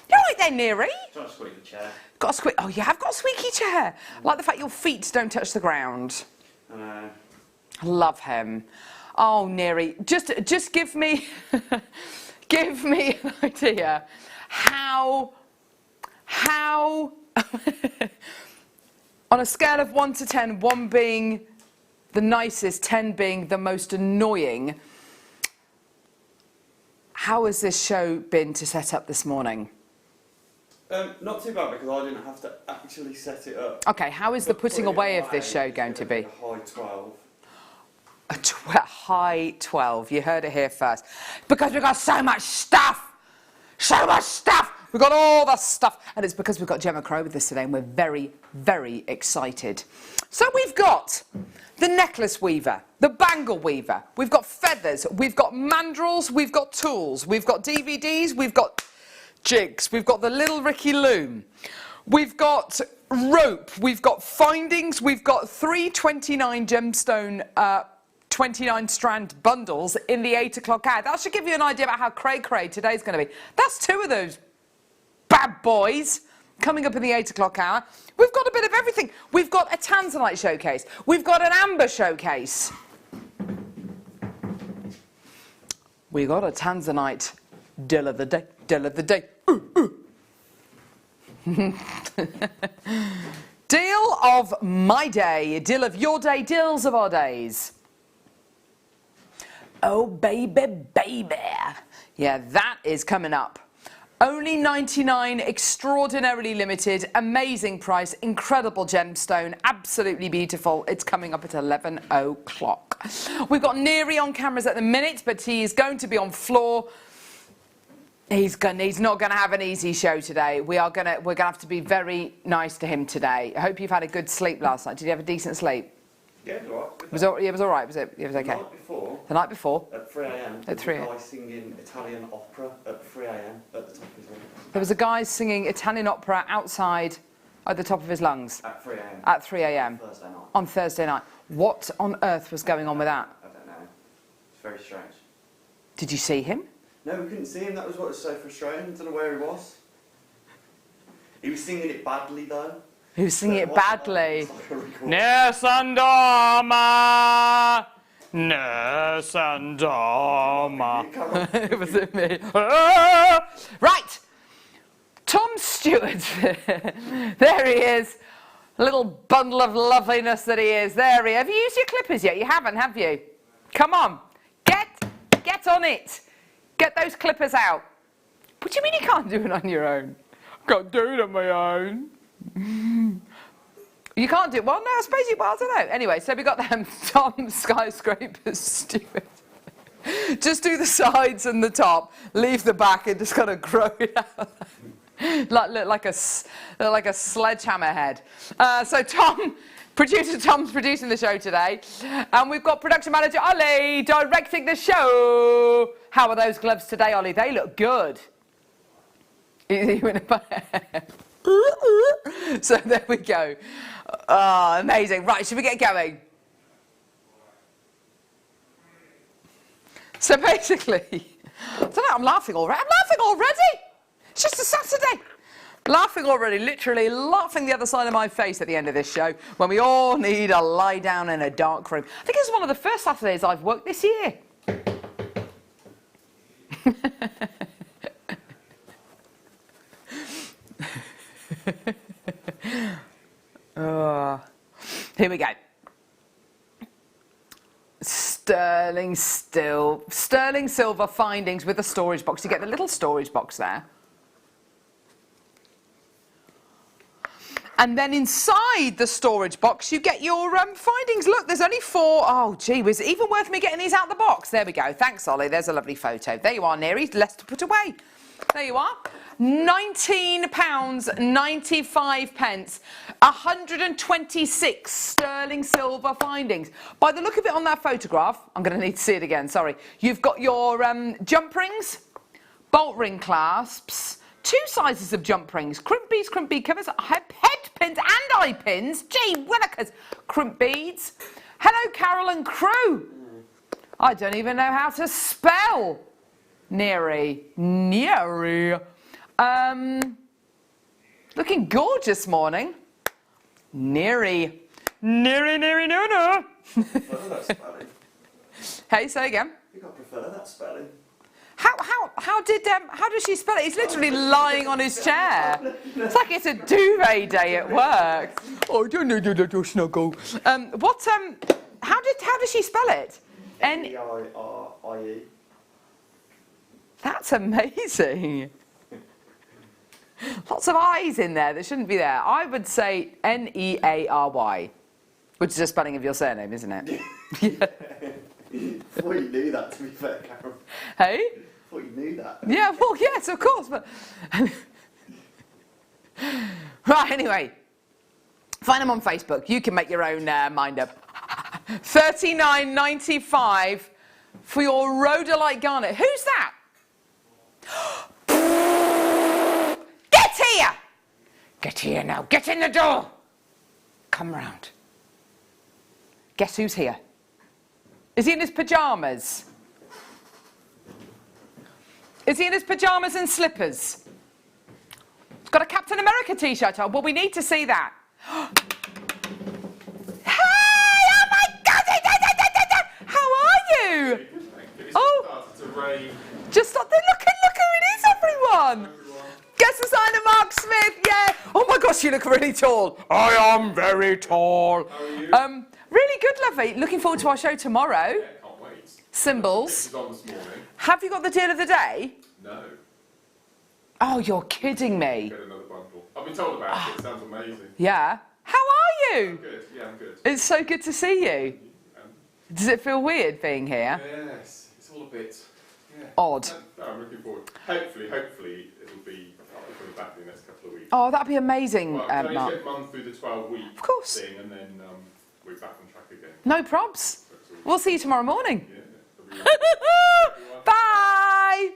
You're right there, Neary. Got a squeaky chair. Got a squeak. Oh, you have got a squeaky chair. I like the fact your feet don't touch the ground. I know. I love him. Oh, Neary, just give me, give me an idea how, on a scale of 1 to 10, 1 being the nicest, 10 being the most annoying, how has this show been to set up this morning? Not too bad because I didn't have to actually set it up. Okay, how is the putting away of this show going to be? A high 12. A high 12, you heard it here first. Because we've got so much stuff! So much stuff! We've got all the stuff. And it's because we've got Gemma Crow with us today and we're very, very excited. So we've got the necklace weaver, the bangle weaver, we've got feathers, we've got mandrels, we've got tools, we've got DVDs, we've got jigs, we've got the little Ricky Loom, we've got rope, we've got findings, we've got 329 gemstone 29 strand bundles in the 8 o'clock hour. That should give you an idea about how cray today's going to be. That's 2 of those bad boys coming up in the 8 o'clock hour. We've got a bit of everything. We've got a tanzanite showcase. We've got an amber showcase. We got a tanzanite deal of the day, deal of the day. Deal of my day, deal of your day, deals of our days. Oh baby, baby. Yeah, that is coming up. Only 99, extraordinarily limited, amazing price, incredible gemstone, absolutely beautiful. It's coming up at 11 o'clock. We've got Neary on cameras at the minute, but he is going to be on floor. He's not going to have an easy show today. We're going to have to be very nice to him today. I hope you've had a good sleep last night. Did you have a decent sleep? Yeah, it was all right. It was all right, was it? It was okay. The night before. The night before? At 3 a.m. At 3 a.m. There was a guy singing Italian opera at 3 a.m. at the top of his lungs. There was a guy singing Italian opera outside at the top of his lungs. At 3 a.m. At 3 a.m. Thursday night. On Thursday night. What on earth was going on with that? I don't know. It's very strange. Did you see him? No, we couldn't see him. That was what was so frustrating. I don't know where he was. He was singing it badly, though. He was singing it badly. Nesandoma, Nesandoma. It was me. Right. Tom Stewart. There he is. A little bundle of loveliness that he is. There he is. Have you used your clippers yet? You haven't, have you? Come on. Get on it. Get those clippers out. What do you mean you can't do it on your own? I can't do it on my own. You can't do it. Well, no, I suppose you. Well, I don't know. Anyway, so we got them Tom Skyscrapers Stewart. Just do the sides and the top. Leave the back and just kind of grow it out. Look like a sledgehammer head. So producer Tom's producing the show today, and we've got production manager Ollie directing the show. How are those gloves today, Ollie? They look good. So there we go. Oh, amazing. Right, should we get going? So basically, I don't know, I'm laughing already. It's just a Saturday. Laughing already, literally laughing the other side of my face at the end of this show when we all need a lie down in a dark room. I think it's one of the first Saturdays I've worked this year. Here we go. Sterling silver findings with a storage box. You get the little storage box there. And then inside the storage box, you get your findings. Look, there's only 4. Oh, gee, was it even worth me getting these out of the box? There we go. Thanks, Ollie. There's a lovely photo. There you are, Neary. Less to put away. There you are. £19.95. 126 sterling silver findings. By the look of it on that photograph, I'm going to need to see it again, sorry. You've got your jump rings, bolt ring clasps, 2 sizes of jump rings, crimp bead covers, head pins and eye pins. Gee willikers, crimp beads. Hello, Carol and crew. I don't even know how to spell. Neary. Looking gorgeous morning. Neary. No. Prefer that spelling. Hey, say again. I think I prefer that spelling. How does she spell it? He's literally lying on his chair. It's like it's a duvet day at work. Oh, don't snuggle. How does she spell it? N-E-I-R-I-E. That's amazing. Lots of I's in there that shouldn't be there. I would say N-E-A-R-Y, which is a spelling of your surname, isn't it? I thought you knew that, to be fair, Carol. Hey? I thought you knew that. Yeah, well, yes, of course, but... Right, anyway. Find them on Facebook. You can make your own mind up. $39.95 for your rhodolite garnet. Who's that? Get here! Get here now. Get in the door. Come round. Guess who's here? Is he in his pyjamas? Is he in his pyjamas and slippers? He's got a Captain America t-shirt on. Well, we need to see that. Just stop there. Look who it is, everyone. Guess the sign of Mark Smith. Yeah. Oh my gosh, you look really tall. I am very tall. How are you? Really good, lovely. Looking forward to our show tomorrow. Yeah, can't wait. Symbols. This is on this morning. Have you got the deal of the day? No. Oh, you're kidding me. Get another bundle. I've been told about it. It sounds amazing. Yeah. How are you? Good. Yeah, I'm good. It's so good to see you. Does it feel weird being here? Yes. It's all a bit... Yeah. Odd. No, I'm looking forward. Hopefully it'll be coming back in the next couple of weeks. Oh, that'd be amazing, Well, can I Mark. just get Mum through the 12-week Of course. thing, and then we're back on track again. No probs. We'll see you tomorrow morning. Yeah. Bye.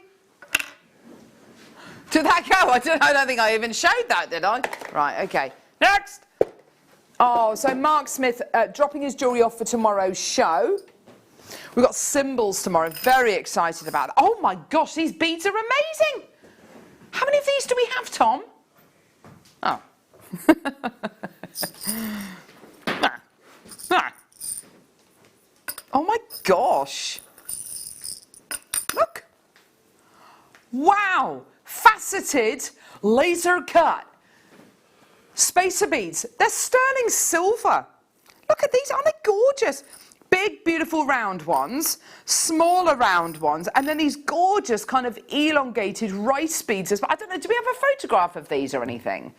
Did that go? I don't think I even showed that, did I? Right, okay. Next. Oh, so Mark Smith dropping his jewellery off for tomorrow's show. We've got symbols tomorrow. Very excited about that. Oh my gosh, these beads are amazing. How many of these do we have, Tom? Oh. Oh my gosh. Look. Wow. Faceted, laser cut. Spacer beads. They're sterling silver. Look at these. Aren't they gorgeous? Big, beautiful round ones, smaller round ones, and then these gorgeous kind of elongated rice beads. I don't know, do we have a photograph of these or anything?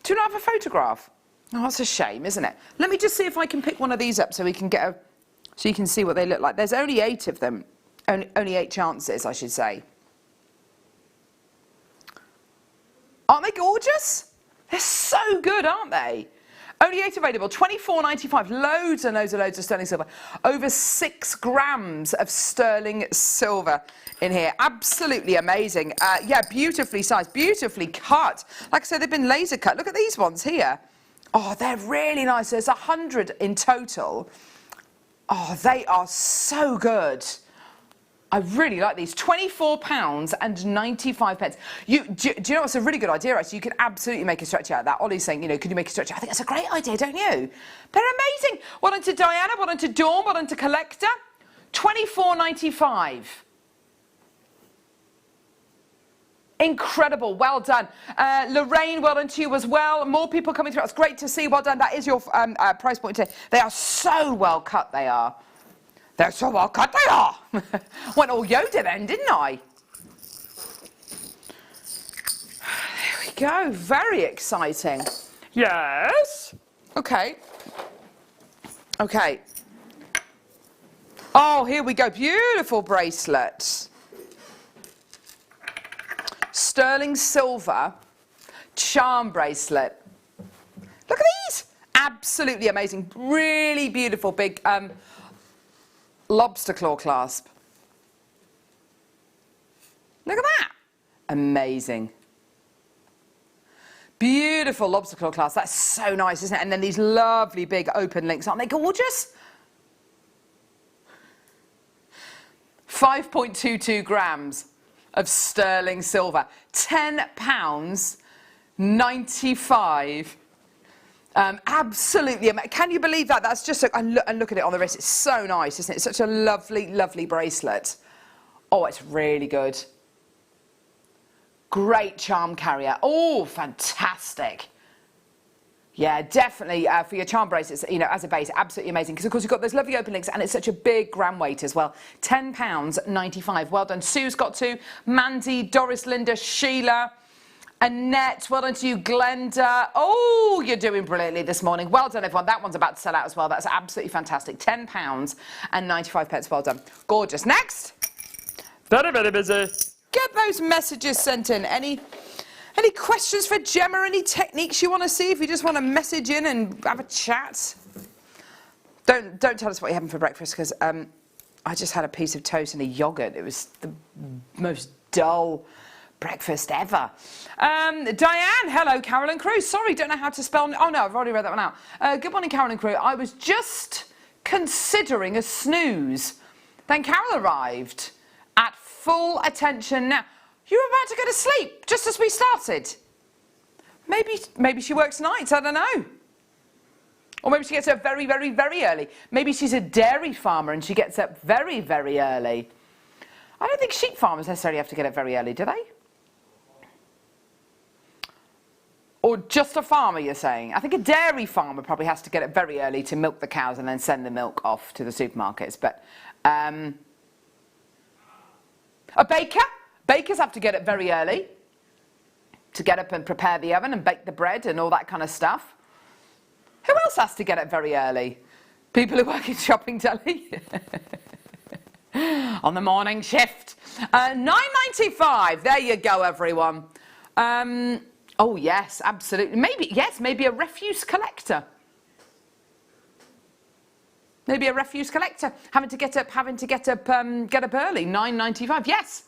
Do you not have a photograph? Oh, that's a shame, isn't it? Let me just see if I can pick one of these up so we can get so you can see what they look like. There's only 8 of them. Only 8 chances, I should say. Aren't they gorgeous? They're so good, aren't they? Only 8 available, £24.95. Loads and loads of sterling silver. Over 6 grams of sterling silver in here. Absolutely amazing. Yeah, beautifully sized, beautifully cut. Like I said, they've been laser cut. Look at these ones here. Oh, they're really nice. There's 100 in total. Oh, they are so good. I really like these. £24.95. Do you know what's a really good idea, actually? You could absolutely make a stretch out of that. Ollie's saying, you know, could you make a stretch? I think that's a great idea, don't you? They're amazing. Well done to Diana, well done to Dawn, well done to Collector. £24.95. Incredible, well done. Lorraine, well done to you as well. More people coming through. It's great to see. Well done. That is your price point today. They are so well cut, they are. They're so well cut, they are. Went all Yoda then, didn't I? There we go. Very exciting. Yes. Okay. Okay. Oh, here we go. Beautiful bracelets. sterling silver charm bracelet. Look at these. Absolutely amazing. Really beautiful big lobster claw clasp. Look at that. Amazing. Beautiful lobster claw clasp. That's so nice, isn't it? And then these lovely big open links. Aren't they gorgeous? 5.22 grams of sterling silver. £10.95. Absolutely amazing. Can you believe that? That's just, and look at it on the wrist. It's so nice, isn't it? It's such a lovely, lovely bracelet. Oh, it's really good. Great charm carrier. Oh, fantastic. Yeah, definitely for your charm bracelets, you know, as a base, absolutely amazing. Because, of course, you've got those lovely open links and it's such a big gram weight as well. £10.95. Well done. Sue's got two. Mandy, Doris, Linda, Sheila, Annette. Well done to you, Glenda. Oh, you're doing brilliantly this morning. Well done, everyone. That one's about to sell out as well. That's absolutely fantastic. £10.95. Well done. Gorgeous. Next. Very, very busy. Get those messages sent in. Any questions for Gemma? Any techniques you want to see? If you just want to message in and have a chat. Don't tell us what you're having for breakfast, because I just had a piece of toast and a yogurt. It was the most dull breakfast ever. Diane, hello, Carolyn Cruz. Sorry, don't know how to spell. Oh no, I've already read that one out. Good morning, Carolyn Cruz. I was just considering a snooze. Then Carol arrived at full attention now. You were about to go to sleep just as we started. Maybe she works nights, I don't know. Or maybe she gets up very, very, very early. Maybe she's a dairy farmer and she gets up very, very early. I don't think sheep farmers necessarily have to get up very early, do they? Or just a farmer, you're saying? I think a dairy farmer probably has to get up very early to milk the cows and then send the milk off to the supermarkets. But a baker? Bakers have to get up very early to get up and prepare the oven and bake the bread and all that kind of stuff. Who else has to get up very early? People who work in shopping deli on the morning shift. £9.95. There you go, everyone. Oh yes, absolutely. Maybe a refuse collector. Maybe a refuse collector having to get up early. £9.95. Yes.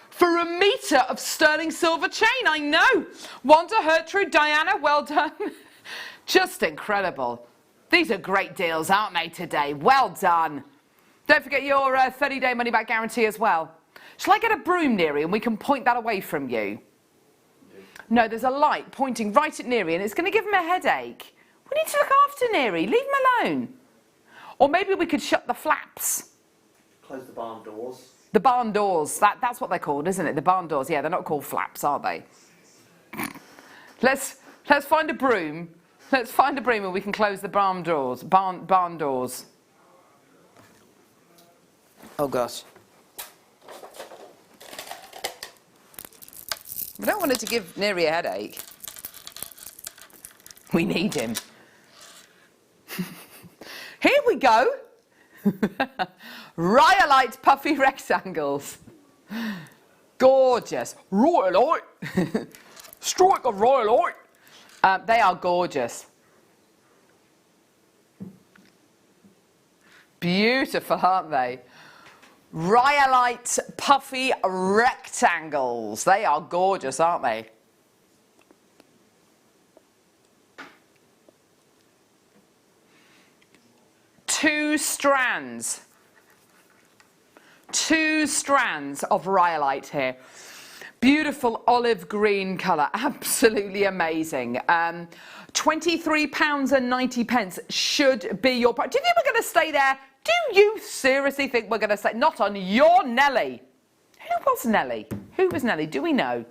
For a metre of sterling silver chain, I know. Wanda, Gertrude, Diana, well done. Just incredible. These are great deals, aren't they, today? Well done. Don't forget your 30-day money-back guarantee as well. Shall I get a broom, Neri, and we can point that away from you? No, there's a light pointing right at Neri, and it's going to give him a headache. We need to look after Neri. Leave him alone. Or maybe we could shut the flaps. Close the barn doors. The barn doors, that's what they're called, isn't it? The barn doors, yeah, they're not called flaps, are they? Let's find a broom. Let's find a broom and we can close the barn doors. Barn doors. Oh gosh. We don't want it to give Neri a headache. We need him. Here we go. Rhyolite puffy rectangles. Gorgeous. Rhyolite. Strike a rhyolite. They are gorgeous. Beautiful, aren't they? Rhyolite puffy rectangles. They are gorgeous, aren't they? Two strands of rhyolite here. Beautiful olive green colour, absolutely amazing. £23.90 should be your price. Do you think we're going to stay there? Do you seriously think we're going to stay? Not on your Nelly. Who was Nelly? Who was Nelly? Do we know?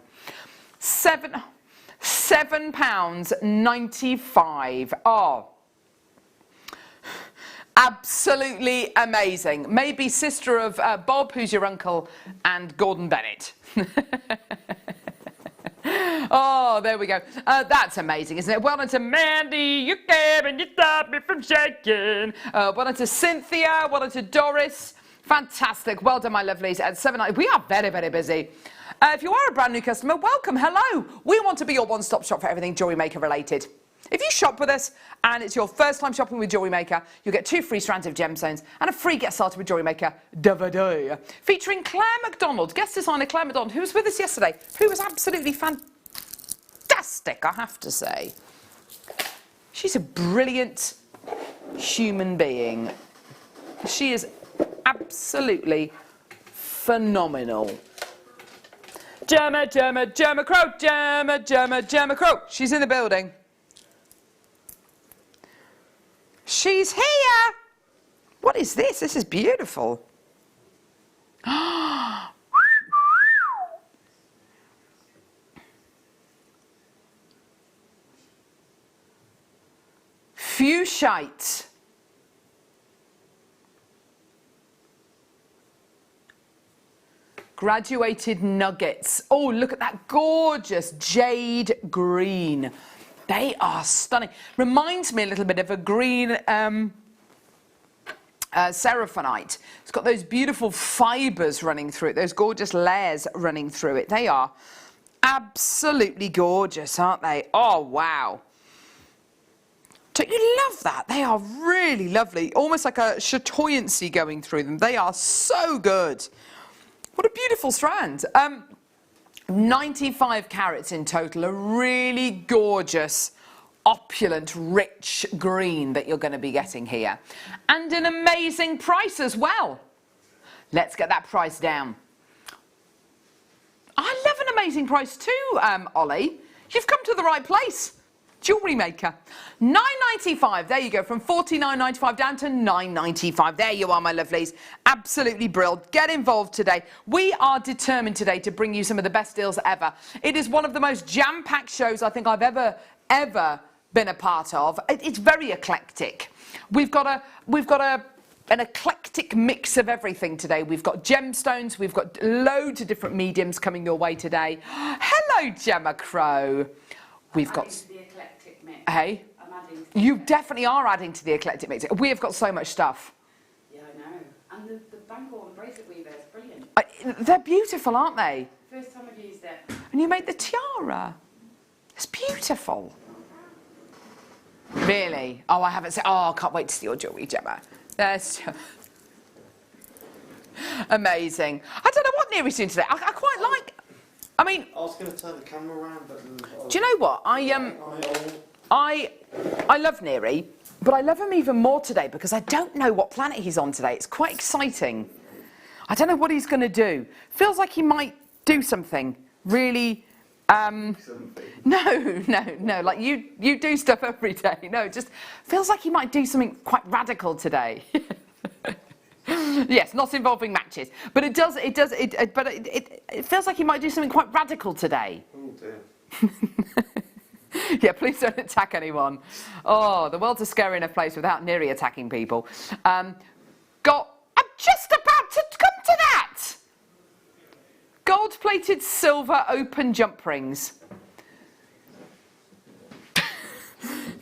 £7.95. Oh. Absolutely amazing. Maybe sister of Bob, who's your uncle, and Gordon Bennett. Oh, there we go. That's amazing, isn't it? Well done to Mandy. You came and you stopped me from shaking. Well done to Cynthia. Well done to Doris. Fantastic. Well done, my lovelies. At 7:90, we are very, very busy. If you are a brand new customer, welcome. Hello. We want to be your one-stop shop for everything Jewellery Maker related. If you shop with us and it's your first time shopping with Jewellery Maker, you'll get 2 free strands of gemstones and a free Get Started with Jewellery Maker DVD featuring Claire MacDonald, guest designer Claire MacDonald, who was with us yesterday, who was absolutely fantastic, I have to say. She's a brilliant human being. She is absolutely phenomenal. Gemma Crow, Gemma Crow. She's in the building. She's here. What is this? This is beautiful. Fuchsite. Graduated nuggets. Oh, look at that gorgeous jade green. They are stunning. Reminds me a little bit of a green seraphonite. It's got those beautiful fibres running through it, those gorgeous layers running through it. They are absolutely gorgeous, aren't they? Oh, wow. Don't you love that? They are really lovely. Almost like a chatoyancy going through them. They are so good. What a beautiful strand. 95 carats in total, a really gorgeous, opulent, rich green that you're going to be getting here. And an amazing price as well. Let's get that price down. I love an amazing price too, Ollie. You've come to the right place. Jewellery Maker. $9.95. There you go. From $49.95 down to $9.95. There you are, my lovelies. Absolutely brilliant. Get involved today. We are determined today to bring you some of the best deals ever. It is one of the most jam-packed shows I think I've ever been a part of. It's very eclectic. We've got an eclectic mix of everything today. We've got gemstones. We've got loads of different mediums coming your way today. Hello, Gemma Crow. We've got... Hey, you definitely are adding to the eclectic mix. We have got so much stuff. Yeah, I know. And the bangle and bracelet weaver is brilliant. They're beautiful, aren't they? First time I've used it. And you made the tiara. It's beautiful. Really? Oh, I haven't seen... Oh, I can't wait to see your jewellery, Gemma. That's amazing. I don't know what Neary's doing today. I quite like... I mean... I was going to turn the camera around, but... Do you know what? I love Neary, but I love him even more today because I don't know what planet he's on today. It's quite exciting. I don't know what he's going to do. Feels like he might do something really... No. Like you do stuff every day. No, it just feels like he might do something quite radical today. Yes, not involving matches, but it feels like he might do something quite radical today. Oh dear. Yeah, please don't attack anyone. Oh, the world's a scary enough place without Neary attacking people. I'm just about to come to that. Gold-plated silver open jump rings.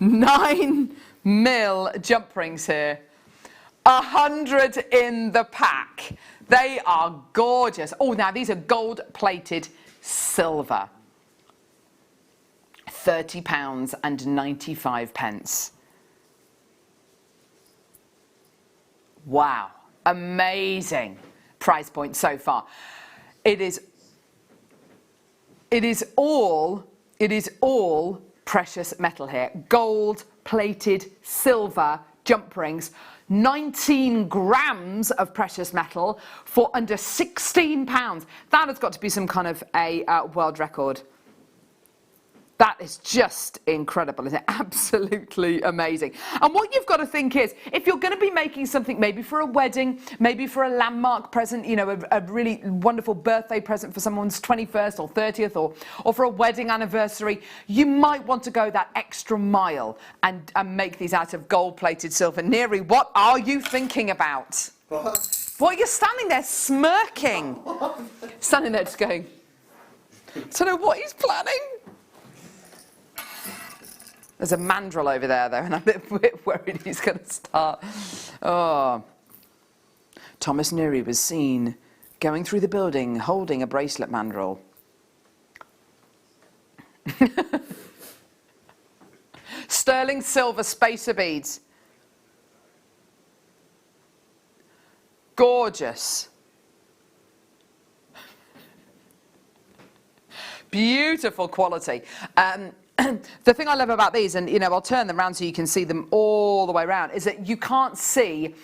9mm jump rings here. 100 in the pack. They are gorgeous. Oh, now these are gold-plated silver. £30 and 95 pence. Wow, amazing price point so far. It is all precious metal here. Gold plated silver jump rings. 19 grams of precious metal for under £16. That has got to be some kind of a world record. That is just incredible, isn't it? Absolutely amazing. And what you've got to think is, if you're going to be making something maybe for a wedding, maybe for a landmark present, you know, a really wonderful birthday present for someone's 21st or 30th or for a wedding anniversary, you might want to go that extra mile and make these out of gold-plated silver. Neary, what are you thinking about? What? Well, you're standing there smirking. Standing there just going, I don't know what he's planning. There's a mandrel over there, though, and I'm a bit worried he's going to start. Oh. Thomas Neary was seen going through the building holding a bracelet mandrel. Sterling silver spacer beads. Gorgeous. Beautiful quality. The thing I love about these, and I'll turn them around so you can see them all the way around, is that you can't see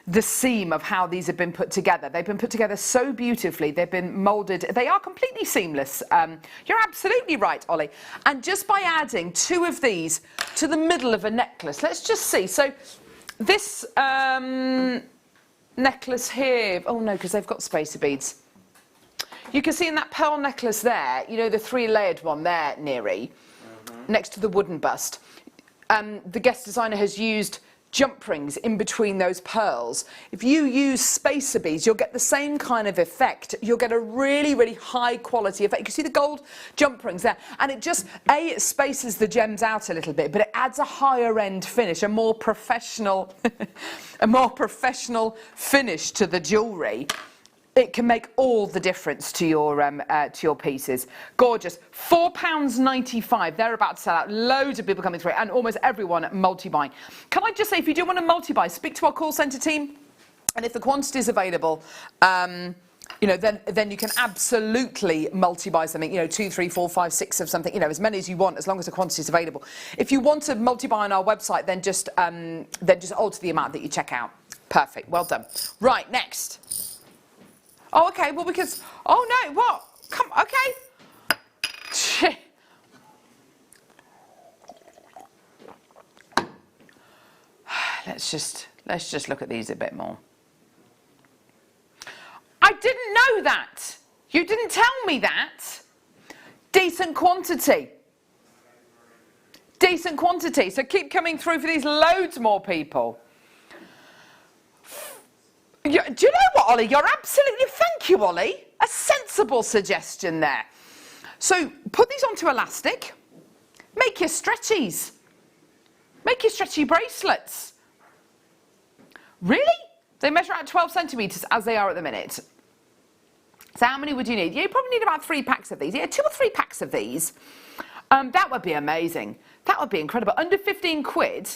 the seam of how these have been put together. They've been put together so beautifully. They've been moulded. They are completely seamless. You're absolutely right, Ollie. And just by adding 2 of these to the middle of a necklace, let's just see. So this necklace here, oh no, because they've got spacer beads. You can see in that pearl necklace there, the 3-layered one there, Neary, next to the wooden bust. The guest designer has used jump rings in between those pearls. If you use spacer beads, you'll get the same kind of effect. You'll get a really, really high quality effect. You can see the gold jump rings there, and it just, it spaces the gems out a little bit, but it adds a higher end finish, a more professional, finish to the jewellery. It can make all the difference to your pieces. Gorgeous. £4.95. They're about to sell out. Loads of people coming through, and almost everyone multi-buying. Can I just say, if you do want to multi-buy, speak to our call centre team, and if the quantity is available, then you can absolutely multi-buy something. 2, 3, 4, 5, 6 of something. As many as you want, as long as the quantity is available. If you want to multi-buy on our website, then just alter the amount that you check out. Perfect. Well done. Right, next. Oh, okay, well, because, oh no, what? Come, okay. Let's just look at these a bit more. I didn't know that. You didn't tell me that. Decent quantity. Decent quantity. So keep coming through for these, loads more people. Do you know what, Ollie? You're absolutely, thank you, Ollie. A sensible suggestion there. So put these onto elastic. Make your stretchies. Make your stretchy bracelets. Really? They measure out 12 centimetres as they are at the minute. So how many would you need? You probably need about 3 packs of these. Yeah, 2 or 3 packs of these. That would be amazing. That would be incredible. Under 15 quid.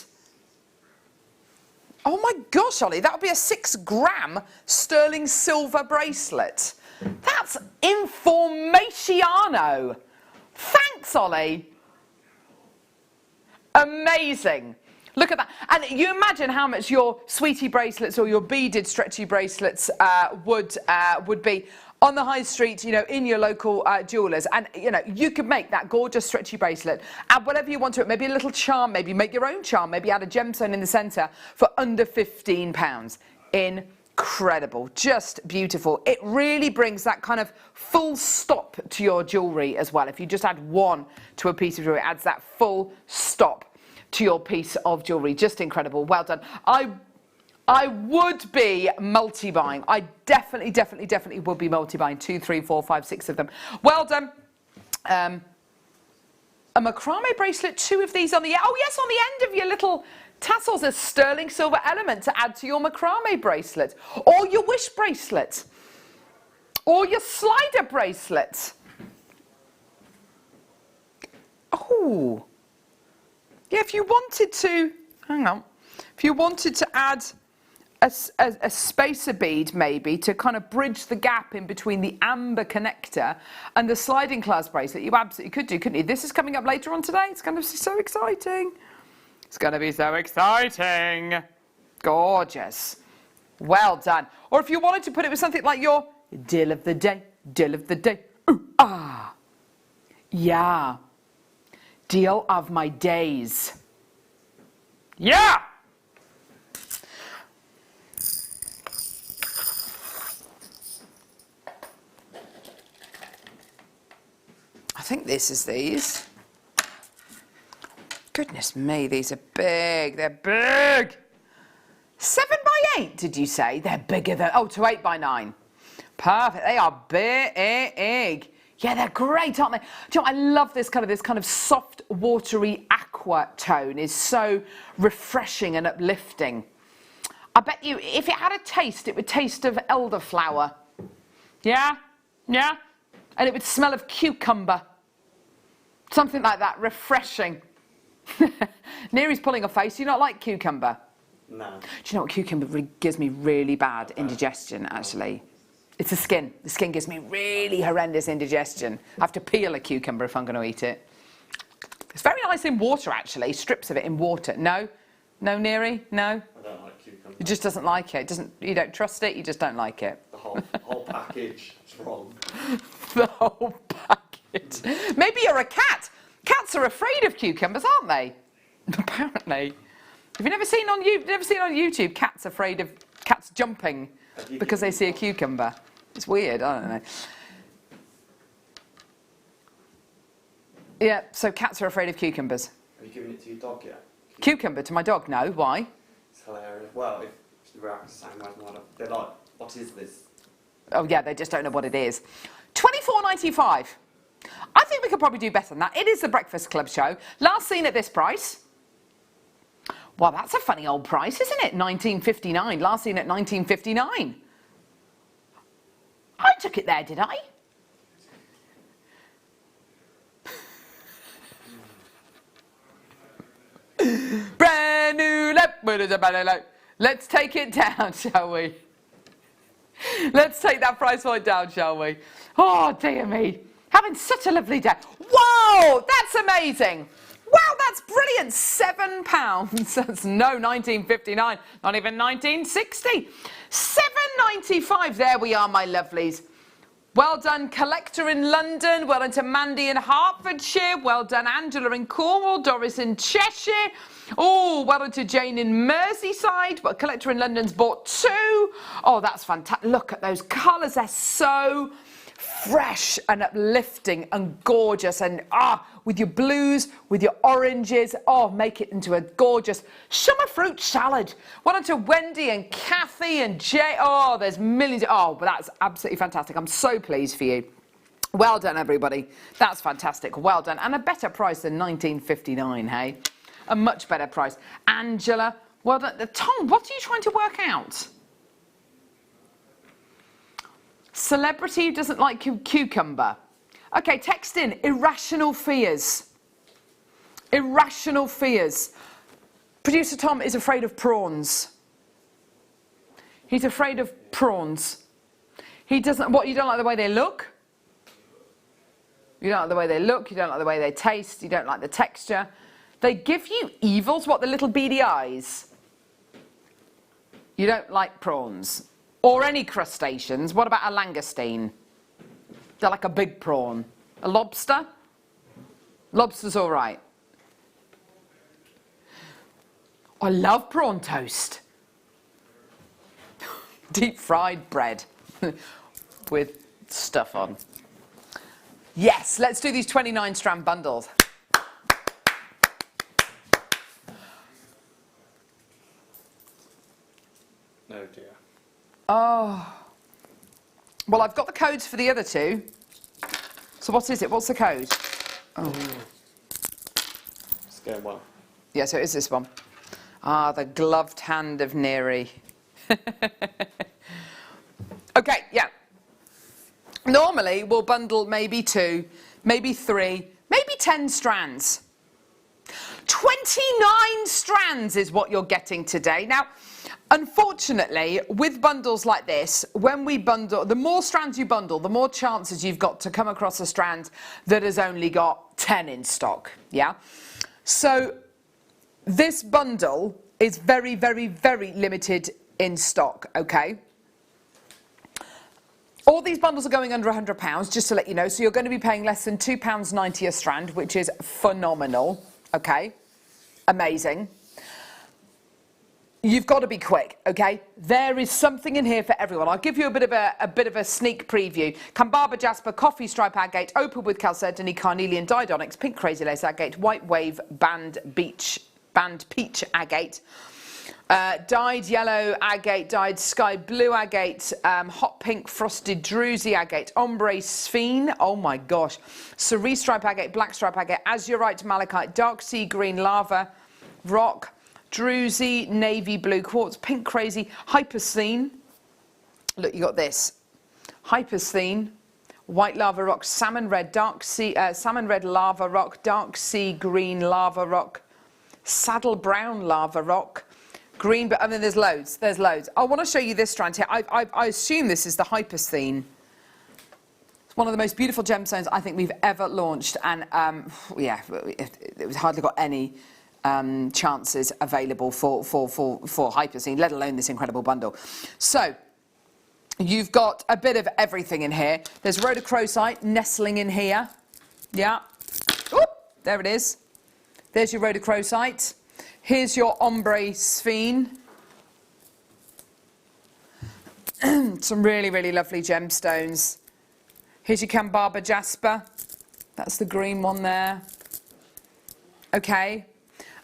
Oh my gosh, Ollie, that would be a 6-gram sterling silver bracelet. That's informatiano. Thanks, Ollie. Amazing. Look at that. And you imagine how much your sweetie bracelets or your beaded stretchy bracelets would be on the high street, in your local jewellers. And, you could make that gorgeous stretchy bracelet, add whatever you want to it, maybe a little charm, maybe make your own charm, maybe add a gemstone in the centre for under £15. Incredible, just beautiful. It really brings that kind of full stop to your jewellery as well. If you just add one to a piece of jewellery, it adds that full stop to your piece of jewellery. Just incredible. Well done. I would be multi-buying. I definitely would be multi-buying. 2, 3, 4, 5, 6 of them. Well done. A macrame bracelet, 2 of these on the, oh yes, on the end of your little tassels, a sterling silver element to add to your macrame bracelet, or your wish bracelet, or your slider bracelet. Oh, yeah, if you wanted to, hang on, if you wanted to add a spacer bead maybe to kind of bridge the gap in between the amber connector and the sliding clasp bracelet, you absolutely could do, couldn't you? This is coming up later on today. It's going to be so exciting. It's going to be so exciting. Gorgeous. Well done. Or if you wanted to put it with something like your deal of the day, deal of the day. Ooh, ah. Yeah. Deal of my days. Yeah. I think this is these. Goodness me, these are big. They're big. 7 by 8, did you say? They're bigger than, oh, to 8 by 9. Perfect. They are big. Yeah, they're great, aren't they? Do you know, I love this kind of soft, watery aqua tone. Is so refreshing and uplifting. I bet you if it had a taste, it would taste of elderflower. Yeah? Yeah? And it would smell of cucumber. Something like that, refreshing. Neri's pulling a face. Do you not like cucumber? No. Do you know what cucumber gives me really bad indigestion, actually? It's the skin. The skin gives me really horrendous indigestion. I have to peel a cucumber if I'm going to eat it. It's very nice in water, actually. Strips of it in water. No? No, Neri? No? I don't like cucumber. He just doesn't like it. You don't trust it, you just don't like it. The whole package is wrong. The whole packet. Maybe you're a cat. Cats are afraid of cucumbers, aren't they? Apparently. Have you never seen on YouTube cats afraid of cats jumping because they see a cucumber? It's weird, I don't know. Yeah, so cats are afraid of cucumbers. Have you given it to your dog yet? Cucumber to my dog? No, why? It's hilarious. Well, if the reacts the same way as mine, they're like, what is this? Oh yeah, they just don't know what it is. $24.95. I think we could probably do better than that. It is the Breakfast Club show. Last seen at this price. Well, that's a funny old price, isn't it? $19.59. Last seen at $19.59. I took it there, did I? Brand new lap. Let's take it down, shall we? Let's take that price point down, shall we? Oh, dear me. Having such a lovely day. Whoa, that's amazing. Wow, that's brilliant. £7. That's no 1959, not even 1960. £7.95. There we are, my lovelies. Well done, Collector in London. Well done to Mandy in Hertfordshire. Well done, Angela in Cornwall. Doris in Cheshire. Oh, well done to Jane in Merseyside. But Collector in London's bought 2. Oh, that's fantastic. Look at those colours. They're so fresh and uplifting and gorgeous, and with your blues, with your oranges, make it into a gorgeous summer fruit salad. Well done to Wendy and Kathy and Jay. Oh, there's millions. Oh, but that's absolutely fantastic. I'm so pleased for you. Well done, everybody. That's fantastic. Well done. And a better price than 1959, hey? A much better price. Angela, well done. Tom, what are you trying to work out? Celebrity who doesn't like cucumber. Okay, text in. Irrational fears. Irrational fears. Producer Tom is afraid of prawns. He's afraid of prawns. He doesn't... What, you don't like the way they look? You don't like the way they look. You don't like the way they taste. You don't like the texture. They give you evils. What, the little beady eyes? You don't like prawns. Or any crustaceans. What about a langoustine? They're like a big prawn. A lobster? Lobster's all right. I love prawn toast. Deep fried bread with stuff on. Yes, let's do these 29 strand bundles. No dear. Oh. Well, I've got the codes for the other 2. So what is it? What's the code? Oh. It's going well. Yeah, so it is this one. The gloved hand of Neri. Okay, yeah. Normally, we'll bundle maybe 2, maybe 3, maybe 10 strands. 29 strands is what you're getting today. Now, unfortunately, with bundles like this, when we bundle, the more strands you bundle, the more chances you've got to come across a strand that has only got 10 in stock, yeah? So this bundle is very, very, very limited in stock, okay? All these bundles are going under £100, just to let you know, so you're going to be paying less than £2.90 a strand, which is phenomenal, okay? Amazing. You've got to be quick, okay? There is something in here for everyone. I'll give you a bit of a sneak preview. Cambaba Jasper, Coffee Stripe Agate, Opal with Chalcedony, Carnelian Dyed Onyx, Pink Crazy Lace Agate, White Wave Band Peach Agate, Dyed Yellow Agate, Dyed Sky Blue Agate, Hot Pink Frosted Druzy Agate, Ombre Sphene, oh my gosh, Cerise Stripe Agate, Black Stripe Agate, Azurite Malachite, Dark Sea Green Lava, Rock, druzy, navy blue quartz, pink crazy, hypersthene. Look, you got this. Hypersthene, white lava rock, salmon red, dark sea, salmon red lava rock, dark sea green lava rock, saddle brown lava rock, green, but I mean, there's loads. I want to show you this strand here. I assume this is the hypersthene. It's one of the most beautiful gemstones I think we've ever launched, and yeah, it was hardly got any chances available for hypersthene, let alone this incredible bundle. So you've got a bit of everything in here. There's rhodochrosite nestling in here. Yeah. Oop, there it is. There's your rhodochrosite. Here's your ombre sphene. Some really, really lovely gemstones. Here's your Kambaba jasper. That's the green one there. Okay.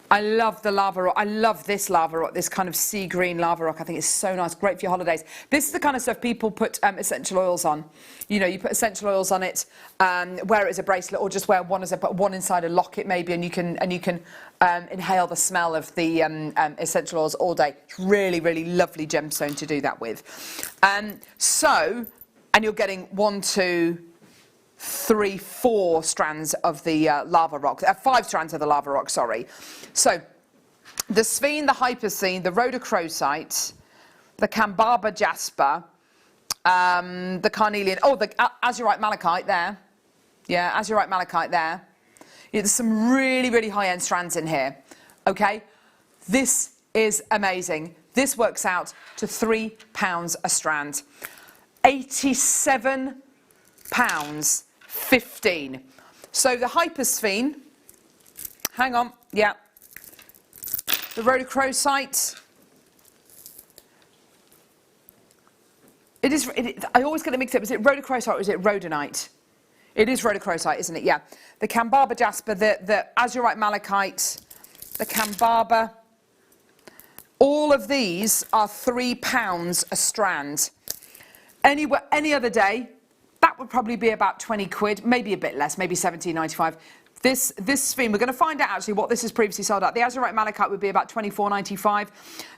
I love the lava rock. I love this lava rock, this kind of sea green lava rock. I think it's so nice, great for your holidays. This is the kind of stuff people put essential oils on. You know, you put essential oils on it, wear it as a bracelet, or just wear one as put one inside a locket maybe, and you can inhale the smell of the essential oils all day. It's really, really lovely gemstone to do that with. And you're getting 1, 2, 3, 4 strands of the lava rock, 5 strands of the lava rock, sorry. So the sphene, the hypersthene, the rhodochrosite, the Kambaba jasper, the carnelian, oh, the azurite malachite there. Yeah, azurite malachite there. Yeah, there's some really, really high-end strands in here. Okay, this is amazing. This works out to £3 a strand. £87.15. So the hypersthene, hang on, yeah. The rhodochrosite. I always get it mixed up. Is it rhodochrosite or is it rhodonite? It is rhodochrosite, isn't it? Yeah. The Kambaba jasper, the azurite malachite, the Kambaba. All of these are £3 a strand. Any other day, that would probably be about 20 quid, maybe a bit less, maybe 17.95. This sphene, we're going to find out actually what this has previously sold at. The azurite malachite would be about 24.95.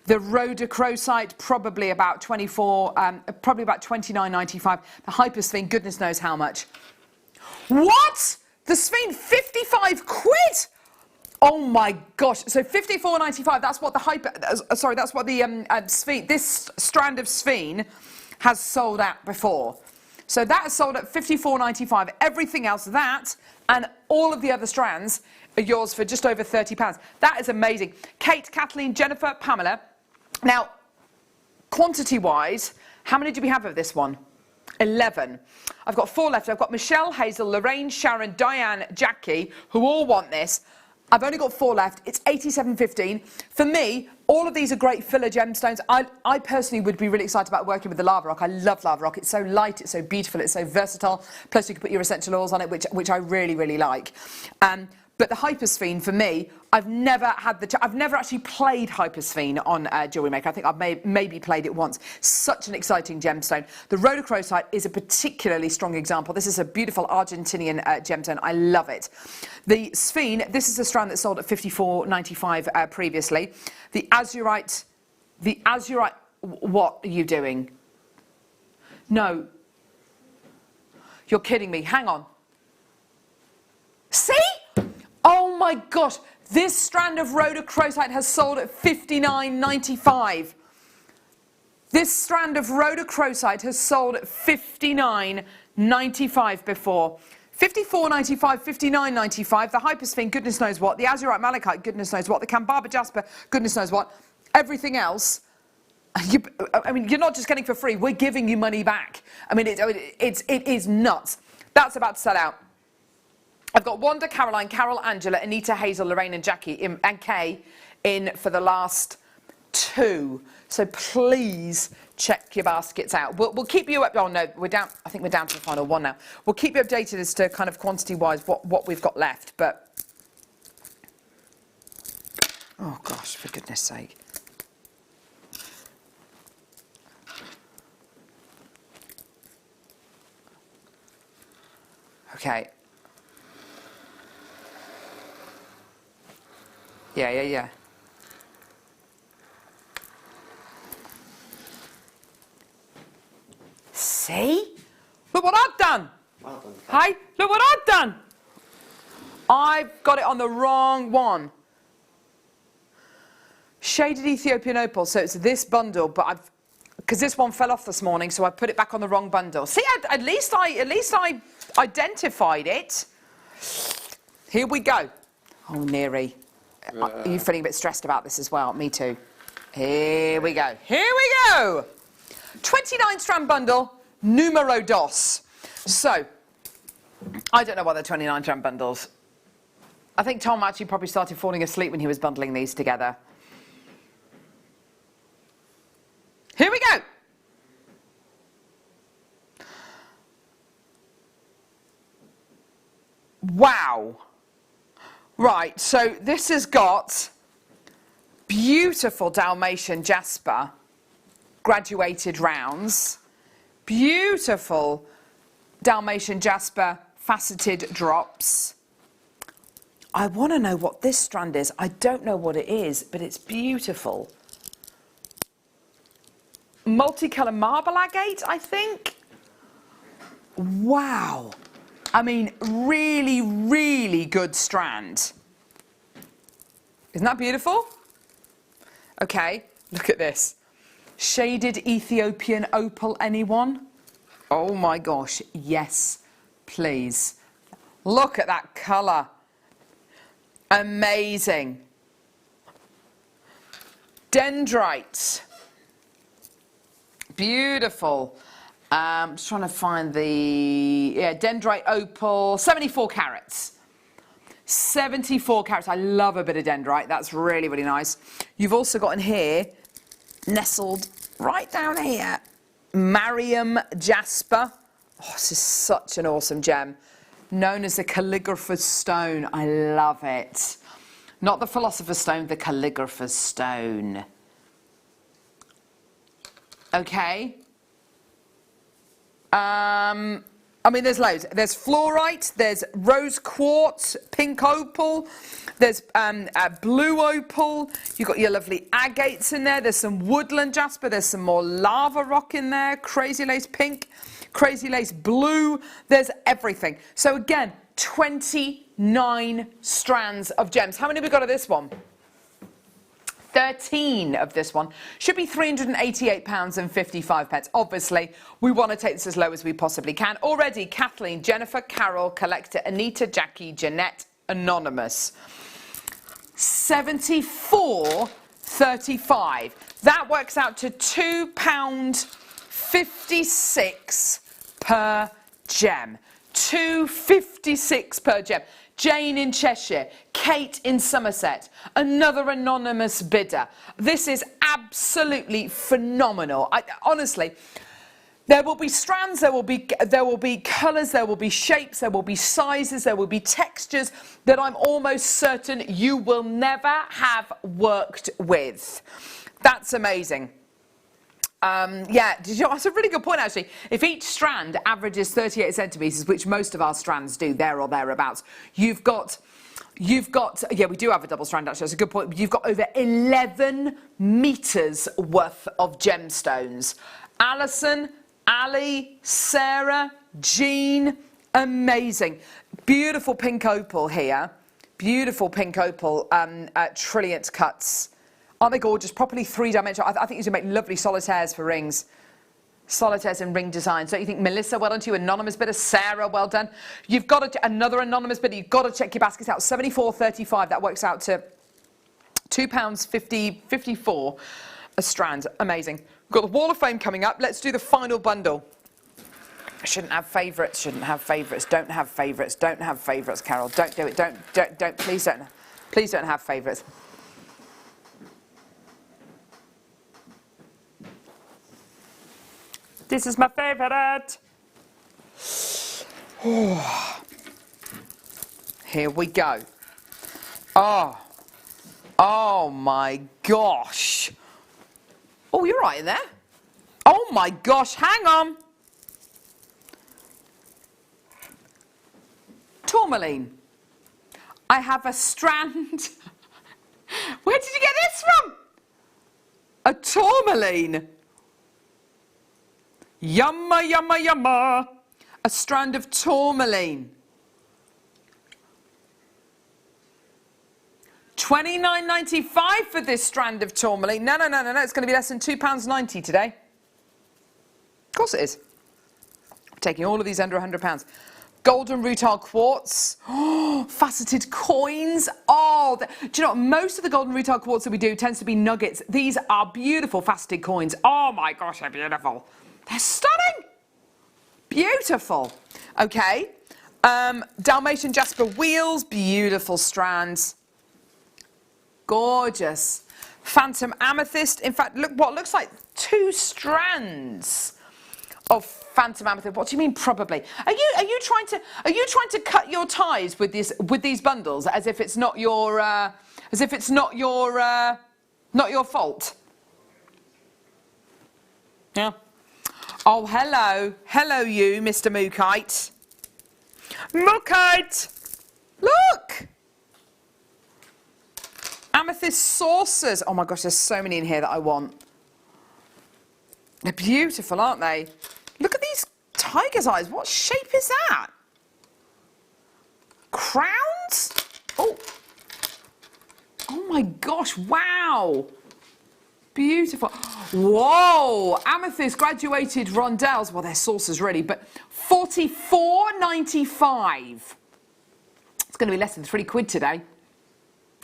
The rhodochrosite probably about 29.95. The hypersphene, goodness knows how much. What? The sphene, 55 quid? Oh my gosh! So 54.95. That's what the that's what the sphene. This strand of sphene has sold at before. So that is sold at £54.95. Everything else, that and all of the other strands are yours for just over £30. That is amazing. Kate, Kathleen, Jennifer, Pamela. Now, quantity-wise, how many do we have of this one? 11. I've got 4 left. I've got Michelle, Hazel, Lorraine, Sharon, Diane, Jackie, who all want this. I've only got 4 left. It's £87.15. For me, all of these are great filler gemstones. I personally would be really excited about working with the lava rock. I love lava rock. It's so light, it's so beautiful, it's so versatile. Plus you can put your essential oils on it, which I really, really like. But the hypersphene, for me, I've never actually played hypersphene on Jewellery Maker. I think I've maybe played it once. Such an exciting gemstone. The rhodochrosite is a particularly strong example. This is a beautiful Argentinian gemstone. I love it. The sphene, this is a strand that sold at £54.95 previously. The azurite, what are you doing? No. You're kidding me. Hang on. See? Oh my gosh, this strand of rhodochrosite has sold at £59.95. This strand of rhodochrosite has sold at £59.95 before. £54.95, £59.95, the hypersphene, goodness knows what, the azurite malachite, goodness knows what, the Kambaba jasper, goodness knows what. Everything else, you're not just getting for free, we're giving you money back. I mean, it is nuts. That's about to sell out. I've got Wanda, Caroline, Carol, Angela, Anita, Hazel, Lorraine and Jackie and Kay in for the last 2. So please check your baskets out. We'll keep you up. Oh no, we're down. I think we're down to the final 1 now. We'll keep you updated as to kind of quantity-wise what we've got left. But oh gosh, for goodness sake. Okay. Yeah. See? Look what I've done. Well done. Hey, look what I've done. I've got it on the wrong one. Shaded Ethiopian opal. So it's this bundle, but because this one fell off this morning, so I put it back on the wrong bundle. See, at least I identified it. Here we go. Oh, Neri. Are you feeling a bit stressed about this as well? Me too. Here we go. Here we go. 29 strand bundle, numero dos. So, I don't know what the 29 strand bundles. I think Tom actually probably started falling asleep when he was bundling these together. Here we go. Wow. Right, so this has got beautiful Dalmatian jasper, graduated rounds, beautiful Dalmatian jasper faceted drops. I want to know what this strand is. I don't know what it is, but it's beautiful. Multicolour marble agate, I think. Wow. I mean, really, really good strand. Isn't that beautiful? Okay, look at this. Shaded Ethiopian opal, anyone? Oh my gosh, yes, please. Look at that colour. Amazing. Dendrites. Beautiful. Just trying to find the dendrite opal, 74 carats. 74 carats. I love a bit of dendrite. That's really, really nice. You've also got in here, nestled right down here, Mariam jasper. Oh, this is such an awesome gem. Known as the calligrapher's stone. I love it. Not the philosopher's stone, the calligrapher's stone. Okay. I mean, there's loads. There's fluorite, there's rose quartz, pink opal, there's blue opal. You've got your lovely agates in there. There's some woodland jasper. There's some more lava rock in there. Crazy lace pink, crazy lace blue. There's everything. So again, 29 strands of gems. How many have we got of this one? 13 of this one. Should be £388.55. Obviously, we want to take this as low as we possibly can. Already, Kathleen, Jennifer, Carol, Collector, Anita, Jackie, Jeanette, Anonymous. 74.35. That works out to £2.56 per gem. £2.56 per gem. Jane in Cheshire, Kate in Somerset, another anonymous bidder. This is absolutely phenomenal. Honestly, there will be strands, there will be colours, there will be shapes, there will be sizes, there will be textures that I'm almost certain you will never have worked with. That's amazing. That's a really good point actually. If each strand averages 38 centimetres, which most of our strands do, there or thereabouts, you've got, we do have a double strand actually, that's a good point. You've got over 11 metres worth of gemstones. Alison, Ali, Sarah, Jean, amazing. Beautiful pink opal here. Beautiful pink opal, trilliant cuts. Aren't they gorgeous? Properly three-dimensional. I think these would make lovely solitaires for rings. Solitaires and ring designs. Don't you think? Melissa, well done to you. Anonymous bidder. Sarah, well done. You've got another anonymous bidder. You've got to check your baskets out. 74.35. That works out to £2.54 a strand. Amazing. We've got the Wall of Fame coming up. Let's do the final bundle. Shouldn't have favourites. Shouldn't have favourites. Don't have favourites. Don't have favourites, Carol. Don't do it. Don't. Please don't. Please don't have favourites. This is my favourite. Oh. Here we go. Oh my gosh. Oh, you're right in there. Oh my gosh, hang on. Tourmaline. I have a strand. Where did you get this from? A tourmaline. Yumma, yumma, yumma. A strand of tourmaline. £29.95 for this strand of tourmaline. No, it's going to be less than £2.90 today. Of course it is. I'm taking all of these under £100. Golden rutile quartz. Oh, faceted coins. Oh, do you know what? Most of the golden rutile quartz that we do tends to be nuggets. These are beautiful faceted coins. Oh my gosh, they're beautiful. They're stunning. Beautiful. Okay. Dalmatian jasper wheels. Beautiful strands. Gorgeous. Phantom amethyst. In fact, look what looks like 2 strands of phantom amethyst. What do you mean probably? Are you trying to cut your ties with these bundles as if it's not your not your fault? Yeah. Oh, hello you, Mr. Mookite. Mookite. Look. Amethyst saucers. Oh my gosh, there's so many in here that I want. They're beautiful, aren't they? Look at these tiger's eyes. What shape is that? Crowns? Oh. Oh my gosh, wow. Beautiful. Whoa, amethyst graduated rondelles. Well, they're saucers really, but $44.95. It's going to be less than £3 today.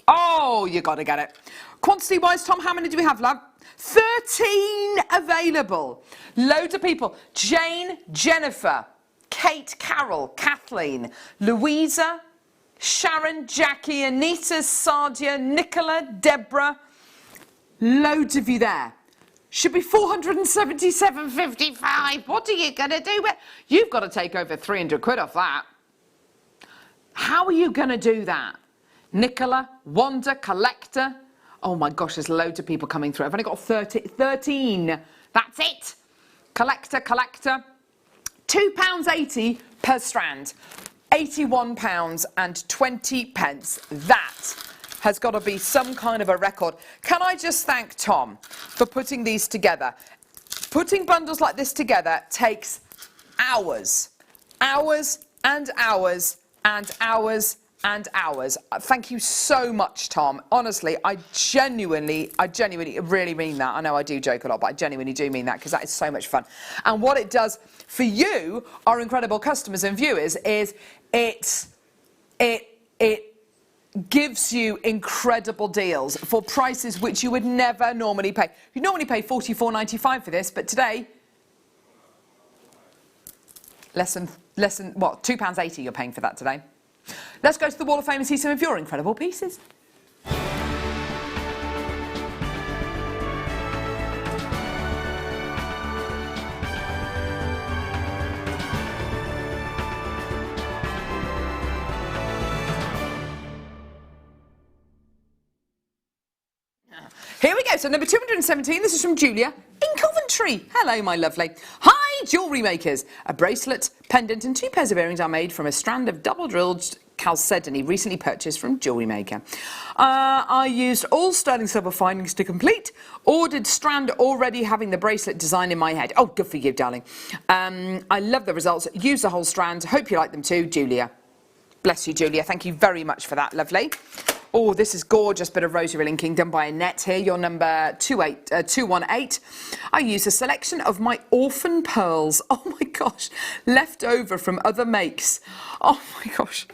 Oh, you got to get it. Quantity-wise, Tom, how many do we have, love? 13 available. Loads of people. Jane, Jennifer, Kate, Carol, Kathleen, Louisa, Sharon, Jackie, Anita, Sadia, Nicola, Deborah. Loads of you there. Should be $477.55. What are you going to do? You've got to take over £300 off that. How are you going to do that? Nicola, Wanda, Collector. Oh my gosh, there's loads of people coming through. I've only got 13. That's it. Collector. £2.80 per strand. £81.20. That has got to be some kind of a record. Can I just thank Tom for putting these together? Putting bundles like this together takes hours. Hours and hours and hours and hours. Thank you so much, Tom. Honestly, I genuinely really mean that. I know I do joke a lot, but I genuinely do mean that because that is so much fun. And what it does for you, our incredible customers and viewers, is it gives you incredible deals for prices which you would never normally pay. You normally pay $44.95 for this, but today, less than what, £2.80 you're paying for that today. Let's go to the Wall of Fame and see some of your incredible pieces. Here we go. So number 217, this is from Julia in Coventry. Hello, my lovely. Hi, Jewellery Makers. A bracelet, pendant and 2 pairs of earrings are made from a strand of double-drilled chalcedony recently purchased from Jewellery Maker. I used all sterling silver findings to complete. Ordered strand already having the bracelet design in my head. Oh, good for you, darling. I love the results. Use the whole strand. Hope you like them too, Julia. Bless you, Julia. Thank you very much for that, lovely. Oh, this is gorgeous bit of rosary linking done by Annette here. You're number 218. I use a selection of my orphan pearls. Oh my gosh, left over from other makes. Oh my gosh.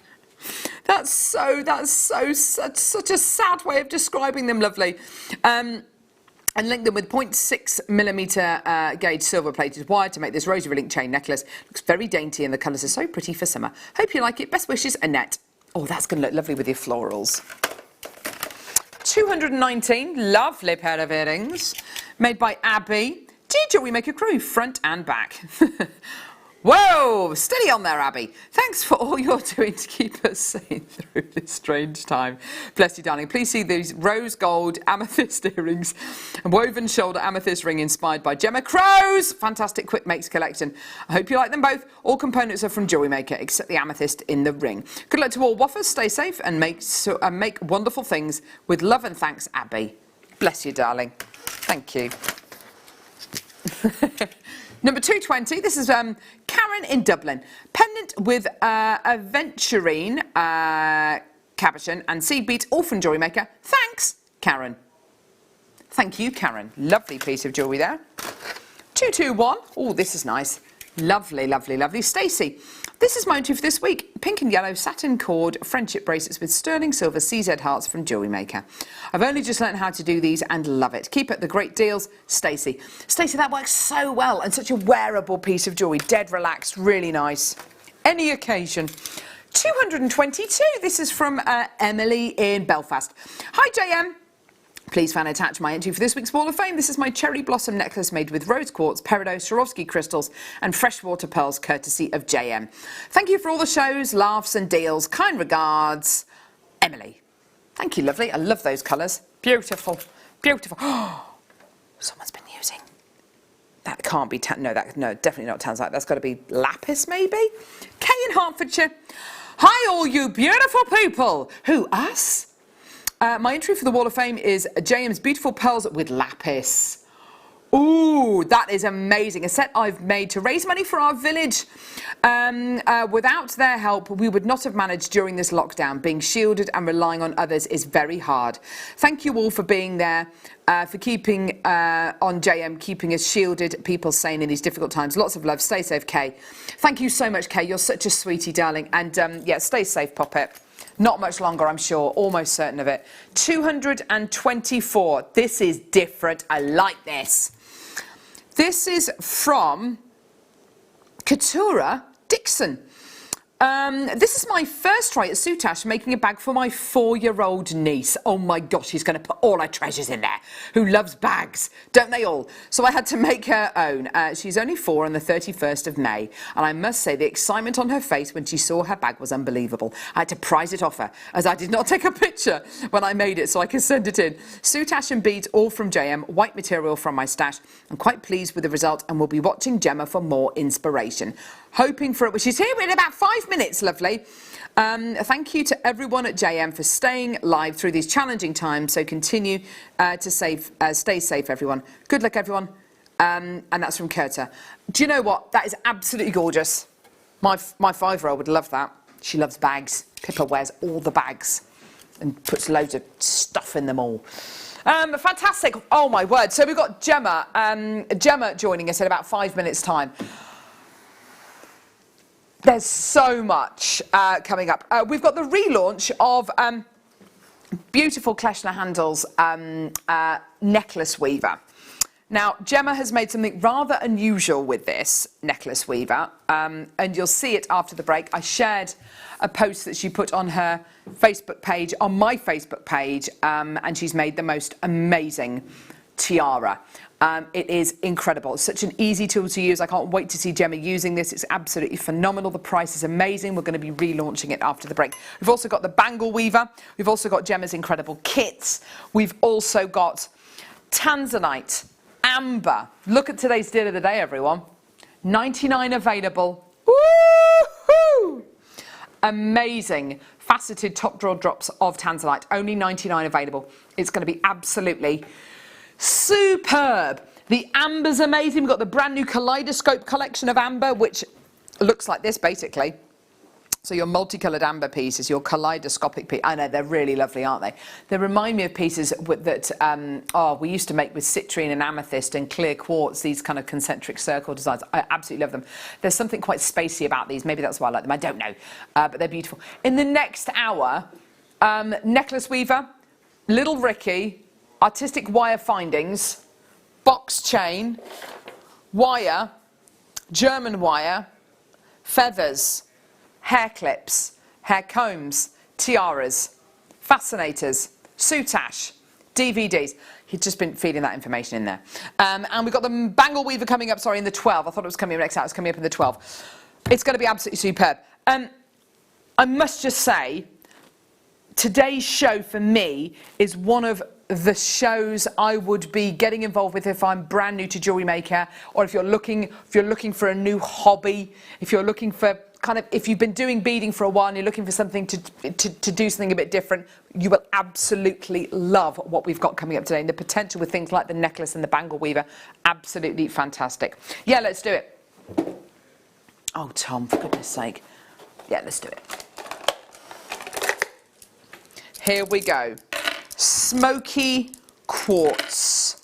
That's such a sad way of describing them, lovely. And link them with 0.6mm gauge silver plated wire to make this rosary link chain necklace. Looks very dainty and the colours are so pretty for summer. Hope you like it. Best wishes, Annette. Oh, that's going to look lovely with your florals. 219, lovely pair of earrings, made by Abby. Dear Jewellery Maker crew, front and back. Whoa, steady on there, Abby. Thanks for all you're doing to keep us sane through this strange time. Bless you, darling. Please see these rose gold amethyst earrings and woven shoulder amethyst ring inspired by Gemma Crow's fantastic quick makes collection. I hope you like them both. All components are from Jewellery Maker except the amethyst in the ring. Good luck to all waffers. Stay safe and make wonderful things. With love and thanks, Abby. Bless you, darling. Thank you. Number 220, this is Karen in Dublin. Pendant with aventurine, cabochon and seed beads, all from Jewellery Maker. Thanks, Karen. Thank you, Karen. Lovely piece of jewellery there. 221, oh, this is nice. Lovely, lovely, lovely. Stacey, this is my entry for this week. Pink and yellow satin cord friendship bracelets with sterling silver CZ hearts from Jewellery Maker. I've only just learned how to do these and love it. Keep up the great deals, Stacey. Stacey, that works so well and such a wearable piece of jewellery. Dead relaxed, really nice. Any occasion. 222, this is from Emily in Belfast. Hi, JM. Please fan attach my entry for this week's Wall of Fame. This is my cherry blossom necklace made with rose quartz, peridot, Swarovski crystals and freshwater pearls courtesy of JM. Thank you for all the shows, laughs and deals. Kind regards, Emily. Thank you, lovely. I love those colours. Beautiful, beautiful. Oh, someone's been using. That can't be, no, definitely not tanzanite. That's got to be lapis maybe? Kay in Hertfordshire. Hi all you beautiful people. Who, us? My entry for the Wall of Fame is JM's beautiful pearls with lapis. Ooh, that is amazing. A set I've made to raise money for our village. Without their help, we would not have managed during this lockdown. Being shielded and relying on others is very hard. Thank you all for being there, for keeping on JM, keeping us shielded, people sane in these difficult times. Lots of love. Stay safe, Kay. Thank you so much, Kay. You're such a sweetie, darling. And yeah, stay safe, Poppet. Not much longer, I'm sure. Almost certain of it. 224. This is different. I like this. This is from Katura Dixon. This is my first try at Soutache making a bag for my 4-year-old niece. Oh my gosh, she's going to put all her treasures in there. Who loves bags, don't they all? So I had to make her own. She's only 4 on the 31st of May. And I must say the excitement on her face when she saw her bag was unbelievable. I had to prize it off her as I did not take a picture when I made it so I could send it in. Soutache and beads all from JM, white material from my stash. I'm quite pleased with the result and will be watching Gemma for more inspiration. Hoping for it. Well, she's here in about 5 minutes, lovely. Thank you to everyone at JM for staying live through these challenging times. So continue to stay safe, everyone. Good luck, everyone. And that's from Kurta. Do you know what? That is absolutely gorgeous. My 5-year-old would love that. She loves bags. Pippa wears all the bags and puts loads of stuff in them all. Fantastic. Oh, my word. So we've got Gemma. Gemma joining us in about 5 minutes' time. There's so much coming up. We've got the relaunch of beautiful Kleshner Handles necklace weaver. Now, Gemma has made something rather unusual with this necklace weaver, and you'll see it after the break. I shared a post that she put on her Facebook page, on my Facebook page, and she's made the most amazing tiara. It is incredible. It's such an easy tool to use. I can't wait to see Gemma using this. It's absolutely phenomenal. The price is amazing. We're going to be relaunching it after the break. We've also got the bangle weaver. We've also got Gemma's incredible kits. We've also got tanzanite, amber. Look at today's deal of the day, everyone. 99 available. Woo-hoo! Amazing faceted top drawer drops of tanzanite. Only 99 available. It's going to be absolutely superb. The amber's amazing. We've got the brand new kaleidoscope collection of amber, which looks like this basically. So your multicoloured amber pieces, your kaleidoscopic piece. I know, they're really lovely, aren't they? They remind me of pieces that we used to make with citrine and amethyst and clear quartz, these kind of concentric circle designs. I absolutely love them. There's something quite spacey about these. Maybe that's why I like them. I don't know. But they're beautiful. In the next hour, necklace weaver, Little Ricky, artistic wire findings, box chain, wire, German wire, feathers, hair clips, hair combs, tiaras, fascinators, soutache, DVDs. He's just been feeding that information in there. And we've got the bangle weaver coming up, sorry, in the 12. I thought it was coming up next hour. It's coming up in the 12. It's going to be absolutely superb. I must just say, today's show for me is one of the shows I would be getting involved with if I'm brand new to Jewellery Maker, or if you're looking for a new hobby, if you're looking for kind of, if you've been doing beading for a while and you're looking for something to do something a bit different, you will absolutely love what we've got coming up today. And the potential with things like the necklace and the bangle weaver, absolutely fantastic. Yeah, let's do it. Oh, Tom, for goodness sake. Yeah, let's do it. Here we go. Smoky quartz.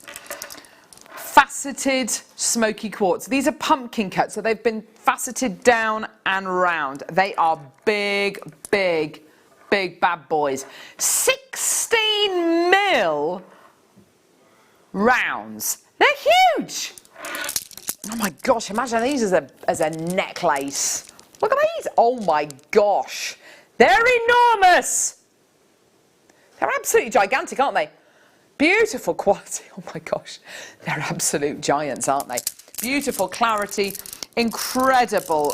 Faceted smoky quartz. These are pumpkin cuts, so they've been faceted down and round. They are big, big, big bad boys. 16 mil rounds. They're huge. Oh my gosh, imagine these as a necklace. Look at these. Oh my gosh. They're enormous. They're absolutely gigantic, aren't they? Beautiful quality. Oh my gosh. They're absolute giants, aren't they? Beautiful clarity, incredible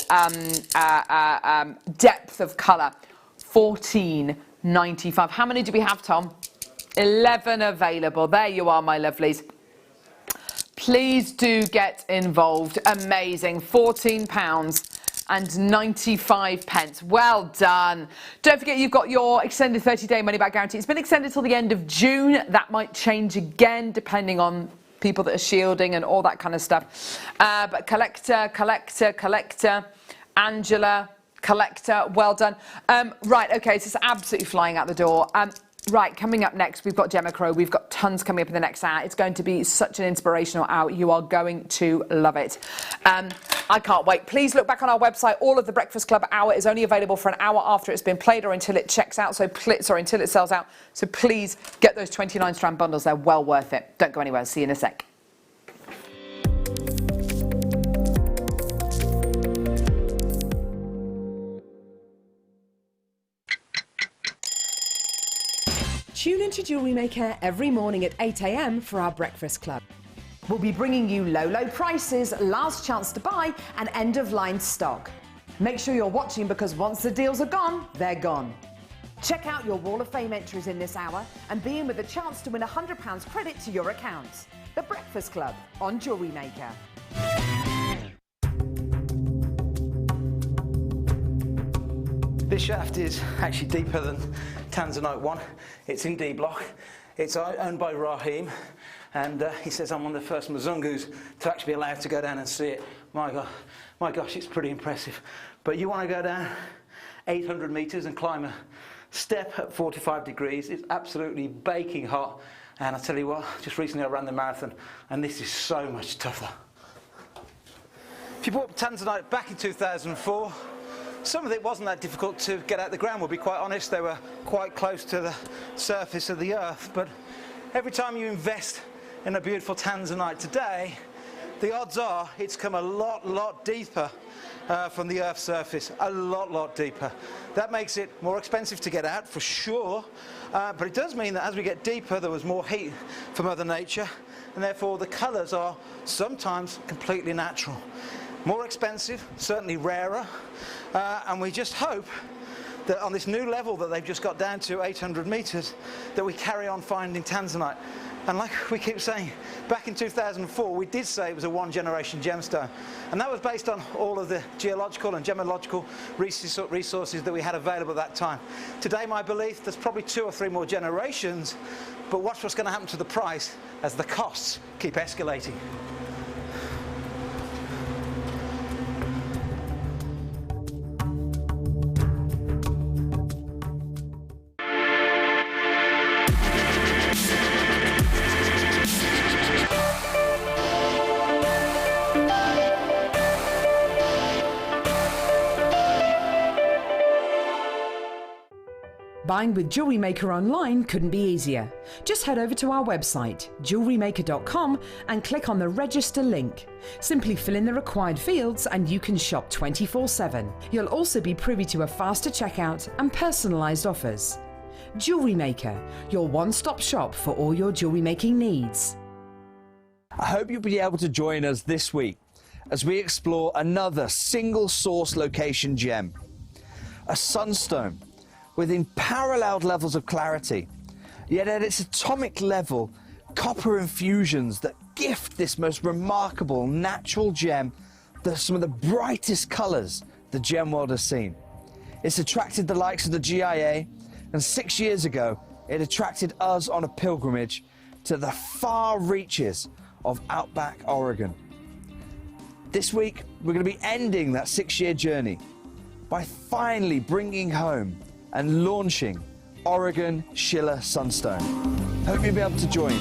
depth of colour. $14.95. How many do we have, Tom? 11 available. There you are, my lovelies. Please do get involved. Amazing. £14.95. Well done. Don't forget you've got your extended 30-day money-back guarantee. It's been extended till the end of June. That might change again depending on people that are shielding and all that kind of stuff. But collector, Angela, collector, well done. Right, okay, so it's absolutely flying out the door. Right, coming up next, we've got Gemma Crow. We've got tons coming up in the next hour. It's going to be such an inspirational hour. You are going to love it. I can't wait. Please look back on our website. All of the Breakfast Club hour is only available for an hour after it's been played or until it checks out. Sorry, until it sells out. So please get those 29 strand bundles. They're well worth it. Don't go anywhere. See you in a sec. Tune into Jewellery Maker every morning at 8 a.m. for our Breakfast Club. We'll be bringing you low prices, last chance to buy, and end-of-line stock. Make sure you're watching because once the deals are gone, they're gone. Check out your Wall of Fame entries in this hour and be in with a chance to win £100 credit to your account. The Breakfast Club on Jewellery Maker. This shaft is actually deeper than Tanzanite 1. It's in D block. It's owned by Raheem, and he says I'm one of the first Mzungus to actually be allowed to go down and see it. My gosh, it's pretty impressive. But you want to go down 800 meters and climb a step at 45 degrees. It's absolutely baking hot. And I tell you what, just recently I ran the marathon, and this is so much tougher. If you bought Tanzanite back in 2004, some of it wasn't that difficult to get out the ground, we'll be quite honest. They were quite close to the surface of the earth. But every time you invest in a beautiful Tanzanite today, the odds are it's come a lot deeper from the earth's surface. A lot deeper. That makes it more expensive to get out, for sure. But it does mean that as we get deeper, there was more heat from Mother Nature, and therefore the colours are sometimes completely natural. More expensive, certainly rarer, and we just hope that on this new level that they've just got down to 800 meters, that we carry on finding Tanzanite. And like we keep saying, back in 2004, we did say it was a one-generation gemstone. And that was based on all of the geological and gemological resources that we had available at that time. Today, my belief, there's probably 2 or 3 more generations, but watch what's going to happen to the price as the costs keep escalating. Buying with Jewellery Maker online couldn't be easier. Just head over to our website, JewelleryMaker.com, and click on the register link. Simply fill in the required fields and you can shop 24/7. You'll also be privy to a faster checkout and personalised offers. Jewellery Maker, your one-stop shop for all your jewellery making needs. I hope you'll be able to join us this week as we explore another single source location gem. A sunstone with unparalleled levels of clarity, yet at its atomic level, copper infusions that gift this most remarkable natural gem some of the brightest colours the gem world has seen. It's attracted the likes of the GIA, and 6 years ago, it attracted us on a pilgrimage to the far reaches of outback Oregon. This week, we're going to be ending that 6-year journey by finally bringing home and launching Oregon Schiller Sunstone. Hope you'll be able to join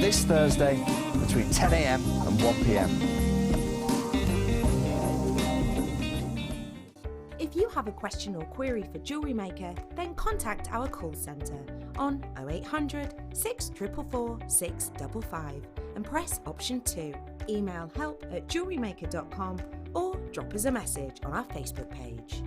this Thursday between 10 a.m. and 1 p.m. If you have a question or query for Jewellery Maker, then contact our call centre on 0800 644 655 and press option 2. Email help@jewellerymaker.com or drop us a message on our Facebook page.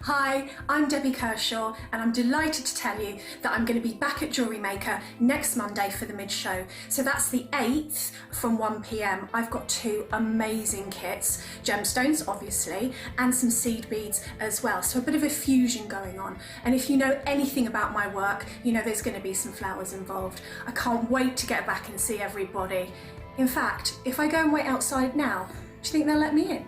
Hi, I'm Debbie Kershaw and I'm delighted to tell you that I'm going to be back at Jewellery Maker next Monday for the mid-show. So that's the 8th from 1 p.m. I've got 2 amazing kits, gemstones obviously, and some seed beads as well. So a bit of a fusion going on. And if you know anything about my work, you know there's going to be some flowers involved. I can't wait to get back and see everybody. In fact, if I go and wait outside now, do you think they'll let me in?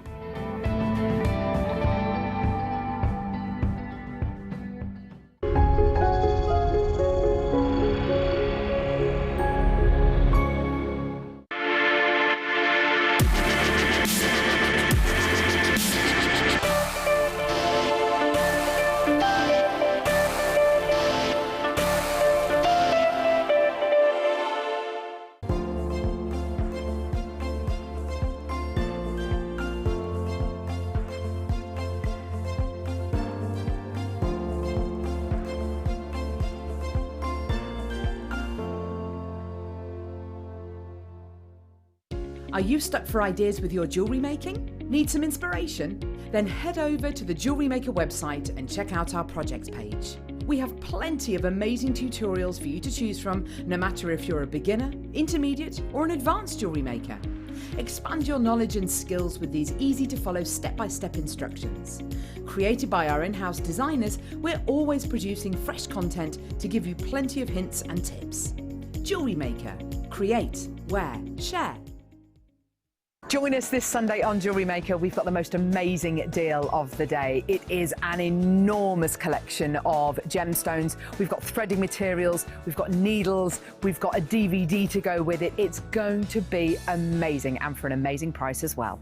Are you stuck for ideas with your jewellery making? Need some inspiration? Then head over to the Jewellery Maker website and check out our projects page. We have plenty of amazing tutorials for you to choose from, no matter if you're a beginner, intermediate, or an advanced jewellery maker. Expand your knowledge and skills with these easy to follow step-by-step instructions. Created by our in-house designers, we're always producing fresh content to give you plenty of hints and tips. Jewellery Maker. Create, wear, share. Join us this Sunday on Jewellery Maker. We've got the most amazing deal of the day. It is an enormous collection of gemstones. We've got threading materials, we've got needles, we've got a DVD to go with it. It's going to be amazing, and for an amazing price as well.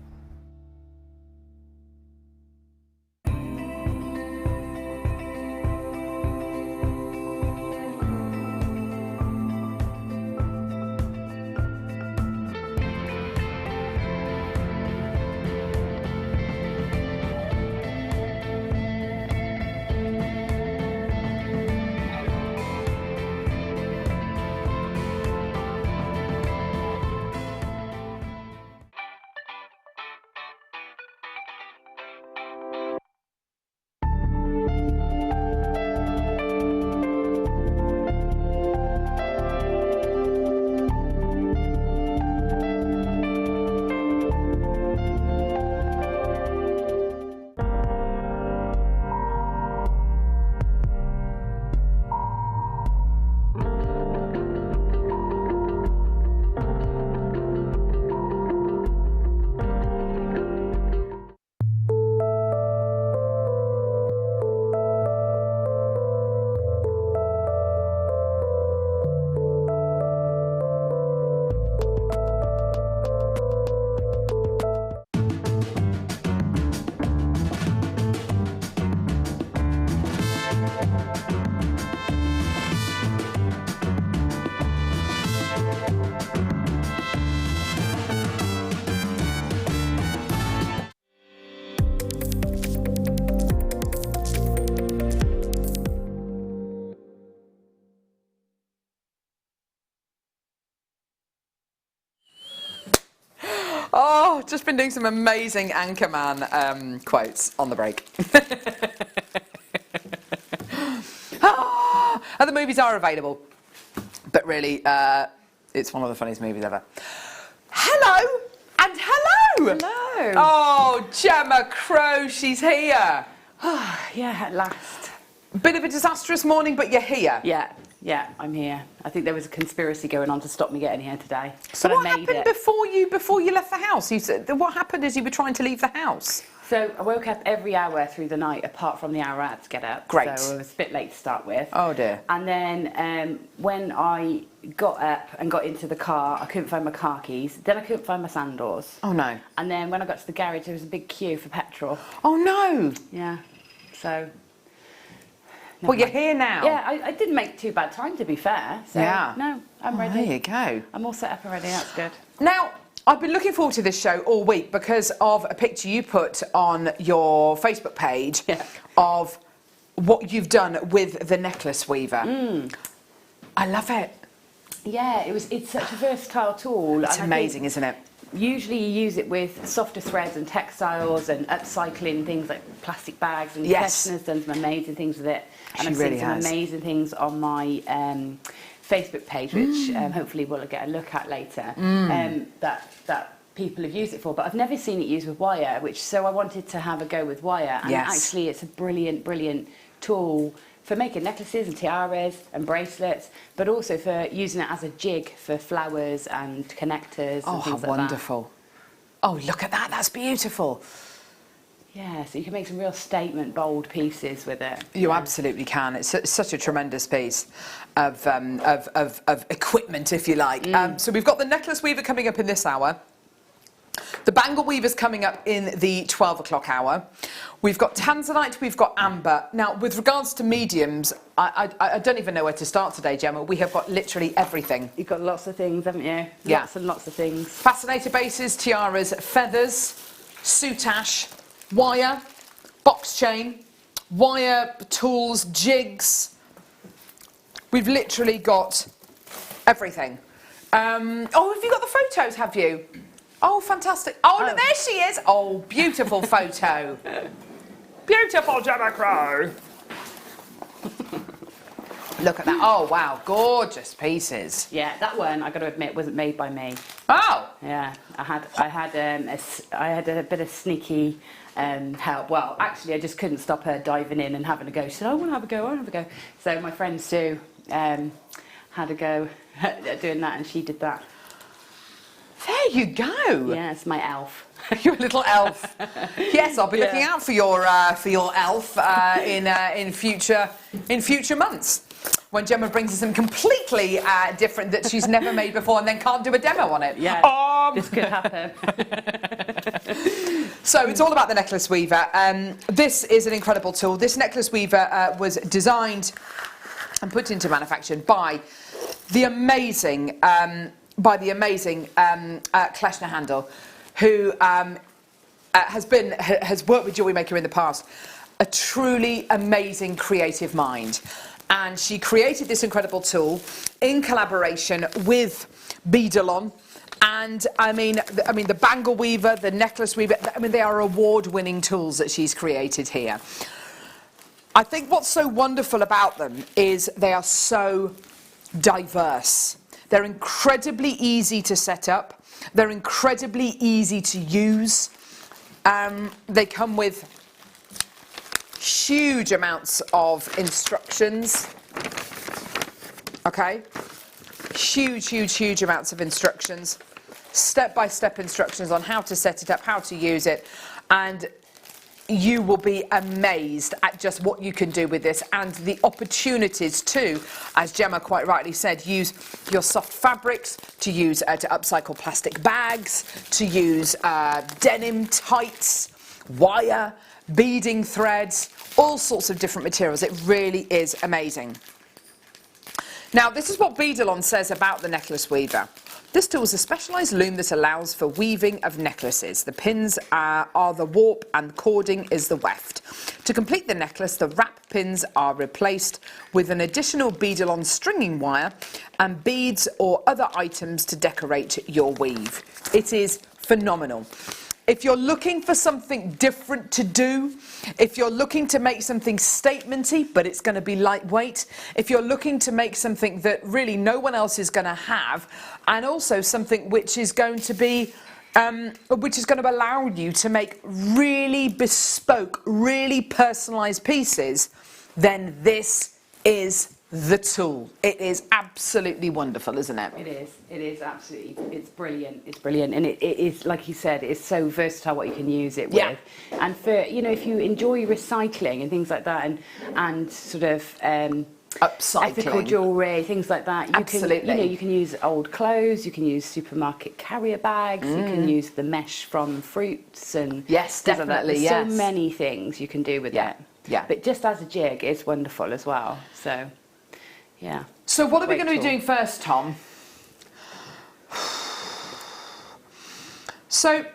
Oh, just been doing some amazing Anchorman quotes on the break. And the movies are available. But really, it's one of the funniest movies ever. Hello and hello! Hello. Oh, Gemma Crow, she's here. Yeah, at last. Bit of a disastrous morning, but you're here. Yeah, I'm here. I think there was a conspiracy going on to stop me getting here today. So but what I made happened it. before you left the house? You said, what happened as you were trying to leave the house? So I woke up every hour through the night, apart from the hour I had to get up. Great. So I was a bit late to start with. Oh dear. And then when I got up and got into the car, I couldn't find my car keys. Then I couldn't find my sandals. Oh no. And then when I got to the garage, there was a big queue for petrol. Oh no. Yeah. So. Well, you're here now. Yeah, I didn't make too bad time, to be fair. So, Yeah. No, I'm ready. There you go. I'm all set up already. That's good. Now, I've been looking forward to this show all week because of a picture you put on your Facebook page of what you've done with the necklace weaver. I love it. Yeah, it's such a versatile tool. It's amazing, isn't it? Usually you use it with softer threads and textiles and upcycling things like plastic bags, and Yes. Kirsten has done some amazing things with it. And She I've really seen some has. amazing things on my Facebook page, which hopefully we'll get a look at later, that people have used it for. But I've never seen it used with wire, so I wanted to have a go with wire. And Yes. actually it's a brilliant, brilliant tool for making necklaces and tiaras and bracelets, but also for using it as a jig for flowers and connectors Oh, and how things like wonderful. Oh, look at that. That's beautiful. that. Yeah, so you can make some real statement, bold pieces with it. You absolutely can. It's such a tremendous piece of equipment, if you like. So we've got the necklace weaver coming up in this hour. The bangle weaver's coming up in the 12 o'clock hour. We've got tanzanite, we've got amber. Now, with regards to mediums, I don't even know where to start today, Gemma. We have got literally everything. You've got lots of things, haven't you? Yeah. Lots and lots of things. Fascinator bases, tiaras, feathers, soutache, wire, box chain, wire, tools, jigs. We've literally got everything. Oh, have you got the photos, have you? Oh, fantastic. Oh, look, there she is. Oh, beautiful photo. Beautiful Gemma Crow. Look at that. Oh, wow. Gorgeous pieces. Yeah, that one, I got to admit, wasn't made by me. Oh. Yeah, I had a bit of sneaky help. Well, actually, I just couldn't stop her diving in and having a go. She said, I want to have a go, I want to have a go. So my friend Sue had a go at doing that, and she did that. There you go. Yeah, it's my elf. You're a little elf. Yes, I'll be looking out for your elf in future months when Gemma brings us something completely different that she's never made before and then can't do a demo on it. Yeah, this could happen. So it's all about the necklace weaver. This is an incredible tool. This necklace weaver was designed and put into manufacture by the amazing Kleshner Handel, who has worked with Jewellery Maker in the past. A truly amazing creative mind, and she created this incredible tool in collaboration with Beadalon. And I mean the bangle weaver, the necklace weaver. I mean, they are award-winning tools that she's created here. I think what's so wonderful about them is they are so diverse. They're incredibly easy to set up. They're incredibly easy to use. They come with huge amounts of instructions. Okay? Huge amounts of instructions. Step-by-step instructions on how to set it up, how to use it. And you will be amazed at just what you can do with this and the opportunities to, as Gemma quite rightly said, use your soft fabrics, to use to upcycle plastic bags, to use denim tights, wire, beading threads, all sorts of different materials. It really is amazing. Now, this is what Beadalon says about the necklace weaver. This tool is a specialised loom that allows for weaving of necklaces. The pins are the warp and cording is the weft. To complete the necklace, the wrap pins are replaced with an additional Beadalon stringing wire and beads or other items to decorate your weave. It is phenomenal. If you're looking for something different to do, if you're looking to make something statementy, but it's going to be lightweight, if you're looking to make something that really no one else is going to have, and also something which is going to be which is going to allow you to make really bespoke, really personalised pieces, then this is the tool. It is absolutely wonderful, isn't it? It is absolutely, it's brilliant. And it is, like you said, it's so versatile what you can use it with. Yeah. And for, you know, if you enjoy recycling and things like that, and sort of Upcycling. ethical jewellery, things like that. Absolutely. You can use old clothes, you can use supermarket carrier bags, you can use the mesh from fruits and Yes, things like that. definitely, There's yes. so many things you can do with Yeah, it. yeah. But just as a jig, it's wonderful as well. So, yeah. So what are we Great going to be tool. doing first, Tom? So,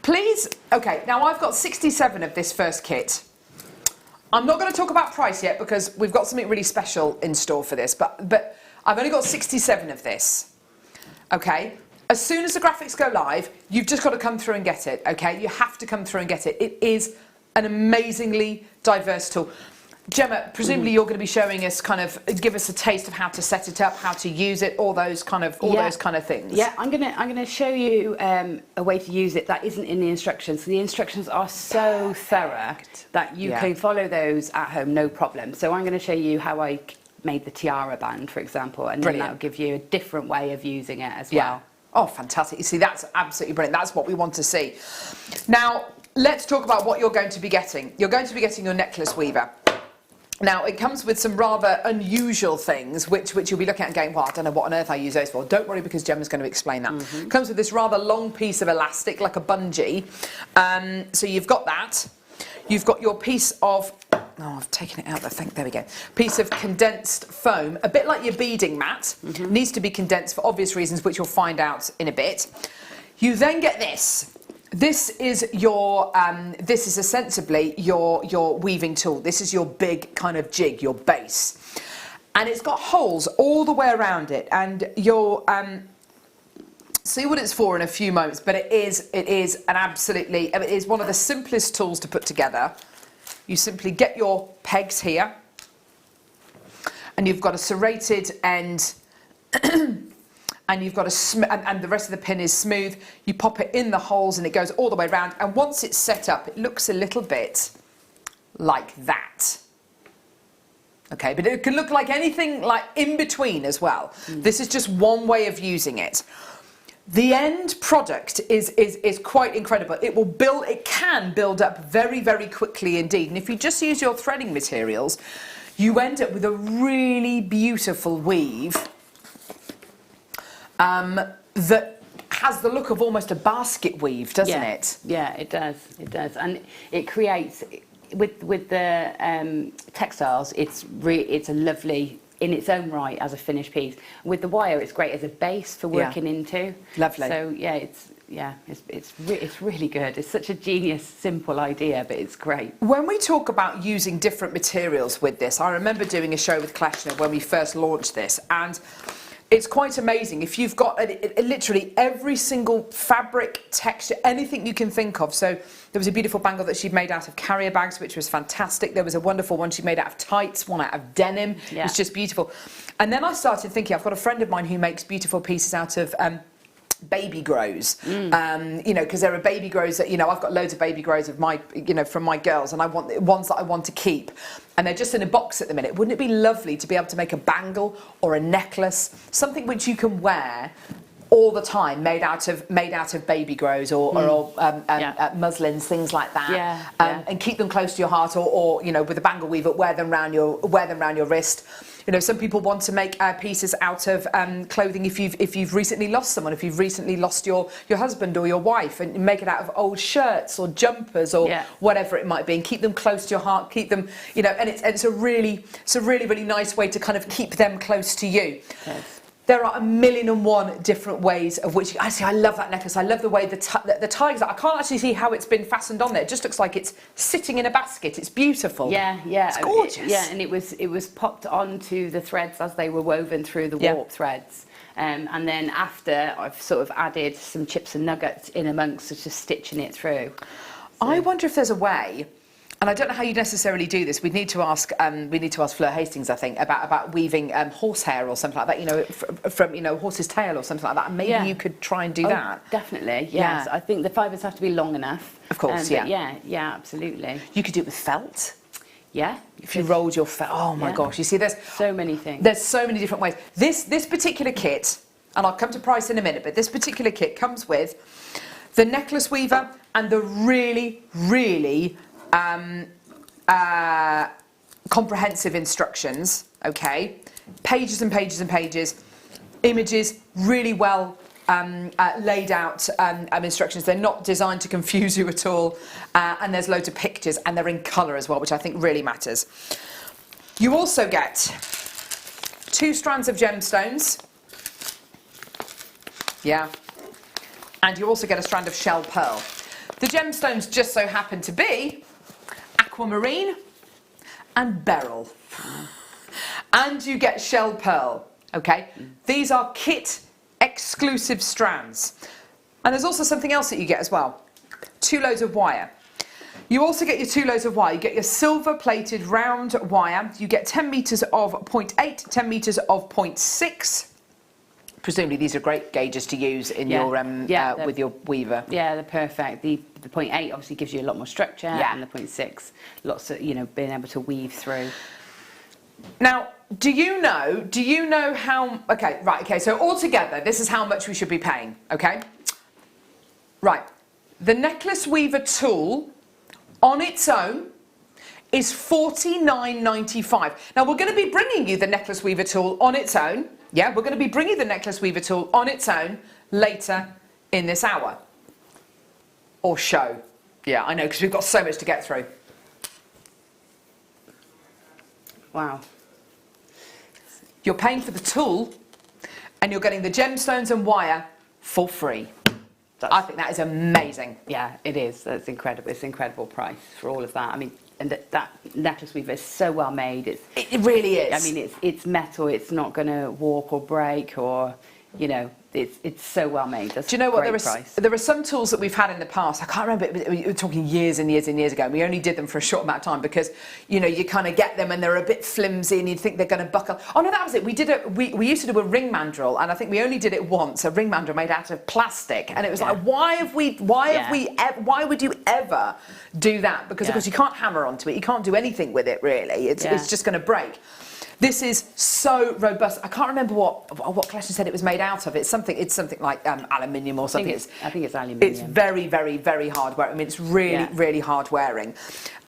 please, okay, now I've got 67 of this first kit. I'm not going to talk about price yet because we've got something really special in store for this, but I've only got 67 of this, okay? As soon as the graphics go live, you've just got to come through and get it, okay? You have to come through and get it. It is an amazingly diverse tool. Gemma, presumably you're going to be showing us give us a taste of how to set it up, how to use it, all those kind of things. Yeah, I'm gonna show you a way to use it that isn't in the instructions. So the instructions are so thorough that you can follow those at home, no problem. So I'm going to show you how I made the tiara band, for example, and then that'll give you a different way of using it as well. Oh, fantastic. You see, that's absolutely brilliant. That's what we want to see. Now, let's talk about what you're going to be getting. You're going to be getting your necklace weaver. Now, it comes with some rather unusual things, which you'll be looking at and going, well, I don't know what on earth I use those for. Don't worry, because Gemma's going to explain that. It comes with this rather long piece of elastic, like a bungee. So you've got that. You've got your piece of, oh, I've taken it out, I think, there we go. Piece of condensed foam, a bit like your beading mat. Needs to be condensed for obvious reasons, which you'll find out in a bit. You then get this. This is your, this is ostensibly your weaving tool. This is your big kind of jig, your base. And it's got holes all the way around it. And you'll see what it's for in a few moments, but it is an absolutely, it is one of the simplest tools to put together. You simply get your pegs here, and you've got a serrated end, and you've got and the rest of the pin is smooth. You pop it in the holes and it goes all the way around, and once it's set up, it looks a little bit like that. Okay, but it can look like anything like in between as well. This is just one way of using it. The end product is quite incredible. It can build up very, very quickly indeed. And if you just use your threading materials, you end up with a really beautiful weave that has the look of almost a basket weave, doesn't it? Yeah, it does. It does, and it creates with the textiles. It's a lovely in its own right as a finished piece. With the wire, it's great as a base for working into. Lovely. So it's really good. It's such a genius, simple idea, but it's great. When we talk about using different materials with this, I remember doing a show with Kleshner when we first launched this, and it's quite amazing. If you've got literally every single fabric, texture, anything you can think of. So there was a beautiful bangle that she'd made out of carrier bags, which was fantastic. There was a wonderful one she made out of tights, one out of denim. Yeah. It's just beautiful. And then I started thinking, I've got a friend of mine who makes beautiful pieces out of baby grows, you know, because there are baby grows that, you know, I've got loads of baby grows of my, you know, from my girls, and I want ones that I want to keep, and they're just in a box at the minute. Wouldn't it be lovely to be able to make a bangle or a necklace, something which you can wear all the time, made out of baby grows or muslins, things like that, and keep them close to your heart, or you know, with a bangle weaver, wear them around your wrist. You know, some people want to make pieces out of clothing if you've recently lost someone, if you've recently lost your husband or your wife, and make it out of old shirts or jumpers or whatever it might be, and keep them close to your heart, keep them, you know, and it's a really nice way to kind of keep them close to you. Yes. There are 1,000,001 different ways of which I love that necklace. I love the way the tigers. I can't actually see how it's been fastened on there. It just looks like it's sitting in a basket. It's beautiful. Yeah, it's gorgeous. And it was popped onto the threads as they were woven through the warp threads. And then after, I've sort of added some chips and nuggets in amongst, just stitching it through. I wonder if there's a way, and I don't know how you necessarily do this. We need to ask Fleur Hastings, I think, about weaving horsehair or something like that. You know, from horse's tail or something like that. And maybe you could try and do that. Definitely, yes. I think the fibres have to be long enough. Of course, yeah, absolutely. You could do it with felt. Yeah. If you rolled your felt, oh my gosh! You see, there's so many things. There's so many different ways. This particular kit, and I'll come to price in a minute, but this particular kit comes with the necklace weaver and the really, really comprehensive instructions. Okay, pages and pages and pages, images, really well laid out instructions. They're not designed to confuse you at all, and there's loads of pictures, and they're in colour as well, which I think really matters. You also get 2 strands of gemstones, and you also get a strand of shell pearl. The gemstones just so happen to be aquamarine and beryl, and you get shell pearl. Okay, these are kit exclusive strands. And there's also something else that you get as well. 2 loads of wire. You also get your 2 loads of wire. You get your silver plated round wire. You get 10 metres of 0.8, 10 metres of 0.6. Presumably these are great gauges to use in your with your weaver. Yeah, they're perfect. The 0.8 obviously gives you a lot more structure, and the 0.6 lots of being able to weave through. Now, do you know how, okay, so altogether, this is how much we should be paying, okay? Right, the necklace weaver tool on its own is $49.95. Now, we're going to be bringing you the necklace weaver tool on its own, we're going to be bringing the necklace weaver tool on its own later in this hour. Or show. Yeah, I know, because we've got so much to get through. Wow. You're paying for the tool and you're getting the gemstones and wire for free. I think that is amazing. Yeah, it is. That's incredible. It's an incredible price for all of that. I mean, and that necklace weaver is so well made. It really is. I mean, it's metal. It's not going to warp or break or, it's so well made. That's Do you know what? price. There are some tools that we've had in the past. I can't remember. We were talking years and years and years ago. And we only did them for a short amount of time because, you kind of get them and they're a bit flimsy and you think they're going to buckle. Oh no, that was it. We used to do a ring mandrel, and I think we only did it once. A ring mandrel made out of plastic, and it was like, why would you ever do that? Because of course you can't hammer onto it. You can't do anything with it really. It's just going to break. This is so robust. I can't remember what collection said it was made out of. It's something like aluminium or something. I think it's aluminium. It's very, very, very hard wearing. I mean, it's really, really hard wearing.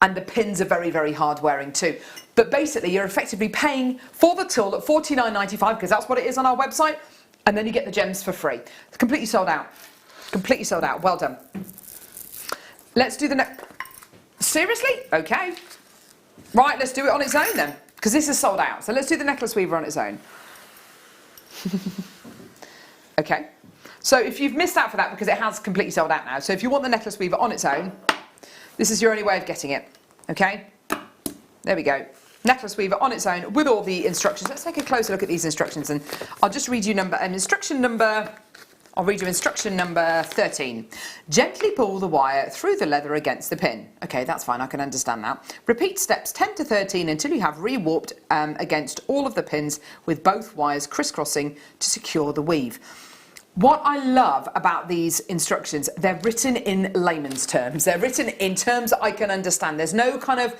And the pins are very, very hard wearing too. But basically, you're effectively paying for the tool at $49.95 because that's what it is on our website. And then you get the gems for free. It's completely sold out. Completely sold out. Well done. Let's do the next. Seriously? Okay. Right, let's do it on its own then. Because this is sold out. So let's do the necklace weaver on its own. Okay. So if you've missed out for that, because it has completely sold out now. So if you want the necklace weaver on its own, this is your only way of getting it. Okay. There we go. Necklace weaver on its own with all the instructions. Let's take a closer look at these instructions, and I'll just read you I'll read you instruction number 13. Gently pull the wire through the leather against the pin. Okay, that's fine, I can understand that. Repeat steps 10 to 13 until you have re-warped against all of the pins with both wires crisscrossing to secure the weave. What I love about these instructions, they're written in layman's terms. They're written in terms that I can understand. There's no kind of,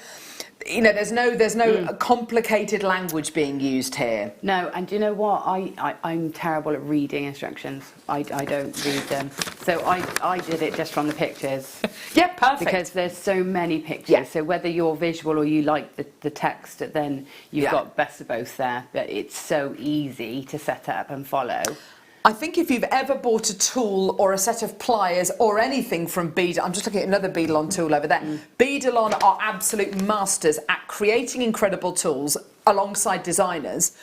there's no complicated language being used here. No, and do you know what? I'm terrible at reading instructions. I don't read them. So I did it just from the pictures. Yeah, perfect. Because there's so many pictures. Yeah. So whether you're visual or you like the text, then you've got best of both there. But it's so easy to set up and follow. I think if you've ever bought a tool or a set of pliers or anything from Beadle, I'm just looking at another Beadle tool over there. Beadle are absolute masters at creating incredible tools alongside designers,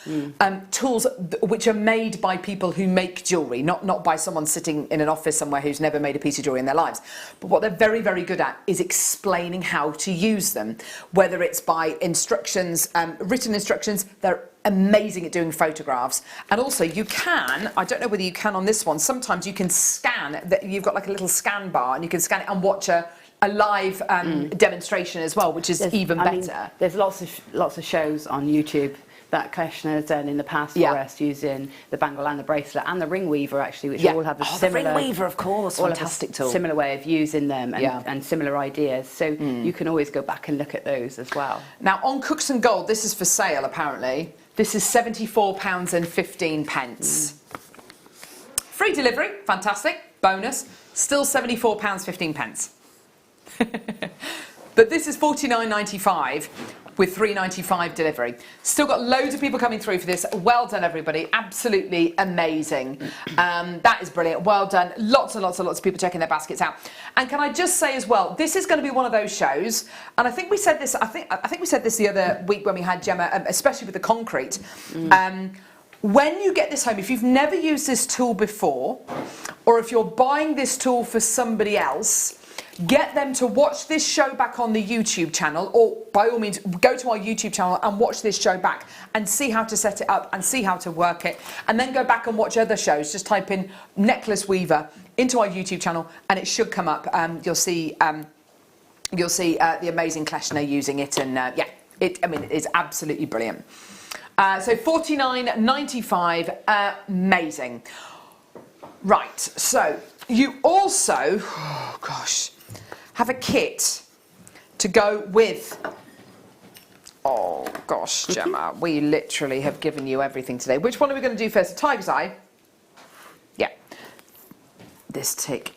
tools which are made by people who make jewellery, not by someone sitting in an office somewhere who's never made a piece of jewellery in their lives. But what they're very, very good at is explaining how to use them, whether it's by instructions, written instructions. They're amazing at doing photographs. And also you can, I don't know whether you can on this one, sometimes you can scan, that you've got like a little scan bar and you can scan it and watch a live demonstration as well, which is even better. There's lots of shows on YouTube that Kleshner has done in the past for us, using the bangle and the bracelet and the ring weaver, actually, which all have a similar... the ring weaver, of course, fantastic tool. Similar way of using them and similar ideas. So you can always go back and look at those as well. Now, on Cooks and Gold, this is for sale, apparently. This is £74.15. Free delivery, fantastic, bonus. Still £74.15. But this is £49.95 with £3.95 delivery. Still got loads of people coming through for this. Well done, everybody. Absolutely amazing. That is brilliant. Well done. Lots and lots and lots of people checking their baskets out. And can I just say as well, this is going to be one of those shows, and I think we said this. I think we said this the other week when we had Gemma, especially with the concrete. When you get this home, if you've never used this tool before, or if you're buying this tool for somebody else, get them to watch this show back on the YouTube channel, or by all means go to our YouTube channel and watch this show back and see how to set it up and see how to work it, and then go back and watch other shows. Just type in necklace weaver into our YouTube channel and it should come up. You'll see the amazing Kleshner using it, and it's absolutely brilliant. So £49.95, amazing. Right, so you also, have a kit to go with. Oh gosh, Gemma, we literally have given you everything today. Which one are we going to do first? Tiger's Eye. Yeah. This kit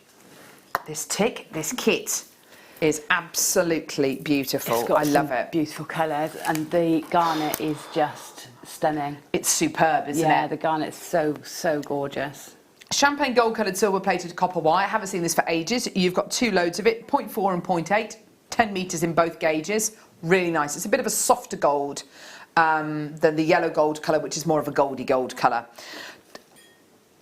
is absolutely beautiful. It's got I love it. Beautiful colours, and the garnet is just stunning. It's superb, isn't it? Yeah, the garnet's so gorgeous. Champagne gold coloured silver plated copper wire. I haven't seen this for ages. You've got 2 loads of it, 0.4 and 0.8, 10 metres in both gauges. Really nice. It's a bit of a softer gold than the yellow gold colour, which is more of a goldy gold colour.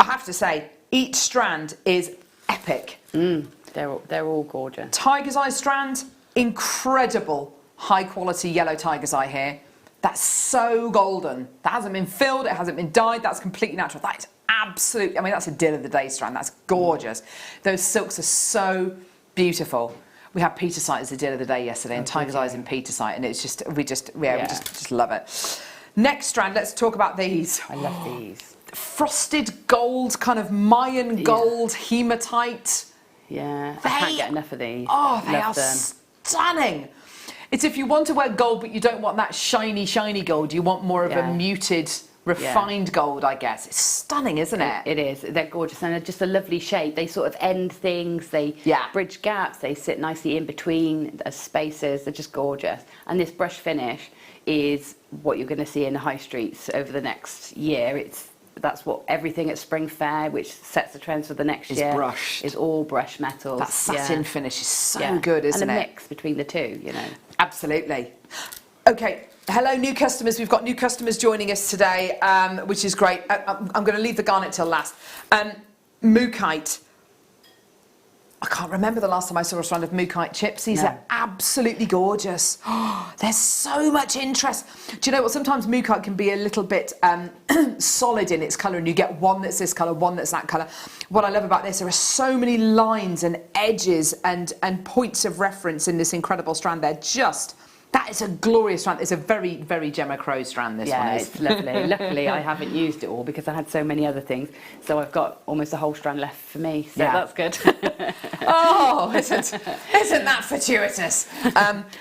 I have to say, each strand is epic. They're all gorgeous. Tiger's Eye strand, incredible high quality yellow tiger's eye here. That's so golden. That hasn't been filled, it hasn't been dyed, that's completely natural. That is absolutely, I mean, that's a deal of the day strand. That's gorgeous. Those silks are so beautiful. We had Petersite as the deal of the day yesterday, and Tiger's Eyes in Petersite, and it's just, we just love it. Next strand, let's talk about these. I love these. Frosted gold, kind of Mayan gold, hematite. Yeah, I can't get enough of these. Oh, they are stunning. It's if you want to wear gold, but you don't want that shiny, shiny gold. You want more of a muted, refined gold, I guess. It's stunning, isn't it? It is. They're gorgeous, and they're just a lovely shape. They sort of end things. They bridge gaps. They sit nicely in between spaces. They're just gorgeous. And this brush finish is what you're going to see in the high streets over the next year. That's what everything at Spring Fair, which sets the trends for the next year, brushed. Is all brush metals. That satin finish is so good, isn't it? And a mix between the two, you know. Absolutely. Okay, hello new customers. We've got new customers joining us today, which is great. I'm going to leave the garnet till last. Mookite. I can't remember the last time I saw a strand of Mookite chips. These are absolutely gorgeous. Oh, there's so much interest. Do you know what? Sometimes Mookite can be a little bit solid in its colour, and you get one that's this colour, one that's that colour. What I love about this, there are so many lines and edges and points of reference in this incredible strand. That is a glorious strand. It's a very, very Gemma Crow strand, this one is. It's lovely. Luckily, I haven't used it all because I had so many other things. So I've got almost a whole strand left for me. So that's good. Oh, isn't that fortuitous?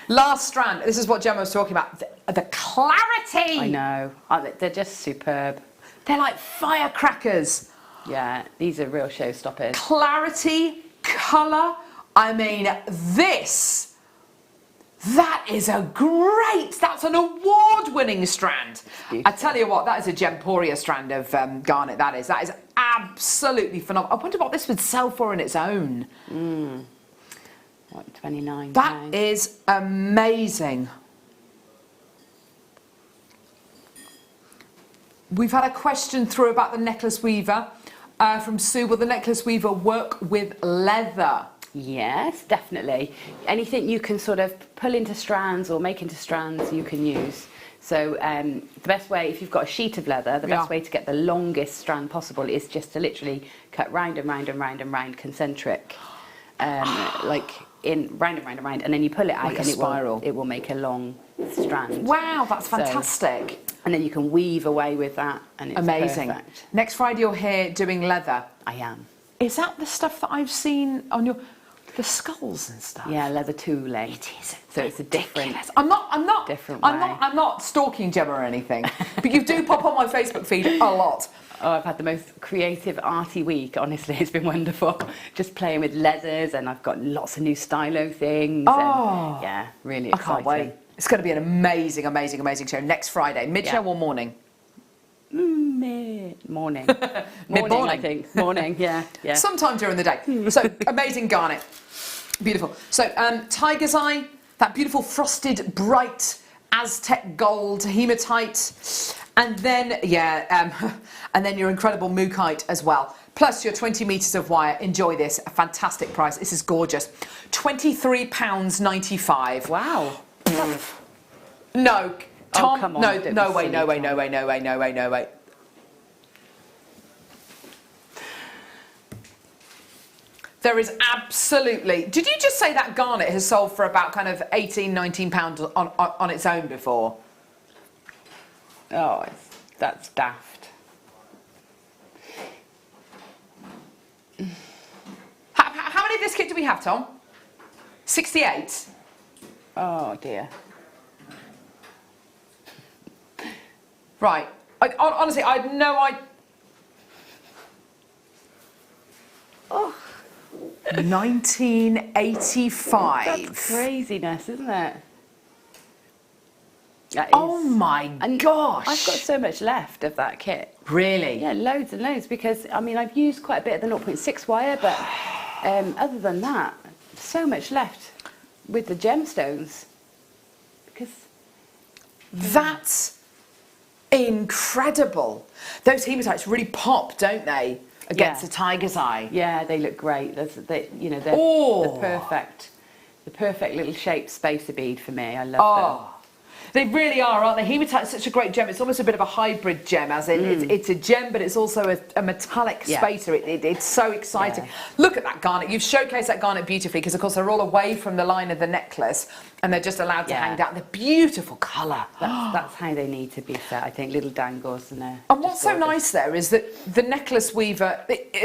Last strand. This is what Gemma was talking about. The clarity. I know. They're just superb. They're like firecrackers. Yeah, these are real showstoppers. Clarity, colour. I mean, that's an award-winning strand. I tell you what, that is a Gemporia strand of garnet, that is absolutely phenomenal. I wonder what this would sell for in its own. What, £29? That is amazing. We've had a question through about the necklace weaver from Sue. Will the necklace weaver work with leather? Yes, definitely. Anything you can sort of pull into strands or make into strands, you can use. So the best way, if you've got a sheet of leather, the best way to get the longest strand possible is just to literally cut round and round and round and round, concentric, like round and round and round, and then you pull it out, Like and a spiral. it will make a long strand. Wow, that's So- fantastic. and then you can weave away with that, and it's Amazing. perfect. Next Friday you're here doing leather. I am. Is that the stuff that I've seen on the skulls and stuff? Yeah, leather tooling. It is. So it's a different. Ridiculous. I'm not stalking Gemma or anything, but you do pop on my Facebook feed a lot. Oh, I've had the most creative, arty week. Honestly, it's been wonderful. Just playing with leathers, and I've got lots of new stylo things. Oh. And yeah, really I exciting. can't wait. It's going to be an amazing, amazing, amazing show next Friday. Mid-show or morning? Morning. Morning, Mid-morning. I think. Morning, yeah. Sometime during the day. So, amazing garnet. Beautiful. So, Tiger's Eye, that beautiful frosted, bright Aztec gold hematite. And then, and then your incredible mookaite as well. Plus your 20 metres of wire. Enjoy this. A fantastic price. This is gorgeous. £23.95. Wow. No, Tom. come on, No, don't be no way, silly, no way, Tom. no way, no way, no way, no way. There is absolutely. Did you just say that garnet has sold for about kind of £18, £19 on its own before? Oh, that's daft. How many of this kit do we have, Tom? 68. Oh dear. Right. Honestly, I had no idea. Oh. 1985. That's craziness, isn't it? That is. Oh my gosh. I've got so much left of that kit. Really? Yeah, loads and loads, because I mean I've used quite a bit of the 0.6 wire, but other than that, so much left with the gemstones. Because That's incredible. Those hematites really pop, don't they? Against Yeah. a tiger's eye. yeah, they look great. They're they're Oh. the perfect little shaped spacer bead for me. I love They really are, aren't they? Hematite's such a great gem. It's almost a bit of a hybrid gem, as in it's a gem, but it's also a metallic Yeah. spacer. It's so exciting. Yeah. Look at that garnet. You've showcased that garnet beautifully because, of course, they're all away from the line of the necklace and they're just allowed to Yeah. hang down. The beautiful colour. them. That's how they need to be set. I think little dangles and And what's so nice there is that the necklace weaver.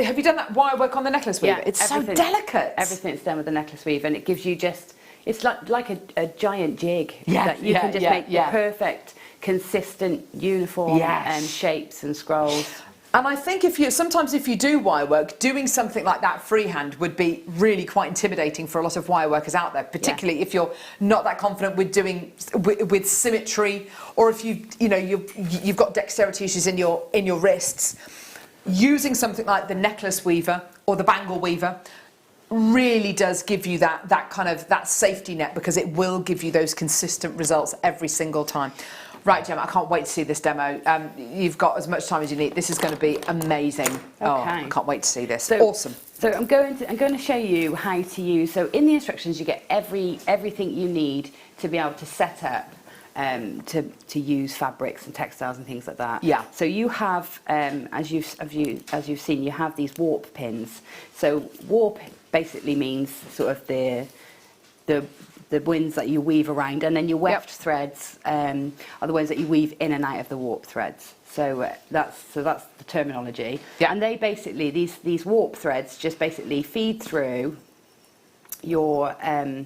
Have you done that wire work on the necklace weaver? Yeah, It's so everything- delicate. Everything's done with the necklace weave, and it gives you just. It's like a giant jig. Yeah, that you yeah, can just yeah, make yeah. the perfect, consistent, uniform Yes. shapes and scrolls. And I think sometimes if you do wire work, doing something like that freehand would be really quite intimidating for a lot of wire workers out there, particularly if you're not that confident with doing with symmetry, or if you've got dexterity issues in your wrists. Using something like the necklace weaver or the bangle weaver really does give you that safety net, because it will give you those consistent results every single time. Right, Gemma, I can't wait to see this demo. You've got as much time as you need. This is going to be amazing. Oh, I can't wait to see this. Awesome. So I'm going to show you how to use. So in the instructions, you get everything you need to be able to set up to use fabrics and textiles and things like that. Yeah. So you have, as you've seen, you have these warp pins. So warp basically means sort of the ones that you weave around, and then your weft threads are the ones that you weave in and out of the warp threads. So that's the terminology. Yeah. And they basically these warp threads just basically feed through your the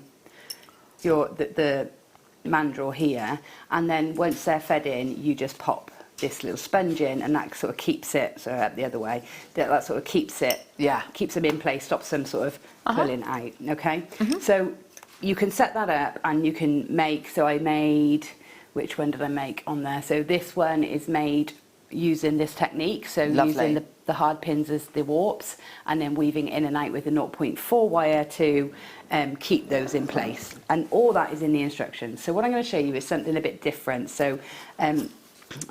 mandrel here, and then once they're fed in, you just pop this little sponge in, and that sort of keeps it. So the other way, that sort of keeps it. Yeah. Keeps them in place, stops them sort of pulling out. Okay. So you can set that up, and you can make. So I made. Which one did I make on there? So this one is made using this technique. So Lovely. using the hard pins as the warps, and then weaving in and out with the 0.4 wire to keep those in place. And all that is in the instructions. So what I'm going to show you is something a bit different. So I'm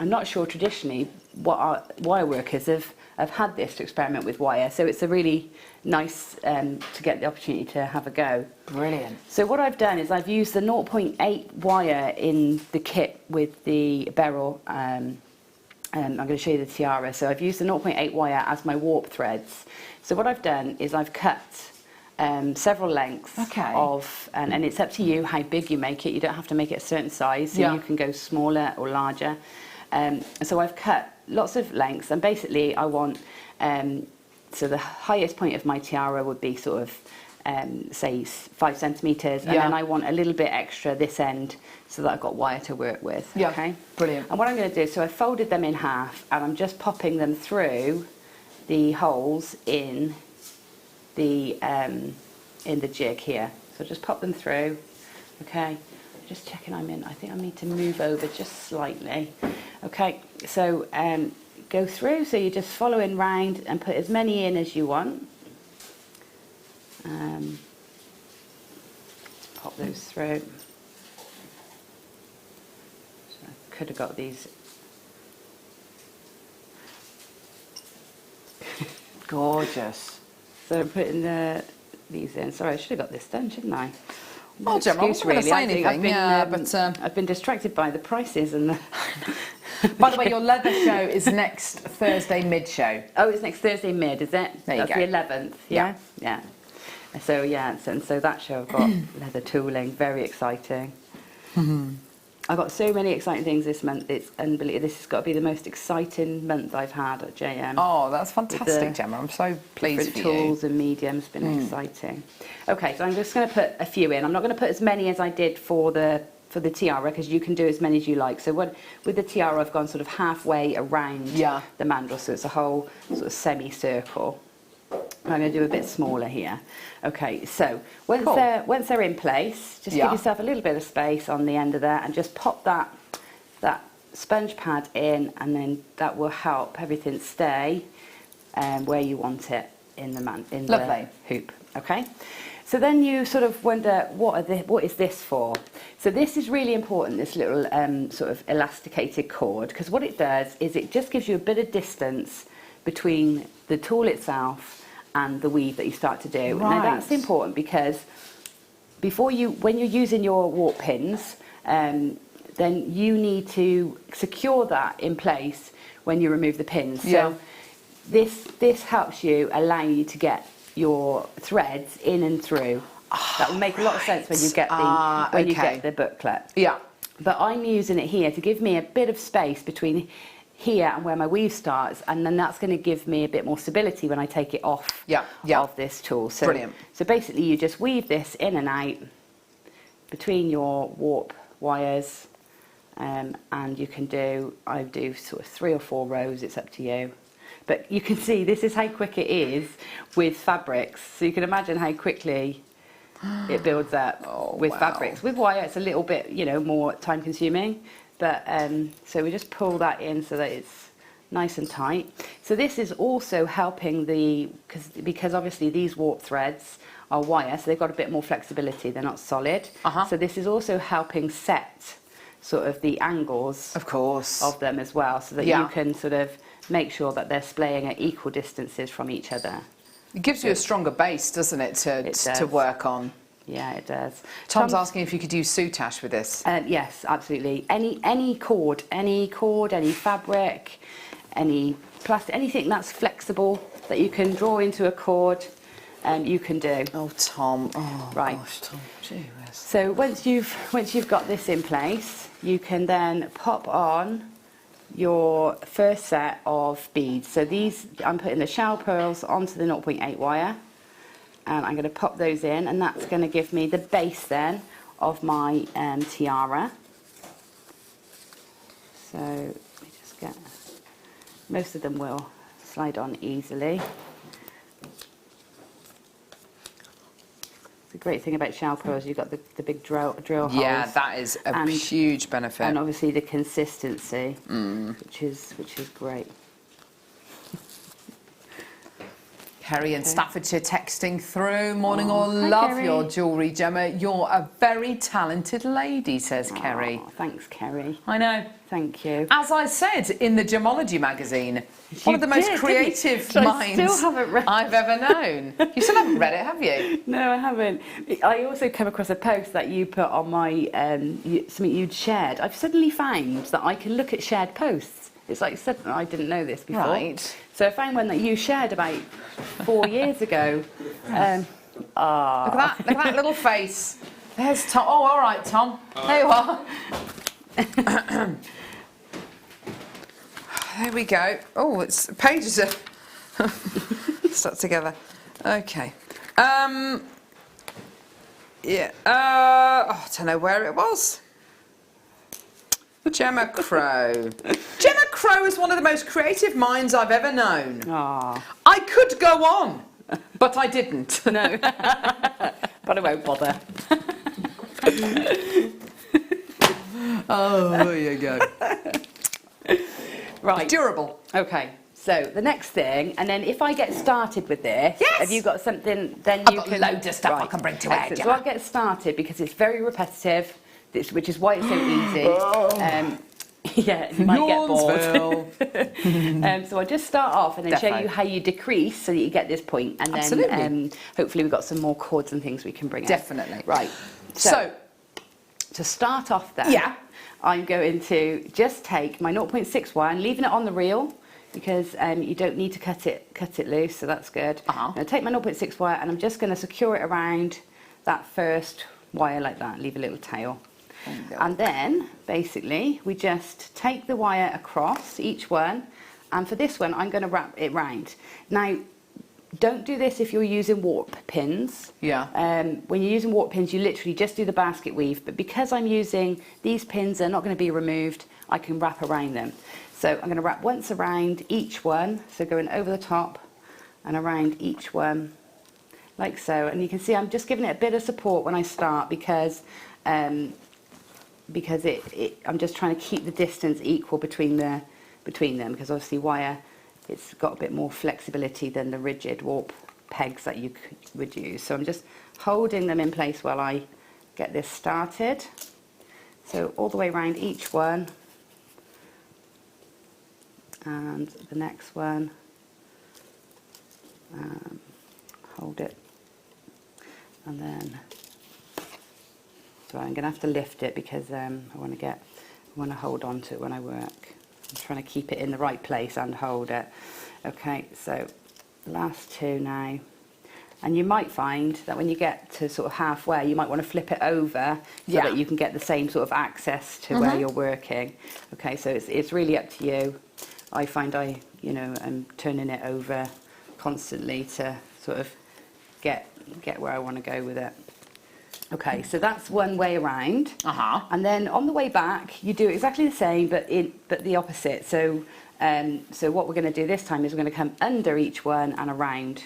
not sure traditionally what our wire workers have had this to experiment with wire. So it's a really nice to get the opportunity to have a go. Brilliant. So what I've done is I've used the 0.8 wire in the kit with the beryl, I'm going to show you the tiara. So I've used the 0.8 wire as my warp threads. So what I've done is I've cut several lengths of, and it's up to you how big you make it. You don't have to make it a certain size, so you can go smaller or larger. So I've cut lots of lengths, and basically I want, so the highest point of my tiara would be sort of, say 5 centimetres, and then I want a little bit extra this end so that I've got wire to work with. Yeah, okay, brilliant. And what I'm going to do, so I've folded them in half, and I'm just popping them through the holes in the jig here. So just pop them through. Okay, just checking I'm in. I think I need to move over just slightly. Okay, so go through. So you're just following round and put as many in as you want. Pop those through. So I could have got these. Gorgeous. So I'm putting these in. Sorry, I should have got this done, shouldn't I? Well, Gemma, I'm not going to say anything. I've been distracted by the prices and the. By the way, your leather show is next Thursday mid-show. Oh, it's next Thursday mid, is it? There you That's go. the 11th. Yeah. Yeah. So so that show I've got leather tooling, very exciting. I've got so many exciting things this month. It's unbelievable. This has got to be the most exciting month I've had at JM. Oh, that's fantastic, Gemma. I'm so pleased for you. Tools and mediums, been exciting. Okay, so I'm just going to put a few in. I'm not going to put as many as I did for the tiara, because you can do as many as you like. So with the tiara, I've gone sort of halfway around the mandrel, so it's a whole sort of semicircle. I'm going to do a bit smaller here. Okay, so once they're in place, just give yourself a little bit of space on the end of there, and just pop that sponge pad in, and then that will help everything stay where you want it in the hoop. Okay. So then you sort of wonder, what is this for? So this is really important, this little sort of elasticated cord, because what it does is it just gives you a bit of distance between the tool itself and the weave that you start to do. Now that's important because when you're using your warp pins, then you need to secure that in place when you remove the pins. So this helps allow you to get your threads in and through. That will make a lot of sense when you get you get the booklet. Yeah. But I'm using it here to give me a bit of space between here and where my weave starts, and then that's going to give me a bit more stability when I take it off of this tool. So, brilliant. So basically you just weave this in and out between your warp wires, and you can I do sort of 3 or 4 rows, it's up to you. But you can see this is how quick it is with fabrics, so you can imagine how quickly it builds up with fabrics. With wire it's a little bit more time consuming. But so we just pull that in so that it's nice and tight. So this is also helping because obviously these warp threads are wire, so they've got a bit more flexibility. They're not solid. So this is also helping set sort of the angles, of course, of them as well, so that you can sort of make sure that they're splaying at equal distances from each other. It gives you a stronger base, doesn't it, to work on? Yeah, it does. Tom's asking if you could use soutache with this. Yes, absolutely. Any cord, any fabric, any plastic, anything that's flexible that you can draw into a cord, you can do. Oh, Tom. Oh, right. Gosh, Tom. Gee whiz. So once you've got this in place, you can then pop on your first set of beads. So these, I'm putting the shell pearls onto the 0.8 wire. And I'm going to pop those in, and that's going to give me the base then of my tiara. So let me just get, most of them will slide on easily. The great thing about shell pearls, you've got the big drill holes. Yeah, that is a huge benefit. And obviously the consistency, which is great. Kerry in Staffordshire texting through. Morning all. Hi, Love Kerry. your jewellery, Gemma. You're a very talented lady, says Kerry. Oh, thanks, Kerry. I know. Thank you. As I said in the Gemology magazine, one of the most did, creative didn't you? minds I still haven't read I've ever known. You still haven't read it, have you? No, I haven't. I also came across a post that you put on my something you'd shared. I've suddenly found that I can look at shared posts. It's like I didn't know this before. Right. So I found one that you shared about 4 years ago. Look at that little face. There's Tom. Oh, all right, Tom. There you are. There we go. Oh, it's pages are stuck together. Okay. Yeah. I don't know where it was. Gemma Crow. Gemma Crow is one of the most creative minds I've ever known. Ah. I could go on, but I didn't. No. But I won't bother. Oh, there you go. Right. Durable. Okay. So the next thing, and then if I get started with this, Yes! have you got something? Then I've you got can loads of stuff I can bring to air, excellent. So Gemma. I'll get started because it's very repetitive, which is why it's so easy. Yeah, you might get bored. So I'll just start off and then show Defo. you how you decrease so that you get this point, and then Absolutely. hopefully we've got some more chords and things we can bring in. Definitely. Right. So to start off then, Yeah. I'm going to just take my 0.61, leaving it on the reel because you don't need to cut it loose, so that's good. I'm going to take my 0.6 wire and I'm just going to secure it around that first wire like that, leave a little tail. And then basically we just take the wire across each one, and for this one I'm going to wrap it round. Now don't do this if you're using warp pins. Yeah. When you're using warp pins, you literally just do the basket weave, but because I'm using these pins, they're not going to be removed, I can wrap around them. So I'm going to wrap once around each one, so going over the top and around each one like so. And you can see I'm just giving it a bit of support when I start because I'm just trying to keep the distance equal between them, because obviously wire, it's got a bit more flexibility than the rigid warp pegs that you would use. So I'm just holding them in place while I get this started. So all the way around each one, and the next one, hold it, and then, so I'm going to have to lift it because I want to hold on to it when I work. I'm trying to keep it in the right place and hold it. Okay, so last two now. And you might find that when you get to sort of halfway, you might want to flip it over so that you can get the same sort of access to where you're working. Okay, so it's really up to you. I find I'm turning it over constantly to sort of get where I want to go with it. Okay, so that's one way around. And then on the way back, you do exactly the same, but the opposite. So what we're going to do this time is we're going to come under each one and around.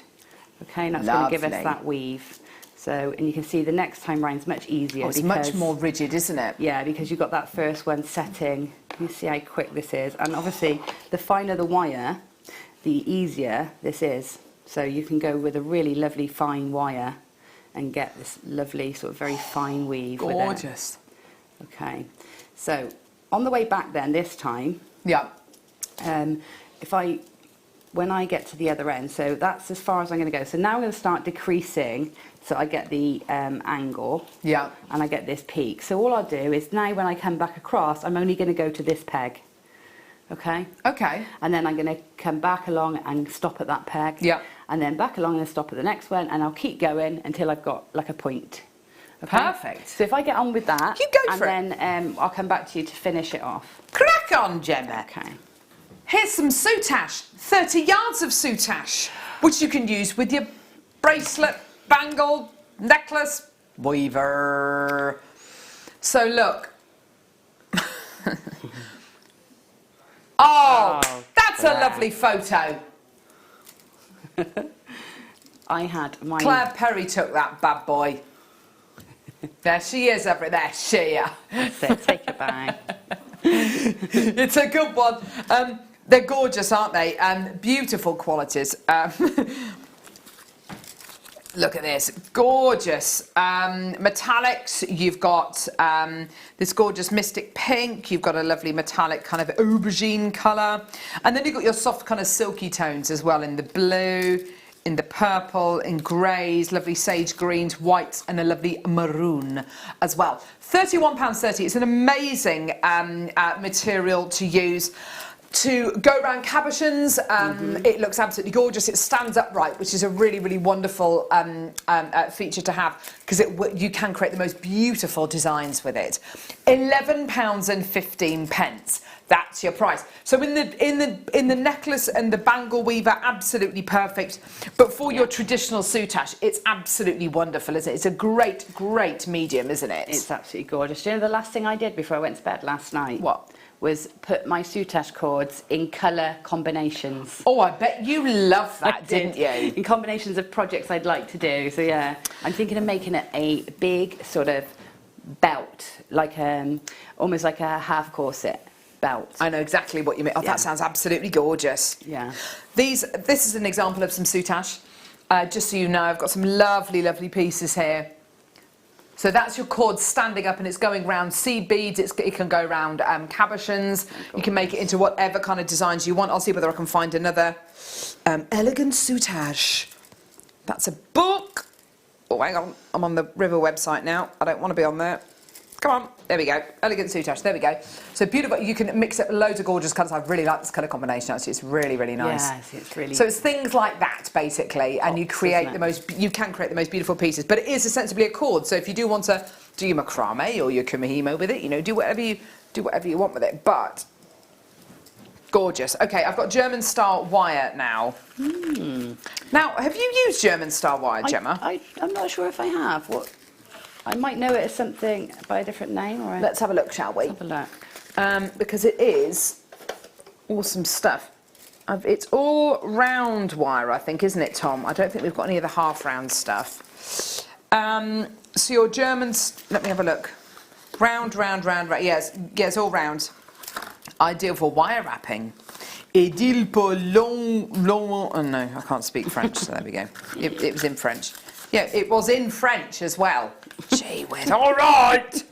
Okay, and that's going to give us that weave. So, and you can see the next time round's much easier. Oh, it's much more rigid, isn't it? Yeah, because you've got that first one setting. You see how quick this is. And obviously, the finer the wire, the easier this is. So you can go with a really lovely fine wire and get this lovely sort of very fine weave. Gorgeous. With it. Okay, so on the way back then, this time, when I get to the other end, so that's as far as I'm going to go. So now I'm going to start decreasing so I get the angle and I get this peak. So all I'll do is now when I come back across, I'm only going to go to this peg. Okay? Okay. And then I'm going to come back along and stop at that peg. And then back along and stop at the next one, and I'll keep going until I've got like a point. Okay? Perfect. So if I get on with that, you go for and then I'll come back to you to finish it off. Crack on, Gemma. Okay. Here's some soutache, 30 yards of soutache, which you can use with your bracelet, bangle, necklace, weaver. So look. That's a lovely photo. I had my... Claire Perry took that bad boy. There she is, there she is. So take it back. It's a good one. They're gorgeous, aren't they? Beautiful qualities. Look at this, gorgeous metallics. You've got this gorgeous mystic pink. You've got a lovely metallic kind of aubergine colour, and then you've got your soft kind of silky tones as well in the blue, in the purple, in greys, lovely sage greens, whites, and a lovely maroon as well. £31.30. It's an amazing material to use to go around cabochons. It looks absolutely gorgeous. It stands upright, which is a really, really wonderful feature to have, because you can create the most beautiful designs with it. £11.15. That's your price. So in the necklace and the bangle weaver, absolutely perfect. But for your traditional soutache, it's absolutely wonderful, isn't it? It's a great, great medium, isn't it? It's absolutely gorgeous. Do you know the last thing I did before I went to bed last night? What? Was put my soutache cords in colour combinations. Oh, I bet you love that, didn't you? In combinations of projects I'd like to do. So yeah, I'm thinking of making it a big sort of belt, like almost like a half corset belt. I know exactly what you mean. Oh, that sounds absolutely gorgeous. Yeah. This is an example of some soutache. Just so you know, I've got some lovely, lovely pieces here. So that's your cord standing up, and it's going round seed beads. It can go round cabochons. You can make it into whatever kind of designs you want. I'll see whether I can find another elegant soutache. That's a book. Oh, hang on. I'm on the River website now. I don't want to be on there. Come on. There we go. Elegant soutache. There we go. So beautiful. You can mix up loads of gorgeous colours. I really like this colour combination. Actually, it's really, really nice. Yes, it's really. So it's things like that, basically, and you create you can create the most beautiful pieces. But it is ostensibly a cord. So if you do want to do your macrame or your kumihimo with it, you know, do whatever you want with it. But gorgeous. Okay, I've got German style wire now. Now, have you used German style wire, Gemma? I'm not sure if I have. What? I might know it as something by a different name. Or Let's have a look, shall we? Let's have a look. Because it is awesome stuff. It's all round wire, I think, isn't it, Tom? I don't think we've got any of the half round stuff. So your Germans, let me have a look. Round. Yes, it's all round. Ideal for wire wrapping. Idil pour long. Oh no, I can't speak French, so there we go. It was in French. Yeah, it was in French as well. Gee whiz, all right.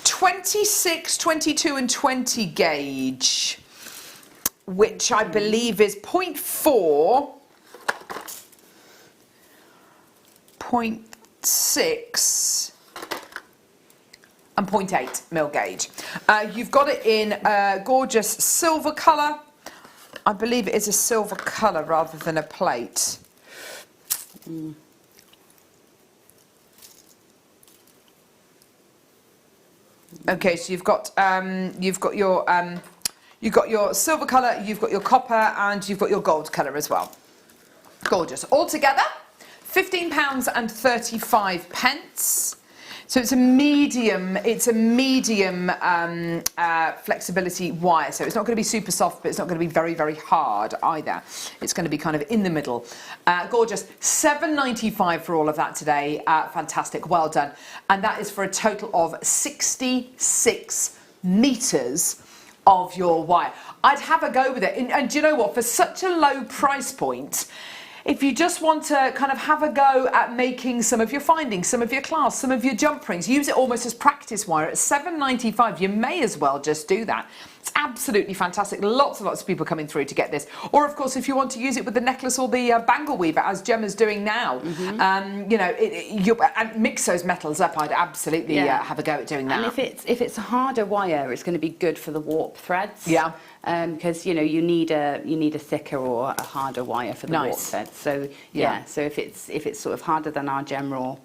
26, 22 and 20 gauge, which I believe is 0.4, 0.6 and 0.8 mil gauge. You've got it in a gorgeous silver colour. I believe it is a silver colour rather than a plate. Okay, so you've got your silver colour, you've got your copper, and you've got your gold colour as well. Gorgeous. Altogether, £15.35. So it's a medium flexibility wire. So it's not going to be super soft, but it's not going to be very, very hard either. It's going to be kind of in the middle. Gorgeous. £7.95 for all of that today. Fantastic. Well done. And that is for a total of 66 metres of your wire. I'd have a go with it. And do you know what? For such a low price point, if you just want to kind of have a go at making some of your findings, some of your clasps, some of your jump rings, use it almost as practice wire at £7.95, you may as well just do that. It's absolutely fantastic. Lots and lots of people coming through to get this. Or, of course, if you want to use it with the necklace or the bangle weaver, as Gemma's doing now, you know, and mix those metals up, I'd absolutely have a go at doing that. And if it's a harder wire, it's going to be good for the warp threads. Yeah. Because you know you need a thicker or a harder wire for the warp threads. So so if it's sort of harder than our general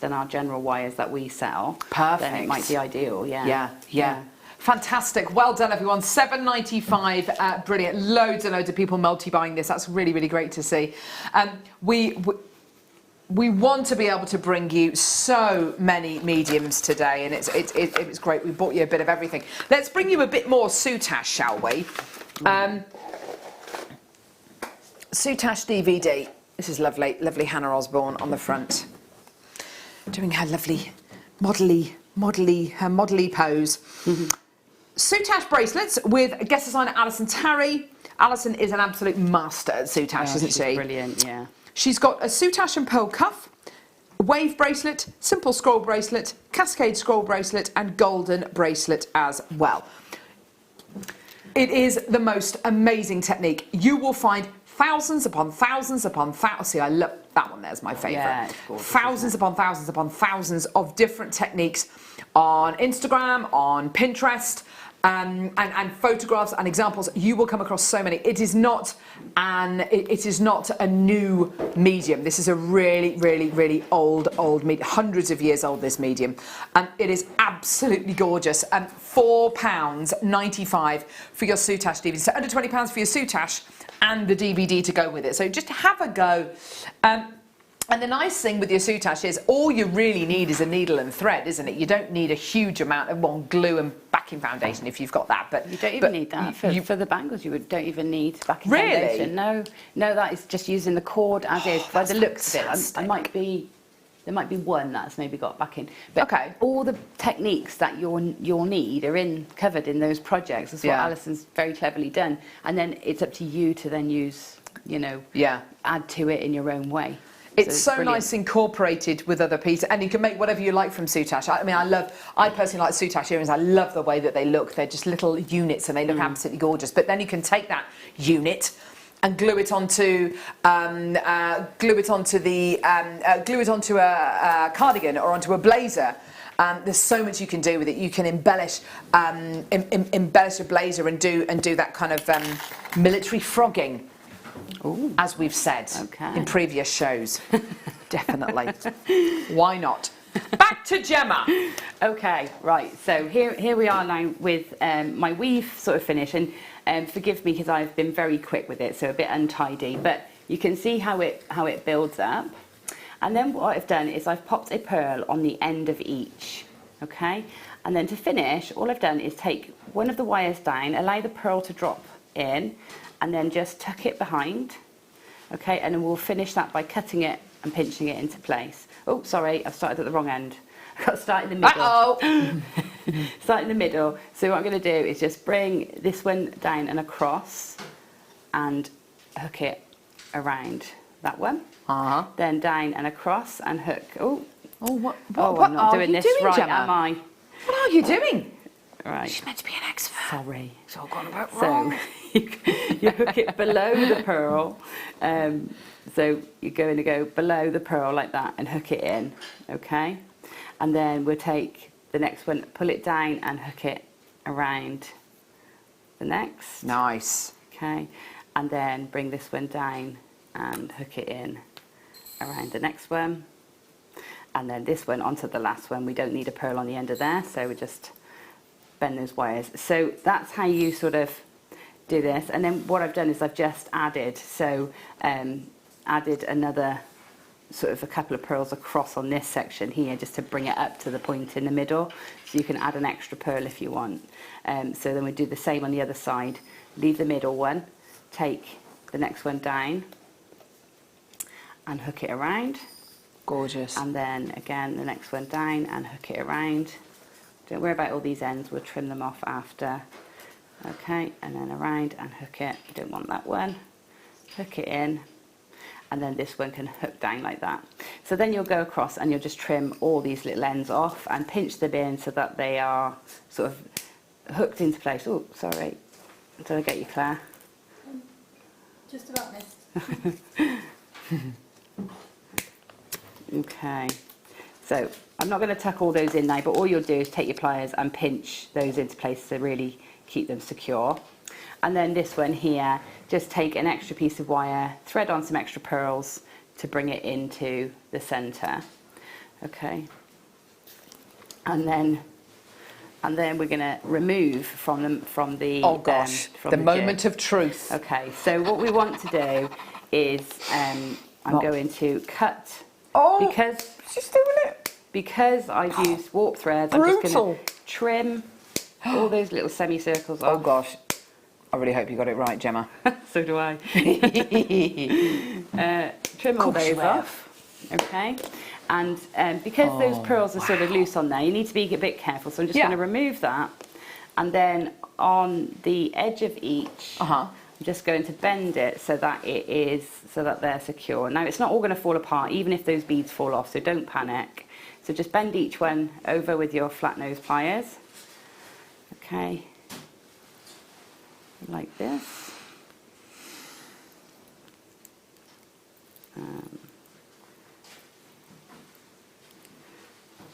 wires that we sell, then it might be ideal. Yeah. Fantastic. Well done, everyone. £7.95. Brilliant. Loads and loads of people multi-buying this. That's really, really great to see. We want to be able to bring you so many mediums today, and it's great. We bought you a bit of everything. Let's bring you a bit more soutache, shall we? Soutache DVD. This is lovely. Lovely Hannah Osborne on the front, doing her lovely modelly pose. Soutache bracelets with guest designer Alison Tarry. Alison is an absolute master at soutache, isn't she? Brilliant, yeah. She's got a soutache and pearl cuff, wave bracelet, simple scroll bracelet, cascade scroll bracelet, and golden bracelet as well. It is the most amazing technique. You will find thousands upon thousands upon thousands. See, I love that one. There's my favourite. Yeah, it's gorgeous, Thousands upon thousands upon thousands of different techniques on Instagram, on Pinterest, and photographs and examples. You will come across so many. It is not a new medium. This is a really, really, really old medium, hundreds of years old, this medium. It is absolutely gorgeous. £4.95 for your soutache DVD. So under £20 for your soutache and the DVD to go with it. So just have a go. And the nice thing with your soutache is all you really need is a needle and thread, isn't it? You don't need a huge amount of glue and backing foundation if you've got that. But you don't even need that for the bangles. You don't even need backing foundation. No, that is just using the cord as is. By the looks of it, there might be one that's maybe got backing. But okay, all the techniques that you'll need are covered in those projects. That's what Alison's very cleverly done. And then it's up to you to then use, add to it in your own way. It's so nice incorporated with other pieces, and you can make whatever you like from soutache. I mean, I personally like soutache earrings. I love the way that they look. They're just little units and they look absolutely gorgeous. But then you can take that unit and glue it onto a cardigan or onto a blazer. There's so much you can do with it. You can embellish a blazer and do that kind of military frogging. Ooh. As we've said in previous shows. Definitely. Why not? Back to Gemma. Okay, right. So here we are now with my weave sort of finish, and forgive me because I've been very quick with it, so a bit untidy. But you can see how it builds up. And then what I've done is I've popped a pearl on the end of each. Okay, and then to finish, all I've done is take one of the wires down, allow the pearl to drop in, and then just tuck it behind, okay, and then we'll finish that by cutting it and pinching it into place. Oh, sorry, I've started at the wrong end. I've got to start in the middle. Uh-oh! Start in the middle. So what I'm going to do is just bring this one down and across and hook it around that one. Uh-huh. Then down and across and hook. What I'm not doing this right, Gemma? am I? What are you doing? Right. She's meant to be an expert. Sorry. It's all gone about wrong. So you hook it below the pearl. So you're going to go below the pearl like that and hook it in, okay? And then we'll take the next one, pull it down and hook it around the next. Nice. Okay, and then bring this one down and hook it in around the next one. And then this one onto the last one. We don't need a pearl on the end of there, so we just bend those wires. So that's how you sort of do this. And then what I've done is I've just added, added another sort of a couple of pearls across on this section here just to bring it up to the point in the middle. So you can add an extra pearl if you want. So then we do the same on the other side. Leave the middle one, take the next one down and hook it around. Gorgeous. And then again the next one down and hook it around. Don't worry about all these ends, we'll trim them off after. Okay, and then around and hook it. You don't want that one. Hook it in, and then this one can hook down like that. So then you'll go across and you'll just trim all these little ends off and pinch them in so that they are sort of hooked into place. Oh, sorry. Did I get you, Claire? Just about missed. Okay, so I'm not going to tuck all those in now, but all you'll do is take your pliers and pinch those into place to really keep them secure. And then this one here, just take an extra piece of wire, thread on some extra pearls to bring it into the centre. Okay, and then we're going to remove from the oh gosh, the moment of truth. Okay, so what we want to do is I'm going to cut. Oh, because she's doing it. Because I've used warp threads, I'm just going to trim all those little semicircles off. Oh gosh, I really hope you got it right, Gemma. So do I. Trim all those off, okay? And because those pearls are sort of loose on there, you need to be a bit careful. So I'm just going to remove that, and then on the edge of each, I'm just going to bend it so that they're secure. Now it's not all going to fall apart, even if those beads fall off, so don't panic. So just bend each one over with your flat nose pliers. Okay, like this.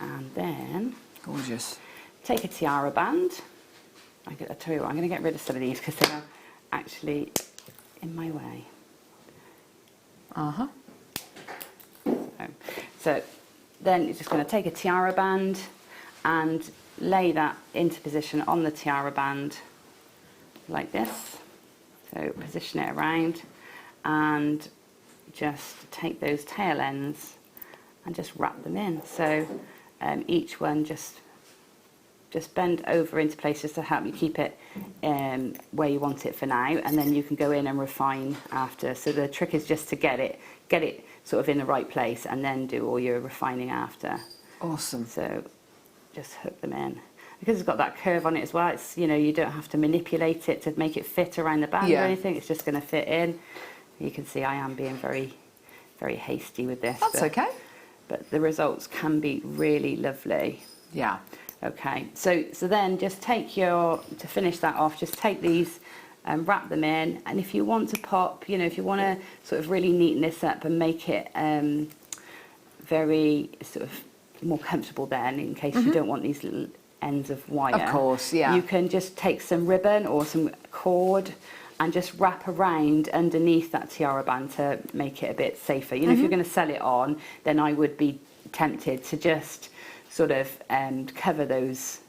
And then, gorgeous. Take a tiara band. I tell you what, I'm going to get rid of some of these because they're actually in my way. So then you're just going to take a tiara band and lay that into position on the tiara band like this. So position it around and just take those tail ends and just wrap them in. So each one just bend over into places to help you keep it where you want it for now, and then you can go in and refine after. So the trick is just to get it sort of in the right place and then do all your refining after. Awesome. So just hook them in. Because it's got that curve on it as well, it's, you know, you don't have to manipulate it to make it fit around the band or anything, it's just going to fit in. You can see I am being very, very hasty with this. That's okay. But the results can be really lovely. Yeah. Okay, so then just to finish that off, just take these and wrap them in. And if you want to pop, you know, if you want to sort of really neaten this up and make it very sort of more comfortable then, in case you don't want these little ends of wire. Of course, yeah. You can just take some ribbon or some cord and just wrap around underneath that tiara band to make it a bit safer. You know, if you're going to sell it on, then I would be tempted to just sort of cover those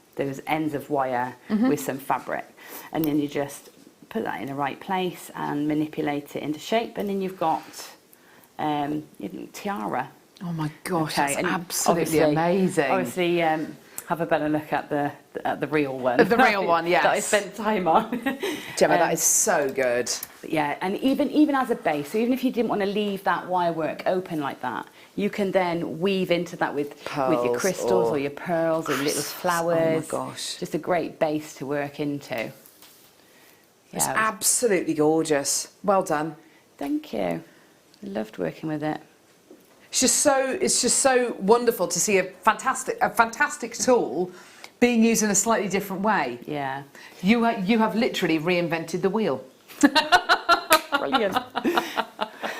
ends of wire with some fabric, and then you just put that in the right place and manipulate it into shape, and then you've got tiara. Oh my gosh, Okay, that's and absolutely amazing. Obviously, have a better look at the real one. The real one, yes. That I spent time on. Gemma, that is so good. Yeah, and even as a base, so even if you didn't want to leave that wire work open like that, you can then weave into that with your crystals or your pearls or little flowers. Oh my gosh. Just a great base to work into. It's absolutely gorgeous. Well done. Thank you. I loved working with it. It's just so wonderful to see a fantastic tool being used in a slightly different way. Yeah. You have literally reinvented the wheel. Brilliant.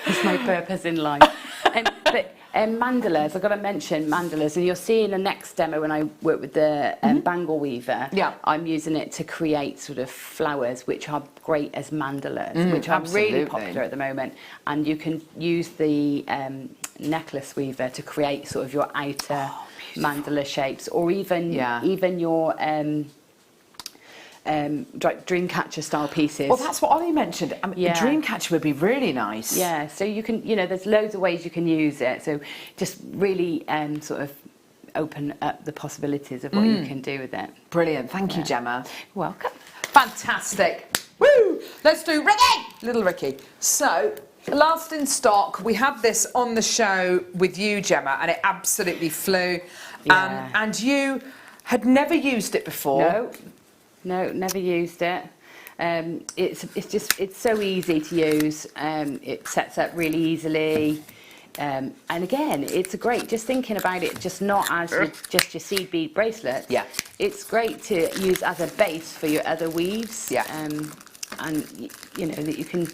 It's my purpose in life. But mandalas, I've got to mention mandalas, and you'll see in the next demo when I work with the bangle weaver, I'm using it to create sort of flowers which are great as mandalas, which are really popular at the moment. And you can use the necklace weaver to create sort of your outer mandala shapes, or even your Dreamcatcher style pieces. Well, that's what Ollie mentioned. I mean, Dreamcatcher would be really nice. Yeah, so you can, there's loads of ways you can use it. So just really sort of open up the possibilities of what you can do with it. Brilliant. Thank you, Gemma. Welcome. Fantastic. Woo! Let's do Ricky! Little Ricky. So, last in stock, we had this on the show with you, Gemma, and it absolutely flew. Yeah. And you had never used it before. No, never used it. It's so easy to use. It sets up really easily. And again, it's a great, just thinking about it, just not as just your seed bead bracelet. Yeah. It's great to use as a base for your other weaves. Yeah. And that you can,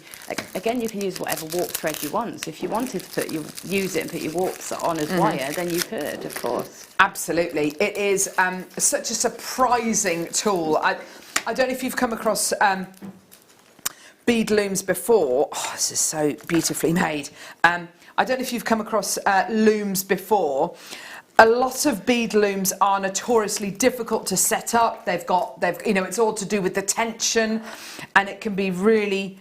again, you can use whatever warp thread you want. So if you wanted to use it and put your warps on as wire, then you could, of course. Absolutely. It is such a surprising tool. I don't know if you've come across bead looms before. Oh, this is so beautifully made. I don't know if you've come across looms before. A lot of bead looms are notoriously difficult to set up. They've it's all to do with the tension, and it can be really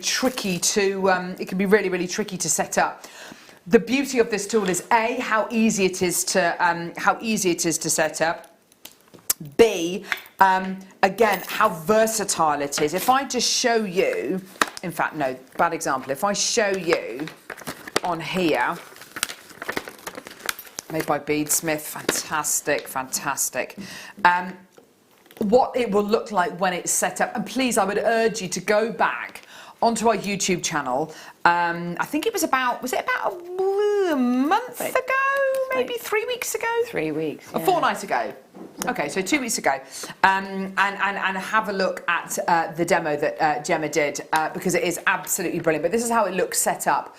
tricky to set up. The beauty of this tool is A, how easy it is to set up. B, again, how versatile it is. If I just show you, in fact, no, bad example. If I show you on here, made by Beadsmith, fantastic. what it will look like when it's set up. And please, I would urge you to go back onto our YouTube channel. I think it was about, a month ago? Maybe 3 weeks ago? 3 weeks. A fortnight ago. Okay, so 2 weeks ago. And have a look at the demo that Gemma did, because it is absolutely brilliant. But this is how it looks set up.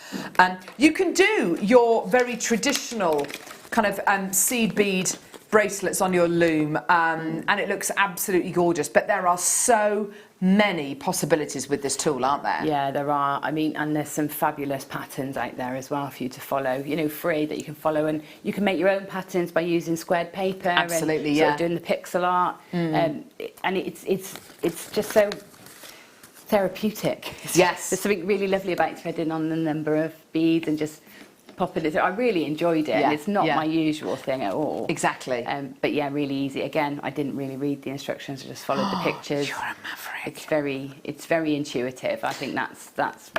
You can do your very traditional kind of seed bead bracelets on your loom, and it looks absolutely gorgeous. But there are so many possibilities with this tool, aren't there? Yeah, there are. I mean, and there's some fabulous patterns out there as well for you to follow, you know, free that you can follow, and you can make your own patterns by using squared paper. Absolutely, and sort of doing the pixel art. And it's just so therapeutic. Yes. There's something really lovely about threading on the number of beads and just popping it through. I really enjoyed it, and it's not my usual thing at all. Exactly. But yeah, really easy. Again, I didn't really read the instructions, I just followed the pictures. You're a maverick. It's very intuitive. I think that's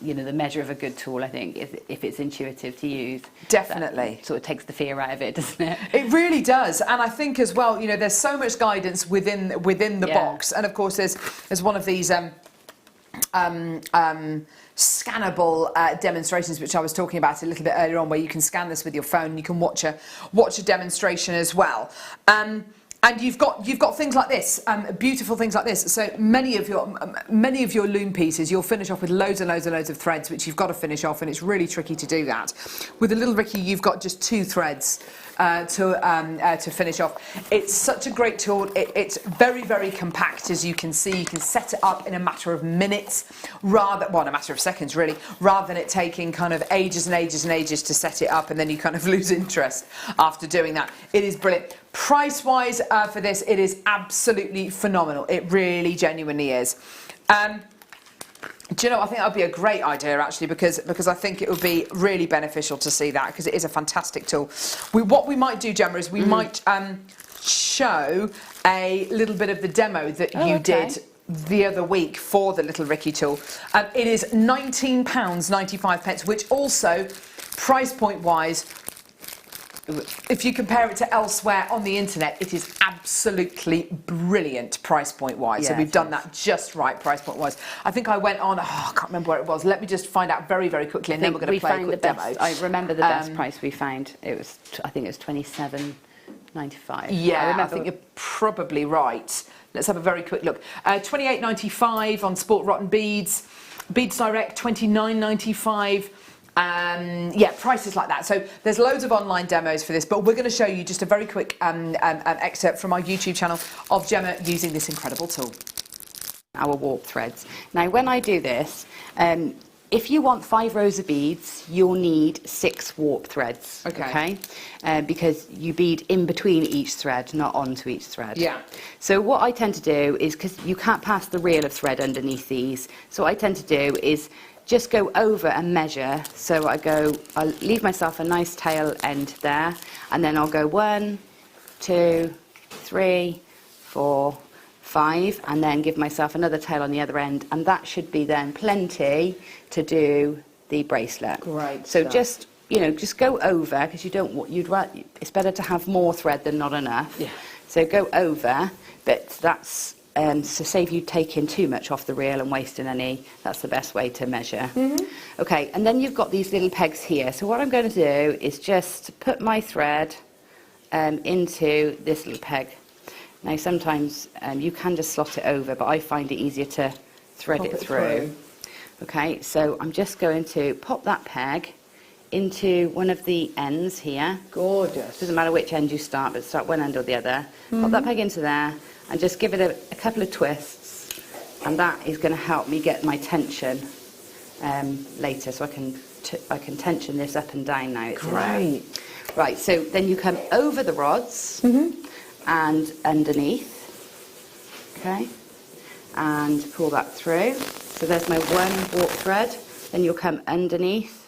you know, the measure of a good tool, I think, if it's intuitive to use. Definitely. That sort of takes the fear out of it, doesn't it? It really does. And I think as well, you know, there's so much guidance within the box. And of course there's one of these scannable demonstrations, which I was talking about a little bit earlier on, where you can scan this with your phone. You can watch a demonstration as well. And you've got things like this, beautiful things like this. So many of your loom pieces, you'll finish off with loads and loads and loads of threads, which you've got to finish off, and it's really tricky to do that. With the Little Ricky, you've got just 2 threads to finish off. It's such a great tool. It's very, very compact, as you can see. You can set it up in a matter of minutes, in a matter of seconds really, rather than it taking kind of ages and ages and ages to set it up, and then you kind of lose interest after doing that. It is brilliant. Price-wise for this, it is absolutely phenomenal. It really genuinely is. Do you know, I think that would be a great idea, actually, because I think it would be really beneficial to see that, because it is a fantastic tool. What we might do, Gemma, is we might show a little bit of the demo that you did the other week for the Little Ricky tool. It is £19.95, which also, price point-wise, if you compare it to elsewhere on the internet, it is absolutely brilliant price point wise. So we've done that just right price point wise. I think I went on, I can't remember where it was. Let me just find out very, very quickly, and then we're going to play a quick demo. I remember the best price we found. I think it was £27.95. Yeah, I think you're probably right. Let's have a very quick look. £28.95 on Sport Rotten Beads. Beads Direct, £29.95. Prices like that. So there's loads of online demos for this, but we're going to show you just a very quick excerpt from our YouTube channel of Gemma using this incredible tool. Our warp threads. Now, when I do this, if you want 5 rows of beads, you'll need 6 warp threads. Okay? Because you bead in between each thread, not onto each thread. Yeah. So what I tend to do is, because you can't pass the reel of thread underneath these, so what I tend to do is just go over and measure. So I'll leave myself a nice tail end there, and then I'll go 1, 2, 3, 4, 5, and then give myself another tail on the other end, and that should be then plenty to do the bracelet. Great. So just go over, because it's better to have more thread than not enough. Yeah. So go over, but that's so save you taking too much off the reel and wasting any. That's the best way to measure. Okay, and then you've got these little pegs here. So what I'm going to do is just put my thread into this little peg. Now sometimes you can just slot it over, but I find it easier to thread it through. Okay, so I'm just going to pop that peg into one of the ends here. Gorgeous. Doesn't matter which end you start, but start one end or the other. Pop that peg into there and just give it a couple of twists, and that is going to help me get my tension later, so I can tension this up and down now. It's great. Right, so then you come over the rods and underneath, okay, and pull that through. So there's my 1 warp thread. Then you'll come underneath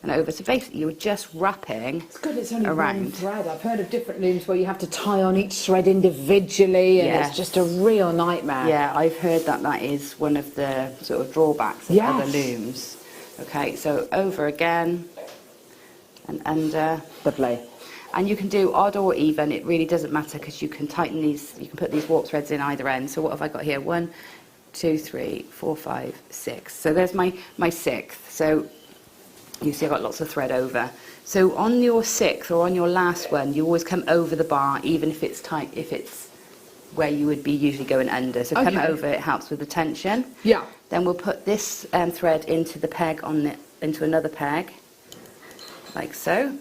and over. So basically you're just wrapping It's good it's only around. one thread. I've heard of different looms where you have to tie on each thread individually, and it's just a real nightmare. Yeah, I've heard that is one of the sort of drawbacks of other looms. Okay, so over again and under. Lovely. And you can do odd or even, it really doesn't matter because you can tighten these, you can put these warp threads in either end. So what have I got here? 1, 2, 3, 4, 5, 6. So there's my 6th. So you see I've got lots of thread over. So on your 6th or on your last one, you always come over the bar, even if it's tight, if it's where you would be usually going under. So come over, it helps with the tension. Yeah. Then we'll put this thread into the peg into another peg, like so.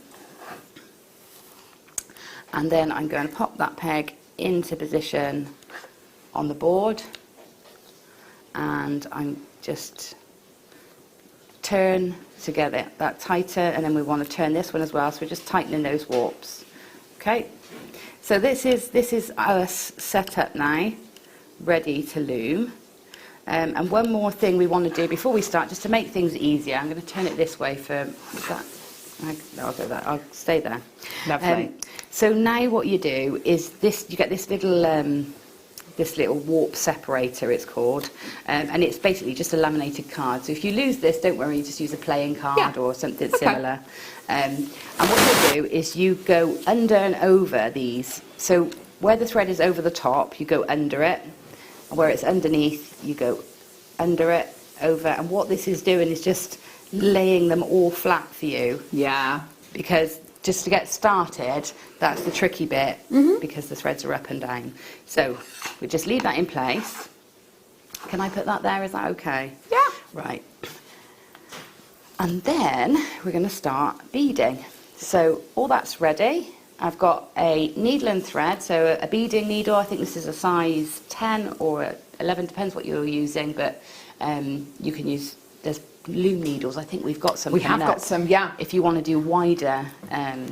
And then I'm going to pop that peg into position on the board, and I'm just turn to get it that tighter, and then we want to turn this one as well, so we're just tightening those warps. Okay, so this is us set up now, ready to loom. And one more thing we want to do before we start, just to make things easier, I'm going to turn it this way for that. I'll go there. I'll stay there. Lovely. So now what you do is this. You get this little warp separator, it's called, and it's basically just a laminated card. So if you lose this, don't worry, just use a playing card or something similar. And what you do is you go under and over these. So where the thread is over the top, you go under it. Where it's underneath, you go under it, over. And what this is doing is just laying them all flat for you. Yeah. Because just to get started, that's the tricky bit, because the threads are up and down. So we just leave that in place. Can I put that there? Is that okay? Yeah. Right. And then we're going to start beading. So all that's ready. I've got a needle and thread, so a beading needle. I think this is a size 10 or 11, depends what you're using, but you can use, there's loom needles. I think we've got some. We have got some, yeah. If you want to do wider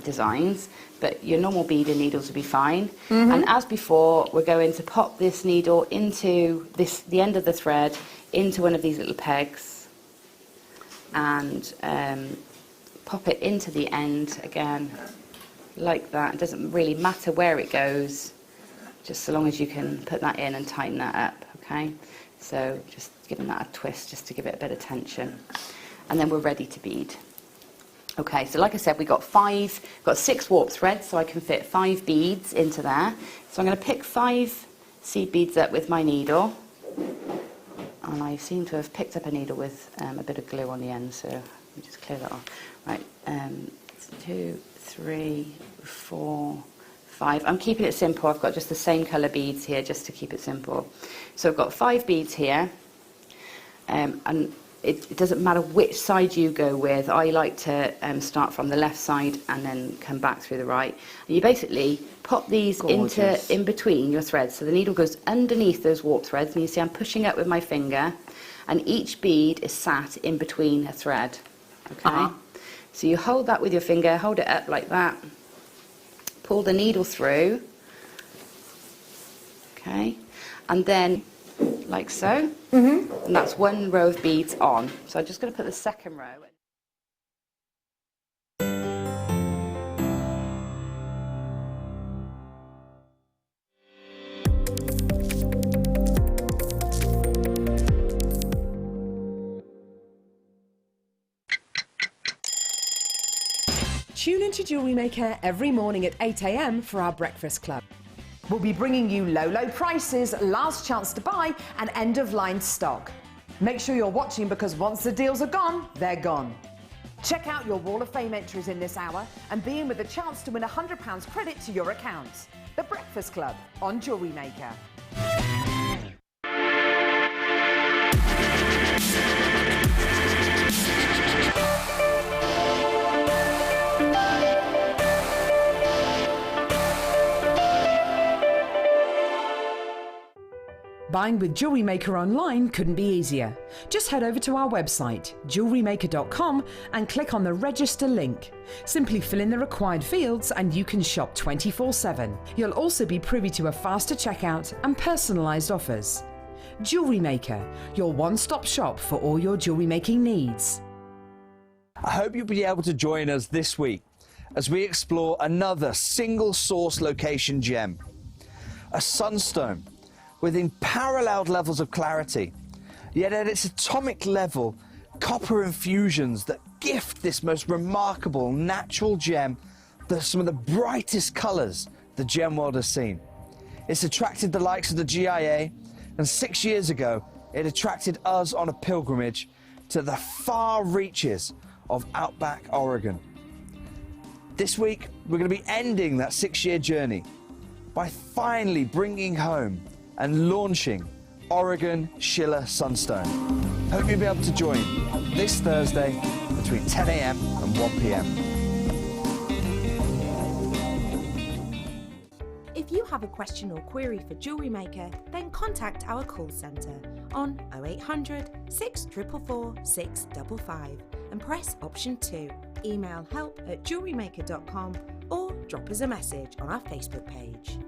designs, but your normal beading needles will be fine. And as before, we're going to pop this needle into the end of the thread into one of these little pegs, and pop it into the end again, like that. It doesn't really matter where it goes, just so long as you can put that in and tighten that up. Okay, so just giving that a twist just to give it a bit of tension, and then we're ready to bead. Okay, so like I said, we got 6 warp threads, so I can fit 5 beads into there. So I'm going to pick 5 seed beads up with my needle, and I seem to have picked up a needle with a bit of glue on the end, so let me just clear that off. Right, 2, 3, 4, 5. I'm keeping it simple. I've got just the same colour beads here, just to keep it simple. So I've got 5 beads here, and it doesn't matter which side you go with. I like to start from the left side and then come back through the right. And you basically pop these in between your threads. So the needle goes underneath those warp threads, and you see I'm pushing up with my finger, and each bead is sat in between a thread. Okay. So you hold that with your finger, hold it up like that, pull the needle through, okay, and then like so, and that's 1 row of beads on. So I'm just going to put the second row. Tune into Jewellery Maker every morning at 8 AM for our breakfast club. We'll be bringing you low prices, last chance to buy, and end-of-line stock. Make sure you're watching, because once the deals are gone, they're gone. Check out your Wall of Fame entries in this hour and be in with a chance to win £100 credit to your account. The Breakfast Club on Jewellery Maker. Buying with Jewellery Maker online couldn't be easier. Just head over to our website, JewelleryMaker.com, and click on the register link. Simply fill in the required fields and you can shop 24/7. You'll also be privy to a faster checkout and personalised offers. Jewellery Maker, your one-stop shop for all your jewellery making needs. I hope you'll be able to join us this week as we explore another single source location gem. A sunstone with unparalleled levels of clarity, yet at its atomic level, copper infusions that gift this most remarkable natural gem some of the brightest colours the gem world has seen. It's attracted the likes of the GIA, and 6 years ago, it attracted us on a pilgrimage to the far reaches of outback Oregon. This week, we're going to be ending that 6-year journey by finally bringing home and launching Oregon Schiller Sunstone. Hope you'll be able to join this Thursday between 10 a.m. and 1 p.m. If you have a question or query for Jewellery Maker, then contact our call centre on 0800 644 655 and press option 2. Email help@jewellerymaker.com or drop us a message on our Facebook page.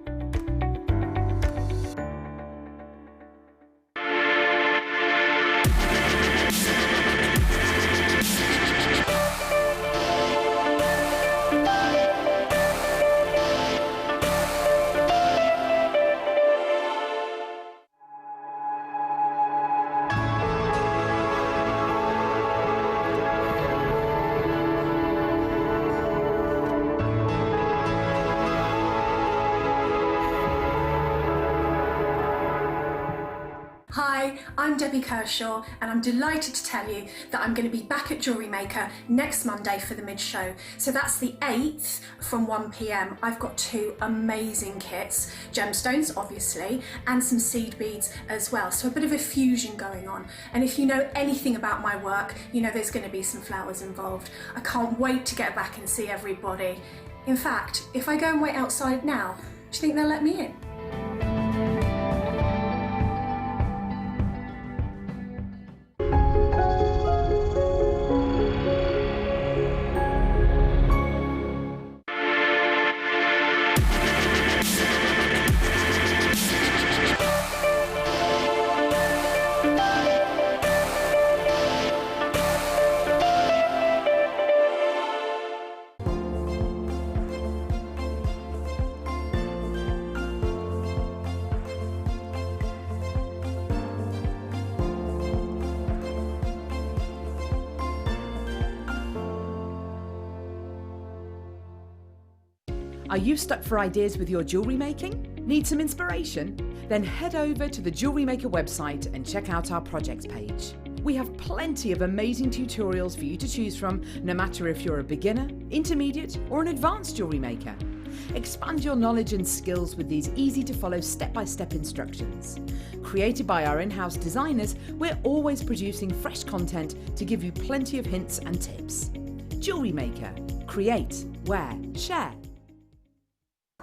Hi, I'm Debbie Kershaw and I'm delighted to tell you that I'm going to be back at Jewellery Maker next Monday for the mid-show. So that's the 8th from 1 p.m. I've got 2 amazing kits, gemstones obviously, and some seed beads as well. So a bit of a fusion going on. And if you know anything about my work, you know there's going to be some flowers involved. I can't wait to get back and see everybody. In fact, if I go and wait outside now, do you think they'll let me in? Are you stuck for ideas with your jewellery making? Need some inspiration? Then head over to the Jewellery Maker website and check out our projects page. We have plenty of amazing tutorials for you to choose from, no matter if you're a beginner, intermediate, or an advanced jewellery maker. Expand your knowledge and skills with these easy-to-follow step-by-step instructions. Created by our in-house designers, we're always producing fresh content to give you plenty of hints and tips. Jewellery Maker. Create, wear, share.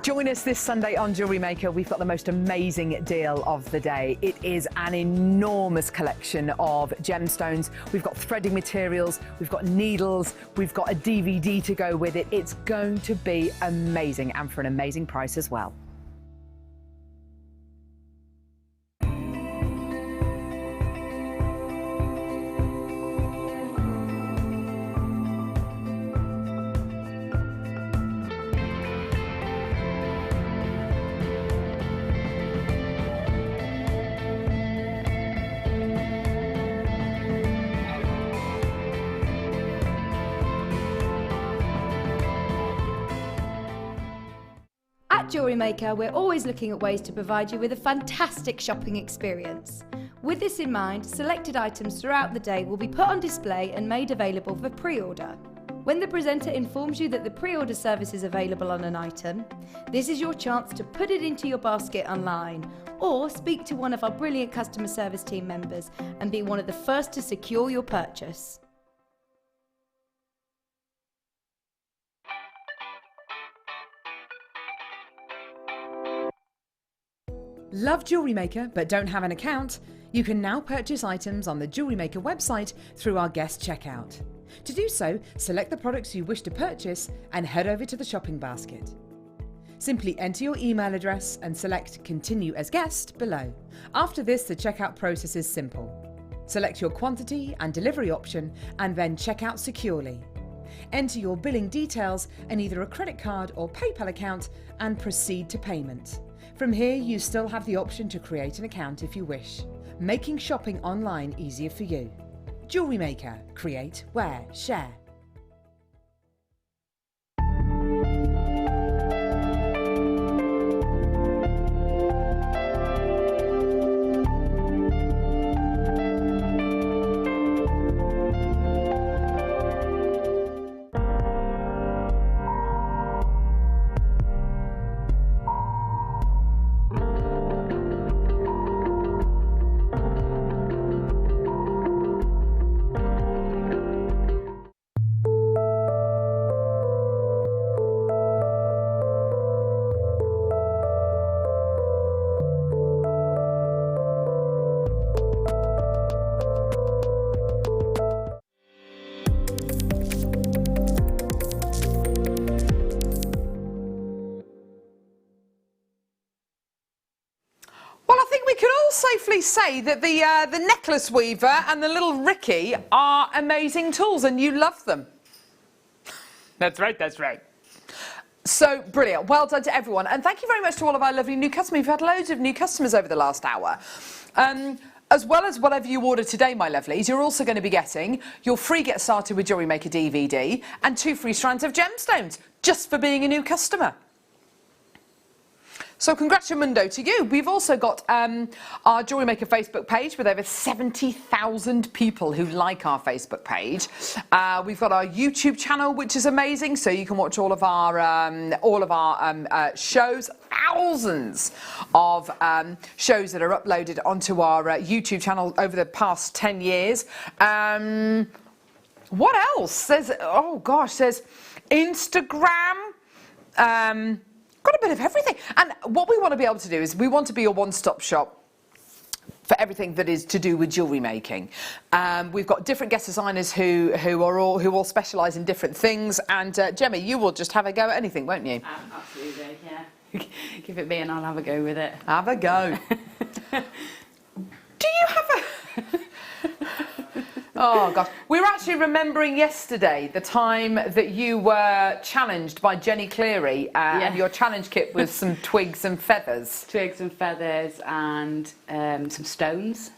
Join us this Sunday on Jewellery Maker. We've got the most amazing deal of the day. It is an enormous collection of gemstones. We've got threading materials, we've got needles, we've got a DVD to go with it. It's going to be amazing, and for an amazing price as well. At Jewellery Maker, we're always looking at ways to provide you with a fantastic shopping experience. With this in mind, selected items throughout the day will be put on display and made available for pre-order. When the presenter informs you that the pre-order service is available on an item, this is your chance to put it into your basket online, or speak to one of our brilliant customer service team members and be one of the first to secure your purchase. Love Jewellery Maker but don't have an account? You can now purchase items on the Jewellery Maker website through our guest checkout. To do so, select the products you wish to purchase and head over to the shopping basket. Simply enter your email address and select Continue as Guest below. After this, the checkout process is simple. Select your quantity and delivery option and then check out securely. Enter your billing details and either a credit card or PayPal account and proceed to payment. From here, you still have the option to create an account if you wish, making shopping online easier for you. Jewellery Maker. Create, wear, share. safely say that the necklace weaver and the little Ricky are amazing tools, and you love them. That's right, that's right. So brilliant. Well done to everyone. And thank you very much to all of our lovely new customers. We've had loads of new customers over the last hour. As well as whatever you order today, my lovelies, you're also going to be getting your free Get Started with Jewellery Maker DVD and 2 free strands of gemstones, just for being a new customer. So congratulamundo to you. We've also got our Jewellery Maker Facebook page with over 70,000 people who like our Facebook page. We've got our YouTube channel, which is amazing, so you can watch all of our shows. Thousands of shows that are uploaded onto our YouTube channel over the past 10 years. What else? There's Instagram. Got a bit of everything. And what we want to be able to do is we want to be a one-stop shop for everything that is to do with jewellery making. We've got different guest designers who all specialise in different things. And Gemma, you will just have a go at anything, won't you? Absolutely, yeah. Give it me and I'll have a go with it. Have a go. Do you have a... Oh, gosh. We were actually remembering yesterday the time that you were challenged by Jenny Cleary and your challenge kit was some twigs and feathers. Twigs and feathers and some stones.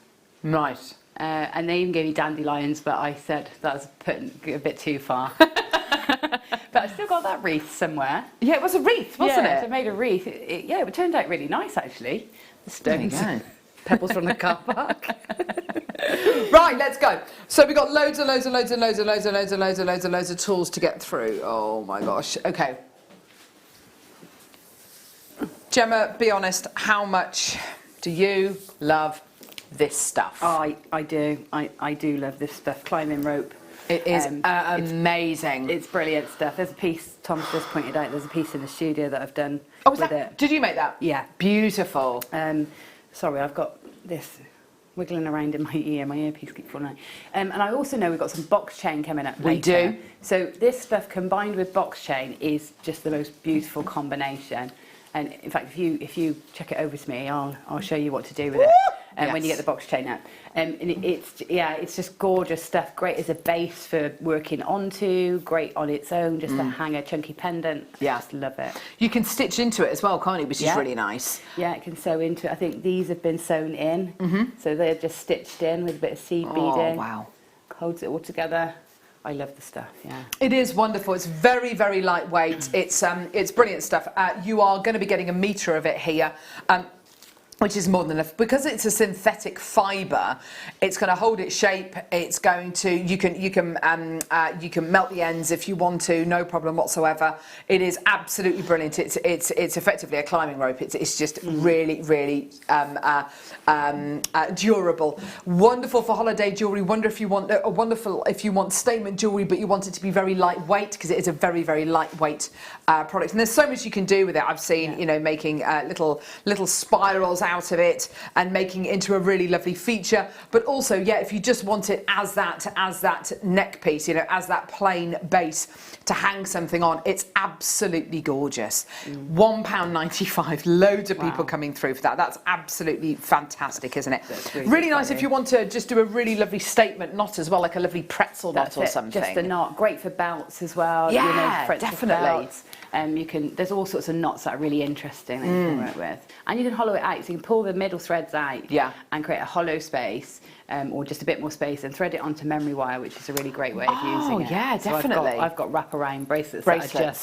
Right. And they even gave me dandelions, but I said that was putting a bit too far. But I still got that wreath somewhere. Yeah, it was a wreath, wasn't it? So I made a wreath. It turned out really nice, actually. The stones. There you go. Pebbles from the car park. Right, let's go. So we've got loads of tools to get through. Oh my gosh. Okay. Gemma, be honest, how much do you love this stuff? Oh, I do. I do love this stuff. Climbing rope. It is amazing. It's brilliant stuff. There's a piece, Tom's just pointed out, there's a piece in the studio that I've done with it. Did you make that? Yeah. Beautiful. Sorry, I've got this wiggling around in my ear. My earpiece keeps falling out. And I also know we've got some box chain coming up later. We do. So this stuff combined with box chain is just the most beautiful combination. And in fact, if you check it over to me, I'll show you what to do with it. When you get the box chain up. And it's just gorgeous stuff. Great as a base for working onto. Great on its own, just to hang a chunky pendant. Yeah. I just love it. You can stitch into it as well, can't you? Which is really nice. Yeah, it can sew into it. I think these have been sewn in. So they're just stitched in with a bit of seed beading. Oh, wow. Holds it all together. I love the stuff, yeah. It is wonderful. It's very, very lightweight. It's brilliant stuff. You are going to be getting a metre of it here. Which is more than enough because it's a synthetic fibre. It's going to hold its shape. It's going to you can melt the ends if you want to, no problem whatsoever. It is absolutely brilliant. It's effectively a climbing rope. It's just really durable. Wonderful for holiday jewellery. Wonderful if you want statement jewellery, but you want it to be very lightweight because it is a very, very lightweight product. And there's so much you can do with it. I've seen making little spirals out of it and making it into a really lovely feature, but also if you just want it as that neck piece, as that plain base to hang something on, it's absolutely gorgeous. £1.95. Loads of people coming through for that. That's absolutely fantastic, isn't it? Really nice if you want to just do a really lovely statement knot as well, like a lovely pretzel knot or something. Just a knot. Great for belts as well. Definitely. There's all sorts of knots that are really interesting that you can work with, and you can hollow it out. So you can pull the middle threads out, and create a hollow space, or just a bit more space, and thread it onto memory wire, which is a really great way of using it. Oh yeah, definitely. So I've got wraparound bracelets that are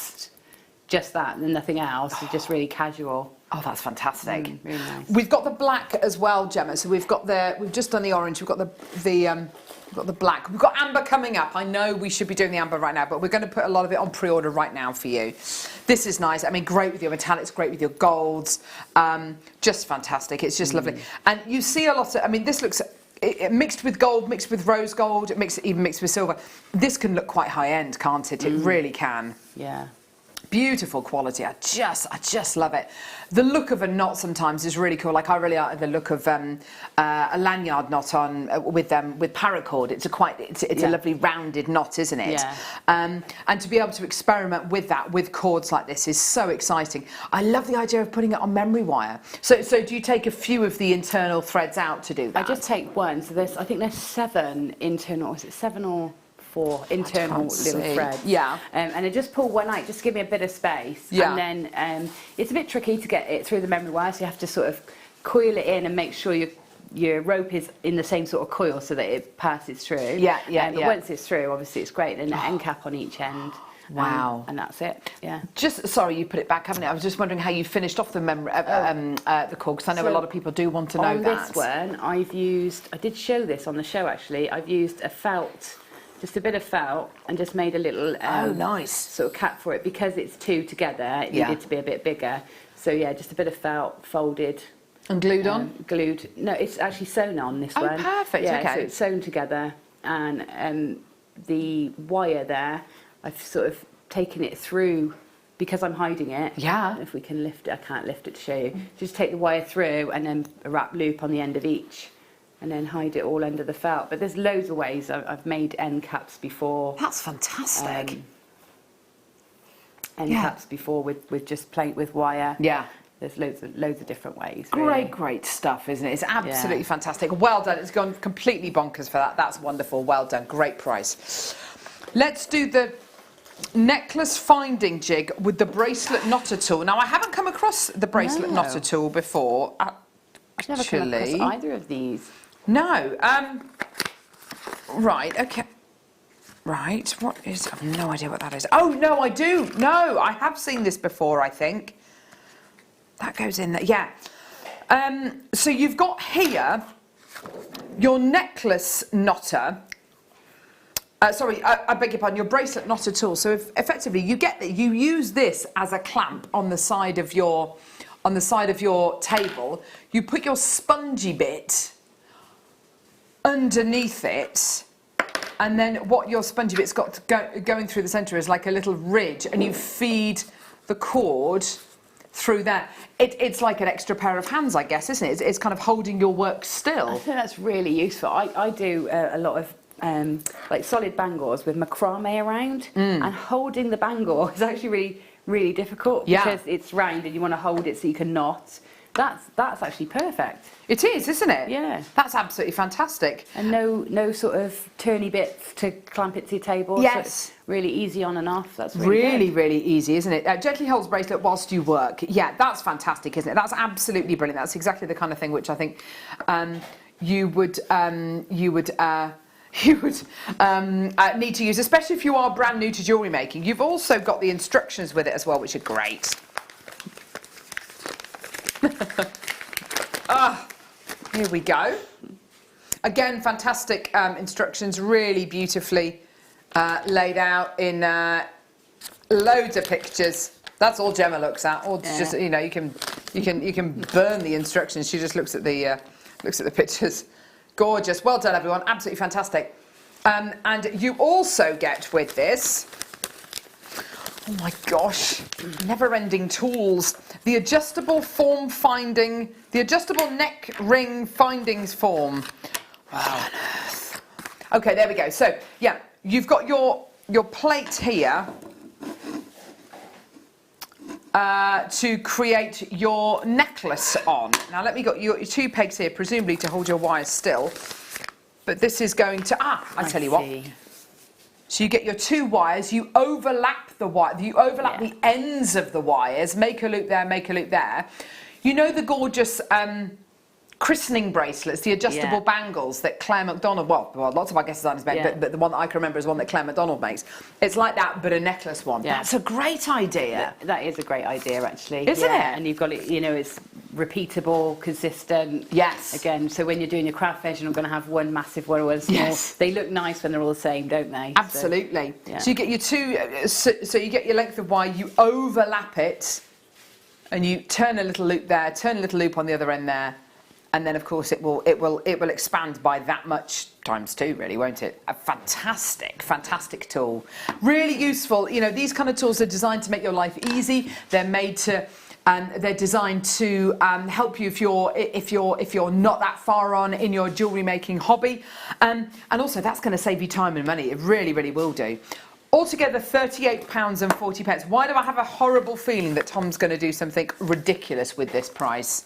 just that and nothing else. They're just really casual. Oh, that's fantastic. Really nice. We've got the black as well, Gemma. So we've just done the orange. We've got we've got the black. We've got amber coming up. I know we should be doing the amber right now, but we're going to put a lot of it on pre-order right now for you. This is nice. I mean, great with your metallics, great with your golds. Just fantastic. It's just lovely. And you see a lot of, this looks mixed with gold, mixed with rose gold, even mixed with silver. This can look quite high end, can't it? It really can. Yeah. beautiful quality. I just love it. The look of a knot sometimes is really cool. Like I really like the look of a lanyard knot on with paracord. It's a lovely rounded knot, isn't it? Yeah. And to be able to experiment with that with cords like this is so exciting. I love the idea of putting it on memory wire. So do you take a few of the internal threads out to do that? I just take one. So I think there's 7 internal. Is it 7 or 4 internal little threads? Yeah. And I just pull one out, just to give me a bit of space. Yeah. And then it's a bit tricky to get it through the memory wire, so you have to sort of coil it in and make sure your rope is in the same sort of coil so that it passes through. But once it's through, obviously it's great. And an end cap on each end. Wow. And that's it. Yeah. Just sorry, you put it back, haven't it? I was just wondering how you finished off the the cord, because I know a lot of people do want to know that. On this one, I did show this on the show actually. I've used a felt. Just a bit of felt, and just made a little nice sort of cap for it, because it's 2 together. It needed to be a bit bigger. So yeah, just a bit of felt folded and glued on. Glued. No, it's actually sewn on this one. Oh, perfect. Yeah, okay. so it's sewn together, and the wire there, I've sort of taken it through because I'm hiding it. Yeah. If we can lift it, I can't lift it to show you. Just take the wire through, and then a wrap loop on the end of each. And then hide it all under the felt. But there's loads of ways. I've made end caps before. That's fantastic. End caps before with just plate with wire. Yeah. There's loads of different ways. Really. Great stuff, isn't it? It's absolutely fantastic. Well done. It's gone completely bonkers for that. That's wonderful. Well done. Great price. Let's do the necklace finding jig with the bracelet knotter tool. Now, I haven't come across the bracelet knotter tool before. I've never come across either of these. No. Right, okay. Right, what is... I've no idea what that is. Oh, no, I do. No, I have seen this before, I think. That goes in there, yeah. So you've got here your necklace knotter. Sorry, I beg your pardon, your bracelet knotter tool. So effectively, you use this as a clamp on the side of your table. You put your spongy bit underneath it, and then what your spongy bit's got going through the centre is like a little ridge, and you feed the cord through there. It's like an extra pair of hands, I guess, isn't it? It's kind of holding your work still. I think that's really useful. I do a lot of like solid bangles with macrame around, and holding the bangle is actually really difficult because it's round and you want to hold it so you can knot. That's actually perfect. It is, isn't it? Yeah. That's absolutely fantastic. And no sort of turny bits to clamp it to your table. Yes. So it's really easy on and off. That's really good. Really easy, isn't it? Gently holds bracelet whilst you work. Yeah, that's fantastic, isn't it? That's absolutely brilliant. That's exactly the kind of thing which I think you would need to use, especially if you are brand new to jewellery making. You've also got the instructions with it as well, which are great. Here we go. Again, fantastic instructions, really beautifully laid out in loads of pictures. That's all Gemma looks at. Or just you can burn the instructions. She just looks at the pictures. Gorgeous. Well done, everyone. Absolutely fantastic. And you also get with this, oh my gosh, never-ending tools. The adjustable neck ring findings form. Wow. Okay, there we go. So, yeah, you've got your plate here to create your necklace on. Now, let me get your 2 pegs here, presumably to hold your wires still. But this is going to, I tell you what. So you get your 2 wires, you overlap the ends of the wires, make a loop there, make a loop there. You know the gorgeous christening bracelets, the adjustable bangles that Claire McDonald, well, lots of our guest designers make, but the one that I can remember is one that Claire McDonald makes. It's like that, but a necklace one. Yeah. That's a great idea. That is a great idea, actually. Isn't it? And you've got it, it's repeatable, consistent. Yes. Again, so when you're doing your craft fair, you're not going to have one massive one or one small. Yes. They look nice when they're all the same, don't they? Absolutely. So you get your 2, so you get your length of wire, you overlap it, and you turn a little loop there, turn a little loop on the other end there, and then of course it will expand by that much times 2, really, won't it? A fantastic tool, really useful. You know, these kind of tools are designed to make your life easy. They're made to they're designed to help you if you're not that far on in your jewellery making hobby, and also that's going to save you time and money. It really will do. Altogether, £38.40. Why do I have a horrible feeling that Tom's going to do something ridiculous with this price?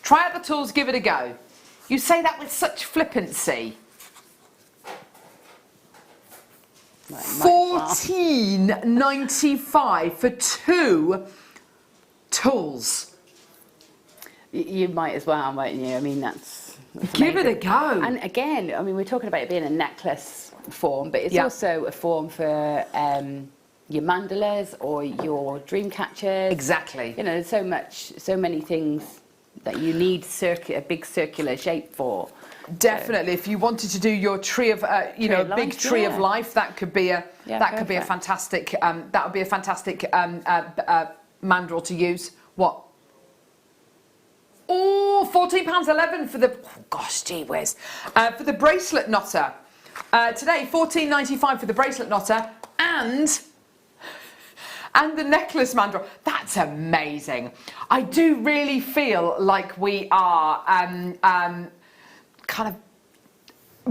Try out the tools, give it a go. You say that with such flippancy. £14.95 for 2 tools. You might as well, mightn't you? I mean, that's give it a amazing. go. And again, I mean, we're talking about it being a necklace form, but it's Yeah. also a form for your mandalas or your dream catchers. Exactly. You know, there's so many things that you need a big circular shape for. Definitely, if you wanted to do your tree of, a big tree of life, that could be a fantastic. That would be a fantastic mandrel to use. What? Oh, £14.11 for the. Oh gosh, gee whiz, for the bracelet knotter. Today, £14.95 for the bracelet knotter and the necklace mandrel. That's amazing. I do really feel like we are kind of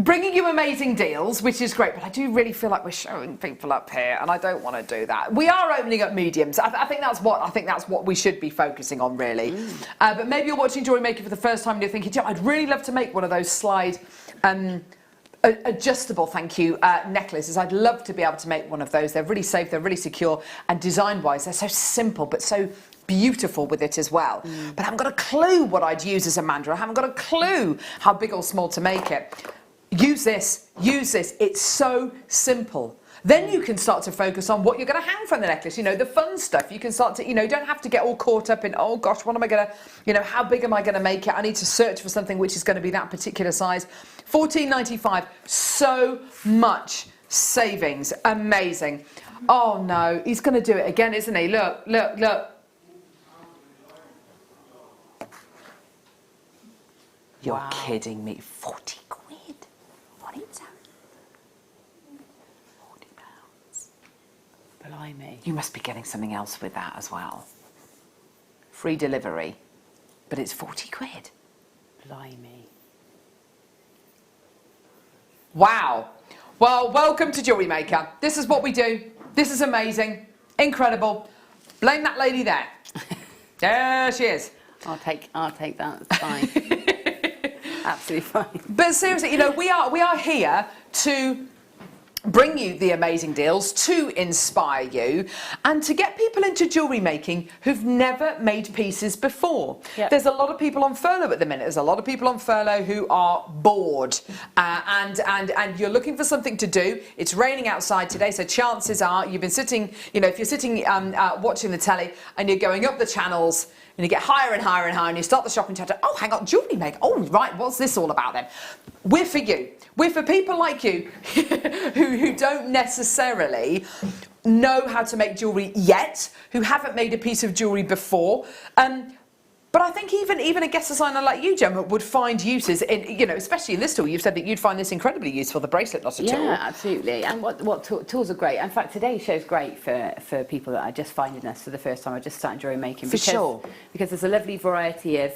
bringing you amazing deals, which is great, but I do really feel like we're showing people up here, and I don't want to do that. We are opening up mediums. I think that's what we should be focusing on, really. But maybe you're watching Jewellery Maker for the first time and you're thinking, I'd really love to make one of those slide adjustable, necklaces. I'd love to be able to make one of those. They're really safe, they're really secure, and design-wise, they're so simple, but so beautiful with it as well. But I haven't got a clue what I'd use as a mandrel. I haven't got a clue how big or small to make it. Use this. It's so simple. Then you can start to focus on what you're going to hang from the necklace, the fun stuff. You can start to, you don't have to get all caught up in, oh gosh, what am I going to, how big am I going to make it? I need to search for something which is going to be that particular size. £14.95, so much savings, amazing. Oh no, he's going to do it again, isn't he? Look. You're kidding me, 40 quid on its own. £40. Blimey. You must be getting something else with that as well. Free delivery, but it's 40 quid. Blimey. Wow. Well, welcome to Jewellery Maker. This is what we do. This is amazing, incredible. Blame that lady there. There she is. I'll take that. It's fine. Absolutely fine. But seriously, we are here to bring you the amazing deals, to inspire you, and to get people into jewellery making who've never made pieces before. Yep. There's a lot of people on furlough at the minute. There's a lot of people on furlough who are bored, and you're looking for something to do. It's raining outside today, so chances are you've been sitting, if you're sitting watching the telly and you're going up the channels, and you get higher and higher and higher, and you start the shopping chapter. Oh, hang on, Jewellery Maker. Oh, right, what's this all about then? We're for you. We're for people like you who don't necessarily know how to make jewellery yet, who haven't made a piece of jewellery before. But I think even a guest designer like you, Gemma, would find uses in, especially in this tool. You've said that you'd find this incredibly useful, the bracelet knotter tool. Yeah, absolutely. And what tools are great. In fact, today's show's great for people that are just finding us for the first time or just starting jewellery making. For sure. Because there's a lovely variety of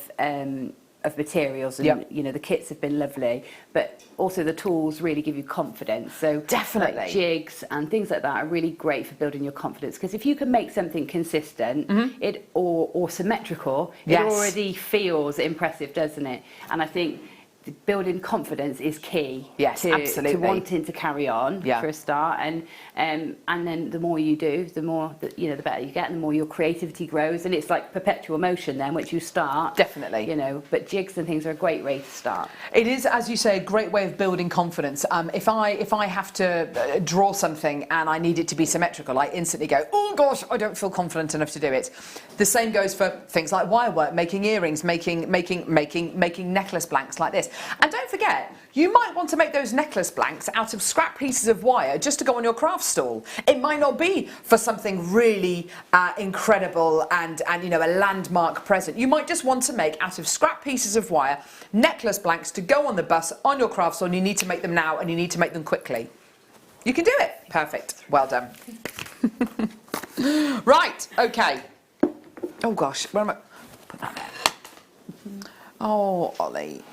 materials, and Yep. the kits have been lovely, but also the tools really give you confidence. So Definitely. like jigs and things like that are really great for building your confidence, because if you can make something consistent or symmetrical, Yes. it already feels impressive, doesn't it? And I think building confidence is key. Yes, to absolutely. wanting to carry on Yeah. for a start, and then the more you do, the more the better you get, and the more your creativity grows, and it's like perpetual motion then, which you start. Definitely. But jigs and things are a great way to start. It is, as you say, a great way of building confidence. If I have to draw something and I need it to be symmetrical, I instantly go, oh gosh, I don't feel confident enough to do it. The same goes for things like wire work, making earrings, making necklace blanks like this. is. And don't forget, you might want to make those necklace blanks out of scrap pieces of wire just to go on your craft stall. It might not be for something really incredible and you know, a landmark present. You might just want to make out of scrap pieces of wire necklace blanks to go on the bus on your craft stall, and you need to make them now and you need to make them quickly. You can do it. Perfect. Well done. Right, okay. Oh gosh, where am I? Put that there. Oh, Ollie.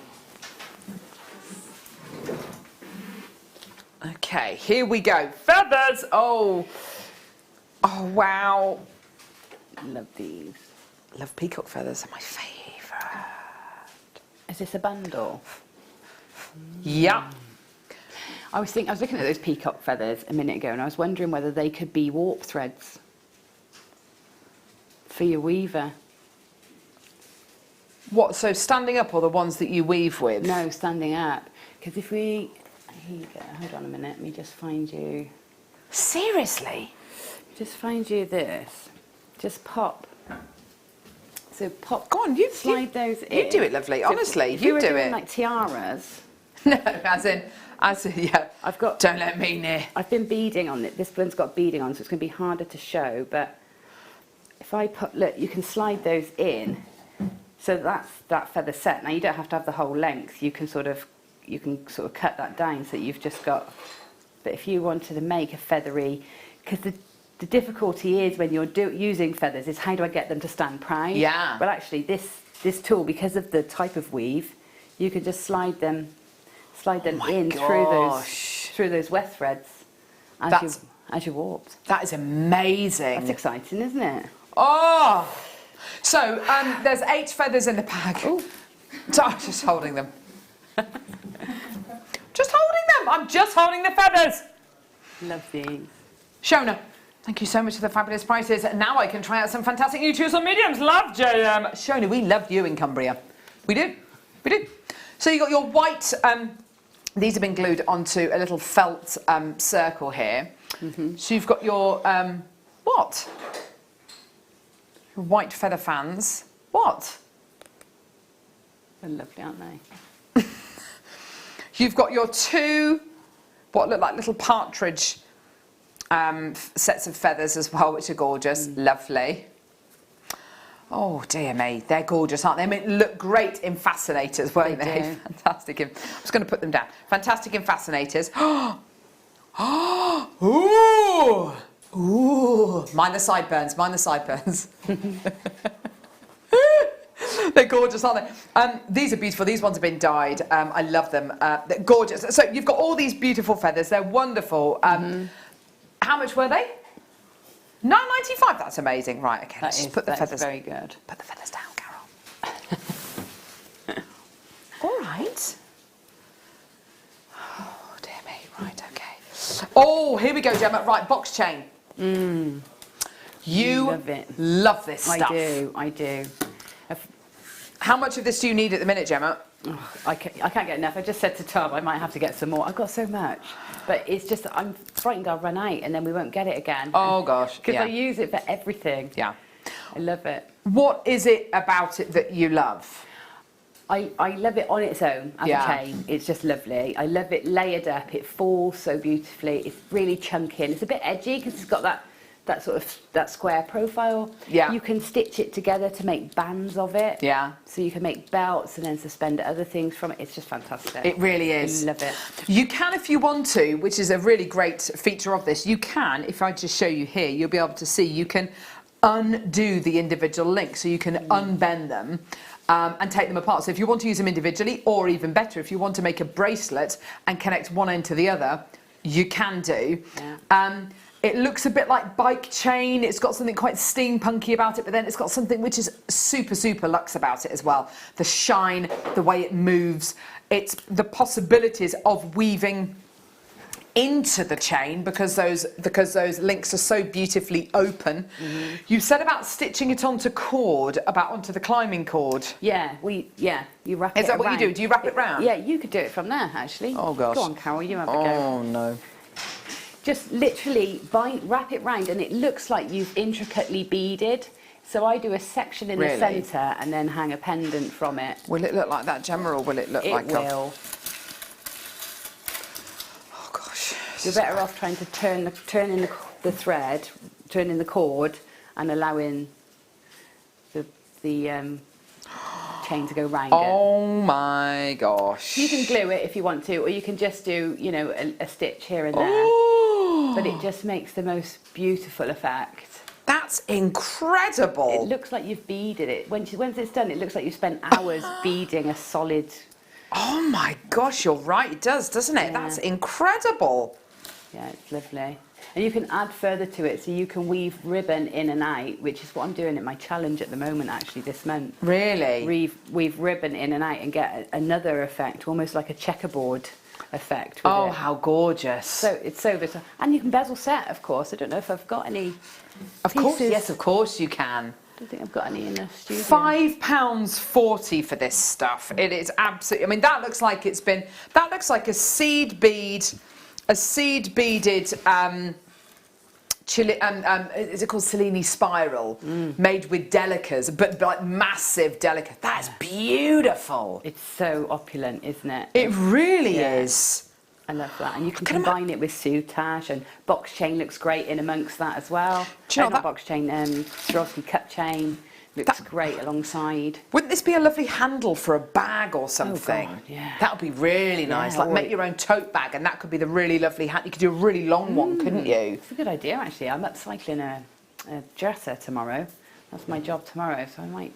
Okay, here we go. Feathers. Oh, wow. Love these. Love peacock feathers. They're my favourite. Is this a bundle? Yeah. I was looking at those peacock feathers a minute ago, and I was wondering whether they could be warp threads for your weaver. What, so standing up or the ones that you weave with? No, standing up. Because if we... Here you go. Hold on a minute. Let me just find you... Seriously? Just find you this. Just pop. So pop... Go on, you slide those in. You do it lovely. So Honestly, if you were do doing it. like tiaras... No, as in, yeah. I've got... Don't let me near. I've been beading on it. This one's got beading on, so it's going to be harder to show. But if I put... Look, you can slide those in. So that's that feather set. Now, you don't have to have the whole length. You can sort of cut that down so that you've just got... But if you wanted to make a feathery... Because the difficulty is when you're using feathers is how do I get them to stand proud? Yeah. Well, actually, this tool, because of the type of weave, you can just slide them in through those weft threads as you warped. That is amazing. That's exciting, isn't it? Oh! So, there's 8 feathers in the bag. Oh. So I'm just holding them. Just holding them. I'm just holding the feathers. Love these. Shona, thank you so much for the fabulous prices. Now I can try out some fantastic new tools on mediums. Love JM. Shona, we love you in Cumbria. We do. We do. So you got your white... these have been glued onto a little felt circle here. Mm-hmm. So you've got your... what? Your white feather fans. What? They're lovely, aren't they? You've got your 2, what look like little partridge sets of feathers as well, which are gorgeous. Lovely. Oh, dear me. They're gorgeous, aren't they? I mean, look great in fascinators, won't they? Fantastic. I'm just going to put them down. Fantastic in fascinators. Ooh! Ooh! Mind the sideburns. Mind the sideburns. They're gorgeous, aren't they? These are beautiful. These ones have been dyed. I love them. They're gorgeous. So you've got all these beautiful feathers. They're wonderful. How much were they? £9.95. That's amazing. Right, okay. Let's just put the feathers. Very good. Put the feathers down, Carol. All right. Oh, dear me. Right, okay. Oh, here we go, Gemma. Right, box chain. You love it. Love this stuff. I do. How much of this do you need at the minute, Gemma? Oh, I can't get enough. I just said to Tom I might have to get some more. I've got so much. But it's just, I'm frightened I'll run out and then we won't get it again. Oh, gosh. Because I use it for everything. Yeah. I love it. What is it about it that you love? I love it on its own as a chain. It's just lovely. I love it layered up. It falls so beautifully. It's really chunky and it's a bit edgy because it's got that sort of that square profile. Yeah. You can stitch it together to make bands of it. Yeah. So you can make belts and then suspend other things from it. It's just fantastic. It really is. I love it. You can, if you want to, which is a really great feature of this, you can, if I just show you here, you'll be able to see, you can undo the individual links. So you can unbend them and take them apart. So if you want to use them individually, or even better, if you want to make a bracelet and connect one end to the other, you can do. Yeah. It looks a bit like bike chain. It's got something quite steampunky about it, but then it's got something which is super, super luxe about it as well. The shine, the way it moves. It's the possibilities of weaving into the chain because those links are so beautifully open. You said about stitching it onto cord, onto the climbing cord. Yeah, you wrap it. Is that what you do? Do you wrap it round? Yeah, you could do it from there actually. Oh gosh. Go on, Carol, you have a go. Oh no. Just literally wrap it round and it looks like you've intricately beaded. So I do a section in the centre and then hang a pendant from it. Will it look like that, Gemma, or will it look like It will. Oh gosh. You're better off trying to turn in the thread, turn in the cord, and allowing the chain to go round it. Oh my gosh. You can glue it if you want to, or you can just do, you know, a stitch here and there. Oh. But it just makes the most beautiful effect. That's incredible. It looks like you've beaded it. Once it's done, it looks like you've spent hours beading a solid. Oh my gosh, you're right. It does, doesn't it? Yeah. That's incredible. Yeah, it's lovely. And you can add further to it, so you can weave ribbon in and out, which is what I'm doing at my challenge at the moment, actually, this month. Really? Weave ribbon in and out and get another effect, almost like a checkerboard effect with Oh, it. how gorgeous. So it's so versatile. And you can bezel set, of course. I don't know if I've got any Of course, pieces. yes, of course you can. I don't think I've got any in the studio. £5.40 for this stuff. It is absolutely. I mean, that looks like it's been. That looks like a seed beaded. Is it called Cellini spiral, made with delicas, but like massive delica. That's beautiful. It's so opulent, isn't it? It really is. I love that. And you can combine it with soutache, and box chain looks great in amongst that as well. Do you know not that- box chain, Swarovski cut chain looks great alongside. Wouldn't this be a lovely handle for a bag or something? God, yeah. That would be really nice. Yeah, Like or- make your own tote bag, and that could be the really lovely hand. You could do a really long one, couldn't you? It's a good idea, actually. I'm upcycling a dresser tomorrow. That's my job tomorrow, so I might.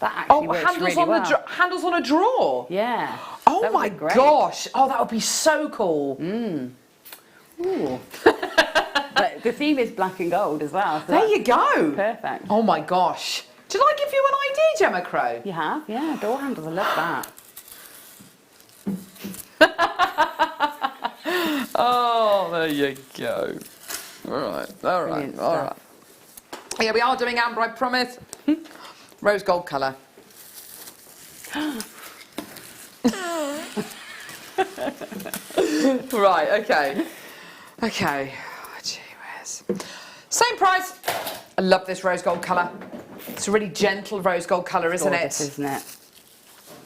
That actually works handles really on well. handles on a drawer. Yeah. Oh that would my be great. gosh! Oh, that would be so cool. Ooh. But the theme is black and gold as well. So There you go. Perfect. Oh my gosh! Did I give you an idea, Gemma Crow? You have, yeah. Door handles. I love that. Oh, there you go. All right, Brilliant all right. Yeah, we are doing amber, I promise. Rose gold colour. Right, okay. Okay. Oh, gee whiz. Same price. I love this rose gold colour. It's a really gentle rose gold colour, isn't Gorgeous, it? isn't it?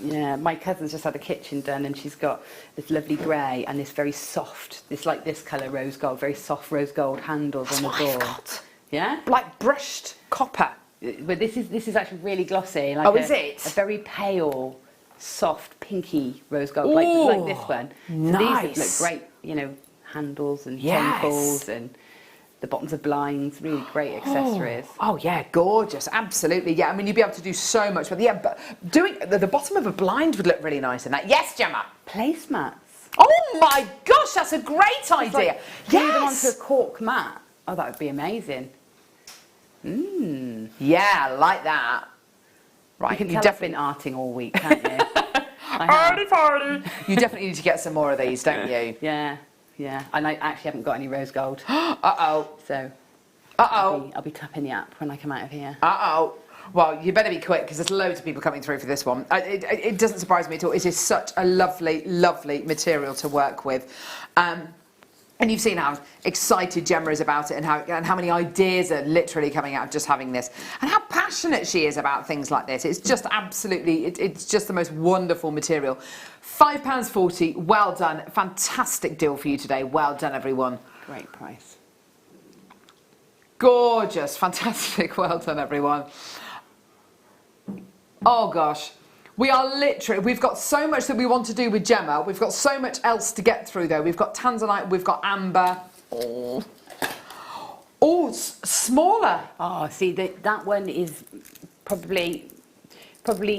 Yeah, my cousin's just had the kitchen done, and she's got this lovely grey and this very soft, this colour rose gold, very soft rose gold handles on the That's door. what I've got. Yeah, Like brushed copper. but this is actually really glossy. Like Oh, is it? A very pale, soft, pinky rose gold, like this one. So nice. these look great, you know, handles and Yes. temples and the bottoms of blinds. Really great accessories. Oh yeah, gorgeous, absolutely. Yeah, I mean you'd be able to do so much, but yeah, but doing the bottom of a blind would look really nice in that. Yes, Gemma. Placemats. Oh my gosh, that's a great idea. Like, glue them onto a Yes. cork mat. Oh, that would be amazing. Yeah, I like that. Right, You can you tell I've been arting all week, can't you? I have. party. You definitely need to get some more of these, don't you? Yeah, yeah. And I actually haven't got any rose gold, Uh so oh. I'll be tapping the app when I come out of here. Uh-oh. Well, you better be quick because there's loads of people coming through for this one. It doesn't surprise me at all. It is such a lovely, lovely material to work with. And you've seen how excited Gemma is about it and how many ideas are literally coming out of just having this. And how passionate she is about things like this. It's just absolutely, it's just the most wonderful material. £5.40, well done. Fantastic deal for you today. Well done, everyone. Great price. Gorgeous, fantastic. Well done, everyone. Oh gosh, we've got so much that we want to do with Gemma. We've got so much else to get through though. We've got tanzanite, we've got amber. Oh, smaller. Oh, see, that one is probably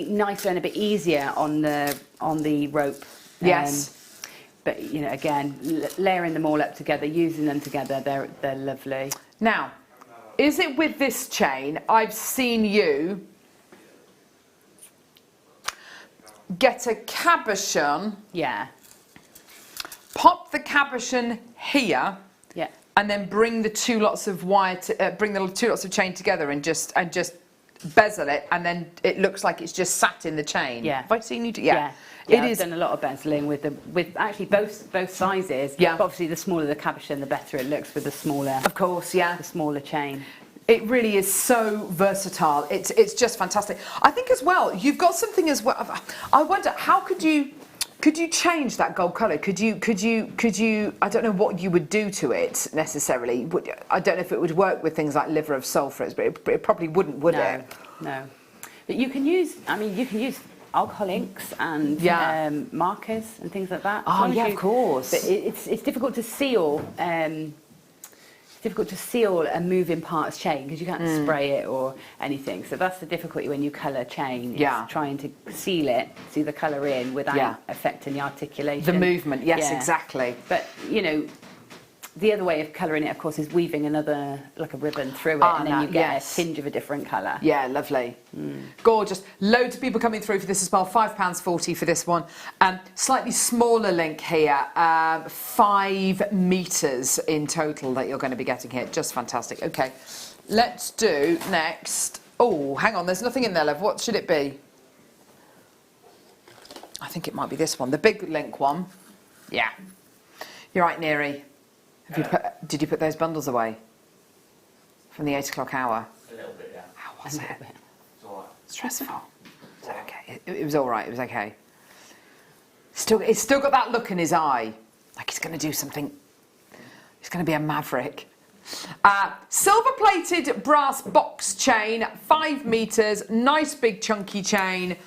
nicer and a bit easier on the rope. Yes. But you know, again, layering them all up together, using them together, they're lovely. Now, is it with this chain? I've seen you get a cabochon, Yeah. pop the cabochon here, Yeah. and then bring the two lots of wire, bring the two lots of chain together, and just bezel it, and then it looks like it's just sat in the chain. Yeah. Have I seen you do? Yeah. It I've is. done a lot of bezeling with actually both sizes. Yeah. But obviously, the smaller the cabochon, the better it looks with the smaller Of course, yeah. chain. It really is so versatile. It's just fantastic. I think as well, you've got something as well. I wonder, how could you change that gold colour? Could you? I don't know what you would do to it necessarily. I don't know if it would work with things like liver of sulphurs, but it probably wouldn't, would it? No. But you can use. I mean, you can use alcohol inks and markers and things like that. Oh yeah, of course. But it's difficult to seal. Difficult to seal a moving parts chain because you can't spray it or anything. So that's the difficulty when you colour chain. Is trying to seal the colour in without affecting the articulation. The movement, yes, exactly. But you know, the other way of colouring it, of course, is weaving another, like a ribbon through it, and then you get a tinge of a different colour. Yeah, lovely. Gorgeous. Loads of people coming through for this as well. £5.40 for this one. Slightly smaller link here. 5 metres in total that you're going to be getting here. Just fantastic. Okay, let's do next. Oh, hang on. There's nothing in there, love. What should it be? I think it might be this one. The big link one. Yeah. You're right, Neary. Did you put those bundles away from the 8 o'clock hour? A little bit, yeah. How was it? It's all right. Stressful. Is that okay? It was all right. It was okay. It's still got that look in his eye, like he's going to do something. He's going to be a maverick. Silver-plated brass box chain, 5 metres, nice big chunky chain.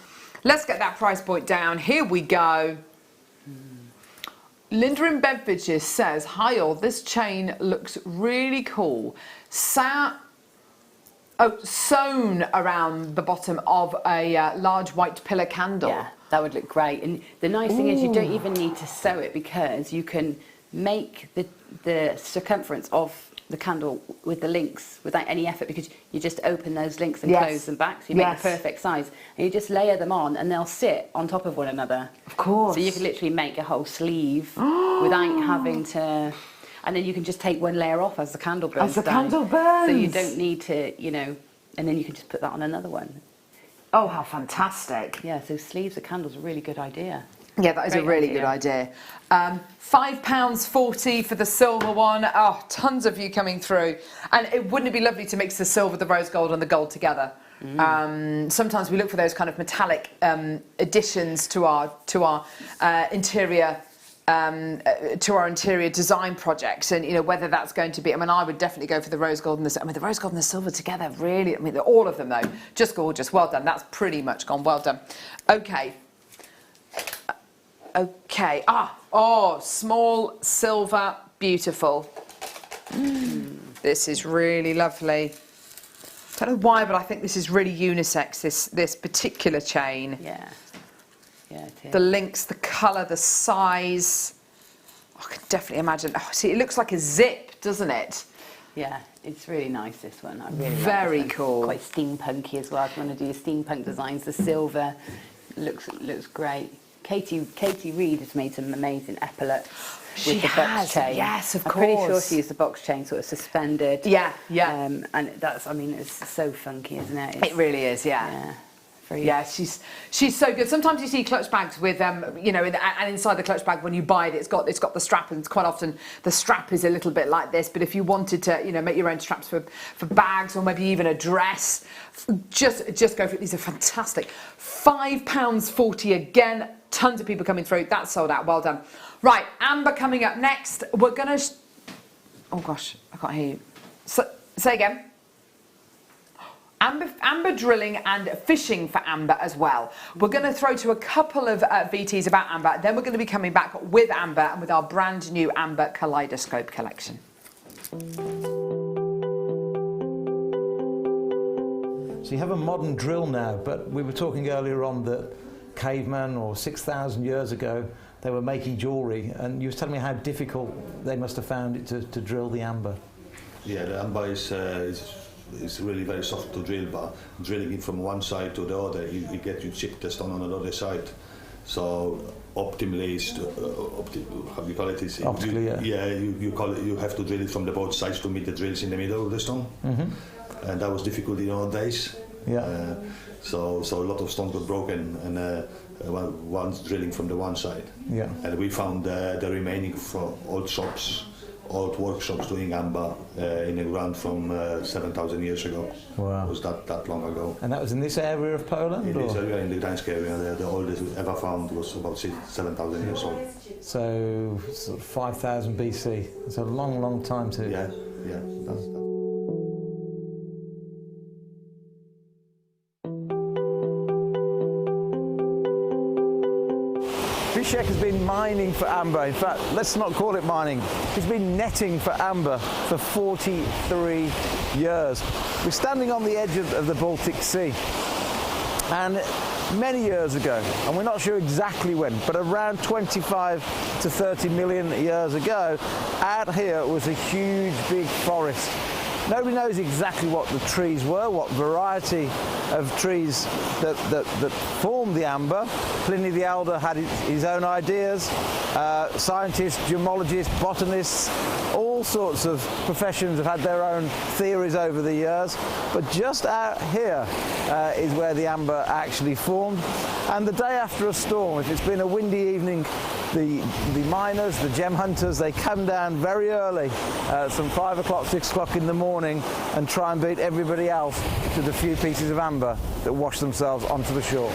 Let's get that price point down. Here we go. Linda in Bedfordshire says, hi all, this chain looks really cool. Sewn around the bottom of a large white pillar candle. Yeah, that would look great. And the nice thing is you don't even need to sew it because you can make the circumference of the candle with the links without any effort because you just open those links and close them back, so you make the perfect size and you just layer them on and they'll sit on top of one another. Of course. So you can literally make a whole sleeve without having to, and then you can just take one layer off as the candle burns. As the candle burns. So you don't need to, you know, and then you can just put that on another one. Oh, how fantastic. Yeah, so sleeves of candles are a really good idea. Yeah, that is a really good idea. £5.40 for the silver one. Oh, tons of you coming through. And wouldn't it be lovely to mix the silver, the rose gold and the gold together? Sometimes we look for those kind of metallic additions to our interior design projects, and you know whether that's going to be. I mean, I would definitely go for the rose gold and the rose gold and the silver together. Really, I mean, all of them though, just gorgeous. Well done. That's pretty much gone. Well done. Okay. Okay. Small silver, beautiful. This is really lovely. Don't know why, but I think this is really unisex. This particular chain. Yeah. Yeah, it is. The links, the colour, the size. I can definitely imagine. Oh, see, it looks like a zip, doesn't it? Yeah, it's really nice, this one. I really Very like this one. cool. Quite steampunky as well. If you want to do your steampunk designs, the silver looks great. Katie Reed has made some amazing epaulets with the box chain. Yes, of course. I'm pretty sure she used the box chain sort of suspended. Yeah. And that's, I mean, it's so funky, isn't it? It really is, yeah. She's so good. Sometimes you see clutch bags with you know, and inside the clutch bag when you buy it, it's got the strap, and quite often the strap is a little bit like this. But if you wanted to, you know, make your own straps for bags or maybe even a dress, just go for it. These are fantastic. £5.40 again. Tons of people coming through. That's sold out. Well done. Right, Amber coming up next. We're gonna. Oh gosh, I can't hear you. Say again. Amber drilling and fishing for Amber as well. We're going to throw to a couple of VTs about Amber. Then we're going to be coming back with Amber and with our brand new Amber Kaleidoscope collection. So you have a modern drill now, but we were talking earlier on that caveman or 6,000 years ago they were making jewellery, and you were telling me how difficult they must have found it to drill the amber. Yeah, the amber is really very soft to drill, but drilling it from one side to the other, you get your chip test on the other side. So optimally, how you call it? Optically, you have to drill it from the both sides to meet the drills in the middle of the stone, and that was difficult in old days. Yeah. So a lot of stones got broken, and one's drilling from the one side. Yeah. And we found the remaining from old shops old workshops doing amber in the ground from 7,000 years ago. Wow. It was that long ago. And that was in this area of Poland? In or? this area, in the Gdańsk area, the oldest ever found was about 7,000 years old. So, sort of 5,000 BC. It's a long, long time to... Yeah, yeah. That's. Zbyszek has been mining for amber. In fact, let's not call it mining. He's been netting for amber for 43 years. We're standing on the edge of the Baltic Sea. And many years ago, and we're not sure exactly when, but around 25 to 30 million years ago, out here was a huge big forest. Nobody knows exactly what the trees were, what variety of trees that formed the amber. Pliny the Elder had his own ideas. Scientists, gemologists, botanists, all sorts of professions have had their own theories over the years. But just out here is where the amber actually formed. And the day after a storm, if it's been a windy evening, the miners, the gem hunters, they come down very early, some 5 o'clock, 6 o'clock in the morning, and try and beat everybody else to the few pieces of amber that wash themselves onto the shore.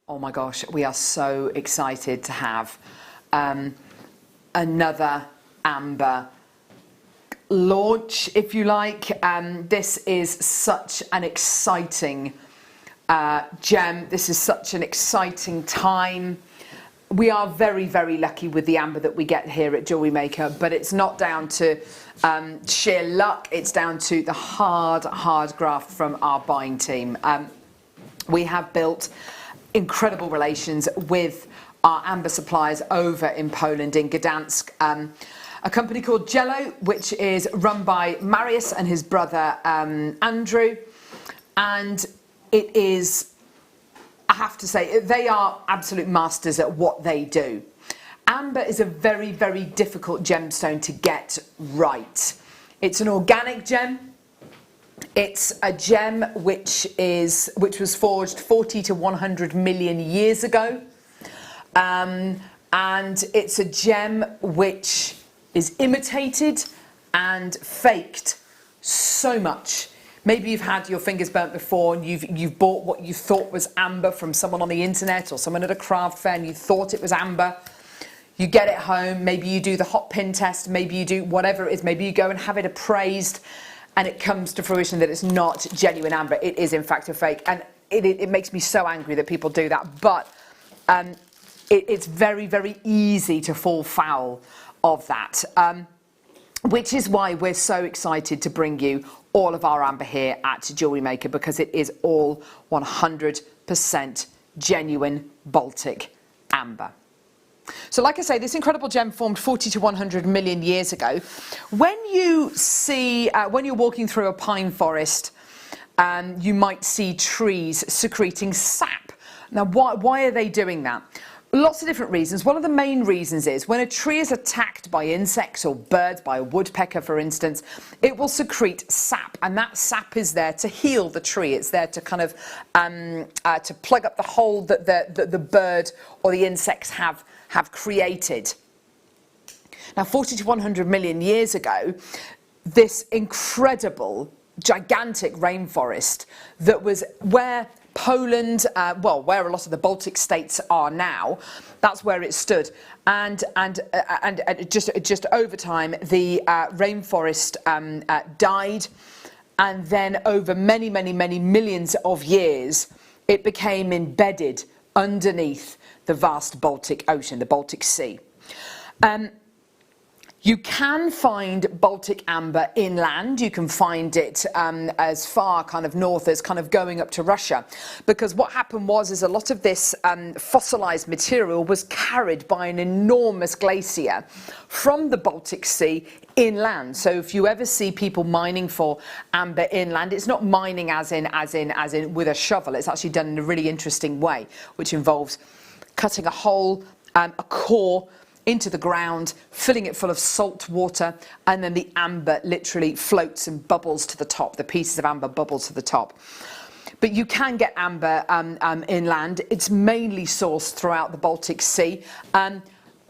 Oh my gosh, we are so excited to have another amber launch, if you like. This is such an exciting gem. This is such an exciting time. We are very, very lucky with the amber that we get here at Jewellery Maker, but it's not down to sheer luck. It's down to the hard graft from our buying team. We have built incredible relations with our amber suppliers over in Poland, in Gdańsk. A company called Jello, which is run by Marius and his brother Andrew. And it is, I have to say, they are absolute masters at what they do. Amber is a very, very difficult gemstone to get right. It's an organic gem. It's a gem which was forged 40 to 100 million years ago. And it's a gem which is imitated and faked so much. Maybe you've had your fingers burnt before and you've bought what you thought was amber from someone on the internet or someone at a craft fair and you thought it was amber. You get it home, maybe you do the hot pin test, maybe you do whatever it is, maybe you go and have it appraised and it comes to fruition that it's not genuine amber. It is in fact a fake, and it makes me so angry that people do that. But it's very, very easy to fall foul of that, which is why we're so excited to bring you all of our amber here at Jewellery Maker, because it is all 100% genuine Baltic amber. So like I say, this incredible gem formed 40 to 100 million years ago. When you see, when you're walking through a pine forest, you might see trees secreting sap. Now, why are they doing that? Lots of different reasons. One of the main reasons is when a tree is attacked by insects or birds, by a woodpecker for instance, it will secrete sap, and that sap is there to heal the tree. It's there to kind of to plug up the hole that the bird or the insects have created. Now, 40 to 100 million years ago, this incredible, gigantic rainforest that was where Poland, where a lot of the Baltic states are now, that's where it stood. And just over time, the rainforest died, and then over many millions of years, it became embedded underneath the vast Baltic Ocean, the Baltic Sea. You can find Baltic amber inland. You can find it as far kind of north as kind of going up to Russia, because what happened is a lot of this fossilized material was carried by an enormous glacier from the Baltic Sea inland. So if you ever see people mining for amber inland, it's not mining as in with a shovel. It's actually done in a really interesting way, which involves cutting a hole, a core into the ground, filling it full of salt water, and then the amber literally floats and bubbles to the top. The pieces of amber bubble to the top. but you can get amber inland. It's mainly sourced throughout the Baltic Sea.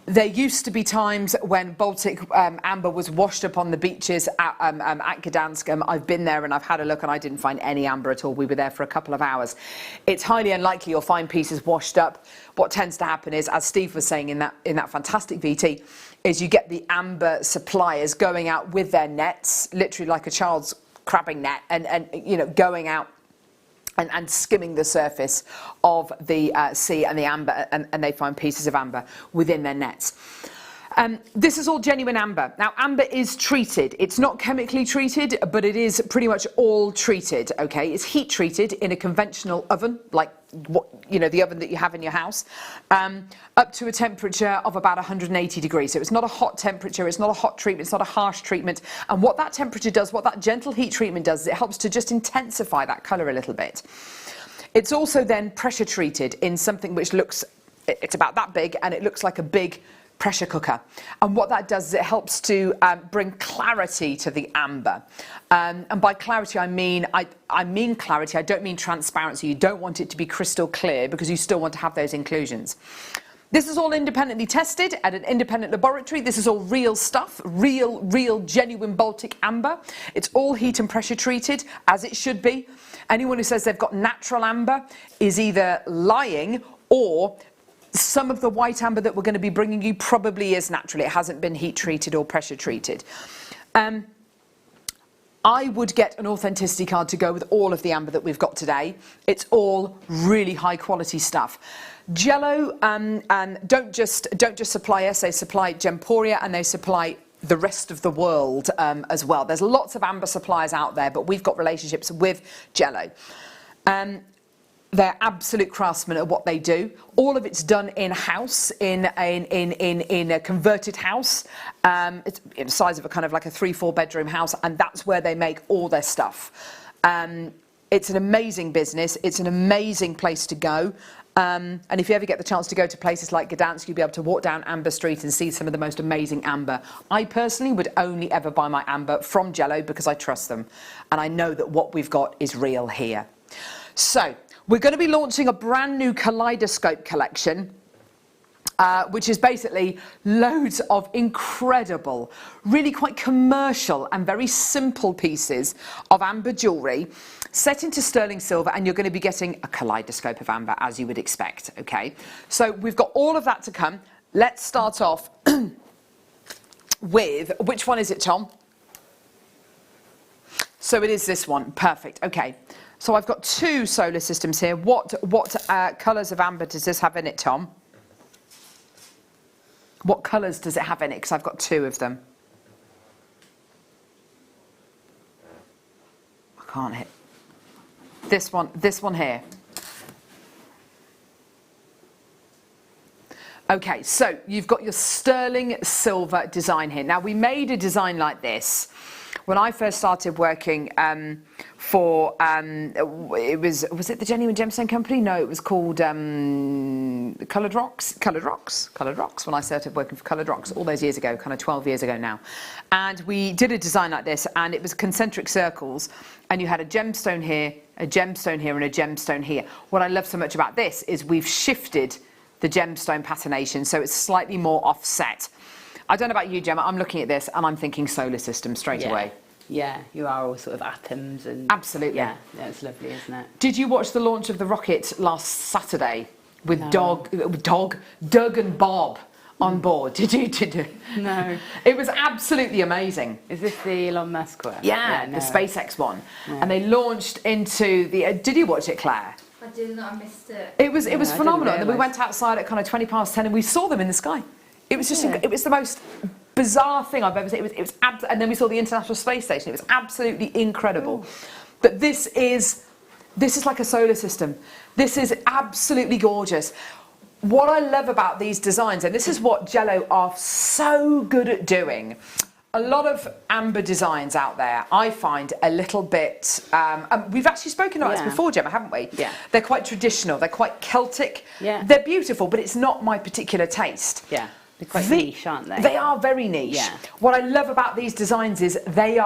There used to be times when Baltic amber was washed up on the beaches at Gdansk. I've been there and I've had a look and I didn't find any amber at all. We were there for a couple of hours. It's highly unlikely you'll find pieces washed up. What tends to happen is, as Steve was saying in that fantastic VT, is you get the amber suppliers going out with their nets, literally like a child's crabbing net, and you know, going out and skimming the surface of the sea and the amber, and they find pieces of amber within their nets. This is all genuine amber. Now, amber is treated. It's not chemically treated, but it is pretty much all treated, okay? It's heat treated in a conventional oven, like what, you know, the oven that you have in your house, up to a temperature of about 180 degrees. So it's not a hot temperature, it's not a hot treatment, it's not a harsh treatment. And what that temperature does, what that gentle heat treatment does, is it helps to just intensify that colour a little bit. It's also then pressure treated in something which looks, it's about that big, and it looks like a big pressure cooker. And what that does is it helps to bring clarity to the amber. And by clarity, I mean clarity. I don't mean transparency. You don't want it to be crystal clear because you still want to have those inclusions. This is all independently tested at an independent laboratory. This is all real stuff, real genuine Baltic amber. It's all heat and pressure treated, as it should be. Anyone who says they've got natural amber is either lying, or some of the white amber that we're going to be bringing you probably is natural. It hasn't been heat treated or pressure treated. I would get an authenticity card to go with all of the amber that we've got today. It's all really high quality stuff. Jello don't just supply us, they supply Gemporia, and they supply the rest of the world as well. There's lots of amber suppliers out there, but we've got relationships with Jello. They're absolute craftsmen at what they do. All of it's done in-house, in a converted house. It's in the size of a kind of like a 3-4 bedroom house, and that's where they make all their stuff. It's an amazing business. It's an amazing place to go. And if you ever get the chance to go to places like Gdansk, you'll be able to walk down Amber Street and see some of the most amazing amber. I personally would only ever buy my amber from Jello because I trust them. And I know that what we've got is real here. So, we're going to be launching a brand new kaleidoscope collection, which is basically loads of incredible, really quite commercial and very simple pieces of amber jewellery set into sterling silver, and you're going to be getting a kaleidoscope of amber, as you would expect, okay? So we've got all of that to come. Let's start off with, which one is it, Tom? So it is this one, perfect, okay. So I've got 2 solar systems here. What colours of amber does this have in it, Tom? What colours does it have in it? Because I've got 2 of them. I can't hit. This one here. Okay, so you've got your sterling silver design here. Now, we made a design like this when I first started working for, was it the Genuine Gemstone Company? No, it was called Coloured Rocks, when I started working for Coloured Rocks all those years ago, kind of 12 years ago now. And we did a design like this, and it was concentric circles, and you had a gemstone here, a gemstone here, and a gemstone here. What I love so much about this is we've shifted the gemstone patination, so it's slightly more offset. I don't know about you, Gemma, I'm looking at this and I'm thinking solar system straight away. Yeah, you are all sort of atoms and... Absolutely. Yeah, it's lovely, isn't it? Did you watch the launch of the rocket last Saturday with Doug and Bob on board? Did you? No. It was absolutely amazing. Is this the Elon Musk one? Yeah, the SpaceX one. No. And they launched into the... did you watch it, Claire? I didn't, I missed it. It was phenomenal. And we went outside at kind of 20 past 10 and we saw them in the sky. It was just, it was the most bizarre thing I've ever seen. And then we saw the International Space Station. It was absolutely incredible. But this is like a solar system. This is absolutely gorgeous. What I love about these designs, and this is what Jello are so good at doing, a lot of amber designs out there, I find a little bit, we've actually spoken about this before, Gemma, haven't we? Yeah. They're quite traditional, they're quite Celtic. Yeah. They're beautiful, but it's not my particular taste. Yeah. They're quite niche, aren't they? They are very niche. Yeah. What I love about these designs is they're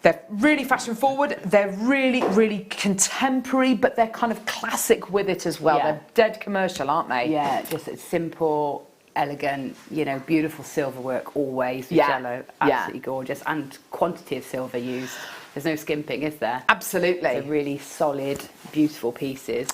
They're really fashion forward, they're really, really contemporary, but they're kind of classic with it as well. Yeah. They're dead commercial, aren't they? Yeah, just it's simple, elegant, you know, beautiful silver work always. Yeah. Jello, absolutely gorgeous. And quantity of silver used. There's no skimping, is there? Absolutely. They're really solid, beautiful pieces.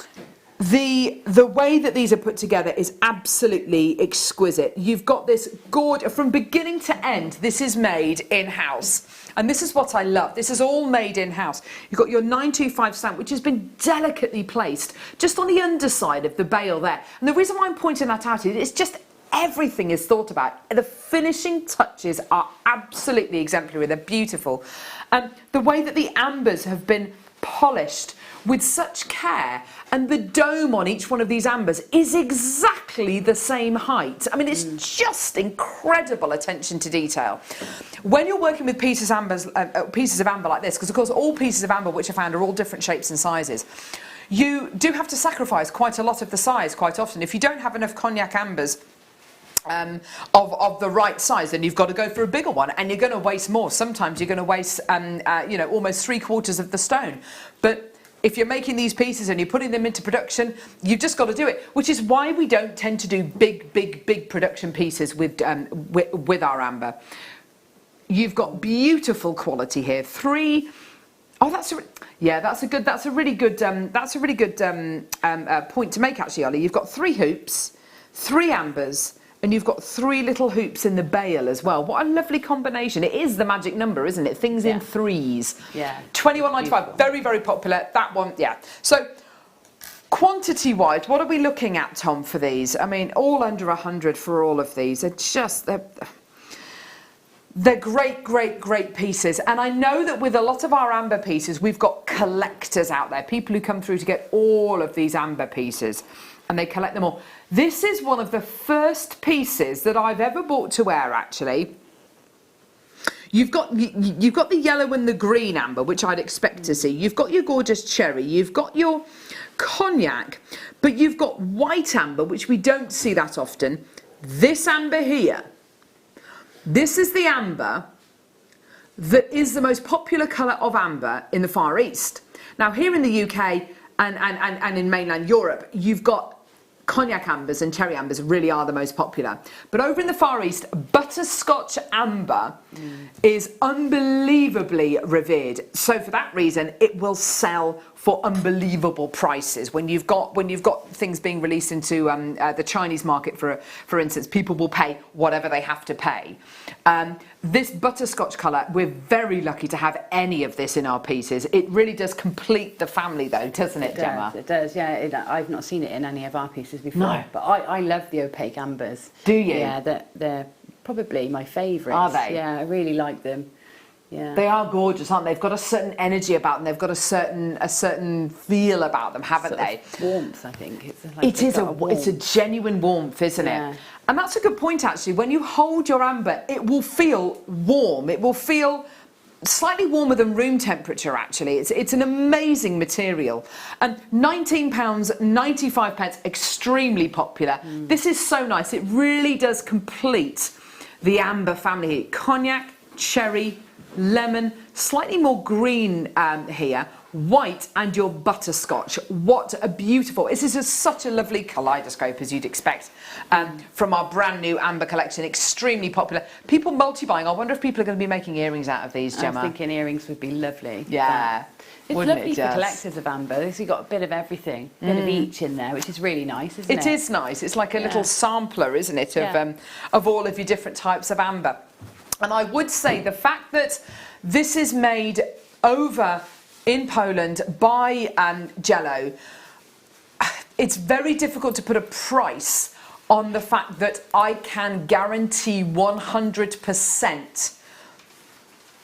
The way that these are put together is absolutely exquisite. You've got this gorgeous, from beginning to end, this is made in-house. And this is what I love. This is all made in-house. You've got your 925 stamp, which has been delicately placed just on the underside of the bail there. And the reason why I'm pointing that out is it's just everything is thought about. The finishing touches are absolutely exemplary. They're beautiful. The way that the ambers have been polished with such care, and the dome on each one of these ambers is exactly the same height. I mean, it's just incredible attention to detail. When you're working with pieces of amber like this, because of course all pieces of amber which are found are all different shapes and sizes, you do have to sacrifice quite a lot of the size quite often. If you don't have enough cognac ambers of the right size, then you've got to go for a bigger one, and you're going to waste more. Sometimes you're going to waste you know, almost 3/4 of the stone. But if you're making these pieces and you're putting them into production, you've just got to do it, which is why we don't tend to do big production pieces with our amber. You've got beautiful quality here. That's a really good point to make, actually, Ollie. You've got 3 hoops, 3 ambers, and you've got 3 little hoops in the bail as well. What a lovely combination. It is the magic number, isn't it? Things in threes. Yeah. 21.95, very, very popular. That one, yeah. So, quantity-wise, what are we looking at, Tom, for these? I mean, all under 100 for all of these. They're great pieces. And I know that with a lot of our amber pieces, we've got collectors out there, people who come through to get all of these amber pieces, and they collect them all. This is one of the first pieces that I've ever bought to wear, actually. You've got the yellow and the green amber, which I'd expect to see. You've got your gorgeous cherry. You've got your cognac, but you've got white amber, which we don't see that often. This amber here, this is the amber that is the most popular colour of amber in the Far East. Now, here in the UK and in mainland Europe, you've got cognac ambers and cherry ambers really are the most popular. But over in the Far East, butterscotch amber is unbelievably revered. So for that reason, it will sell for unbelievable prices. When you've got things being released into the Chinese market, for instance, people will pay whatever they have to pay. This butterscotch colour, we're very lucky to have any of this in our pieces. It really does complete the family, though, doesn't it, Gemma? It does, yeah. I've not seen it in any of our pieces before. No. But I love the opaque ambers. Do you? Yeah, they're probably my favourites. Are they? Yeah, I really like them. Yeah. They are gorgeous, aren't they? They've got a certain energy about them. They've got a certain feel about them, haven't they? Warmth, I think. It's a genuine warmth, isn't it? And that's a good point, actually. When you hold your amber, it will feel warm. It will feel slightly warmer than room temperature, actually. It's an amazing material. And £19.95, extremely popular. This is so nice. It really does complete the amber family. Cognac, cherry, lemon, slightly more green here, white, and your butterscotch. What a beautiful, this is such a lovely kaleidoscope, as you'd expect from our brand new amber collection. Extremely popular. People multi-buying. I wonder if people are going to be making earrings out of these, Gemma. I was thinking earrings would be lovely. Yeah. It's lovely for collectors of amber. Because you've got a bit of everything, a bit of each in there, which is really nice, isn't it? It is nice. It's like a little sampler, isn't it, of all of your different types of amber. And I would say the fact that this is made over in Poland by Jello, it's very difficult to put a price on the fact that I can guarantee 100%.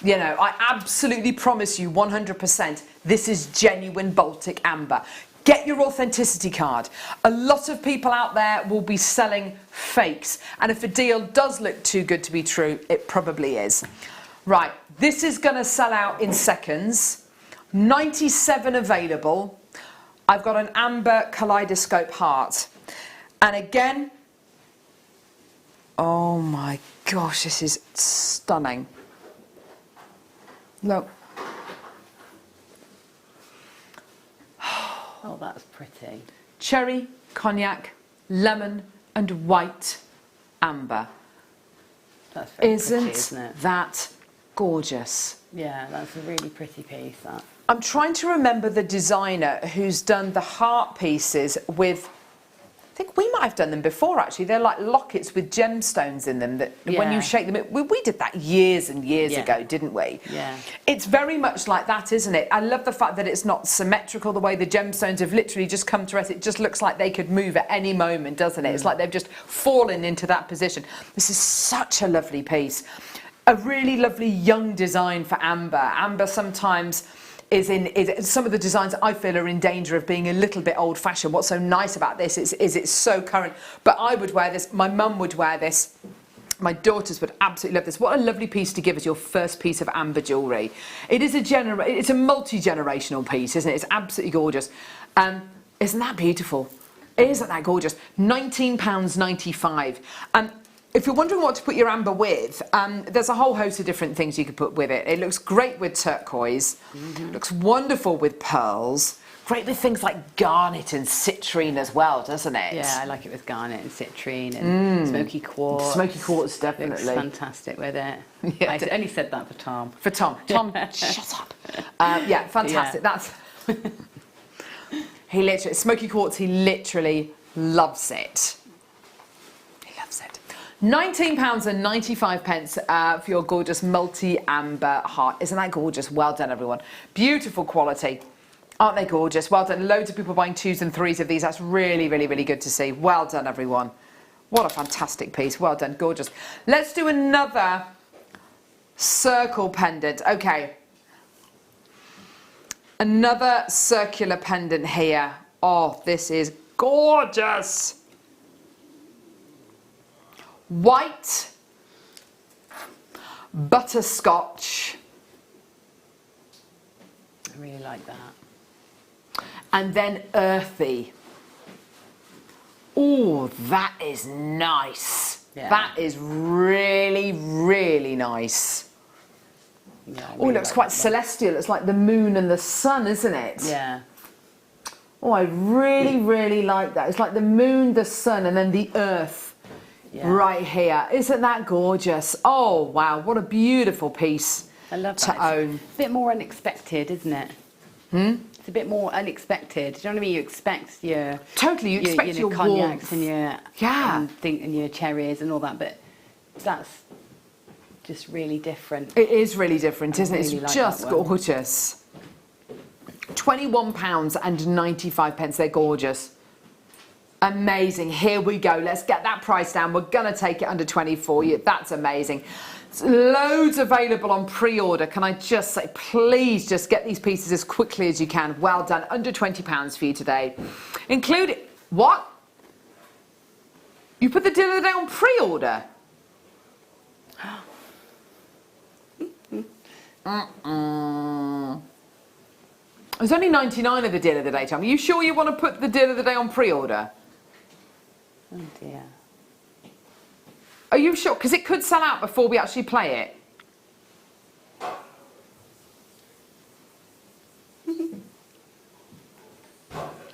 You know, I absolutely promise you 100% this is genuine Baltic amber. Get your authenticity card. A lot of people out there will be selling fakes, and if a deal does look too good to be true, it probably is. Right, this is going to sell out in seconds. 97 available. I've got an amber kaleidoscope heart. And again, oh my gosh, this is stunning. Look, pretty. Cherry, cognac, lemon and white amber. That's very Isn't pretty, isn't it? that gorgeous? Yeah, that's a really pretty piece, that. I'm trying to remember the designer who's done the heart pieces with, I think we might have done them before actually. They're like lockets with gemstones in them that when you shake them, we did that years and years ago, didn't we? Yeah. It's very much like that, isn't it? I love the fact that it's not symmetrical, the way the gemstones have literally just come to us. It just looks like they could move at any moment, doesn't it? It's like they've just fallen into that position. This is such a lovely piece. A really lovely young design for amber. Amber sometimes is some of the designs I feel are in danger of being a little bit old-fashioned. What's so nice about this is it's so current. But I would wear this, my mum would wear this, my daughters would absolutely love this. What a lovely piece to give as your first piece of amber jewellery. It is it's a multi-generational piece, isn't it? It's absolutely gorgeous. Isn't that beautiful? Isn't that gorgeous? £19.95. If you're wondering what to put your amber with, there's a whole host of different things you could put with it. It looks great with turquoise, looks wonderful with pearls, great with things like garnet and citrine as well, doesn't it? Yeah, I like it with garnet and citrine and smoky quartz. Smoky quartz, definitely. Looks fantastic with it. Yeah, I only said that for Tom. For Tom. Tom, shut up. Yeah, fantastic. Yeah. That's he literally, smoky quartz, he literally loves it. £19.95 for your gorgeous multi-amber heart. Isn't that gorgeous? Well done, everyone. Beautiful quality. Aren't they gorgeous? Well done. Loads of people buying 2s and 3s of these. That's really, really, really good to see. Well done, everyone. What a fantastic piece. Well done. Gorgeous. Let's do another circle pendant. Okay. Another circular pendant here. Oh, this is gorgeous. White, butterscotch. I really like that. And then earthy. Oh, that is nice. Yeah. That is really, really nice. Yeah, Oh, it looks quite celestial. It's like the moon and the sun, isn't it? Yeah. Oh, I really, really like that. It's like the moon, the sun, and then the earth. Yeah. Right here. Isn't that gorgeous? Oh, wow. What a beautiful piece I love to own. It's a bit more unexpected, isn't it? It's a bit more unexpected. Do you know what I mean? You expect your... Totally. You expect your cognacs warmth. and your... Yeah. And your cherries and all that, but that's just really different. It is really different, isn't it? Really It's like just that one. gorgeous. £21.95. They're gorgeous. Amazing. Here we go. Let's get that price down. We're going to take it under 24. That's amazing. Loads available on pre-order. Can I just say, please just get these pieces as quickly as you can. Well done. Under £20 for you today. Including... What? You put the deal of the day on pre-order? There's only 99 of the deal of the day, Tom. Are you sure you want to put the deal of the day on pre-order? Oh dear. Are you sure? Because it could sell out before we actually play it.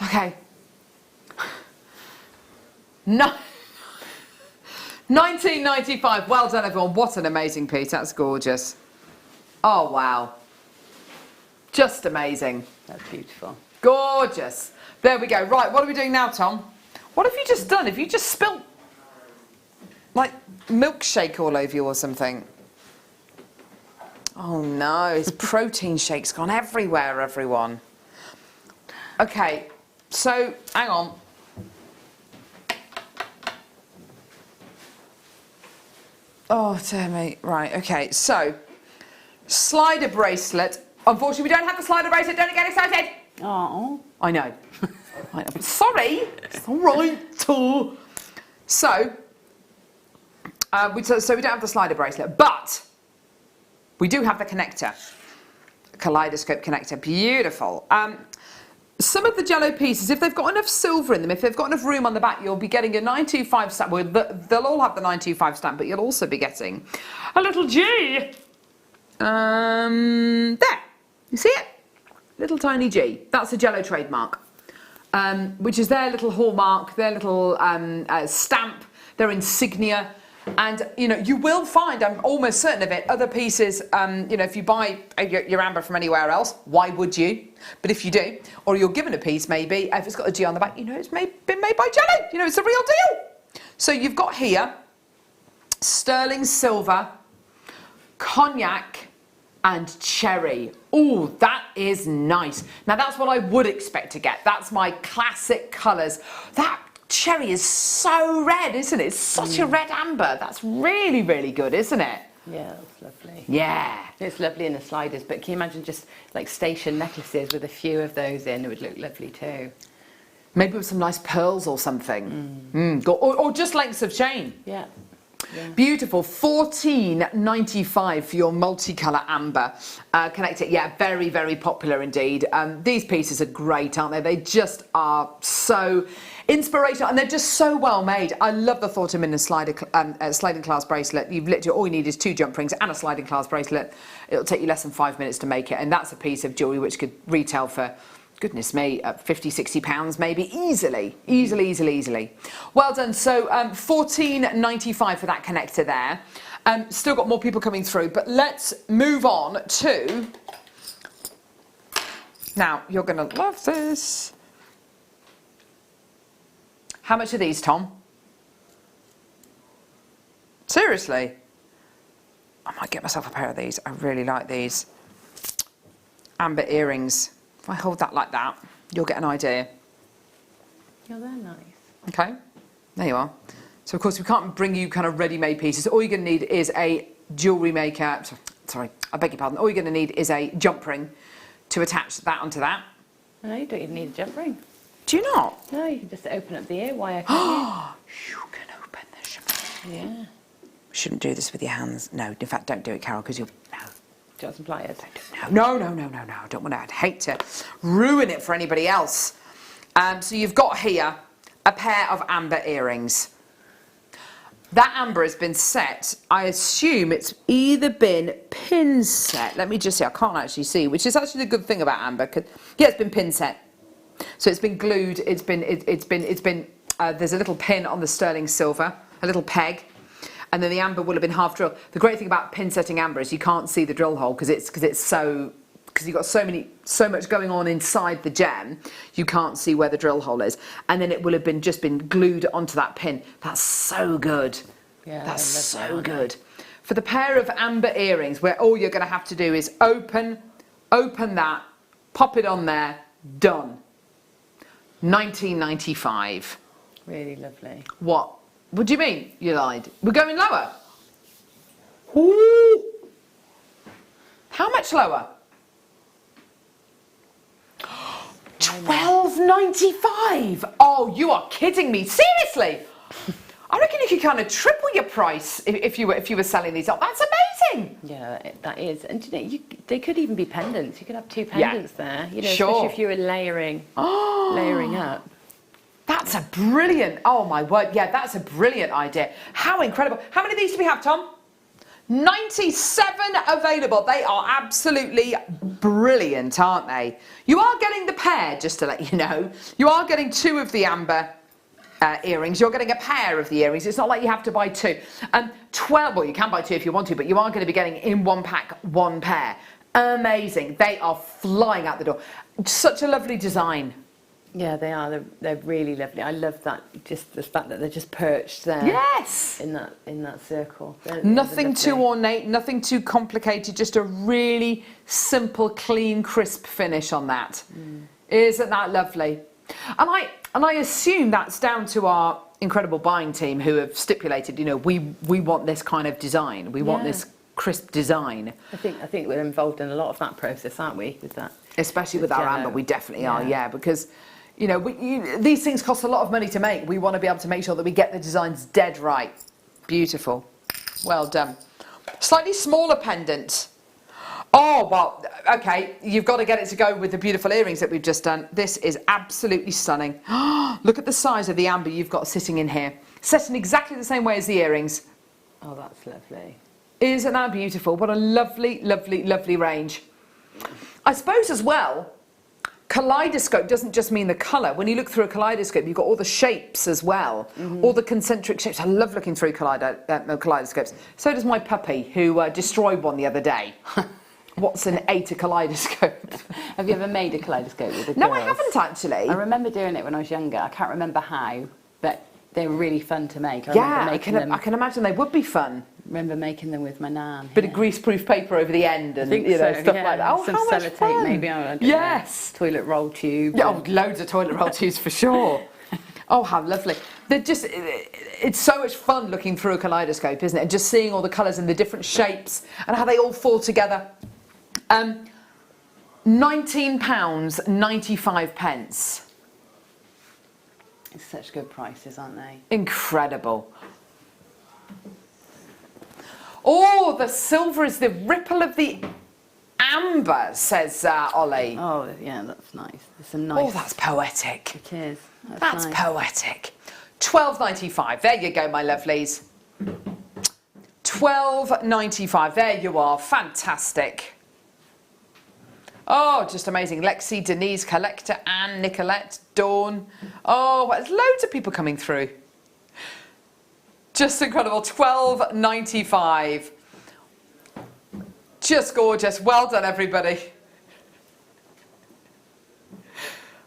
Okay. No. £19.95. Well done, everyone. What an amazing piece. That's gorgeous. Oh, wow. Just amazing. That's beautiful. Gorgeous. There we go. Right, what are we doing now, Tom? What have you just done? Have you just spilt, like, milkshake all over you or something? Oh, no. His protein shake's gone everywhere, everyone. Okay, so, hang on. Oh, dear me. Right, okay, so, slider bracelet. Unfortunately, we don't have the slider bracelet. Don't get excited. Oh. I know. I'm sorry. It's all right. So we don't have the slider bracelet, but we do have the connector. Kaleidoscope connector. Beautiful. Some of the Jello pieces, if they've got enough silver in them, if they've got enough room on the back, you'll be getting a 925 stamp. Well, they'll all have the 925 stamp, but you'll also be getting a little G. There. You see it? Little tiny G. That's a Jello trademark. which is their little hallmark, their little stamp, their insignia. And, you know, you will find, I'm almost certain of it, other pieces, you know, if you buy your amber from anywhere else, why would you? But if you do, or you're given a piece maybe, if it's got a G on the back, you know it's been made by Jelly. You know, it's the real deal. So you've got here sterling silver, cognac and cherry. Oh, that is nice. Now that's what I would expect to get. That's my classic colours. That cherry is so red, isn't it? It's such a red amber. That's really, really good, isn't it? Yeah, that's lovely. Yeah. It's lovely in the sliders, but can you imagine just like station necklaces with a few of those in? It would look lovely too. Maybe with some nice pearls or something. Or just lengths of chain. Yeah. Beautiful. $14.95 for your multicolour amber. Connect it. Yeah, very, very popular indeed. These pieces are great, aren't they? They just are so inspirational and they're just so well made. I love the thought of them in a sliding clasp bracelet. You've literally, all you need is 2 jump rings and a sliding clasp bracelet. It'll take you less than 5 minutes to make it, and that's a piece of jewellery which could retail for, goodness me, £50-60 maybe, easily. Well done. So $14.95 for that connector there. Still got more people coming through, but let's move on to, now you're going to love this. How much are these, Tom? Seriously? I might get myself a pair of these. I really like these. Amber earrings. If I hold that like that, you'll get an idea. Oh, they're nice. Okay, there you are. So of course we can't bring you kind of ready-made pieces. All you're going to need is a jewellery maker. Sorry, I beg your pardon. All you're going to need is a jump ring to attach that onto that. No, you don't even need a jump ring. Do you not? No, you can just open up the ear wire, can't You can open the jump ring. Yeah. Shouldn't do this with your hands. No, in fact, don't do it, Carol, because you'll... No. Do you want some pliers? No. I don't want to. I'd hate to ruin it for anybody else. So you've got here a pair of amber earrings. That amber has been set. I assume it's either been pin set. Let me just see. I can't actually see, which is actually the good thing about amber. Yeah, it's been pin set. So it's been glued. It's been. There's a little pin on the sterling silver, a little peg. And then the amber will have been half drilled. The great thing about pin setting amber is you can't see the drill hole because you've got so much going on inside the gem, you can't see where the drill hole is. And then it will have just been glued onto that pin. That's so good. Yeah, that's so good. For the pair of amber earrings, where all you're going to have to do is open that, pop it on there, done. $19.95. Really lovely. What? What do you mean you lied? We're going lower. Ooh. How much lower? $12.95. Oh, you are kidding me. Seriously? I reckon you could kind of triple your price if you were selling these up. That's amazing. Yeah, that is. And you know, they could even be pendants. You could have 2 pendants there. You know, sure. Especially if you were layering up. That's a brilliant, oh my word, yeah, that's a brilliant idea. How incredible. How many of these do we have, Tom? 97 available. They are absolutely brilliant, aren't they? You are getting the pair, just to let you know. You are getting 2 of the amber earrings. You're getting a pair of the earrings. It's not like you have to buy 2. 12, well, you can buy 2 if you want to, but you are going to be getting in one pack, 1 pair. Amazing. They are flying out the door. Such a lovely design. Yeah, they are. They're really lovely. I love that. Just the fact that they're just perched there. Yes. In that circle. Nothing too ornate, nothing too complicated. Just a really simple, clean, crisp finish on that. Isn't that lovely? And I assume that's down to our incredible buying team who have stipulated. You know, we want this kind of design. We want this crisp design. I think we're involved in a lot of that process, aren't we? With that. Especially with our amber, we definitely are. Yeah, because. You know, these things cost a lot of money to make. We want to be able to make sure that we get the designs dead right. Beautiful. Well done. Slightly smaller pendant. Oh, well, okay. You've got to get it to go with the beautiful earrings that we've just done. This is absolutely stunning. Look at the size of the amber you've got sitting in here. Set in exactly the same way as the earrings. Oh, that's lovely. Isn't that beautiful? What a lovely, lovely, lovely range. I suppose as well, kaleidoscope doesn't just mean the colour. When you look through a kaleidoscope, you've got all the shapes as well, all the concentric shapes. I love looking through kaleidoscopes. So does my puppy, who destroyed one the other day. Watson ate a kaleidoscope. Have you ever made a kaleidoscope with the girls? No, I haven't actually. I remember doing it when I was younger. I can't remember how, but they were really fun to make. I can imagine they would be fun. I remember making them with my nan. Bit of greaseproof paper over the end and stuff like that. Oh, some how much sellotape, fun. maybe. I don't Yes. know, toilet roll tube. Yeah, loads of toilet roll tubes for sure. Oh, how lovely. It's so much fun looking through a kaleidoscope, isn't it? And just seeing all the colours and the different shapes and how they all fall together. £19.95. It's such good prices, aren't they? Incredible. Oh, the silver is the ripple of the amber, says Ollie. Oh, yeah, that's nice. It's a nice... Oh, that's poetic. It is. That's nice. Poetic. £12.95. There you go, my lovelies. £12.95. There you are. Fantastic. Oh, just amazing. Lexi, Denise, Collector, Anne, Nicolette, Dawn. Oh, there's loads of people coming through. Just incredible. £12.95. Just gorgeous. Well done, everybody.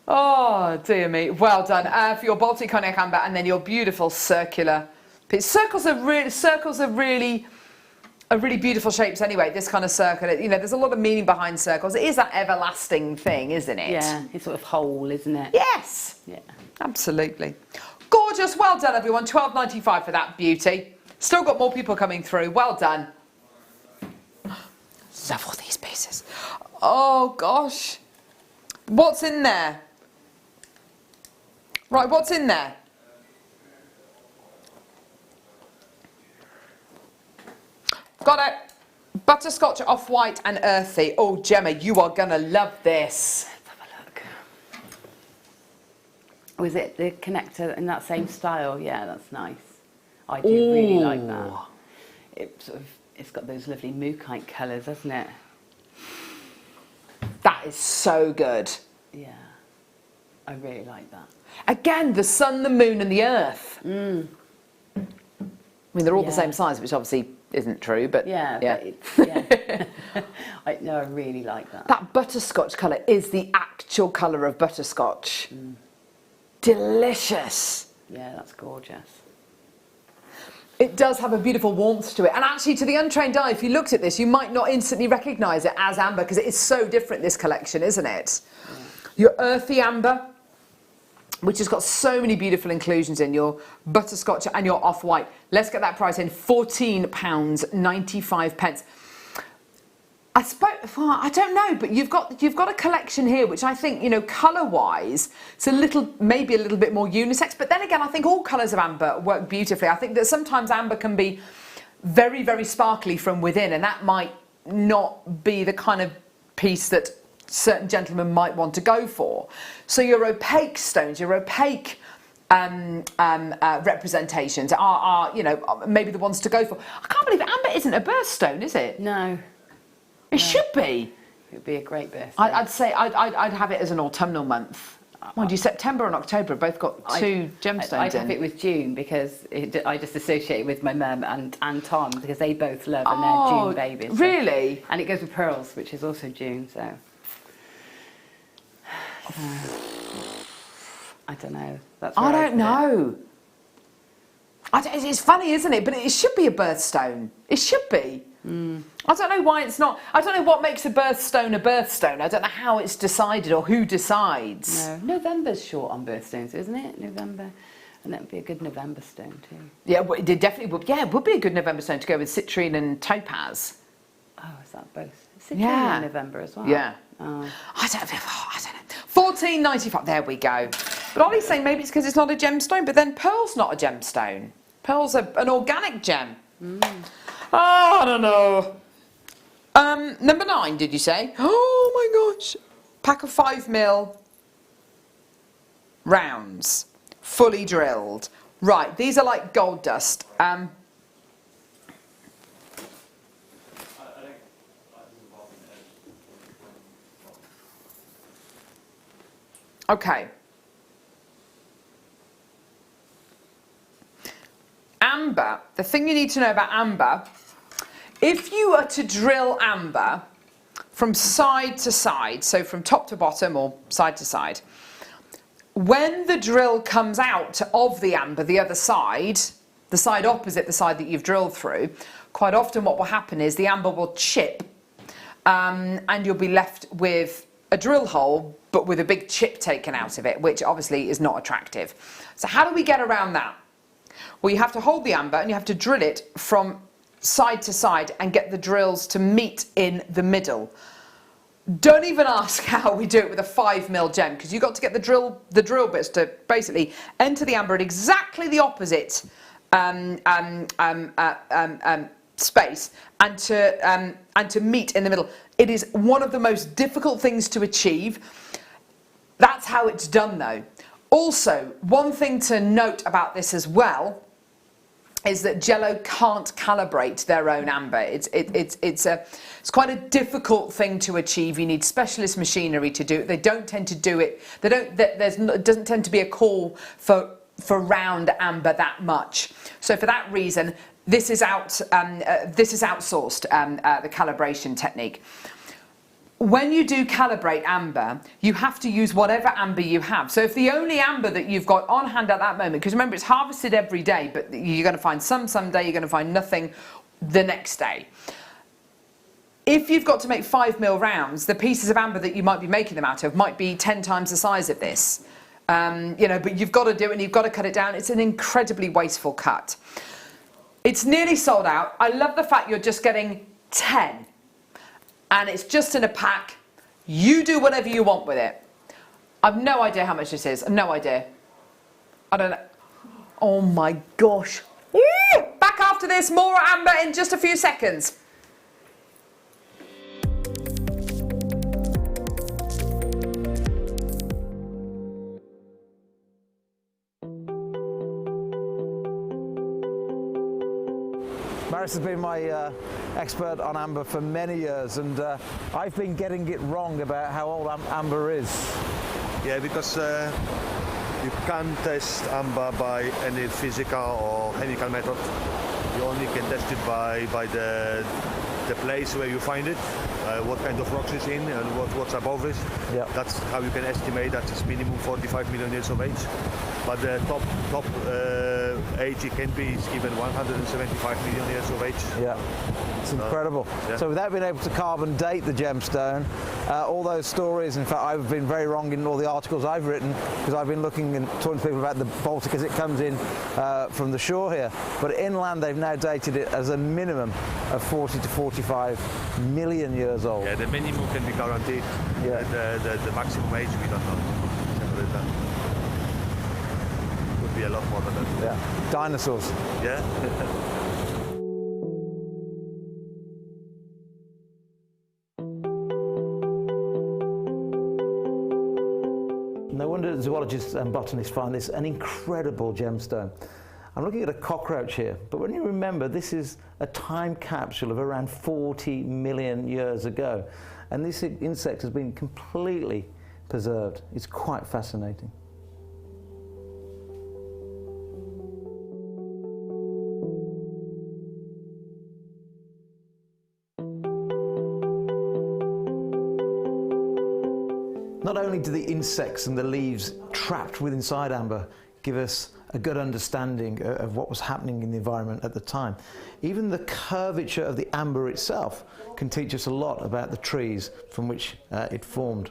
Oh, dear me. Well done. For your Baltic Cognac Amber and then your beautiful circular piece. Circles are really beautiful shapes anyway, this kind of circle. You know, there's a lot of meaning behind circles. It is that everlasting thing, isn't it? Yeah, it's sort of whole, isn't it? Yes. Yeah. Absolutely. Gorgeous. Well done, everyone. £12.95 for that beauty. Still got more people coming through. Well done. Love all these pieces. Oh, gosh. What's in there? Right, what's in there? Got it. Butterscotch, off-white and earthy. Oh, Gemma, you are going to love this. Let's have a look. Was it the connector in that same style? Yeah, that's nice. I do really like that. It's got those lovely mookaite colours, hasn't it? That is so good. Yeah, I really like that. Again, the sun, the moon and the earth. I mean, they're all the same size, which obviously isn't true, but yeah. I really like that. That butterscotch colour is the actual colour of butterscotch. Delicious. Yeah, that's gorgeous. It does have a beautiful warmth to it. And actually, to the untrained eye, if you looked at this, you might not instantly recognise it as amber because it is so different, this collection, isn't it? Yeah. Your earthy amber, which has got so many beautiful inclusions in, your butterscotch and your off-white. Let's get that price in, £14.95. I don't know, but you've got a collection here which I think, you know, colour-wise, it's maybe a little bit more unisex, but then again, I think all colours of amber work beautifully. I think that sometimes amber can be very, very sparkly from within, and that might not be the kind of piece that certain gentlemen might want to go for. So your opaque stones, your opaque representations are, you know, maybe the ones to go for. I can't believe amber isn't a birthstone, is it? No. It should be. It would be a great birthday. I'd say I'd have it as an autumnal month. Mind you, September and October have both got two gemstones I'd have it with June because I just associate it with my mum and Tom because they both love and they're June babies. So. Really? And it goes with pearls, which is also June, so I don't know. I don't know. It's funny, isn't it? But it should be a birthstone. It should be. I don't know why it's not. I don't know what makes a birthstone a birthstone. I don't know how it's decided or who decides. No, November's short on birthstones, isn't it? November, and that would be a good November stone too. Yeah, well, it definitely would. Yeah, it would be a good November stone to go with citrine and topaz. Oh, is that both? Citrine in November as well. Yeah. Oh. I don't know. £14.95. There we go. But Ollie's saying maybe it's because it's not a gemstone, but then pearl's not a gemstone. Pearl's an organic gem. Oh, I don't know. Number 9, did you say? Oh my gosh. Pack of 5mm rounds, fully drilled. Right, these are like gold dust. Okay. Amber, the thing you need to know about amber, if you were to drill amber from side to side, so from top to bottom or side to side, when the drill comes out of the amber, the other side, the side opposite the side that you've drilled through, quite often what will happen is the amber will chip, and you'll be left with a drill hole, but with a big chip taken out of it, which obviously is not attractive. So how do we get around that? Well, you have to hold the amber and you have to drill it from side to side and get the drills to meet in the middle. Don't even ask how we do it with a 5mm gem, because you've got to get the drill bits to basically enter the amber at exactly the opposite space and to meet in the middle. It is one of the most difficult things to achieve. That's how it's done though. Also, one thing to note about this as well is that Jello can't calibrate their own amber. It's quite a difficult thing to achieve. You need specialist machinery to do it. They don't tend to do it. It doesn't tend to be a call for round amber that much. So for that reason, this is outsourced, the calibration technique. When you do calibrate amber, you have to use whatever amber you have. So if the only amber that you've got on hand at that moment, because remember it's harvested every day, but you're going to find some day, you're going to find nothing the next day. If you've got to make 5mm rounds, the pieces of amber that you might be making them out of might be 10 times the size of this. But you've got to do it and you've got to cut it down. It's an incredibly wasteful cut. It's nearly sold out. I love the fact you're just getting 10. And it's just in a pack. You do whatever you want with it. I've no idea how much this is. I've no idea. I don't know. Oh my gosh. Woo! Back after this, more amber in just a few seconds. Maris has been my expert on amber for many years, and I've been getting it wrong about how old amber is. Yeah, because you can't test amber by any physical or chemical method. You only can test it by the place where you find it, what kind of rocks it's in, and what's above it. Yeah. That's how you can estimate that it's minimum 45 million years of age. But the top age it can be is given 175 million years of age. Yeah, it's incredible. Yeah. So without being able to carbon date the gemstone, all those stories, in fact I've been very wrong in all the articles I've written, because I've been looking and talking to people about the Baltic as it comes in from the shore here. But inland they've now dated it as a minimum of 40 to 45 million years old. Yeah, the minimum can be guaranteed. Yeah. The maximum age we don't know. Could be a lot more than that. Yeah, dinosaurs. Yeah. No wonder zoologists and botanists find this an incredible gemstone. I'm looking at a cockroach here, but when you remember this is a time capsule of around 40 million years ago, and this insect has been completely preserved. It's quite fascinating. Not only do the insects and the leaves trapped within inside amber give us a good understanding of what was happening in the environment at the time, even the curvature of the amber itself can teach us a lot about the trees from which it formed.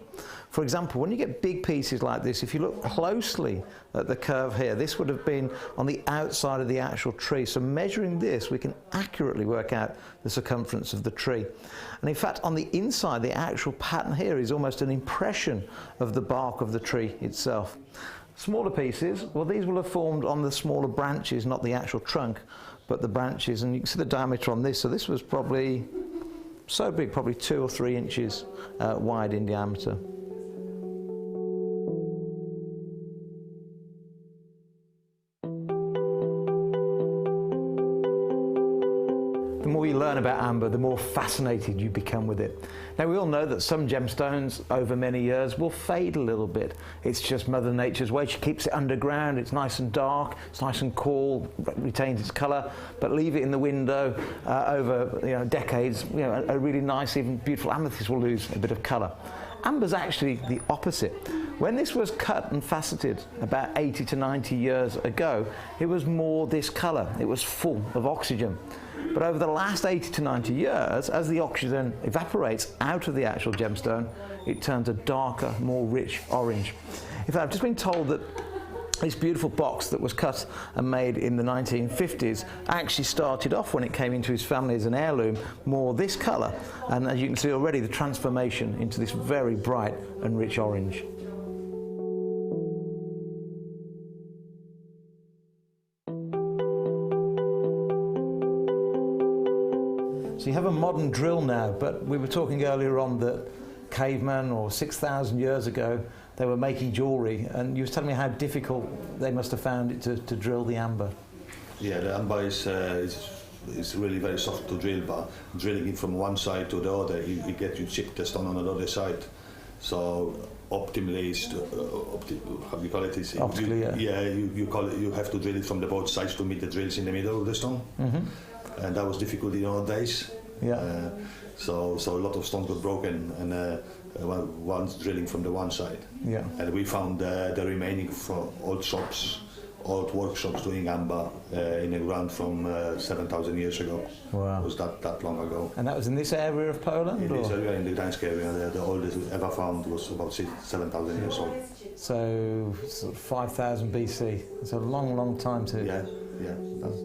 For example, when you get big pieces like this, if you look closely at the curve here, this would have been on the outside of the actual tree. So measuring this, we can accurately work out the circumference of the tree. And in fact, on the inside, the actual pattern here is almost an impression of the bark of the tree itself. Smaller pieces, well, these will have formed on the smaller branches, not the actual trunk, but the branches. And you can see the diameter on this. So this was probably so big, probably 2 or 3 inches wide in diameter. the more you learn about amber, the more fascinated you become with it. Now, we all know that some gemstones over many years will fade a little bit. It's just Mother Nature's way. She keeps it underground. It's nice and dark. It's nice and cool, retains its colour. But leave it in the window over decades, a really nice, even beautiful amethyst will lose a bit of colour. Amber's actually the opposite. When this was cut and faceted about 80 to 90 years ago, it was more this colour. It was full of oxygen. But over the last 80 to 90 years, as the oxygen evaporates out of the actual gemstone, it turns a darker, more rich orange. In fact, I've just been told that this beautiful box that was cut and made in the 1950s actually started off, when it came into his family as an heirloom, more this colour. And as you can see already, the transformation into this very bright and rich orange. So you have a modern drill now, but we were talking earlier on that cavemen, or 6,000 years ago, they were making jewellery, and you were telling me how difficult they must have found it to drill the amber. Yeah, the amber is really very soft to drill, but drilling it from one side to the other, you get your chip test on the other side. So optimally, how do you call it? Optically, yeah. You have to drill it from the both sides to meet the drills in the middle of the stone. Mm-hmm. And that was difficult in old days. Yeah. So a lot of stones got broken, and one's drilling from the one side. Yeah. And we found the remaining from old shops, old workshops doing amber in the ground from 7,000 years ago. Wow. It was that long ago. And that was in this area of Poland? In this area, in the Gdańsk area, the oldest we ever found was about 7,000 years old. So sort of 5,000 BC. It's a long, long time to... Yeah. That's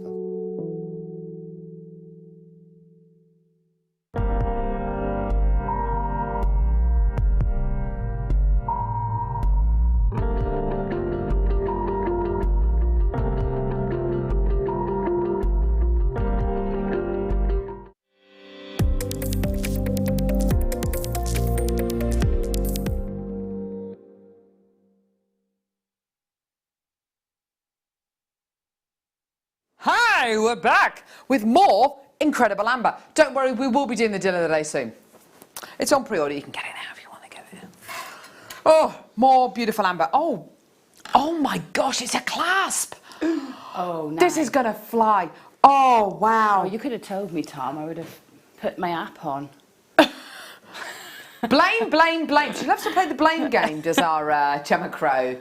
Hi, we're back with more incredible amber. Don't worry, we will be doing the deal of the day soon. It's on pre-order. You can get it now if you want to get it. Oh, more beautiful amber. Oh my gosh, it's a clasp. Oh, nice. This is gonna fly. Oh wow. Oh, you could have told me, Tom. I would have put my app on. Blame. She loves to play the blame game, does our Gemma Crow.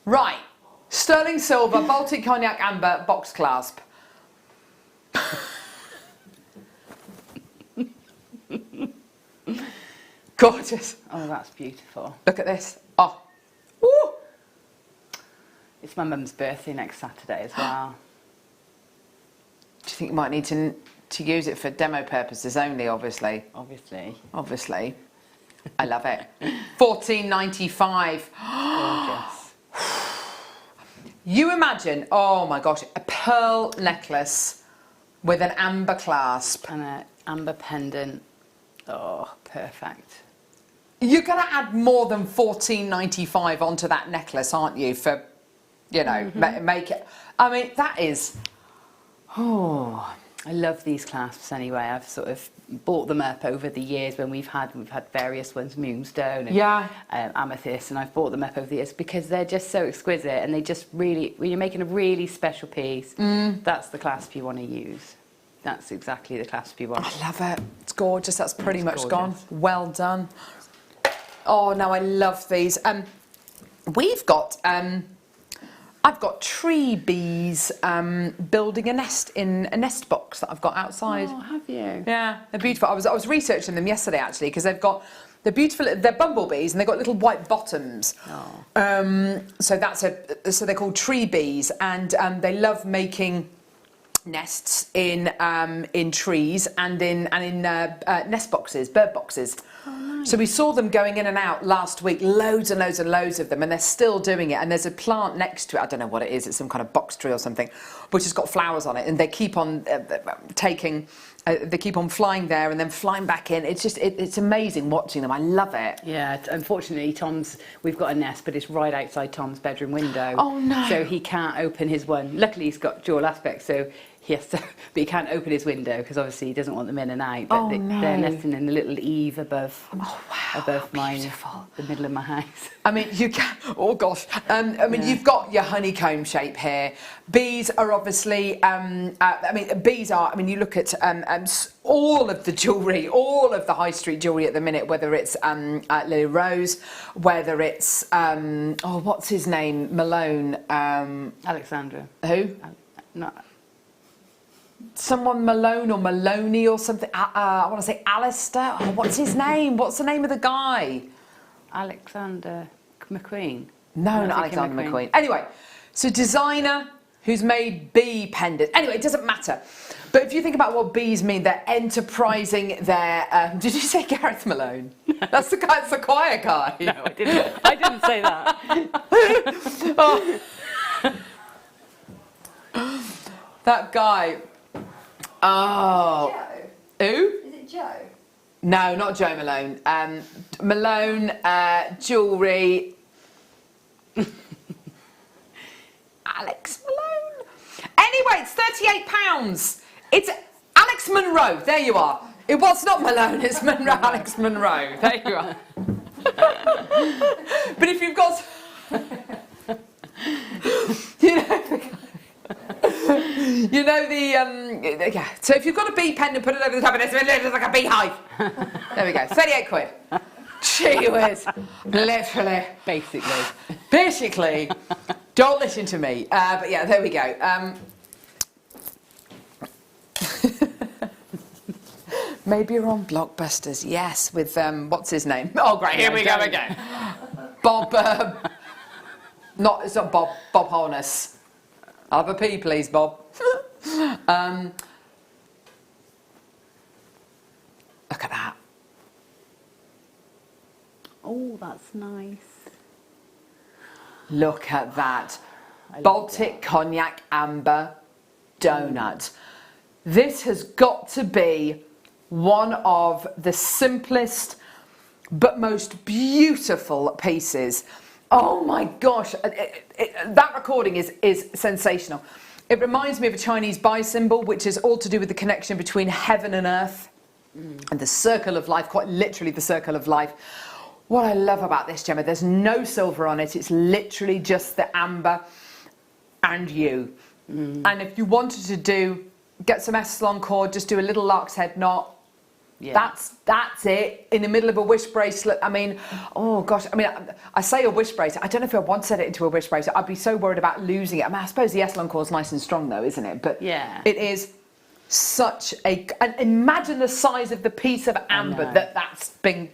Right, sterling silver, Baltic cognac amber, box clasp. Gorgeous. Oh, that's beautiful. Look at this. Oh, woo. It's my mum's birthday next Saturday as well. Do you think you might need to use it for demo purposes only? Obviously. I love it. $14.95. Gorgeous. You imagine, oh my gosh, a pearl necklace with an amber clasp. And an amber pendant. Oh, perfect. You're going to add more than $14.95 onto that necklace, aren't you? For, make it. I mean, that is. Oh, I love these clasps anyway. I've sort of bought them up over the years when we've had various ones, moonstone and amethyst, and I've bought them up over the years because they're just so exquisite, and they just really, when you're making a really special piece, that's the clasp you want to use. That's exactly the clasp you want. I love it. It's gorgeous. That's pretty much gone. Well done. Oh, no, I love these. We've got. I've got tree bees building a nest in a nest box that I've got outside. Oh, have you? Yeah, they're beautiful. I was researching them yesterday actually because they're beautiful. They're bumblebees and they've got little white bottoms. Oh. So they're called tree bees, and they love making nests in trees and in nest boxes, bird boxes. Oh, So we saw them going in and out last week, loads and loads and loads of them, and they're still doing it. And there's a plant next to it, I don't know what it is, it's some kind of box tree or something, which has got flowers on it, and they keep on they keep on flying there and then flying back in. It's just, it's amazing watching them. I love it. Yeah, unfortunately, we've got a nest, but it's right outside Tom's bedroom window. Oh, no. So he can't open his one. Luckily, he's got dual aspect, so he has to, but he can't open his window because obviously he doesn't want them in and out. But they're nesting in the little eave above, above the middle of my house. I mean, you can. Oh gosh. You've got your honeycomb shape here. Bees are obviously. Bees are. I mean, you look at all of the jewellery, all of the high street jewellery at the minute. Whether it's Lily Rose, whether it's what's his name, Malone. Alexandra. Who? No. Someone Malone or Maloney or something. I want to say Alistair. Oh, what's his name? What's the name of the guy? Alexander McQueen. No, not Alexander McQueen. Anyway, so designer who's made bee pendants. Anyway, it doesn't matter. But if you think about what bees mean, they're enterprising. They're. Did you say Gareth Malone? That's the guy. It's the choir guy. No, I didn't. I didn't say that. That guy. Oh. Joe? Who? Is it Joe? No, not Joe Malone. Malone, jewellery. Alex Malone. Anyway, it's £38. It's Alex Monroe. There you are. It was not Malone, it's Monroe. Alex Monroe. There you are. But if you've got... So if you've got a bee pendant, put it over the top of it, it looks like a beehive. There we go, 38 quid. Gee whiz, literally. Basically, don't listen to me. But yeah, there we go. Maybe you're on Blockbusters, yes, with, what's his name? Oh great, here we go again. Bob, it's not Bob Holness. I'll have a pee, please, Bob. Look at that. Oh, that's nice. Look at that. Baltic Cognac Amber Donut. This has got to be one of the simplest but most beautiful pieces. Oh my gosh, that recording is sensational. It reminds me of a Chinese Bai symbol, which is all to do with the connection between heaven and earth and the circle of life, quite literally the circle of life. What I love about this, Gemma, there's no silver on it. It's literally just the amber and you. And if you wanted to get some S-long cord, just do a little lark's head knot. Yeah. That's it, in the middle of a wish bracelet. I mean, oh gosh, I say a wish bracelet. I don't know if I want to set it into a wish bracelet. I'd be so worried about losing it. I suppose the S-long cord's nice and strong though, isn't it? But yeah, it is such and imagine the size of the piece of amber that's been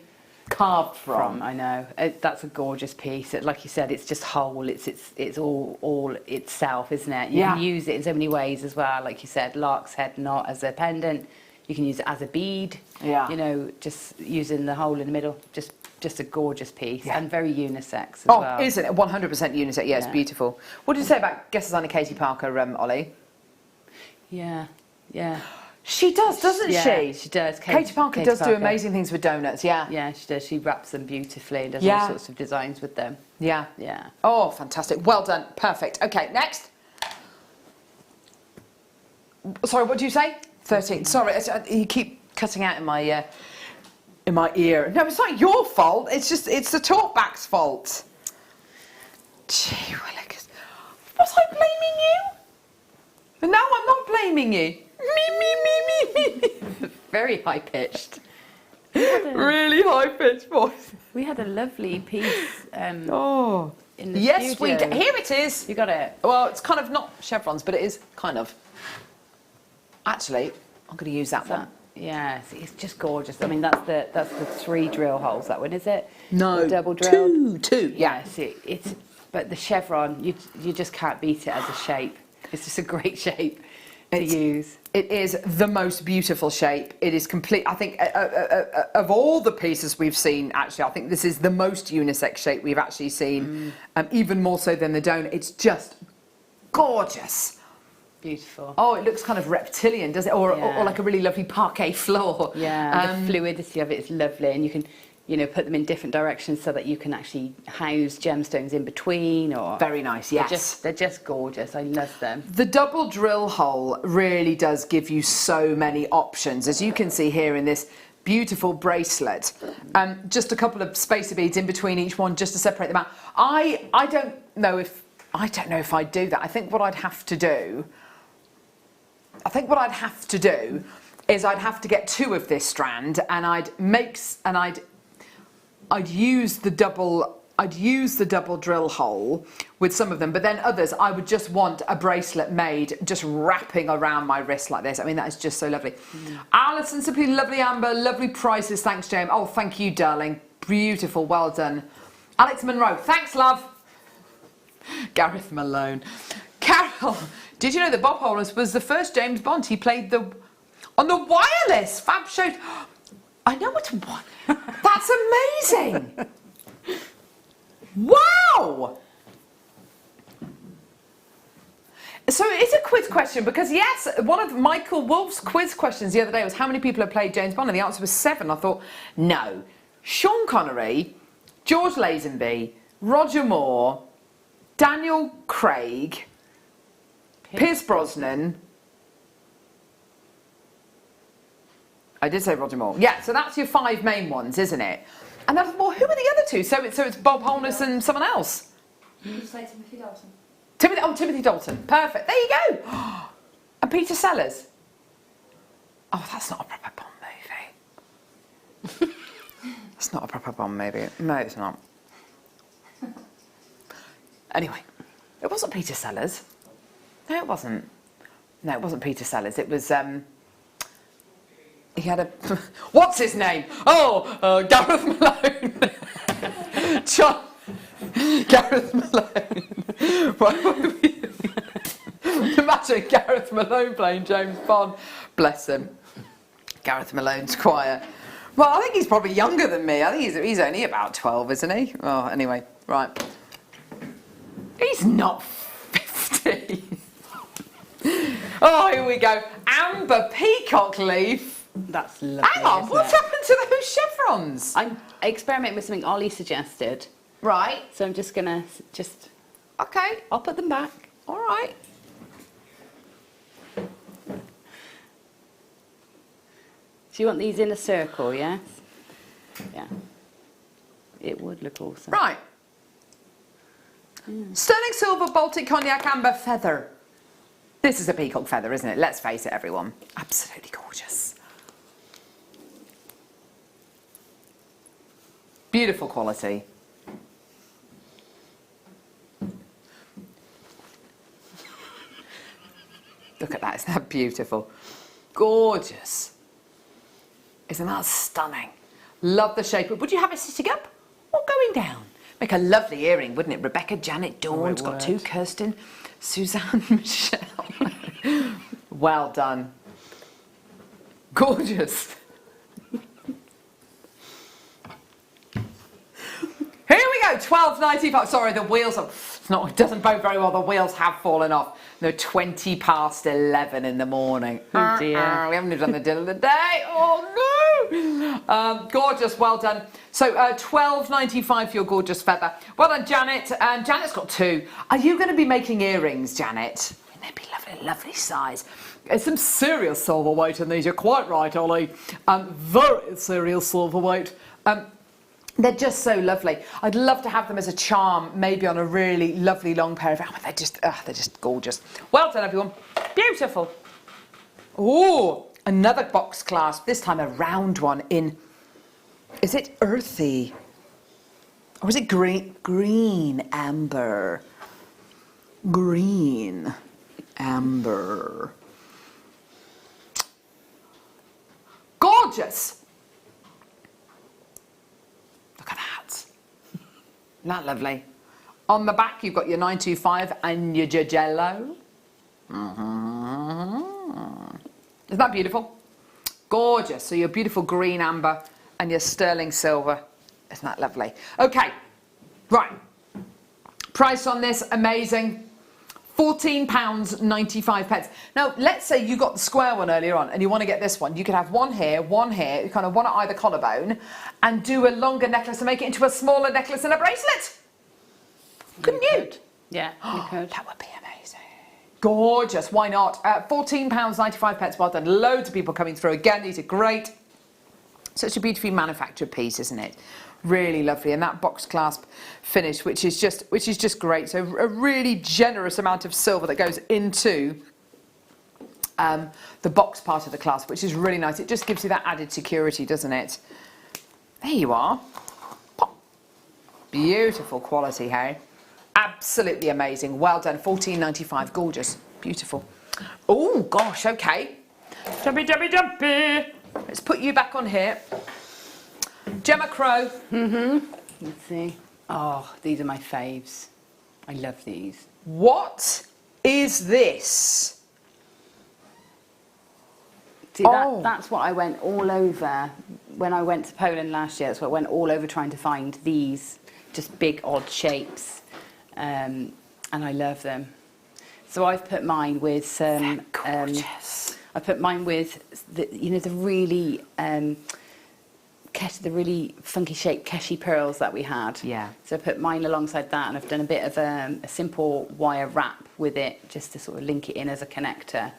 carved from. I know. That's a gorgeous piece. Like you said, it's just whole. It's all itself, isn't it? You can use it in so many ways as well. Like you said, lark's head knot as a pendant. You can use it as a bead. Yeah. You know, just using the hole in the middle. Just a gorgeous piece and very unisex as well. Oh, isn't it? 100% unisex. Yeah, it's beautiful. What did you say about guest designer Katie Parker, Ollie? Yeah. She does, doesn't she? Yeah, she does. Katie Parker does do amazing things with donuts, yeah. Yeah, she does. She wraps them beautifully and does all sorts of designs with them. Yeah. Yeah. Oh, fantastic. Well done. Perfect. Okay, next. Sorry, what do you say? 13. Sorry, you keep cutting out in my ear. No, it's not your fault. It's the talkback's fault. Gee willikers. Was I blaming you? No, I'm not blaming you. Me. Very high pitched. Really high pitched voice. We had a lovely piece. In the yes, studio. we did. Here it is. You got it. Well, it's kind of not chevrons, but it is kind of. Actually, I'm going to use that one. Yeah, it's just gorgeous. I mean, that's the 3 drill holes. That one, is it? No, or double drill. Two. Yeah. It's but the chevron, you just can't beat it as a shape. It's just a great shape. to use. It is the most beautiful shape. It is complete. I think of all the pieces we've seen, actually, I think this is the most unisex shape we've actually seen, even more so than the donut. It's just gorgeous. Beautiful. Oh, it looks kind of reptilian, does it? Or like a really lovely parquet floor. Yeah, the fluidity of it is lovely, and you can, you know, put them in different directions so that you can actually house gemstones in between. Or very nice. Yes, they're just gorgeous. I love them. The double drill hole really does give you so many options, as you can see here in this beautiful bracelet. Just a couple of spacer beads in between each one, just to separate them out. I don't know if I'd do that. I think what I'd have to do is I'd have to get 2 of this strand, and I'd use the double drill hole with some of them, but then others I would just want a bracelet made just wrapping around my wrist like this. I mean, that is just so lovely. Alison, simply lovely. Amber, lovely prices. Thanks, James. Oh, thank you, darling. Beautiful, well done. Alex Monroe, thanks, love. Gareth Malone. Carol, did you know that Bob Holness was the first James Bond? He played on the wireless. Fab shows. I know what. That's amazing. Wow. So it's a quiz question, because yes, one of Michael Wolf's quiz questions the other day was how many people have played James Bond, and the answer was 7. I thought, no. Sean Connery, George Lazenby, Roger Moore, Daniel Craig, Pierce Brosnan. I did say Roger Moore. Yeah, so that's your 5 main ones, isn't it? And that's, well, who are the other 2? So it's Bob Holness and someone else. You say Timothy Dalton. Timothy Dalton. Perfect. There you go. And Peter Sellers. Oh, that's not a proper Bond movie. It's not a proper Bond movie. No, it's not. Anyway, it wasn't Peter Sellers. No, it wasn't. No, it wasn't Peter Sellers. It was, he had a... What's his name? Oh, Gareth Malone. John... Gareth Malone. Imagine Gareth Malone playing James Bond. Bless him. Gareth Malone's choir. Well, I think he's probably younger than me. I think he's only about 12, isn't he? Oh, anyway, right. He's not 50. Oh, here we go. Amber peacock leaf. That's lovely. Hang on, what's happened to those chevrons? I'm experimenting with something Ollie suggested. Right. So I'm just gonna Okay. I'll put them back. All right. Do you want these in a circle, yes? Yeah. It would look awesome. Right. Sterling silver, Baltic cognac, amber feather. This is a peacock feather, isn't it? Let's face it, everyone. Absolutely gorgeous. Beautiful quality. Look at that, isn't that beautiful? Gorgeous. Isn't that stunning? Love the shape. Would you have it sitting up or going down? Make a lovely earring, wouldn't it? Rebecca, Janet, Dawn's got 2, Kirsten, Suzanne, Michelle. Well done. Gorgeous. Here we go, £12.95. Sorry, the wheels are... it doesn't bode very well. The wheels have fallen off. They're 20 past 11 in the morning. Oh dear. We haven't even done the deal of the day. Oh no! Gorgeous, well done. So £12.95 for your gorgeous feather. Well done, Janet. Janet's got 2. Are you going to be making earrings, Janet? They'd be lovely, lovely size. There's some serious silver weight in these. You're quite right, Ollie. Very serious silver weight. They're just so lovely. I'd love to have them as a charm, maybe on a really lovely long pair of... Oh, they're just gorgeous. Well done, everyone. Beautiful. Oh, another box clasp. This time a round one in... Is it earthy? Or is it green? Green amber. Green amber. Gorgeous. Look at that. Isn't that lovely? On the back, you've got your 925 and your Jagello. Isn't that beautiful? Gorgeous. So your beautiful green amber and your sterling silver. Isn't that lovely? Okay, right. Price on this, amazing. £14.95. Now, let's say you got the square one earlier on and you want to get this one. You could have one here, kind of one at either collarbone, and do a longer necklace and make it into a smaller necklace and a bracelet. Couldn't you? Yeah, you could. That would be amazing. Gorgeous. Why not? £14.95. Well done. Loads of people coming through. Again, these are great. Such a beautifully manufactured piece, isn't it? Really lovely, and that box clasp finish, which is just great. So a really generous amount of silver that goes into the box part of the clasp, which is really nice. It just gives you that added security, doesn't it? There you are. Pop. Beautiful quality, hey? Absolutely amazing. Well done. £14.95. Gorgeous. Beautiful. Oh gosh. Okay. Jumpy, jumpy, jumpy. Let's put you back on here. Gemma Crow. Let's see. Oh, these are my faves. I love these. What is this? See, that's what I went all over when I went to Poland last year. That's what I went all over trying to find these just big odd shapes, and I love them. So I've put mine with some. Gorgeous. I put mine with the really. The really funky shaped Keshi pearls that we had. Yeah. So I put mine alongside that, and I've done a bit of a simple wire wrap with it just to sort of link it in as a connector.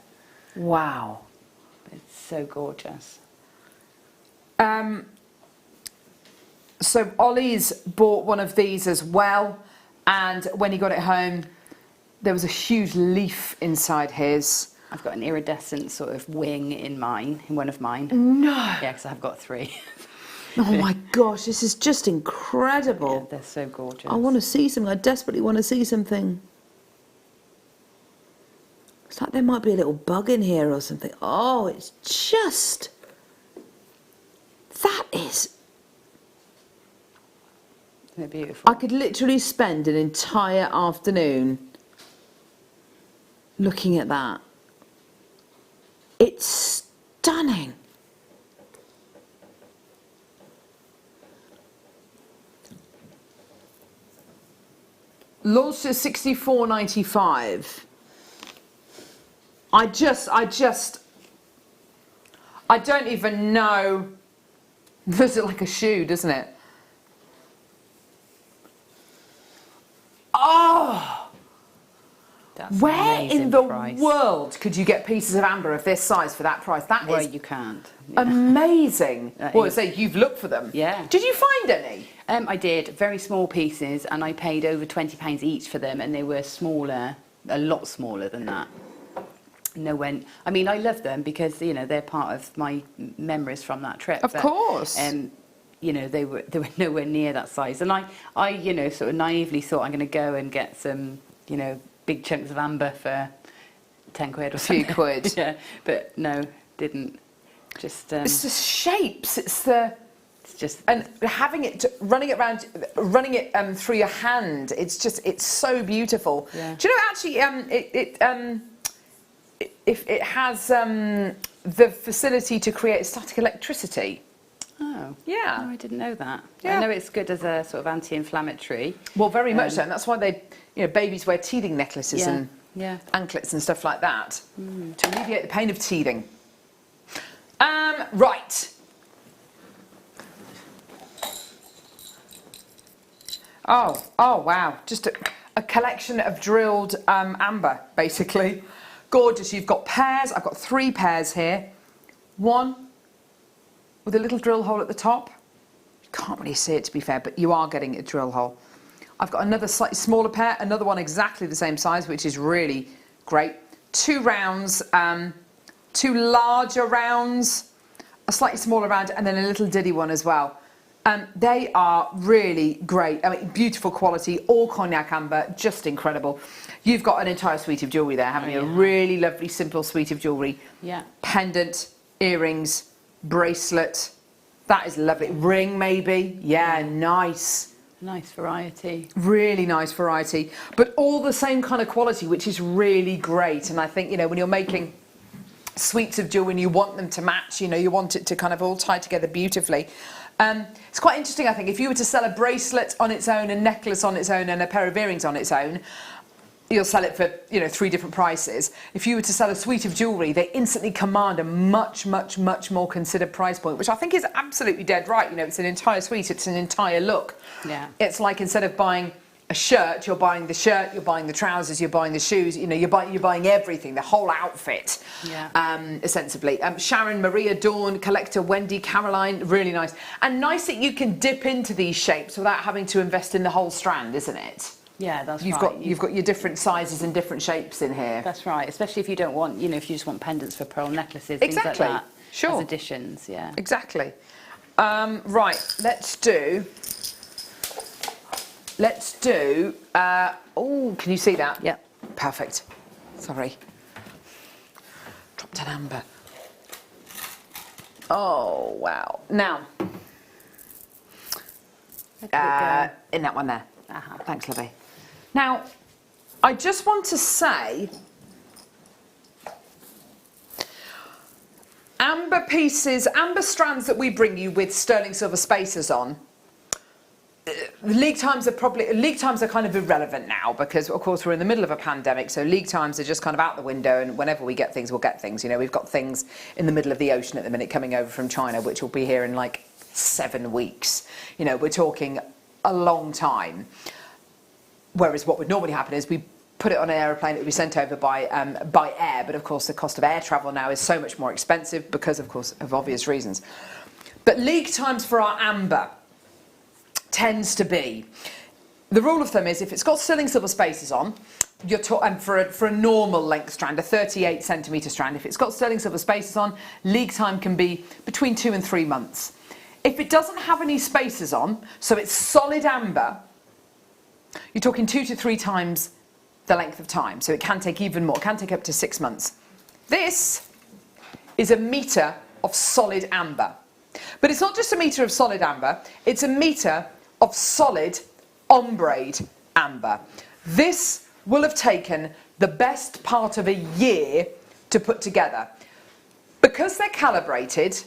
Wow. It's so gorgeous. So Ollie's bought one of these as well, and when he got it home, there was a huge leaf inside his. I've got an iridescent sort of wing in one of mine. No. Yeah, because I've got 3. Oh my gosh, this is just incredible. Yeah, they're so gorgeous. I want to see something. I desperately want to see something. It's like there might be a little bug in here or something. Oh, it's just... That is... Isn't it beautiful? I could literally spend an entire afternoon looking at that. It's stunning. Launched at $64.95. I don't even know. Does it like a shoe, doesn't it? Oh! That's Where in the price. world could you get pieces of amber of this size for that price? That Well, is you can't. Yeah. amazing. Well, is. say you've looked for them. Yeah. Did you find any? I did, very small pieces, and I paid over £20 each for them, and they were smaller, a lot smaller than that. I mean, I love them because, they're part of my memories from that trip. Of course. They were nowhere near that size. And I sort of naively thought I'm going to go and get some, big chunks of amber for 10 quid or something. A few quid. Yeah, but no, didn't. Just It's the shapes. It's just and having it, running it through your hand. It's so beautiful. Yeah. Do you know actually if it has the facility to create static electricity? Oh. Yeah. No, I didn't know that. Yeah. I know it's good as a sort of anti-inflammatory. Well, very much so, and that's why babies wear teething necklaces and anklets and stuff like that to alleviate the pain of teething. Right. Oh wow! Just a collection of drilled amber, basically. Gorgeous. You've got pairs. I've got 3 pairs here. One with a little drill hole at the top. You can't really see it, to be fair, but you are getting a drill hole. I've got another slightly smaller pair, another one exactly the same size, which is really great. 2 rounds, 2 larger rounds, a slightly smaller round, and then a little diddy one as well. They are really great. I mean, beautiful quality, all cognac amber, just incredible. You've got an entire suite of jewellery there, haven't you? Yeah. A really lovely, simple suite of jewellery. Yeah. Pendant, earrings, bracelet. That is lovely. Ring, maybe. Yeah, nice. Nice variety. Really nice variety. But all the same kind of quality, which is really great. And I think, when you're making suites of jewellery and you want them to match, you know, you want it to kind of all tie together beautifully. It's quite interesting, I think, if you were to sell a bracelet on its own, a necklace on its own and a pair of earrings on its own, you'll sell it for, you know, 3 different prices. If you were to sell a suite of jewellery, they instantly command a much more considered price point, which I think is absolutely dead right. You know, it's an entire suite, it's an entire look. Yeah. It's like instead of buying a shirt, you're buying the shirt, you're buying the trousers, you're buying the shoes, you know, you're buying everything, the whole outfit, ostensibly. Sharon, Maria, Dawn, Collector, Wendy, Caroline, really nice. And nice that you can dip into these shapes without having to invest in the whole strand, isn't it? Yeah, that's right. You've got your different sizes and different shapes in here. That's right, especially if you don't want, you know, if you just want pendants for pearl necklaces, exactly. things like that. Sure. As additions, yeah. Exactly. Right, let's do, oh, can you see that? Yeah. Perfect. Sorry. Dropped an amber. Oh, wow. Now, in that one there. Thanks, lovey. Now, I just want to say, amber pieces, amber strands that we bring you with sterling silver spacers on, lead times are kind of irrelevant now because, of course, we're in the middle of a pandemic, so lead times are just kind of out the window, and whenever we get things, we'll get things. You know, we've got things in the middle of the ocean at the minute coming over from China, which will be here in like 7 weeks. You know, we're talking a long time. Whereas what would normally happen is we put it on an aeroplane, it would be sent over by air, but of course the cost of air travel now is so much more expensive because, of course, of obvious reasons. But lead times for our amber tends to be, the rule of thumb is if it's got sterling silver spacers on, and for a normal length strand, a 38 centimetre strand, if it's got sterling silver spacers on, lead time can be between 2 and 3 months. If it doesn't have any spacers on, so it's solid amber, you're talking 2 to 3 times the length of time, so it can take even more, it can take up to 6 months. This is a metre of solid amber. But it's not just a metre of solid amber, it's a metre of solid ombre amber. This will have taken the best part of a year to put together. Because they're calibrated,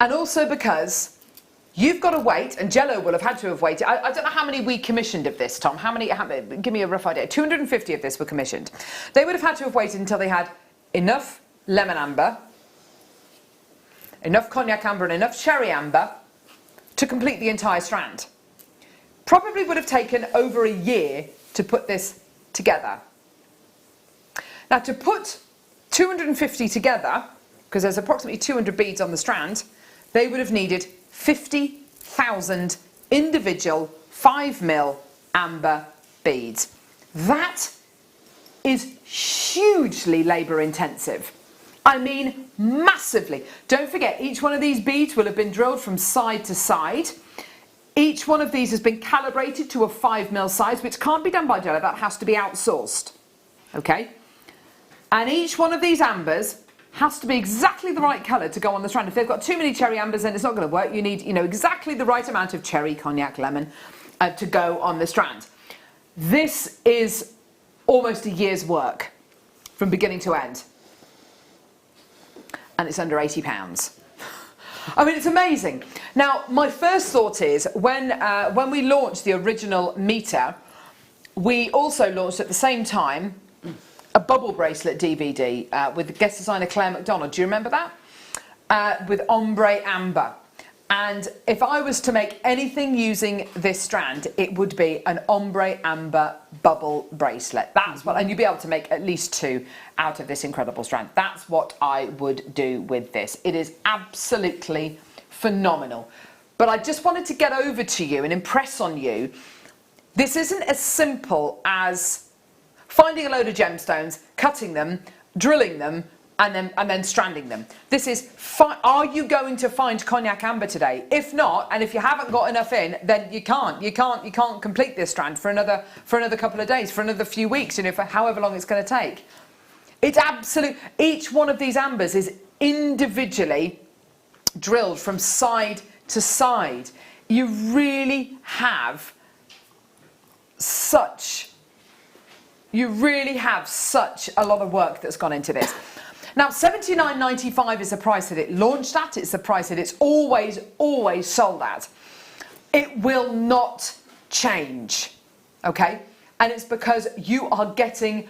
and also because you've got to wait, and Jello will have had to have waited. I don't know how many we commissioned of this, Tom. Give me a rough idea. 250 of this were commissioned. They would have had to have waited until they had enough lemon amber, enough cognac amber and enough cherry amber to complete the entire strand. Probably would have taken over a year to put this together. Now, to put 250 together, because there's approximately 200 beads on the strand, they would have needed 50,000 individual 5mm amber beads. That is hugely labour intensive. I mean, massively. Don't forget, each one of these beads will have been drilled from side to side. Each one of these has been calibrated to a 5mm size, which can't be done by Jello, that has to be outsourced. Okay? And each one of these ambers has to be exactly the right colour to go on the strand. If they've got too many cherry ambers, then it's not going to work. You need, you know, exactly the right amount of cherry, cognac, lemon to go on the strand. This is almost a year's work from beginning to end. And it's under £80. I mean, it's amazing. Now, my first thought is, when we launched the original meter, we also launched at the same time a bubble bracelet DVD with the guest designer Claire McDonald. Do you remember that? With ombre amber. And if I was to make anything using this strand, it would be an ombre amber bubble bracelet. That's what, and you'd be able to make at least 2 out of this incredible strand. That's what I would do with this. It is absolutely phenomenal. But I just wanted to get over to you and impress on you, this isn't as simple as finding a load of gemstones, cutting them, drilling them, and then stranding them. This is, are you going to find cognac amber today? If not, and if you haven't got enough in, then you can't complete this strand for another couple of days, for another few weeks, you know, for however long it's going to take. It's absolute. Each one of these ambers is individually drilled from side to side. You really have such a lot of work that's gone into this. Now, $79.95 is the price that it launched at. It's the price that it's always sold at. It will not change, okay? And it's because you are getting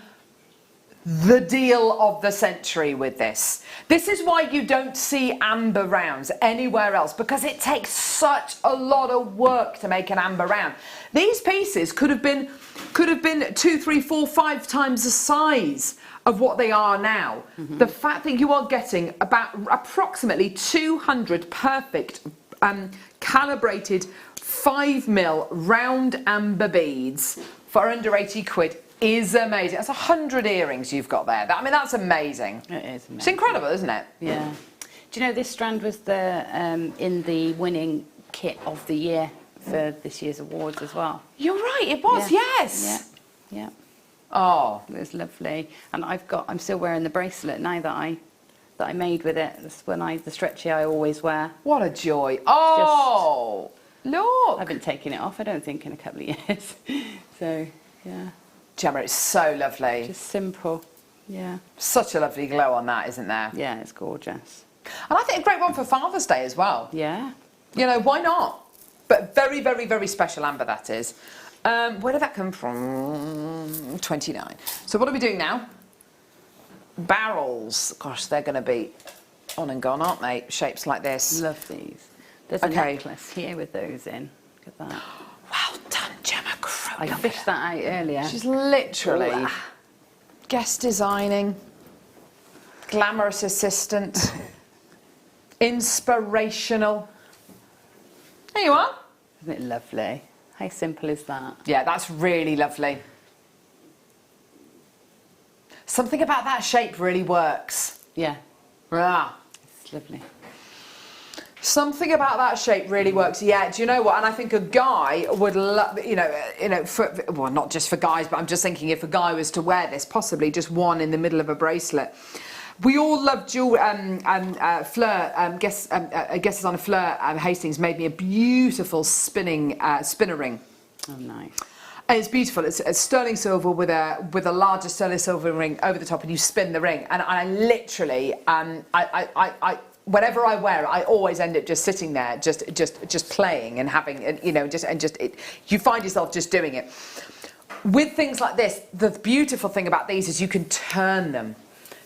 the deal of the century with this. This is why you don't see amber rounds anywhere else, because it takes such a lot of work to make an amber round. These pieces could have been 2, 3, 4, 5 times the size of what they are now. The fact that you are getting about approximately 200 perfect calibrated 5mm round amber beads for under 80 quid is amazing. That's 100 earrings you've got there. I mean, that's amazing. It is amazing. It's incredible, isn't it? Yeah. Do you know this strand was the in the winning kit of the year for this year's awards as well? You're right, it was, yes. Yeah. Oh, It was lovely. And I'm still wearing the bracelet now that I made with it. That's the stretchy I always wear. what a joy. Oh, I look. haven't taken it off, I don't think, in a couple of years. So, yeah. Gemma, it's so lovely. Just simple. Yeah. Such a lovely glow on that, isn't there? Yeah, it's gorgeous. And I think a great one for Father's Day as well. Yeah. You know, why not? But very, very, very special amber, that is. Where did that come from? 29. So what are we doing now? Barrels. Gosh, they're going to be on and gone, aren't they? Shapes like this. Love these. There's a Okay. necklace here with those in. Look at that. Well done, Gemma Crow. I fished that out earlier. She's literally Ooh. guest designing, glamorous assistant, inspirational. There you are. Isn't it lovely? How simple is that? Yeah, that's really lovely. Something about that shape really works. Yeah, Ah. it's lovely. Something about that shape really works. Yeah, do you know what? And I think a guy would love, well, not just for guys, but I'm just thinking if a guy was to wear this, possibly just one in the middle of a bracelet. We all love Fleur, Guesses on a Fleur Hastings made me a beautiful spinner ring. Oh, nice. And it's beautiful. It's sterling silver with a larger sterling silver ring over the top, and you spin the ring. And I literally, whenever I wear it, I always end up just sitting there, just playing and having, you find yourself just doing it. With things like this, the beautiful thing about these is you can turn them.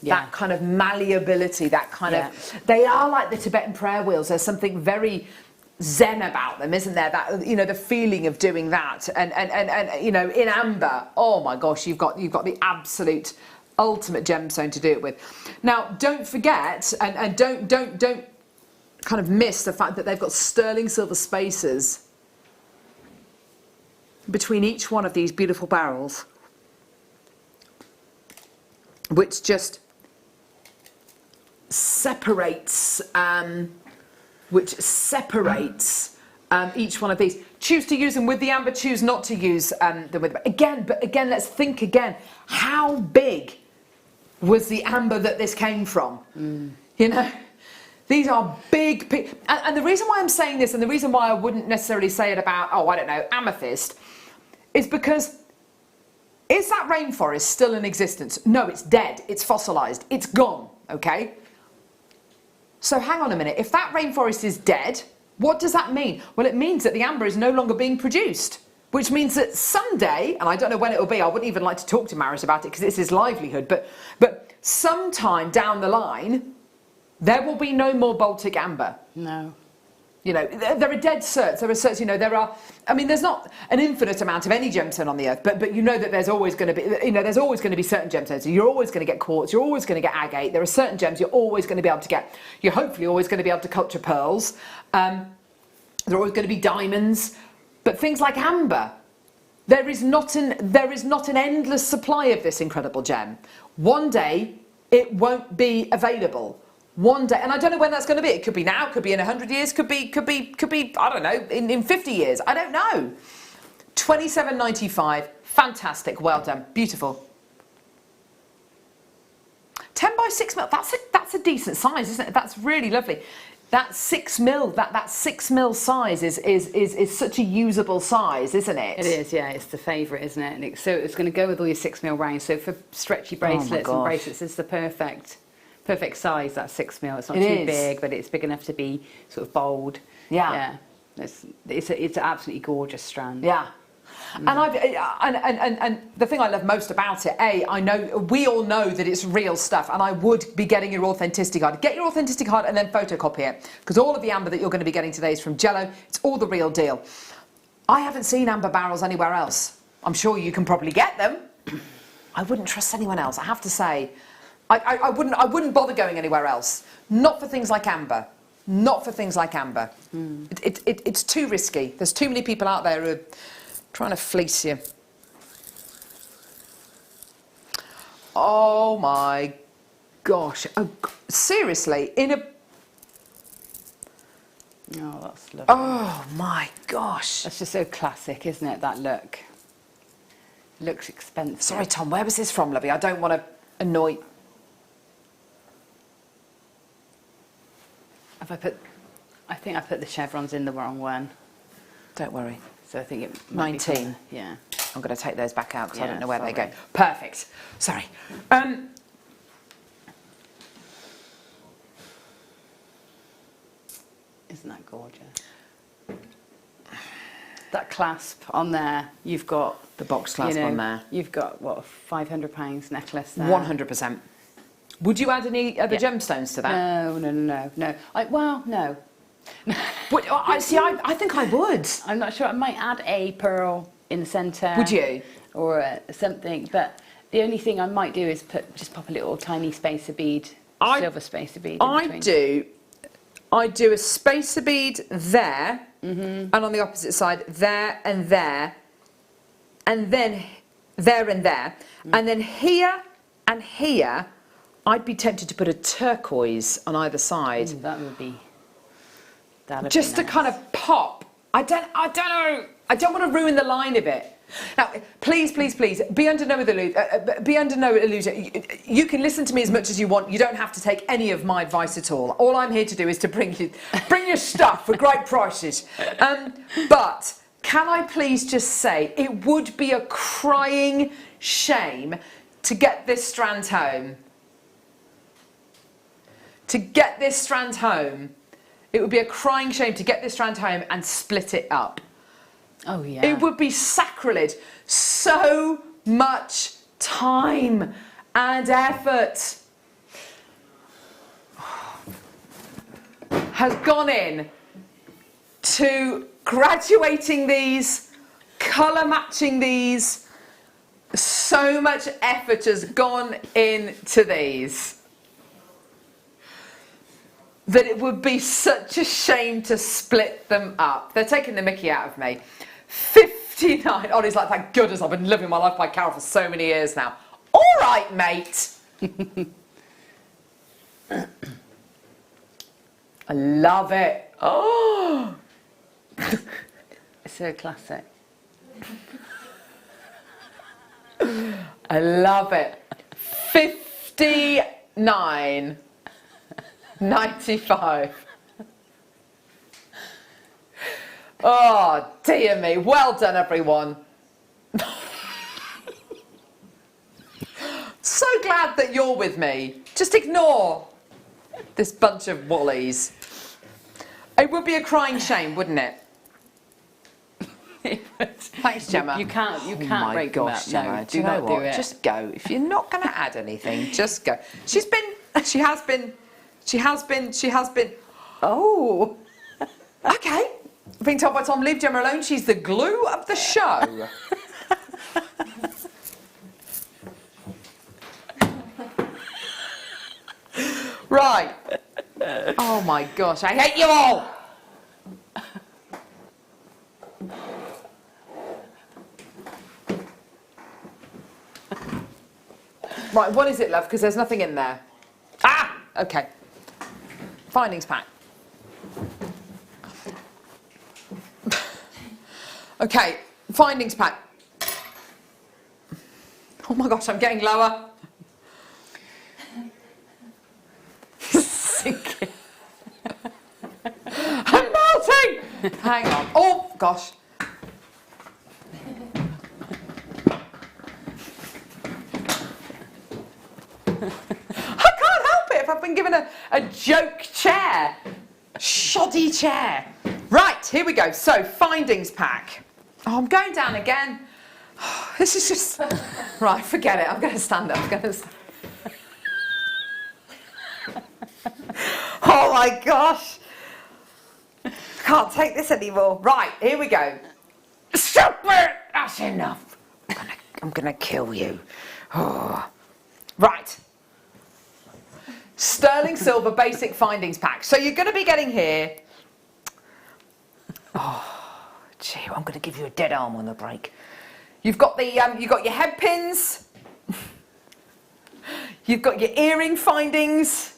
Yeah. That kind of malleability, that kind of, they are like the Tibetan prayer wheels. There's something very zen about them, isn't there? That, the feeling of doing that, and in amber, oh my gosh, you've got the absolute ultimate gemstone to do it with. Now, don't forget, and don't kind of miss the fact that they've got sterling silver spaces between each one of these beautiful barrels, which just separates each one of these. Choose to use them with the amber, choose not to use them with them. But again, let's think again. How big was the amber that this came from? These are big, and the reason why I'm saying this, and the reason why I wouldn't necessarily say it about, amethyst, is because is that rainforest still in existence? No, it's dead, it's fossilized, it's gone, okay? So hang on a minute, if that rainforest is dead, what does that mean? Well, it means that the amber is no longer being produced, which means that someday, and I don't know when it will be, I wouldn't even like to talk to Maris about it because it's his livelihood, but sometime down the line, there will be no more Baltic amber. No. There are dead certs. There are certs, there's not an infinite amount of any gemstone on the earth, but you know that there's always going to be, there's always going to be certain gemstones. So you're always going to get quartz, you're always going to get agate. There are certain gems you're always going to be able to get. You're hopefully always going to be able to culture pearls. There are always going to be diamonds. But things like amber, there is not an endless supply of this incredible gem. One day, it won't be available. One day, and I don't know when that's going to be. It could be now, could be in 100 years, could be, I don't know, in 50 years. I don't know. $27.95, fantastic, well done, beautiful. 10 by 6 mil, that's a decent size, isn't it? That's really lovely. That 6 mil, that 6 mil size is such a usable size, isn't it? It is, yeah. It's the favourite, isn't it? And so it's going to go with all your 6 mil rounds. So for stretchy bracelets and bracelets, it's the perfect perfect size, that 6mm. It's not It too is. big, but it's big enough to be sort of bold. Yeah. It's an absolutely gorgeous strand. Yeah. And the thing I love most about it, I know we all know that it's real stuff, and I would be getting your authenticity card. Get your authenticity card and then photocopy it, because all of the amber that you're going to be getting today is from Jello. It's all the real deal. I haven't seen amber barrels anywhere else. I'm sure you can probably get them. I wouldn't trust anyone else, I have to say. I wouldn't bother going anywhere else. Not for things like amber. Not for things like amber. It's too risky. There's too many people out there who are trying to fleece you. Oh my gosh. Oh, seriously, in a... Oh, that's lovely. Oh my gosh. That's just so classic, isn't it, that look? Looks expensive. Sorry, Tom, where was this from, lovey? I don't want to annoy... I think I put the chevrons in the wrong one. Don't worry. So I think it might 19. Be yeah. I'm going to take those back out because I don't know where they sorry. go. Perfect. Sorry. Isn't that gorgeous? That clasp on there, you've got... The box clasp on there. You've got, what, £500 necklace there? 100%. Would you add any other gemstones to that? No. No. No. I think I would. I'm not sure. I might add a pearl in the centre. Would you? Or something. But the only thing I might do is just pop a little tiny spacer bead, silver spacer bead. I do a spacer bead there, and on the opposite side, there and there, and then there and there, and then here and here, I'd be tempted to put a turquoise on either side. That would be... Just to kind of pop. I don't know. I don't want to ruin the line of it. Now, please, be under no illusion. You can listen to me as much as you want. You don't have to take any of my advice at all. All I'm here to do is to bring your stuff for great prices. But can I please just say, it would be a crying shame to get this strand home. To get this strand home. It would be a crying shame to get this strand home and split it up. Oh, yeah. It would be sacrilege. So much time and effort has gone in to graduating these, colour matching these. So much effort has gone into these that it would be such a shame to split them up. They're taking the mickey out of me. 59. Oh, he's like, thank goodness I've been living my life by Carol for so many years now. All right, mate. I love it. Oh. It's so classic. I love it. 59.95. Oh, dear me. Well done, everyone. So glad that you're with me. Just ignore this bunch of woolies. It would be a crying shame, wouldn't it? Thanks, Gemma. You can't oh break my gosh, them up. Gemma, No, do you know not what? do it. Just go. If you're not going to add anything, just go. She has been. Oh. Okay. Being told by Tom, leave Gemma alone. She's the glue of the show. Right. Oh my gosh, I hate you all. Right, what is it, love? Because there's nothing in there. Ah! Okay. Findings pack. Okay, findings pack. Oh my gosh, I'm getting lower. Sinking. I'm melting! Hang on. Oh, gosh. I can't help it. if I've been given a joke chair. Shoddy chair. Right, here we go. So, findings pack. Oh, I'm going down again. This is just... Right, forget it. I'm going to stand up. Oh my gosh. Can't take this anymore. Right, here we go. Stop it! That's enough. I'm gonna kill you. Oh. Right. Sterling silver basic findings pack. So you're going to be getting here. Oh, gee, I'm going to give you a dead arm on the break. You've got the you've got your head pins. You've got your earring findings.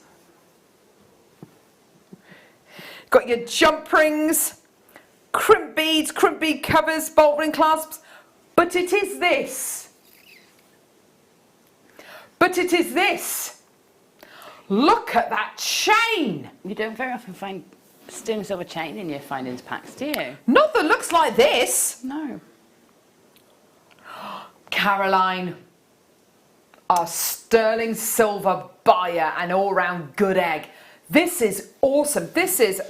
Got your jump rings, crimp beads, crimp bead covers, bolt ring clasps. But it is this. But it is this. Look at that chain. You don't very often find sterling silver chain in your findings packs, do you? Not that looks like this. No. Caroline, a sterling silver buyer and all-round good egg. This is awesome. This is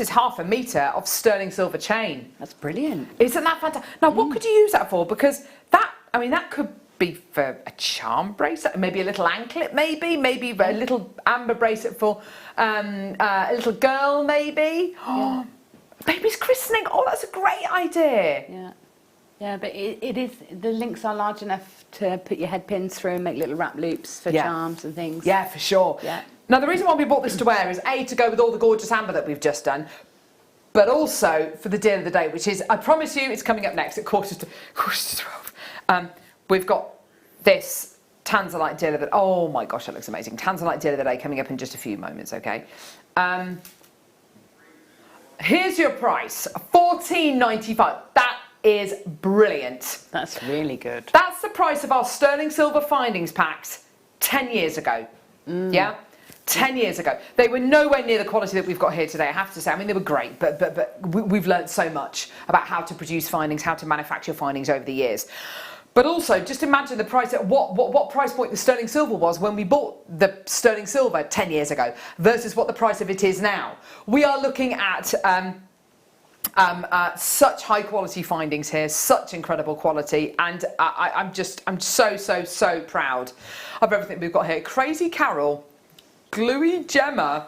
half a metre of sterling silver chain. That's brilliant. Isn't that fantastic? Now, what could you use that for? Because that could be for a charm bracelet, maybe a little anklet, maybe a little amber bracelet for a little girl, maybe. Yeah. Baby's christening. Oh, that's a great idea. Yeah. Yeah, but it is, the links are large enough to put your head pins through and make little wrap loops for charms and things. Yeah, for sure. Yeah. Now, the reason why we bought this to wear is A, to go with all the gorgeous amber that we've just done, but also for the deal of the day, which is, I promise you, it's coming up next at quarter to 12. We've got this Tanzanite deal of the day. Oh my gosh, that looks amazing. Tanzanite deal of the day coming up in just a few moments, okay? Here's your price, $14.95. That is brilliant. That's really good. That's the price of our sterling silver findings packs 10 years ago. Yeah? 10 years ago. They were nowhere near the quality that we've got here today, I have to say. I mean, they were great, but we've learned so much about how to produce findings, how to manufacture findings over the years. But also, just imagine the price at what price point the sterling silver was when we bought the sterling silver 10 years ago versus what the price of it is now. We are looking at such high quality findings here, such incredible quality, and I'm so proud of everything we've got here. Crazy Carol, Gluey Gemma,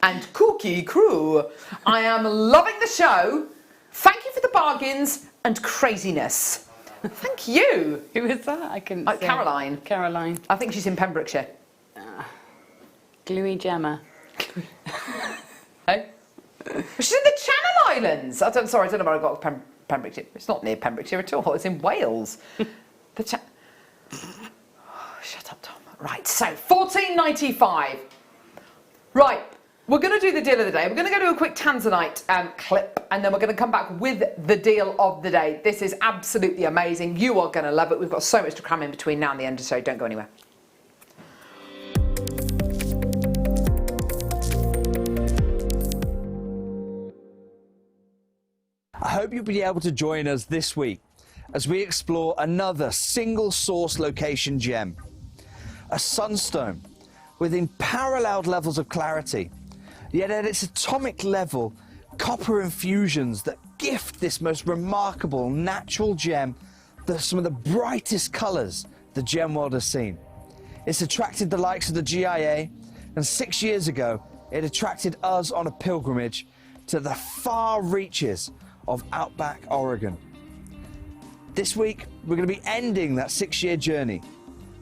and Cookie Crew. I am loving the show. Thank you for the bargains and craziness. Thank you. Who is that? I couldn't see. Caroline. Caroline. I think she's in Pembrokeshire. Gluey Gemma. Hey? She's in the Channel Islands. I don't know where I got Pembrokeshire. It's not near Pembrokeshire at all. It's in Wales. Shut up, Tom. Right, so $14.95. Right, we're going to do the deal of the day. We're going to go to a quick Tanzanite clip, and then we're going to come back with the deal of the day. This is absolutely amazing. You are going to love it. We've got so much to cram in between now and the end, so don't go anywhere. I hope you'll be able to join us this week as we explore another single source location gem. A sunstone with unparalleled levels of clarity, yet at its atomic level, copper infusions that gift this most remarkable natural gem some of the brightest colours the gem world has seen. It's attracted the likes of the GIA, and 6 years ago, it attracted us on a pilgrimage to the far reaches of outback Oregon. This week, we're going to be ending that 6-year journey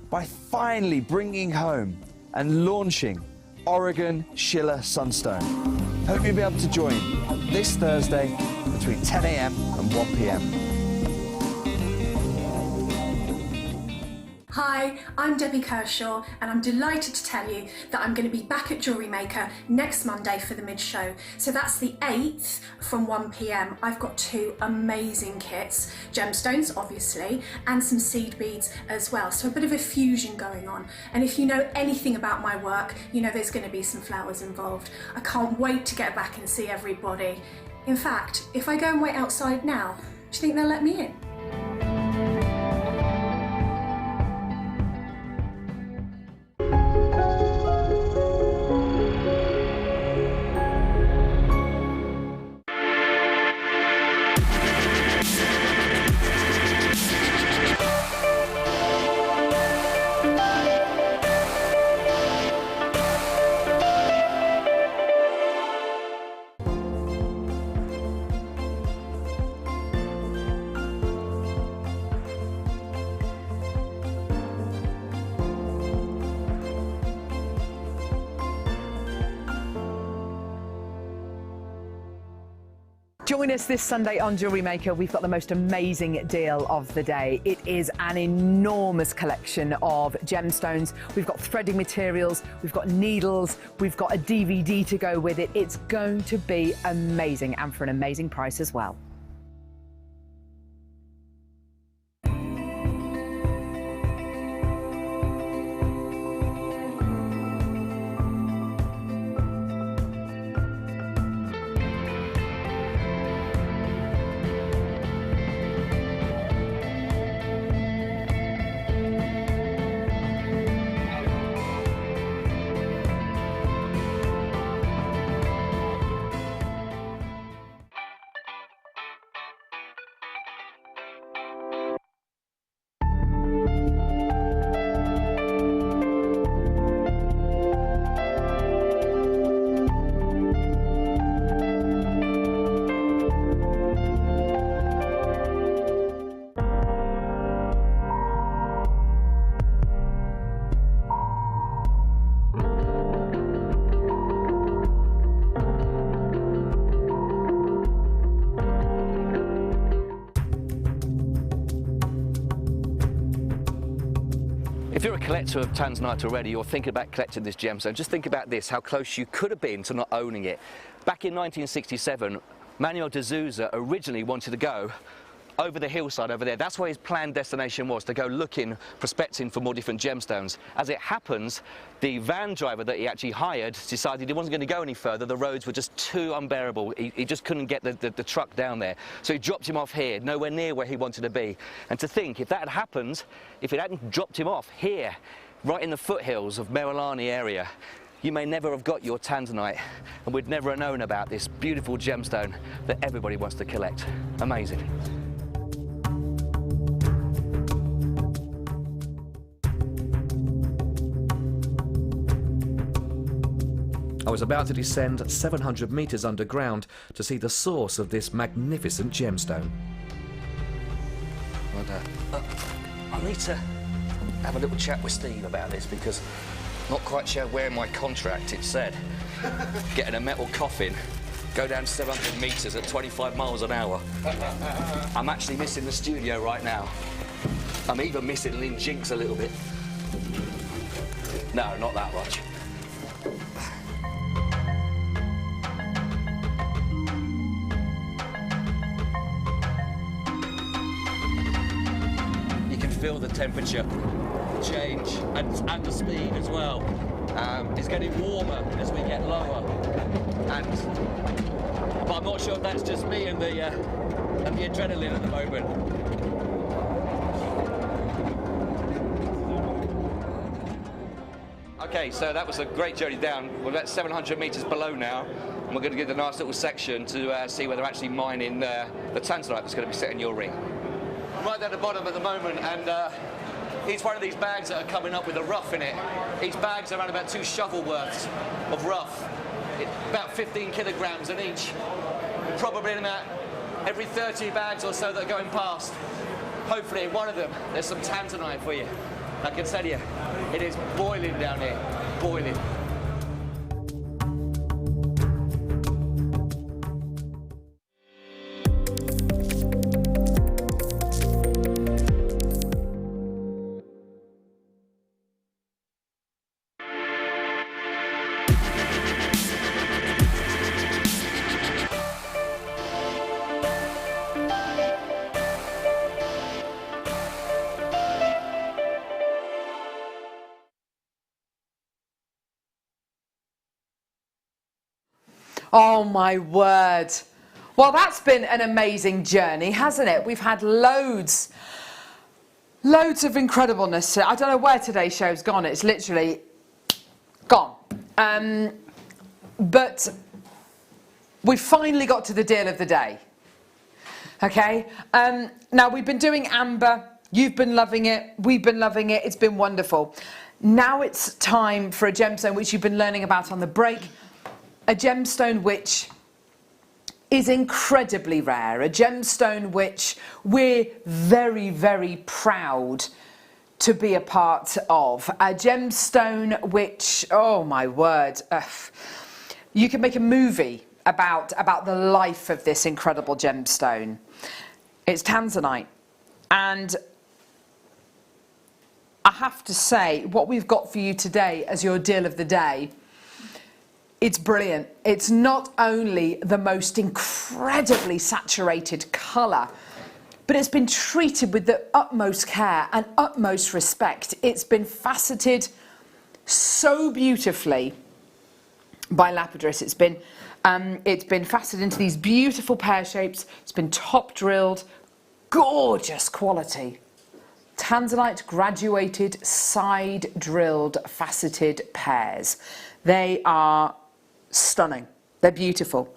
by finally bringing home and launching Oregon Schiller Sunstone. Hope you'll be able to join this Thursday between 10 a.m. and 1 p.m. Hi, I'm Debbie Kershaw, and I'm delighted to tell you that I'm going to be back at Jewellery Maker next Monday for the mid-show. So that's the 8th from 1 p.m. I've got 2 amazing kits, gemstones obviously, and some seed beads as well. So a bit of a fusion going on. And if you know anything about my work, you know there's going to be some flowers involved. I can't wait to get back and see everybody. In fact, if I go and wait outside now, do you think they'll let me in? Join us this Sunday on Jewellery Maker. We've got the most amazing deal of the day. It is an enormous collection of gemstones. We've got threading materials, we've got needles, we've got a DVD to go with it. It's going to be amazing, and for an amazing price as well. If you're a collector of tanzanite already, or thinking about collecting this gemstone, just think about this, how close you could have been to not owning it. Back in 1967, Manuel de Souza originally wanted to go over the hillside over there. That's where his planned destination was, to go looking, prospecting for more different gemstones. As it happens, the van driver that he actually hired decided he wasn't going to go any further. The roads were just too unbearable. He just couldn't get the truck down there. So he dropped him off here, nowhere near where he wanted to be. And to think, if that had happened, if it hadn't dropped him off here, right in the foothills of Merulani area, you may never have got your tanzanite, and we'd never have known about this beautiful gemstone that everybody wants to collect. Amazing. I was about to descend 700 metres underground to see the source of this magnificent gemstone. I need to have a little chat with Steve about this, because I'm not quite sure where in my contract it said getting a metal coffin, go down 700 metres at 25 miles an hour. I'm actually missing the studio right now. I'm even missing Lynn Jinx a little bit. No, not that much. Feel the temperature change and the speed as well. It's getting warmer as we get lower, but I'm not sure if that's just me and the adrenaline at the moment. Okay, so that was a great journey down. We're about 700 metres below now, and we're going to get a nice little section to see where they're actually mining the tanzanite that's going to be set in your ring. I'm right down the bottom at the moment, and each one of these bags that are coming up with a rough in it, each bag's around about 2 shovel worths of rough. About 15 kilograms in each. Probably in about every 30 bags or so that are going past. Hopefully in one of them there's some tanzanite for you. I can tell you, it is boiling down here, boiling. Oh my word. Well, that's been an amazing journey, hasn't it? We've had loads of incredibleness. I don't know where today's show's gone. It's literally gone. But we finally got to the deal of the day. Okay? Now, we've been doing amber. You've been loving it. We've been loving it. It's been wonderful. Now it's time for a gemstone which you've been learning about on the break. A gemstone which is incredibly rare. A gemstone which we're very, very proud to be a part of. A gemstone which, oh my word, you can make a movie about the life of this incredible gemstone. It's tanzanite, and I have to say, what we've got for you today as your deal of the day, it's brilliant. It's not only the most incredibly saturated colour, but it's been treated with the utmost care and utmost respect. It's been faceted so beautifully by Lapidus. It's been faceted into these beautiful pear shapes. It's been top drilled, gorgeous quality. Tanzanite graduated, side drilled, faceted pears. They are stunning. They're beautiful.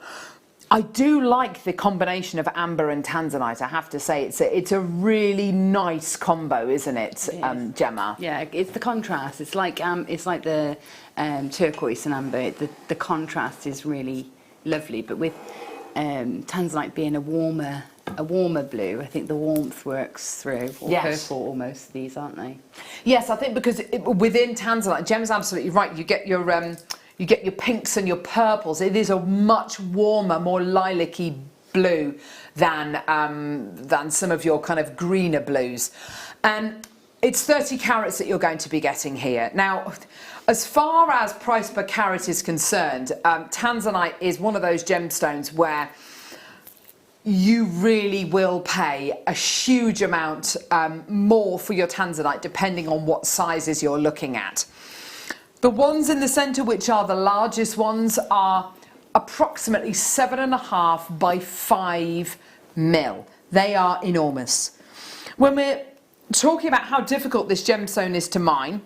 I do like the combination of amber and tanzanite. I have to say, it's a really nice combo, isn't it, Gemma? Yeah, it's the contrast. It's like the turquoise and amber. The contrast is really lovely. But with tanzanite being a warmer blue, I think the warmth works through. Or yes. Purple almost. These, aren't they? Yes, I think because within tanzanite, Gemma's absolutely right. You get your pinks and your purples. It is a much warmer, more lilac-y blue than some of your kind of greener blues. And it's 30 carats that you're going to be getting here. Now, as far as price per carat is concerned, tanzanite is one of those gemstones where you really will pay a huge amount more for your tanzanite depending on what sizes you're looking at. The ones in the centre, which are the largest ones, are approximately 7.5 by 5 mil. They are enormous. When we're talking about how difficult this gemstone is to mine,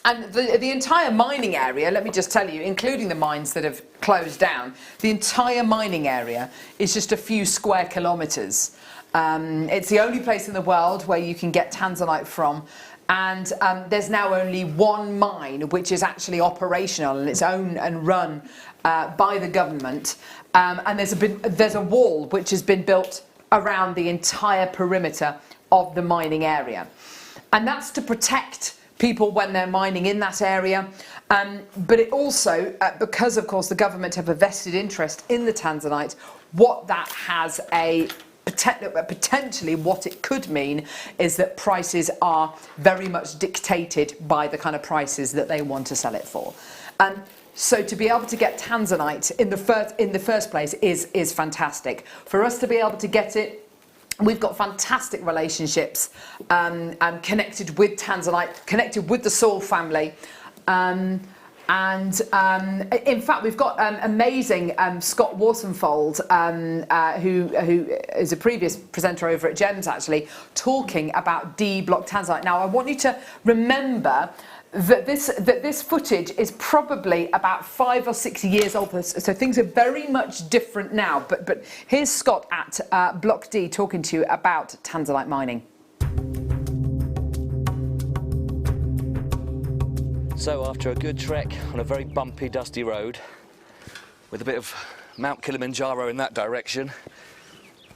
and the entire mining area, let me just tell you, including the mines that have closed down, the entire mining area is just a few square kilometres. It's the only place in the world where you can get tanzanite from. And there's now only one mine which is actually operational and it's owned and run by the government. And there's a wall which has been built around the entire perimeter of the mining area. And that's to protect people when they're mining in that area. But it also, because of course the government have a vested interest in the tanzanite, what that has potentially what it could mean is that prices are very much dictated by the kind of prices that they want to sell it for. So to be able to get tanzanite in the first place is fantastic. For us to be able to get it, we've got fantastic relationships connected with tanzanite, connected with the Saul family. And in fact, we've got amazing Scott Warsenfold, who is a previous presenter over at Gems, actually, talking about D-block tanzanite. Now, I want you to remember that this footage is probably about 5 or 6 years old, so things are very much different now. But here's Scott at Block D talking to you about tanzanite mining. So after a good trek on a very bumpy, dusty road, with a bit of Mount Kilimanjaro in that direction,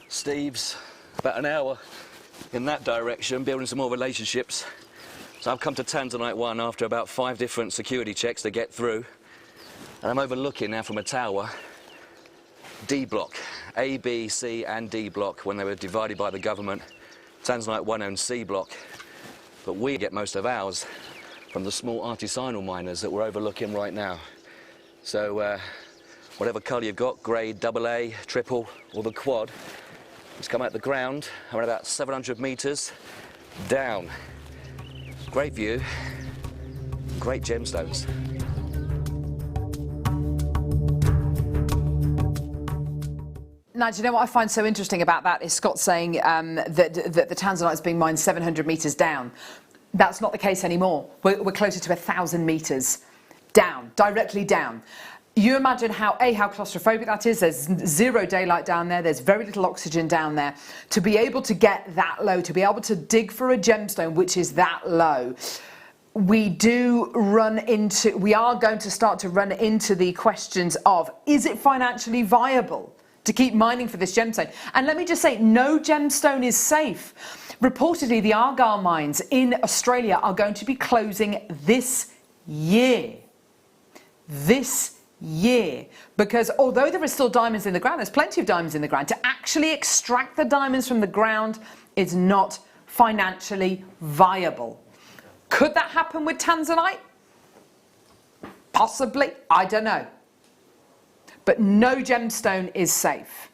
Steve's about an hour in that direction, building some more relationships. So I've come to Tanzanite 1 after about 5 different security checks to get through. And I'm overlooking now from a tower, D block, A, B, C and D block when they were divided by the government. Tanzanite 1 owned C block, but we get most of ours from the small artisanal miners that we're overlooking right now. So whatever colour you've got, grade AA, triple or the quad, just come out the ground, around about 700 metres down. Great view, great gemstones. Now, do you know what I find so interesting about that is Scott saying that the tanzanite is being mined 700 metres down. That's not the case anymore. We're closer to 1,000 metres down, directly down. You imagine how claustrophobic that is. There's zero daylight down there. There's very little oxygen down there. To be able to get that low, to be able to dig for a gemstone which is that low, we are going to start to run into the questions of, is it financially viable to keep mining for this gemstone? And let me just say, no gemstone is safe. Reportedly, the Argyle mines in Australia are going to be closing this year. This year, because although there are still diamonds in the ground, there's plenty of diamonds in the ground, to actually extract the diamonds from the ground is not financially viable. Could that happen with tanzanite? Possibly, I don't know. But no gemstone is safe.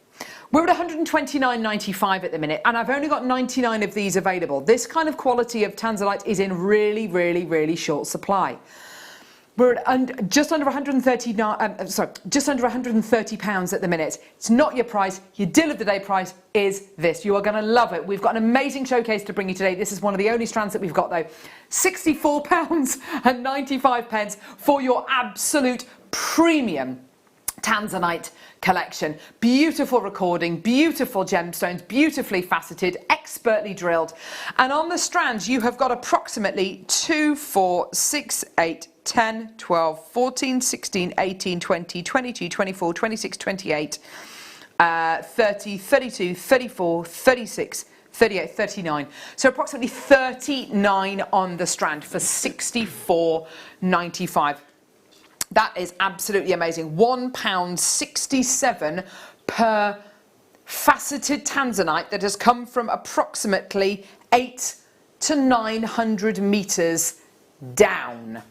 We're at $129.95 at the minute, and I've only got 99 of these available. This kind of quality of tanzanite is in really, really, really short supply. We're at just under just under £130 at the minute. It's not your price. Your deal of the day price is this. You are going to love it. We've got an amazing showcase to bring you today. This is one of the only strands that we've got though. £64.95 for your absolute premium tanzanite collection. Beautiful recording, beautiful gemstones, beautifully faceted, expertly drilled. And on the strands you have got approximately 2, 4, 6, 8, 10, 12, 14, 16, 18, 20, 22, 24, 26, 28, 30, 32, 34, 36, 38, 39. So approximately 39 on the strand for £64.95. That is absolutely amazing. £1.67 per faceted tanzanite that has come from approximately 800 to 900 metres down.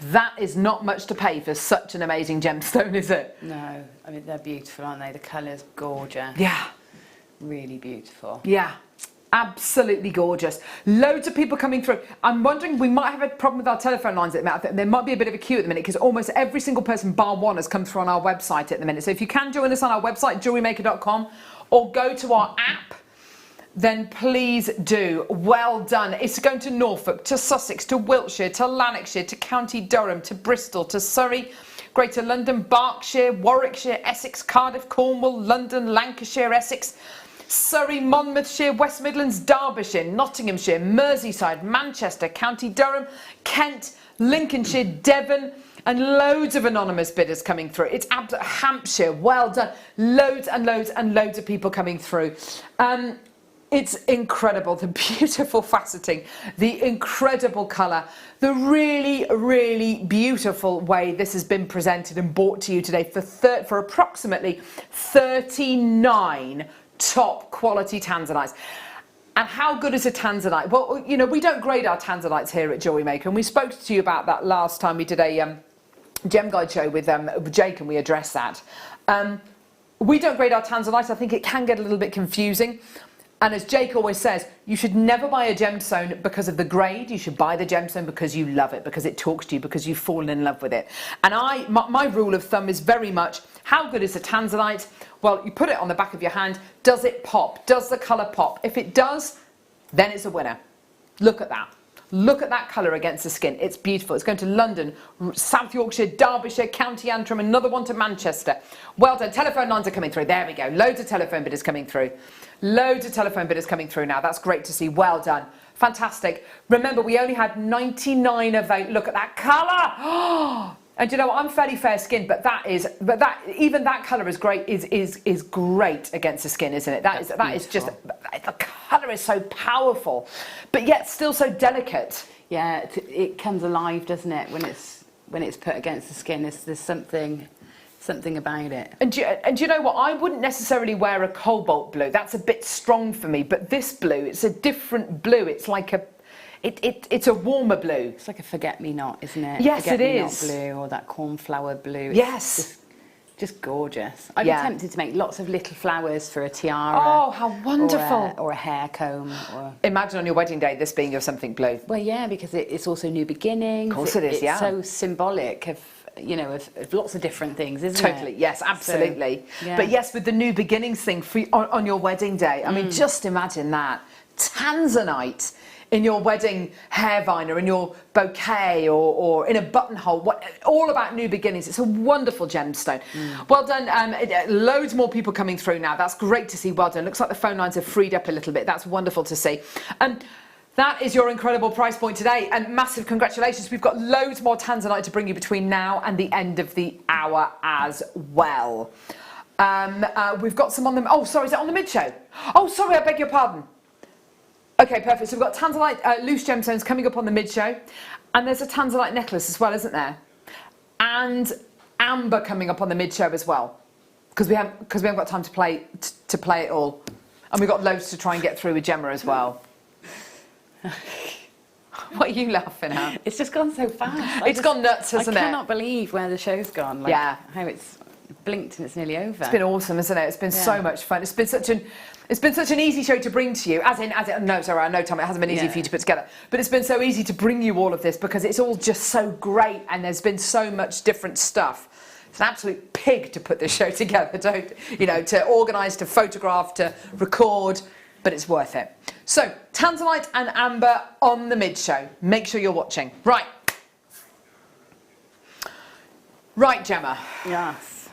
That is not much to pay for such an amazing gemstone, is it? No, I mean, they're beautiful, aren't they? The colour's gorgeous. Yeah. Really beautiful. Yeah. Absolutely gorgeous. Loads of people coming through. I'm wondering, we might have a problem with our telephone lines at the minute. There might be a bit of a queue at the minute because almost every single person bar one has come through on our website at the minute. So if you can join us on our website, JewelleryMaker.com, or go to our app, then please do. Well done. It's going to Norfolk, to Sussex, to Wiltshire, to Lanarkshire, to County Durham, to Bristol, to Surrey, Greater London, Berkshire, Warwickshire, Essex, Cardiff, Cornwall, London, Lancashire, Essex, Surrey, Monmouthshire, West Midlands, Derbyshire, Nottinghamshire, Merseyside, Manchester, County Durham, Kent, Lincolnshire, Devon, and loads of anonymous bidders coming through. It's Hampshire. Well done. Loads and loads and loads of people coming through. It's incredible, the beautiful faceting, the incredible colour, the really, really beautiful way this has been presented and brought to you today for approximately 39 top quality tanzanites. And how good is a tanzanite? Well, you know, we don't grade our tanzanites here at Jewellery Maker, and we spoke to you about that last time we did a gem guide show with Jake, and we addressed that. We don't grade our tanzanites. I think it can get a little bit confusing. And as Jake always says, you should never buy a gemstone because of the grade. You should buy the gemstone because you love it, because it talks to you, because you've fallen in love with it. And my rule of thumb is very much, how good is a tanzanite? Well, you put it on the back of your hand. Does it pop? Does the colour pop? If it does, then it's a winner. Look at that. Look at that colour against the skin. It's beautiful. It's going to London, South Yorkshire, Derbyshire, County Antrim, another one to Manchester. Well done. Telephone lines are coming through. There we go. Loads of telephone bidders coming through. Loads of telephone bidders coming through now. That's great to see. Well done. Fantastic. Remember, we only had 99 available. Look at that colour. And you know what? I'm fairly fair skinned, but even that colour is great. Is great against the skin, isn't it? That is just, the colour is so powerful, but yet still so delicate. Yeah, it comes alive, doesn't it? When it's put against the skin, there's something about it. And you know what? I wouldn't necessarily wear a cobalt blue. That's a bit strong for me. But this blue, it's a different blue. It's like it's a warmer blue. It's like a forget-me-not, isn't it? Yes, it forget-me-not is. Blue, or that cornflower blue. Yes. Just gorgeous. I'd be tempted to make lots of little flowers for a tiara. Oh, how wonderful. Or a hair comb. Imagine on your wedding day this being of something blue. Well, yeah, because it's also new beginnings. Of course it is, yeah. It's so symbolic of lots of different things, isn't it? Totally, yes, absolutely. So, yeah. But yes, with the new beginnings thing on your wedding day, I mean, just imagine that. Tanzanite in your wedding hair vine or in your bouquet or in a buttonhole, all about new beginnings. It's a wonderful gemstone. Well done. Loads more people coming through now. That's great to see. Well done. Looks like the phone lines have freed up a little bit. That's wonderful to see. That is your incredible price point today, and massive congratulations. We've got loads more tanzanite to bring you between now and the end of the hour as well. We've got some on the... Oh, sorry, is it on the mid-show? Oh, sorry, I beg your pardon. Okay, perfect. So we've got tanzanite loose gemstones coming up on the mid-show, and there's a tanzanite necklace as well, isn't there? And amber coming up on the mid-show as well, because we haven't got time to play it all, and we've got loads to try and get through with Gemma as well. What are you laughing at? It's just gone so fast. It's gone nuts, hasn't it? I cannot believe where the show's gone. Like, Yeah. How it's blinked and it's nearly over. It's been awesome, isn't it? It's been so much fun. It's been such an easy show to bring to you. No, sorry, I know, Tom, it hasn't been easy for you to put together. But it's been so easy to bring you all of this because it's all just so great and there's been so much different stuff. It's an absolute pig to put this show together, to organise, to photograph, to record, but it's worth it. So, Tanzanite and Amber on the mid-show. Make sure you're watching. Right. Right, Gemma. Yes.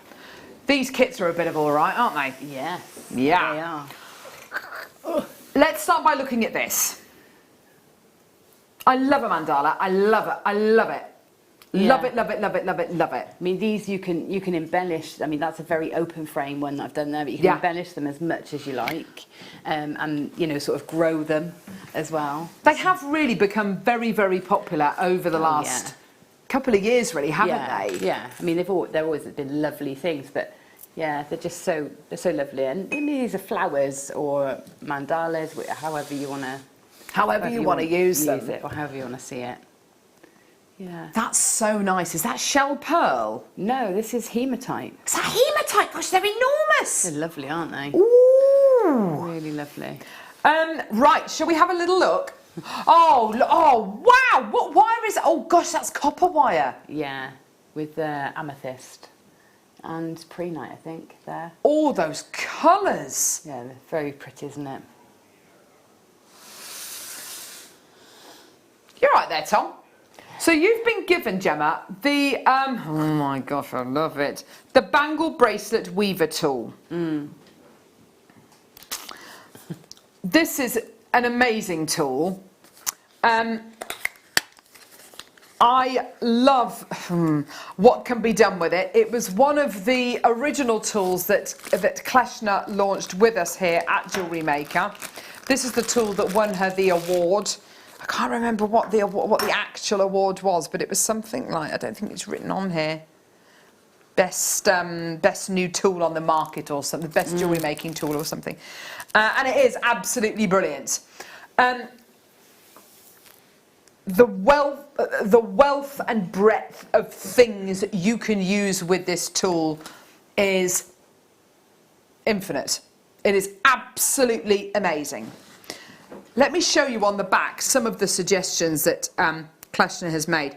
These kits are a bit of all right, aren't they? Yes. Yeah. They are. Let's start by looking at this. I love a mandala. I love it. I love it. Yeah. Love it, love it, love it, love it, love it. I mean, these you can embellish. I mean, that's a very open frame one that I've done there, but you can embellish them as much as you like, and sort of grow them as well. They have really become very, very popular over the last couple of years, really, haven't they? Yeah. I mean, they've always been lovely things, but yeah, they're just so lovely. And I mean, these are flowers or mandalas, however you want to use them, it, or however you want to see it. Yeah. That's so nice. Is that shell pearl? No, this is hematite. Is that hematite? Gosh, they're enormous. They're lovely, aren't they? Ooh. Really lovely. Right, shall we have a little look? Oh, wow. What wire is it? Oh, gosh, that's copper wire. Yeah, with amethyst and prehnite, I think, there. All those colours. Yeah, they're very pretty, isn't it? You're right there, Tom. So you've been given, Gemma, the, oh my gosh, I love it, the bangle bracelet weaver tool. This is an amazing tool. I love what can be done with it. It was one of the original tools that Kleshner launched with us here at Jewellery Maker. This is the tool that won her the award. I can't remember what the actual award was, but it was something like, I don't think it's written on here, best new tool on the market or something, best jewellery making tool or something, and it is absolutely brilliant. The wealth and breadth of things you can use with this tool is infinite. It is absolutely amazing. Let me show you on the back some of the suggestions that Kleshner has made.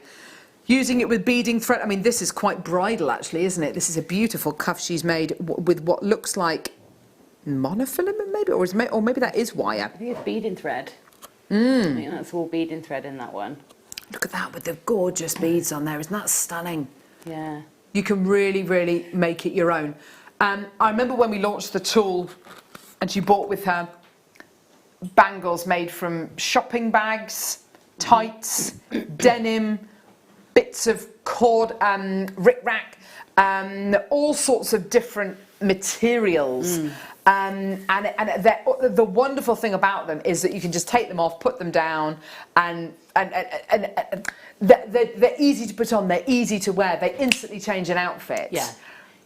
Using it with beading thread. I mean, this is quite bridal, actually, isn't it? This is a beautiful cuff she's made with what looks like monofilament, maybe, or maybe that is wire. I think it's beading thread. I think that's all beading thread in that one. Look at that with the gorgeous beads on there. Isn't that stunning? Yeah. You can really, really make it your own. I remember when we launched the tool and she bought with her bangles made from shopping bags, tights, denim, bits of cord, rickrack, all sorts of different materials. And the wonderful thing about them is that you can just take them off, put them down, and they're easy to put on, they're easy to wear, they instantly change an outfit. Yeah.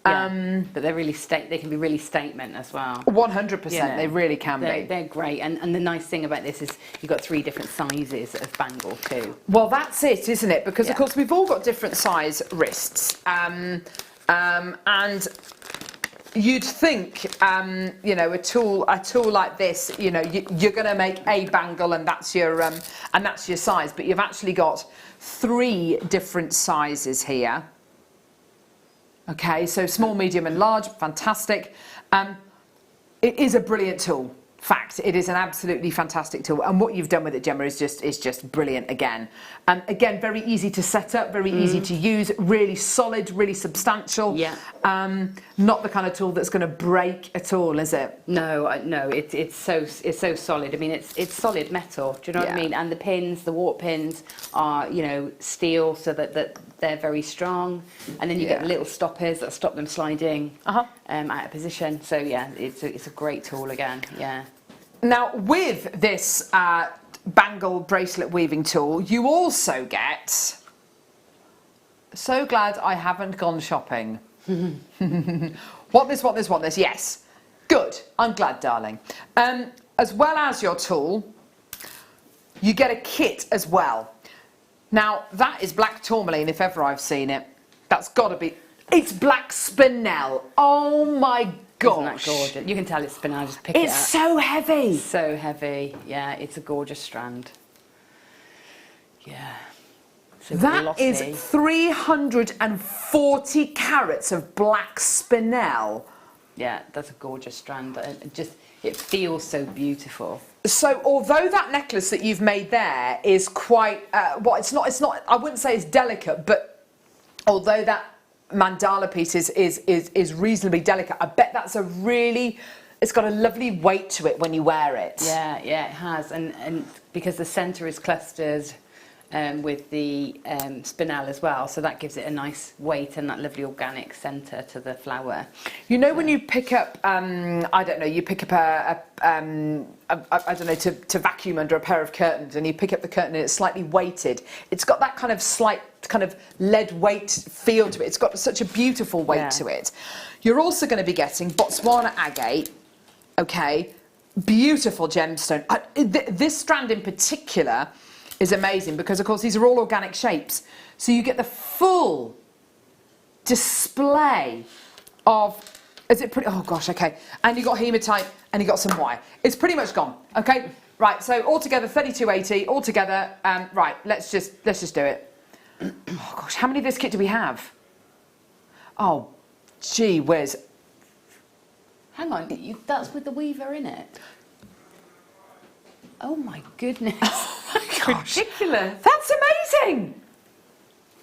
But they're really they can be really statement as well. 100%, they really can be. They're great, and the nice thing about this is you've got 3 different sizes of bangle too. Well, that's it, isn't it? Because of course we've all got different size wrists, and you'd think, a tool like this, you're going to make a bangle and that's your size, but you've actually got 3 different sizes here. Okay, so small, medium and large, fantastic. It is a brilliant tool. Fact, it is an absolutely fantastic tool, and what you've done with it, Gemma, is just brilliant again. Again, very easy to set up, very easy to use, really solid, really substantial. Yeah. Not the kind of tool that's going to break at all, is it? No, it's so solid. I mean, it's solid metal. Do you know what I mean? And the pins, the warp pins, are steel, so that they're very strong. And then you get little stoppers that stop them sliding out of position. So yeah, it's a great tool again. Yeah. Now, with this bangle bracelet weaving tool, you also get So glad I haven't gone shopping. Want this, want this, want this. Yes. Good. I'm glad, darling. As well as your tool, you get a kit as well. Now, that is black tourmaline, if ever I've seen it. That's got to be... It's black spinel. Oh, my gosh. Isn't that gorgeous? You can tell it's spinel, just pick it up. It's so heavy. So heavy. Yeah, it's a gorgeous strand. Yeah. So that glossy. is 340 carats of black spinel. Yeah, that's a gorgeous strand. It feels so beautiful. So, although that necklace that you've made there is quite, it's not, I wouldn't say it's delicate, but although that mandala piece is reasonably delicate, I bet that's it's got a lovely weight to it when you wear it. Yeah, it has. And because the centre is clustered with the spinel as well, so that gives it a nice weight and that lovely organic centre to the flower. You know, when you pick up, I don't know, you pick up I don't know, to vacuum under a pair of curtains, and you pick up the curtain and it's slightly weighted. It's got that kind of slight kind of lead weight feel to it. It's got such a beautiful weight to it. You're also going to be getting Botswana agate, okay, beautiful gemstone. This strand in particular is amazing because, of course, these are all organic shapes. So you get the full display of... Is it pretty... Oh, gosh, OK. And you got hematite and you got some wire. It's pretty much gone, OK? Right, so altogether, 32.80. Altogether, right, let's just do it. Oh, gosh, how many of this kit do we have? Oh, gee whiz. Hang on, that's with the weaver in it? Oh, my goodness. Gosh. Ridiculous. That's amazing.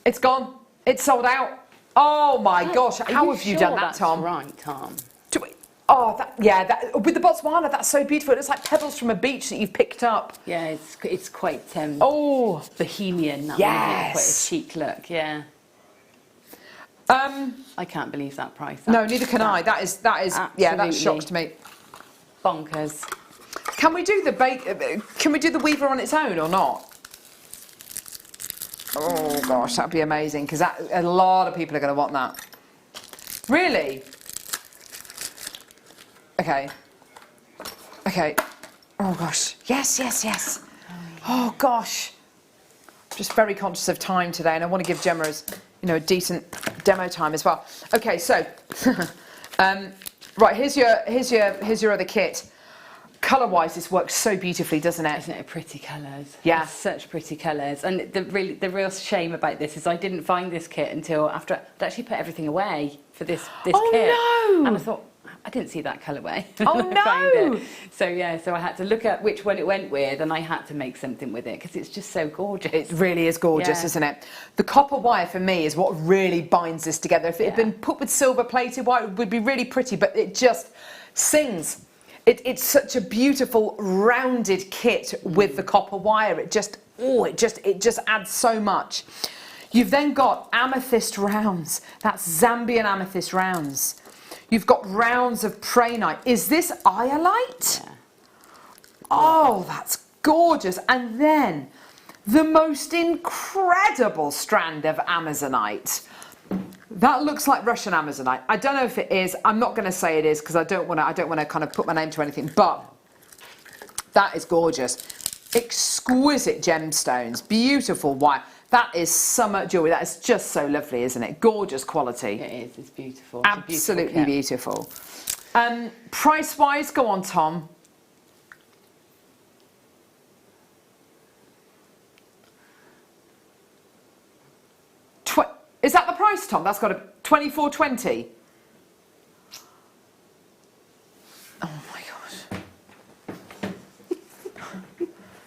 It's gone. It's sold out. Oh my gosh. How have you done that, Tom? Right, Tom. With the Botswana, that's so beautiful. It's like pebbles from a beach that you've picked up. Yeah, it's quite bohemian. That yes. One, quite a chic look. Yeah. I can't believe that price. No, neither can I. That is yeah, that shocked me. Bonkers. Can we do the weaver on its own or not? Oh gosh, that'd be amazing because a lot of people are going to want that. Really? Okay. Oh gosh. Yes. Oh gosh. I'm just very conscious of time today, and I want to give Gemma a decent demo time as well. Okay, so right, here's your other kit. Colour-wise, this works so beautifully, doesn't it? Isn't it pretty colours? Yeah. It's such pretty colours. And the real shame about this is I didn't find this kit until after I'd actually put everything away for this kit. Oh no! And I thought, I didn't see that colourway. Oh no! So I had to look at which one it went with, and I had to make something with it because it's just so gorgeous. It really is gorgeous, isn't it? The copper wire for me is what really binds this together. If it had been put with silver plated wire, it would be really pretty, but it just sings. It's such a beautiful rounded kit with the copper wire. It just adds so much. You've then got amethyst rounds. That's Zambian amethyst rounds. You've got rounds of prehnite. Is this iolite? Yeah. Oh, that's gorgeous. And then the most incredible strand of amazonite. That looks like Russian amazonite. I don't know if it is. I'm not going to say it is because I don't want to kind of put my name to anything. But that is gorgeous. Exquisite gemstones. Beautiful wire. That is summer jewellery. That is just so lovely, isn't it? Gorgeous quality. It is. It's beautiful. Absolutely beautiful. Price-wise, go on, Tom. Is that the price, Tom? That's got a $24.20. Oh my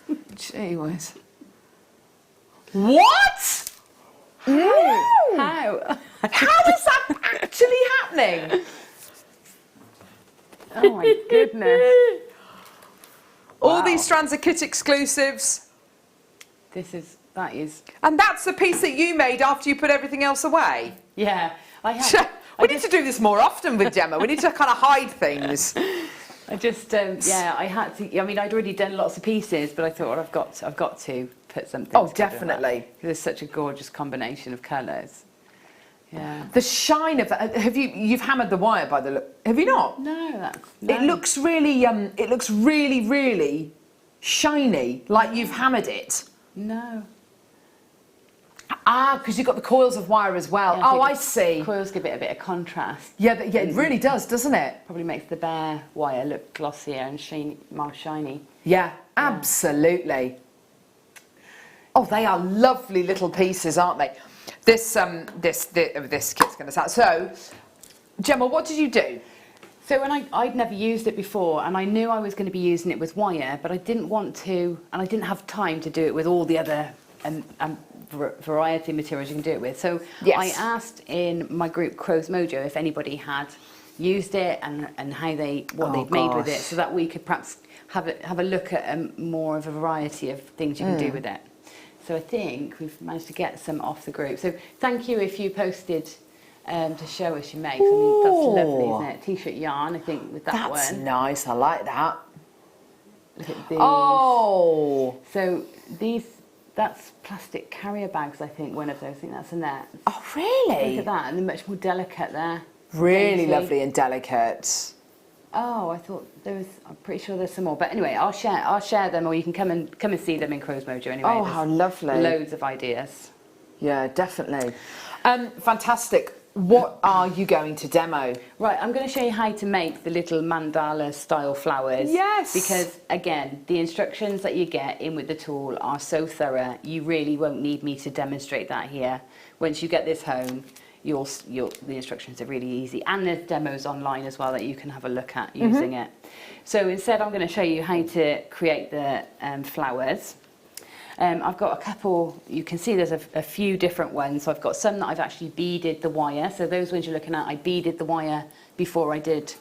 gosh. Gee whiz. What? No. How? How is that actually happening? Oh my goodness. All these strands are kit exclusives. That is. And that's the piece that you made after you put everything else away? Yeah. We need to do this more often with Gemma. We need to kind of hide things. I just, I had to. I mean, I'd already done lots of pieces, but I thought, I've got to put something. Oh, definitely. There's such a gorgeous combination of colours. Yeah. The shine of that. You've hammered the wire by the look? Have you not? No, It looks really. It looks really, really shiny, like you've hammered it. No. Ah, because you've got the coils of wire as well. Yeah, oh, I see. Coils give it a bit of contrast. Yeah, it really does, doesn't it? Probably makes the bare wire look glossier and more shiny. Yeah, absolutely. Oh, they are lovely little pieces, aren't they? This kit's going to sound... So, Gemma, what did you do? So when I'd never used it before, and I knew I was going to be using it with wire, but I didn't want to, and I didn't have time to do it with all the other variety of materials you can do it with. So I asked in my group Crow's Mojo if anybody had used it and what they'd made with it, so that we could perhaps have a look at more of a variety of things you can do with it. So I think we've managed to get some off the group. So thank you if you posted to show us your makes. I mean, that's lovely, isn't it? T-shirt yarn, I think, with that one. That's nice. I like that. Look at these. Oh. So that's plastic carrier bags, I think, one of those. I think that's a net. Oh, really? Look at that, and they're much more delicate there. Really lovely and delicate. Oh, I thought there was. I'm pretty sure there's some more. But anyway, I'll share them, or you can come and see them in Crow's Mojo anyway. Oh, how lovely! Loads of ideas. Yeah, definitely. Fantastic. What are you going to demo? Right, I'm going to show you how to make the little mandala style flowers. Yes. Because again, the instructions that you get in with the tool are so thorough. You really won't need me to demonstrate that here. Once you get this home, the instructions are really easy, and there's demos online as well that you can have a look at using it. So instead, I'm going to show you how to create the flowers. I've got a couple, you can see there's a few different ones. So I've got some that I've actually beaded the wire. So those ones you're looking at, I beaded the wire before I did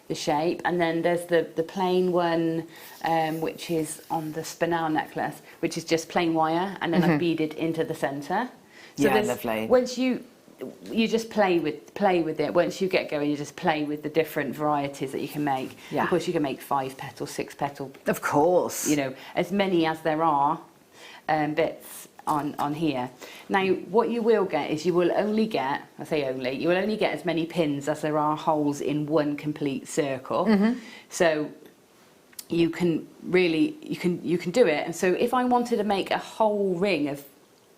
the shape. And then there's the plain one, which is on the spinel necklace, which is just plain wire, and then I've beaded into the centre. So yeah, lovely. Once you just play with it. Once you get going, you just play with the different varieties that you can make. Yeah. Of course, you can make 5 petal, 6 petal. Of course. You know, as many as there are bits on here. Now, what you will get is you will only get, you will only get as many pins as there are holes in one complete circle. So you can really, you can do it. And so if I wanted to make a whole ring of,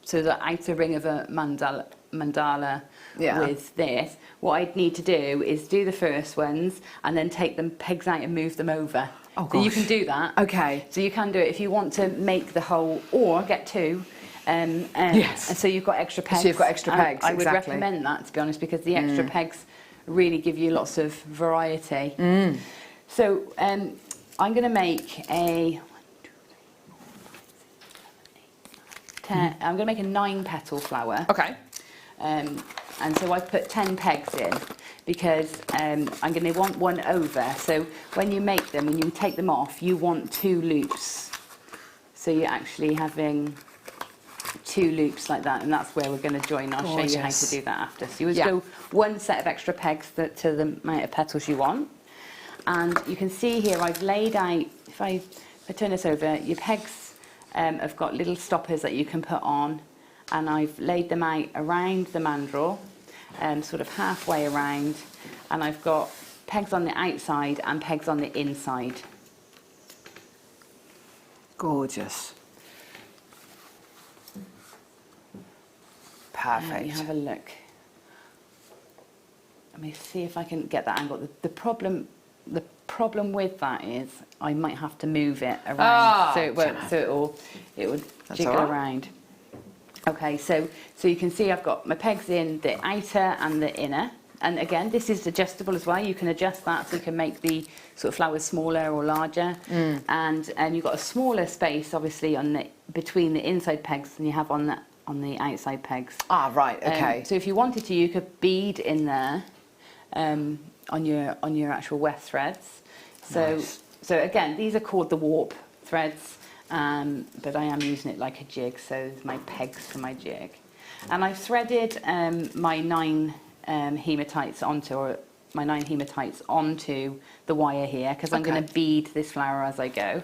so the outer ring of a mandala with this, what I'd need to do is do the first ones and then take them pegs out and move them over. Oh, gosh. So you can do that. Okay. So you can do it if you want to make the whole, or get 2. Yes. And so you've got extra pegs. So you've got extra pegs, I would exactly. recommend that, to be honest, because the extra pegs really give you lots of variety. So I'm going to make a... I'm going to make a 9 petal flower. Okay. And so I put 10 pegs in because I'm going to want one over. So when you make them and you take them off, you want 2 loops. So you're actually having 2 loops like that, and that's where we're going to join. I'll show you how to do that after. So you would go 1 set of extra pegs to the amount of petals you want. And you can see here I've laid out, if I turn this over, your pegs have got little stoppers that you can put on, and I've laid them out around the mandrel, sort of halfway around, and I've got pegs on the outside and pegs on the inside. Gorgeous. Perfect. You have a look. Let me see if I can get that angle. The problem with that is I might have to move it around, so it won't. So it will jiggle around. Okay, so you can see I've got my pegs in the outer and the inner, and again this is adjustable as well. You can adjust that so you can make the sort of flowers smaller or larger, and you've got a smaller space obviously between the inside pegs than you have on the outside pegs. Ah, right. Okay. So if you wanted to, you could bead in there on your actual weft threads. So Nice. so again, these are called the warp threads. But I am using it like a jig, so there's my pegs for my jig. And I've threaded my 9 hematites onto the wire here, because I'm going to bead this flower as I go.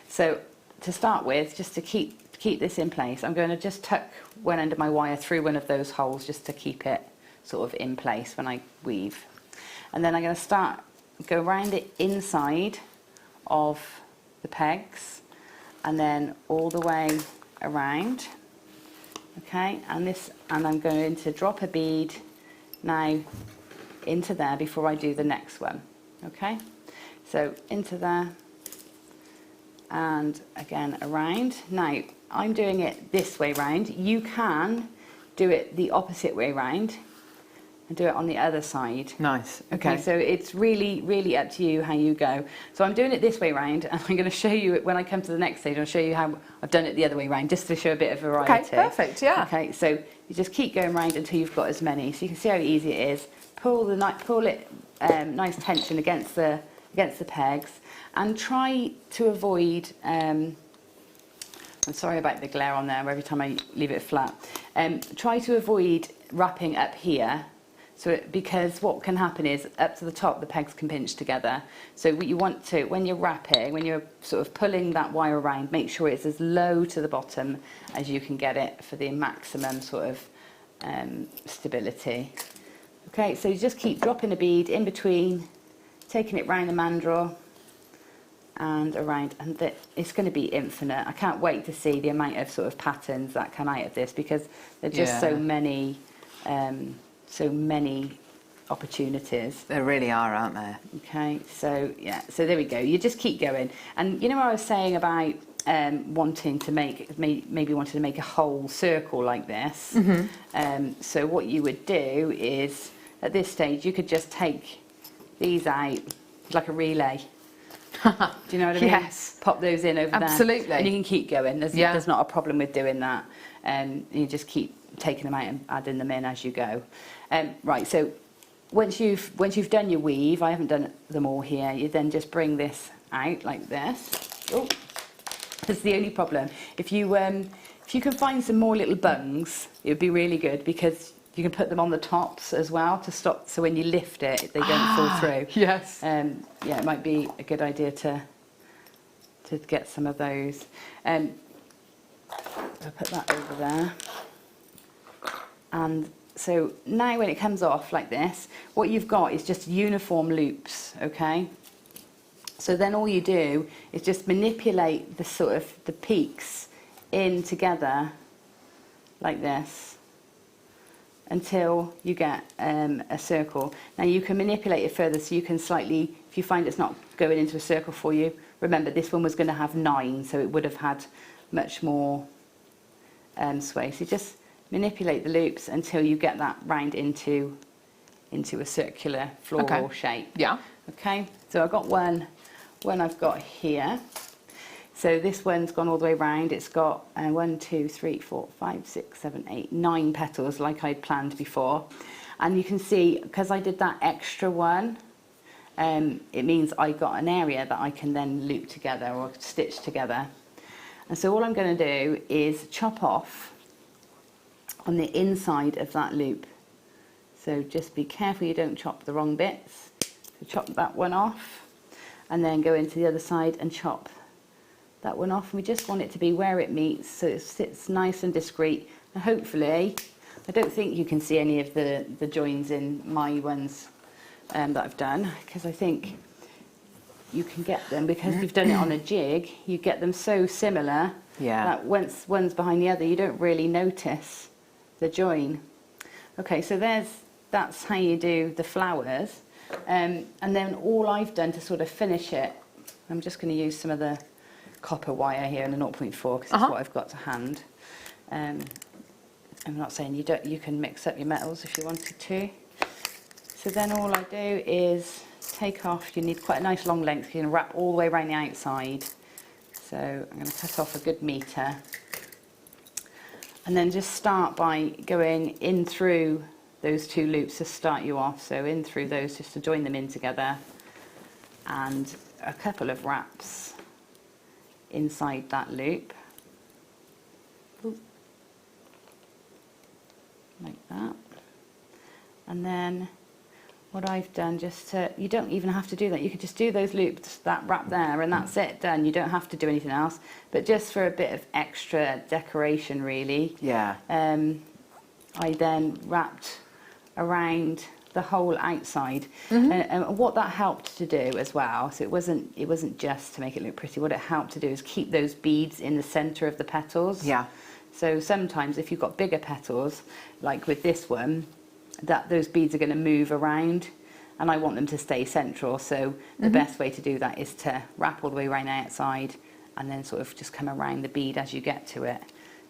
So to start with, just to keep this in place, I'm going to just tuck one end of my wire through one of those holes just to keep it sort of in place when I weave. And then I'm going to go around the inside of the pegs and then all the way around. Okay, and I'm going to drop a bead now into there before I do the next one. Okay, so into there and again around. Now I'm doing it this way round. You can do it the opposite way round and do it on the other side. Nice. Okay, so it's really up to you how you go. So I'm doing it this way round, and I'm going to show you it when I come to the next stage. I'll show you how I've done it the other way round, just to show a bit of variety. Okay, perfect, yeah. Okay, so you just keep going round until you've got as many. So you can see how easy it is. Pull it nice tension against the pegs, and try to avoid. I'm sorry about the glare on there. Every time I leave it flat, try to avoid wrapping up here. Because what can happen is up to the top the pegs can pinch together. So what you want to, when you're wrapping, when you're sort of pulling that wire around, make sure it's as low to the bottom as you can get it for the maximum sort of stability. Okay, so you just keep dropping a bead in between, taking it round the mandrel and around, and it's going to be infinite. I can't wait to see the amount of sort of patterns that come out of this, because there's just so many opportunities. There really are, aren't there? Okay, so yeah, so there we go. You just keep going. And you know what I was saying about wanting to make, maybe wanting to make a whole circle like this? So what you would do is, at this stage, you could just take these out like a relay. Do you know what I mean? Yes. Pop those in over there. Absolutely. And you can keep going. There's not a problem with doing that. You just keep taking them out and adding them in as you go. Right, so once you've done your weave, I haven't done them all here, you then just bring this out like this. Oh, that's the only problem. If you can find some more little bungs, it would be really good, because you can put them on the tops as well to stop, so when you lift it, they don't fall through. Yes. Yeah, it might be a good idea to get some of those. I'll put that over there. And so now when it comes off like this, what you've got is just uniform loops, okay? So then all you do is just manipulate the sort of the peaks in together like this until you get a circle. Now you can manipulate it further, so you can slightly, if you find it's not going into a circle for you, remember this one was going to have 9, so it would have had much more sway. So just manipulate the loops until you get that round into a circular floral shape. Yeah. Okay, so I've got one I've got here. So this one's gone all the way round. It's got 1, 2, 3, 4, 5, 6, 7, 8, 9 petals like I'd planned before. And you can see, because I did that extra one, it means I got an area that I can then loop together or stitch together. And so all I'm going to do is chop off on the inside of that loop. So just be careful you don't chop the wrong bits. So chop that one off and then go into the other side and chop that one off. And we just want it to be where it meets, so it sits nice and discreet. And hopefully, I don't think you can see any of the joins in my ones that I've done, because I think you can get them, because we've done it on a jig, you get them so similar that once one's behind the other, you don't really notice the join. Okay, so that's how you do the flowers. And then all I've done to sort of finish it, I'm just going to use some of the copper wire here in a 0.4, because that's what I've got to hand. I'm not saying you can mix up your metals if you wanted to. So then all I do is take off, you need quite a nice long length, you're going to wrap all the way around the outside. So I'm going to cut off a good metre. And then just start by going in through those 2 loops to start you off. So in through those just to join them in together. And a couple of wraps inside that loop. Like that. And then what I've done, you don't even have to do that. You could just do those loops, that wrap there, and that's it, done. You don't have to do anything else. But just for a bit of extra decoration, really. Yeah. I then wrapped around the whole outside. And what that helped to do as well, so it wasn't just to make it look pretty, what it helped to do is keep those beads in the centre of the petals. Yeah. So sometimes if you've got bigger petals, like with this one, those beads are going to move around, and I want them to stay central. So the best way to do that is to wrap all the way around the outside and then sort of just come around the bead as you get to it.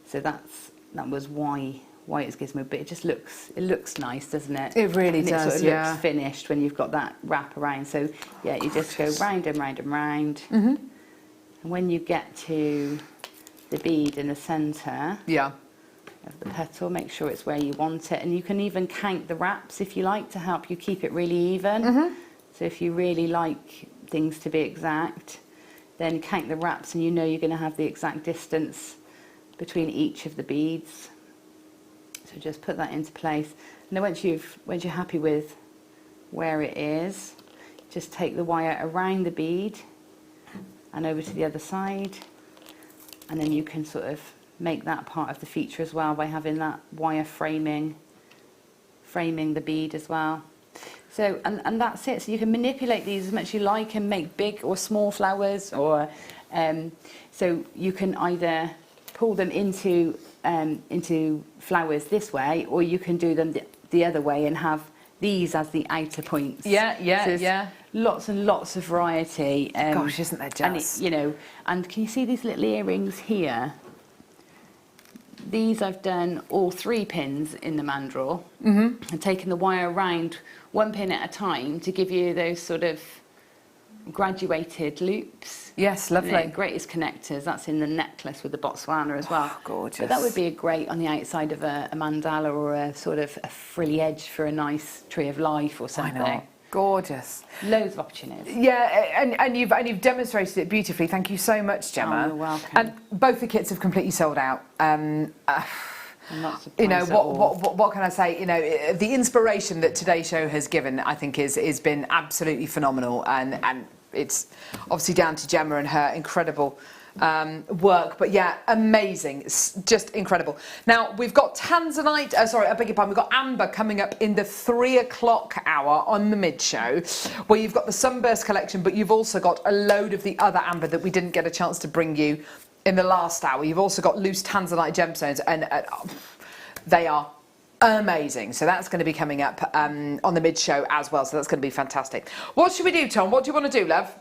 So that was why it's gizmo, but it looks nice, doesn't it? It really does, It sort of looks finished when you've got that wrap around. So yeah, you just go round and round and round. And when you get to the bead in the centre of the petal, make sure it's where you want it, and you can even count the wraps if you like to help you keep it really even. So if you really like things to be exact, then count the wraps and you know you're going to have the exact distance between each of the beads. So just put that into place, and then once you're happy with where it is, just take the wire around the bead and over to the other side, and then you can sort of make that part of the feature as well by having that wire framing the bead as well. So and that's it. So you can manipulate these as much as you like and make big or small flowers, or so you can either pull them into flowers this way, or you can do them the other way and have these as the outer points. So lots and lots of variety. Gosh, isn't there just? And can you see these little earrings here? These I've done all 3 pins in the mandrel and taken the wire around 1 pin at a time to give you those sort of graduated loops. Yes, lovely. Greatest connectors. That's in the necklace with the Botswana as well. Oh, gorgeous. But that would be a great on the outside of a mandala, or a sort of a frilly edge for a nice tree of life or something. I know. Gorgeous. Loads of opportunities. Yeah, and you've demonstrated it beautifully. Thank you so much, Gemma. Oh, you're welcome. And both the kits have completely sold out. I'm not surprised what can I say? The inspiration that today's show has given, I think, is been absolutely phenomenal, and it's obviously down to Gemma and her incredible work, but yeah, amazing. It's just incredible. Now we've got Tanzanite, I beg your pardon, we've got Amber coming up in the 3 o'clock hour on the mid-show, where you've got the Sunburst collection, but you've also got a load of the other Amber that we didn't get a chance to bring you in the last hour. You've also got loose Tanzanite gemstones, and they are amazing. So that's going to be coming up on the mid-show as well, so that's going to be fantastic. What should we do, Tom? What do you want to do, love?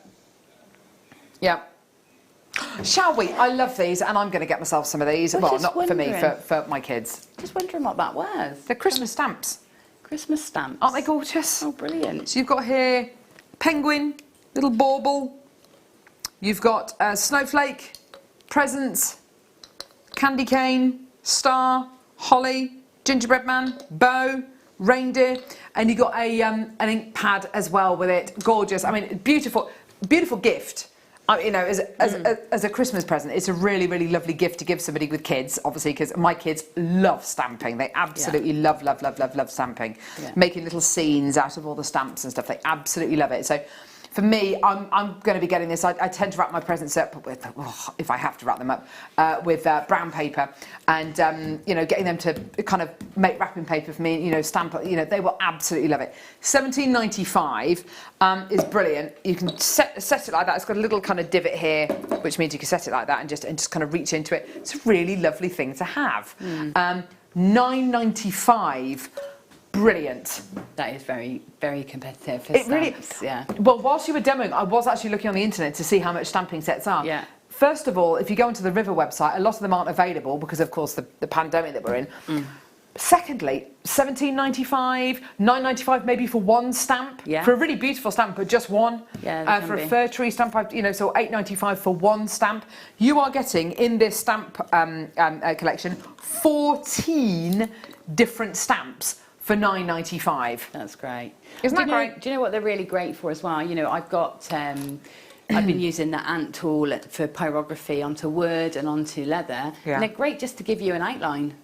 Yeah. Shall we? I love these, and I'm going to get myself some of these. Well, not for me, for my kids. Just wondering what that was. They're Christmas stamps. Christmas stamps. Aren't they gorgeous? Oh, brilliant. So you've got here penguin, little bauble. You've got snowflake, presents, candy cane, star, holly, gingerbread man, bow, reindeer, and you've got an ink pad as well with it. Gorgeous. I mean, beautiful, beautiful gift. As a Christmas present, it's a really, really lovely gift to give somebody with kids, obviously, because my kids love stamping. They absolutely love stamping. Yeah. Making little scenes out of all the stamps and stuff. They absolutely love it. So for me, I'm going to be getting this. I tend to wrap my presents up with, if I have to wrap them up, with brown paper, and getting them to kind of make wrapping paper for me. Stamp. They will absolutely love it. £17.95 is brilliant. You can set it like that. It's got a little kind of divot here, which means you can set it like that and just kind of reach into it. It's a really lovely thing to have. £9.95. Brilliant. That is very, very competitive for stamps. Really, yeah. Well, whilst you were demoing, I was actually looking on the internet to see how much stamping sets are. Yeah. First of all, if you go onto the River website, a lot of them aren't available because, of course, the pandemic that we're in. Secondly, £17.95, £9.95 maybe for one stamp. Yeah. For a really beautiful stamp, but just one. Yeah. For a fir tree stamp, so £8.95 for one stamp. You are getting in this stamp collection 14 different stamps for £9.95. That's great. Isn't that great? Do you know what they're really great for as well? I've got, I've been using the ant tool for pyrography onto wood and onto leather. Yeah. And they're great just to give you an outline.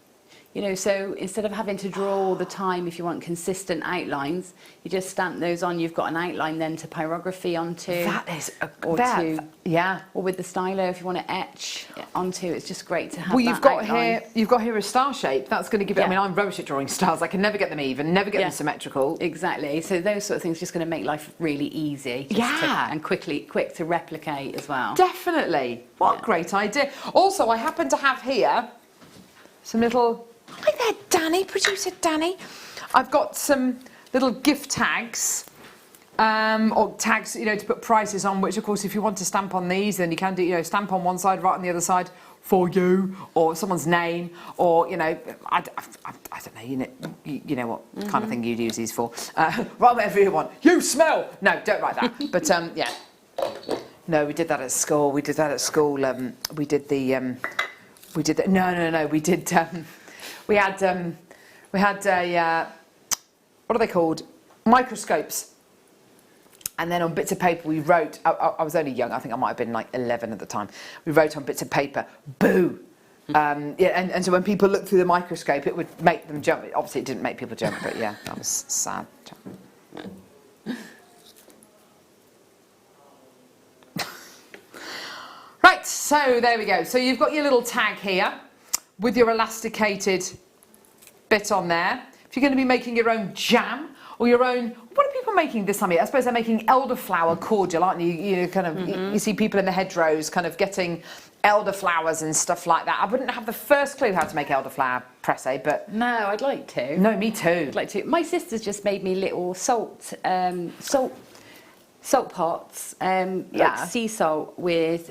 You know, so instead of having to draw all the time, if you want consistent outlines, you just stamp those on. You've got an outline then to pyrography onto. That is yeah. Or with the stylo, if you want to etch onto, it's just great to have. Well, that outline. you've got here a star shape. That's going to give it. Yeah. I mean, I'm rubbish at drawing stars. I can never get them even, never get them symmetrical. Exactly. So those sort of things are just going to make life really easy. And quick to replicate as well. Definitely. What a great idea. Also, I happen to have here some little. Hi there, Danny, producer Danny. I've got some little gift tags, or tags, you know, to put prices on, which of course if you want to stamp on these, then you can do, you know, stamp on one side, right on the other side for you, or someone's name, or, you know, I don't know, you know what kind of thing you'd use these for. Write whatever you want. You smell! No, don't write that. But, yeah. No, we did that at school. We did, we had a, what are they called? Microscopes. And then on bits of paper we wrote, I was only young, I think I might have been like 11 at the time. We wrote on bits of paper, boo. And so when people looked through the microscope, it would make them jump. Obviously it didn't make people jump, but yeah, that was sad. Right, so there we go. So you've got your little tag here with your elasticated bit on there. If you're going to be making your own jam or your own, what are people making this time of year? I suppose they're making elderflower cordial, aren't you? You know, kind of, you see people in the hedgerows kind of getting elderflowers and stuff like that. I wouldn't have the first clue how to make elderflower presse, but no, I'd like to. No, me too. I'd like to. My sister's just made me little salt pots, like sea salt with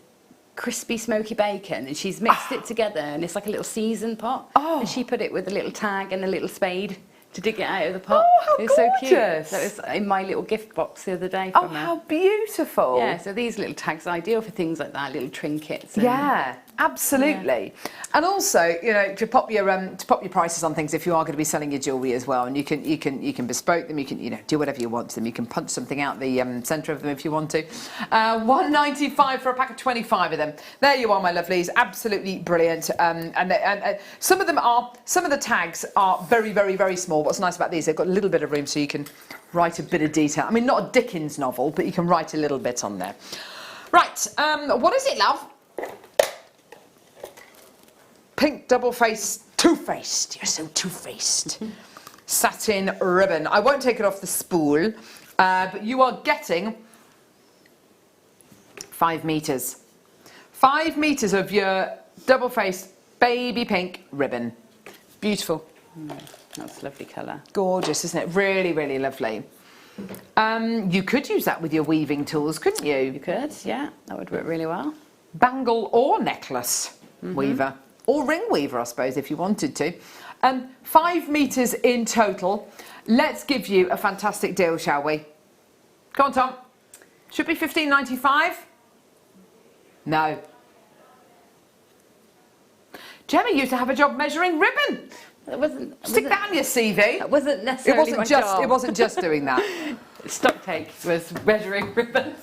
crispy smoky bacon, and she's mixed it together, and it's like a little season pot. And she put it with a little tag and a little spade to dig it out of the pot. How It was so cute. gorgeous. That was in my little gift box the other day from her. How beautiful. Yeah, so these little tags are ideal for things like that, little trinkets. And, yeah, absolutely. And also, you know, to pop your prices on things if you are going to be selling your jewellery as well, and you can bespoke them. You can, you know, do whatever you want to them. You can punch something out the centre of them if you want to. £1.95 for a pack of 25 of them. There you are, my lovelies. Absolutely brilliant. And some of the tags are very, very, very small. What's nice about these, they've got a little bit of room so you can write a bit of detail. I mean, not a Dickens novel, but you can write a little bit on there. Right, what is it, love? Pink double-faced, two-faced. You're so two-faced. Satin ribbon. I won't take it off the spool, but you are getting 5 metres. 5 metres of your double-faced baby pink ribbon. Beautiful. That's a lovely colour. Gorgeous, isn't it? Really, really lovely. You could use that with your weaving tools, couldn't you? You could, yeah. That would work really well. Bangle or necklace weaver. Or ring weaver, I suppose, if you wanted to. 5 metres in total. Let's give you a fantastic deal, shall we? Come on, Tom. Should be $15.95? No. Gemma used to have a job measuring ribbon. Stick that on your CV. That wasn't necessarily my job. It wasn't just doing that. Stock take was measuring ribbon.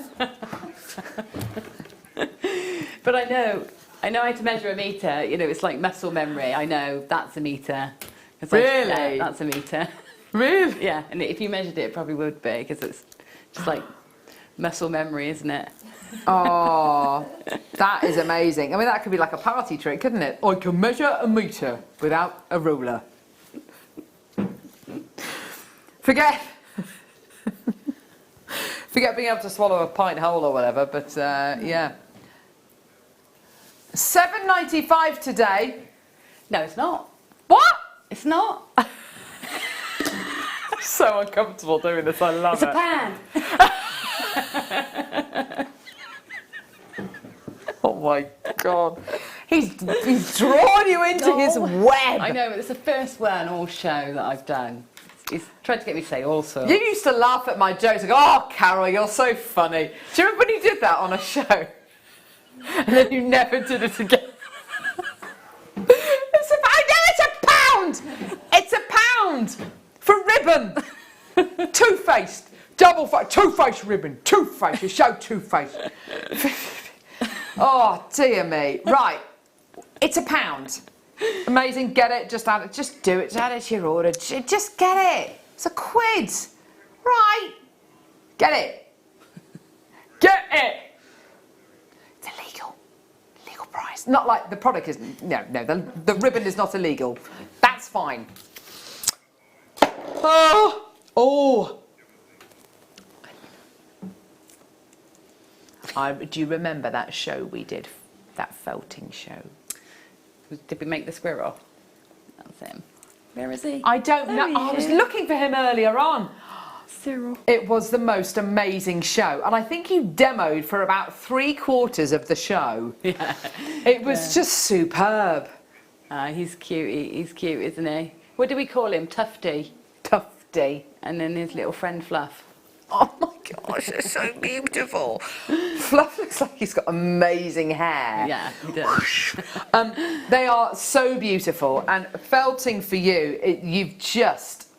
But I know how to measure a metre. You know, it's like muscle memory. I know that's a metre. Really? That's a metre. Really? Yeah, and if you measured it, it probably would be, because it's just like muscle memory, isn't it? Oh, that is amazing. I mean, that could be like a party trick, couldn't it? I can measure a metre without a ruler. Forget being able to swallow a pint whole or whatever, but yeah. $7.95 today. No, it's not. What? It's not. So uncomfortable doing this. I love it. It's a pan. Oh my God. He's drawn you into his web. I know, but it's the first one all show that I've done. He's tried to get me to say also. You used to laugh at my jokes. Like, oh, Carol, you're so funny. Do you remember when you did that on a show? And then you never did it again. It's a pound! It's a pound for ribbon. Two-faced, double-faced, two-faced ribbon. Two-faced, you show two-faced. Oh, dear me. Right, it's a pound. Amazing, get it, just add it, just do it, add it to your order, just get it. It's a quid, right? Get it. Get it. It's illegal. Legal price. Not like the product is, no, the ribbon is not illegal. That's fine. Oh. Do you remember that show we did, that felting show? Did we make the squirrel? That's him. Where is he? I don't know. I was looking for him earlier on. Cyril. It was the most amazing show. And I think you demoed for about 3/4 of the show. Yeah. It was just superb. He's cute. He's cute, isn't he? What do we call him? Tufty. Tufty. And then his little friend Fluff. Oh my gosh, they're so beautiful. Fluff looks like he's got amazing hair. Yeah, he does. They are so beautiful, and felting for you,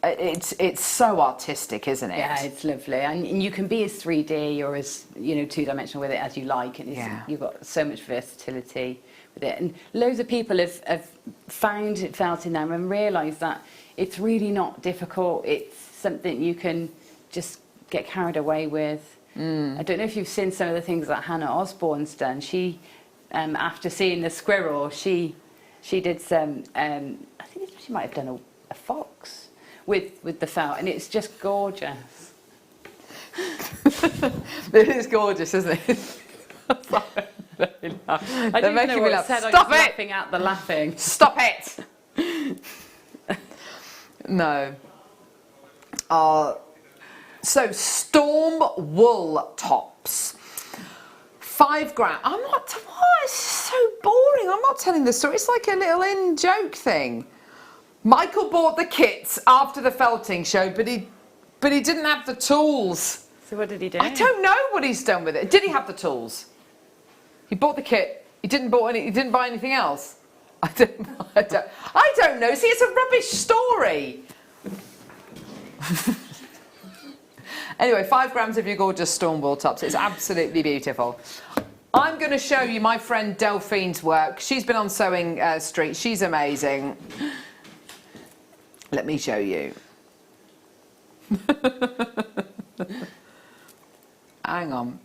it's so artistic, isn't it? Yeah, it's lovely, and you can be as 3D or as two-dimensional with it as you like, and you've got so much versatility with it. And loads of people have found felting now and realised that it's really not difficult. It's something you can just get carried away with. I don't know if you've seen some of the things that Hannah Osborne's done. She, after seeing the squirrel, she did some. I think she might have done a fox with the felt, and it's just gorgeous. It is gorgeous, isn't it? I don't making know me what laugh. said. Stop I was it! laughing at the laughing. Stop it! No. So storm wool tops, 5 grand. I'm not. What? It's so boring. I'm not telling the story. It's like a little in joke thing. Michael bought the kits after the felting show, but he didn't have the tools. So what did he do? I don't know what he's done with it. Did he have the tools? He bought the kit. He didn't buy anything else. I don't know. See, it's a rubbish story. Anyway, 5 grams of your gorgeous storm wool tops. It's absolutely beautiful. I'm going to show you my friend Delphine's work. She's been on Sewing Street. She's amazing. Let me show you. Hang on.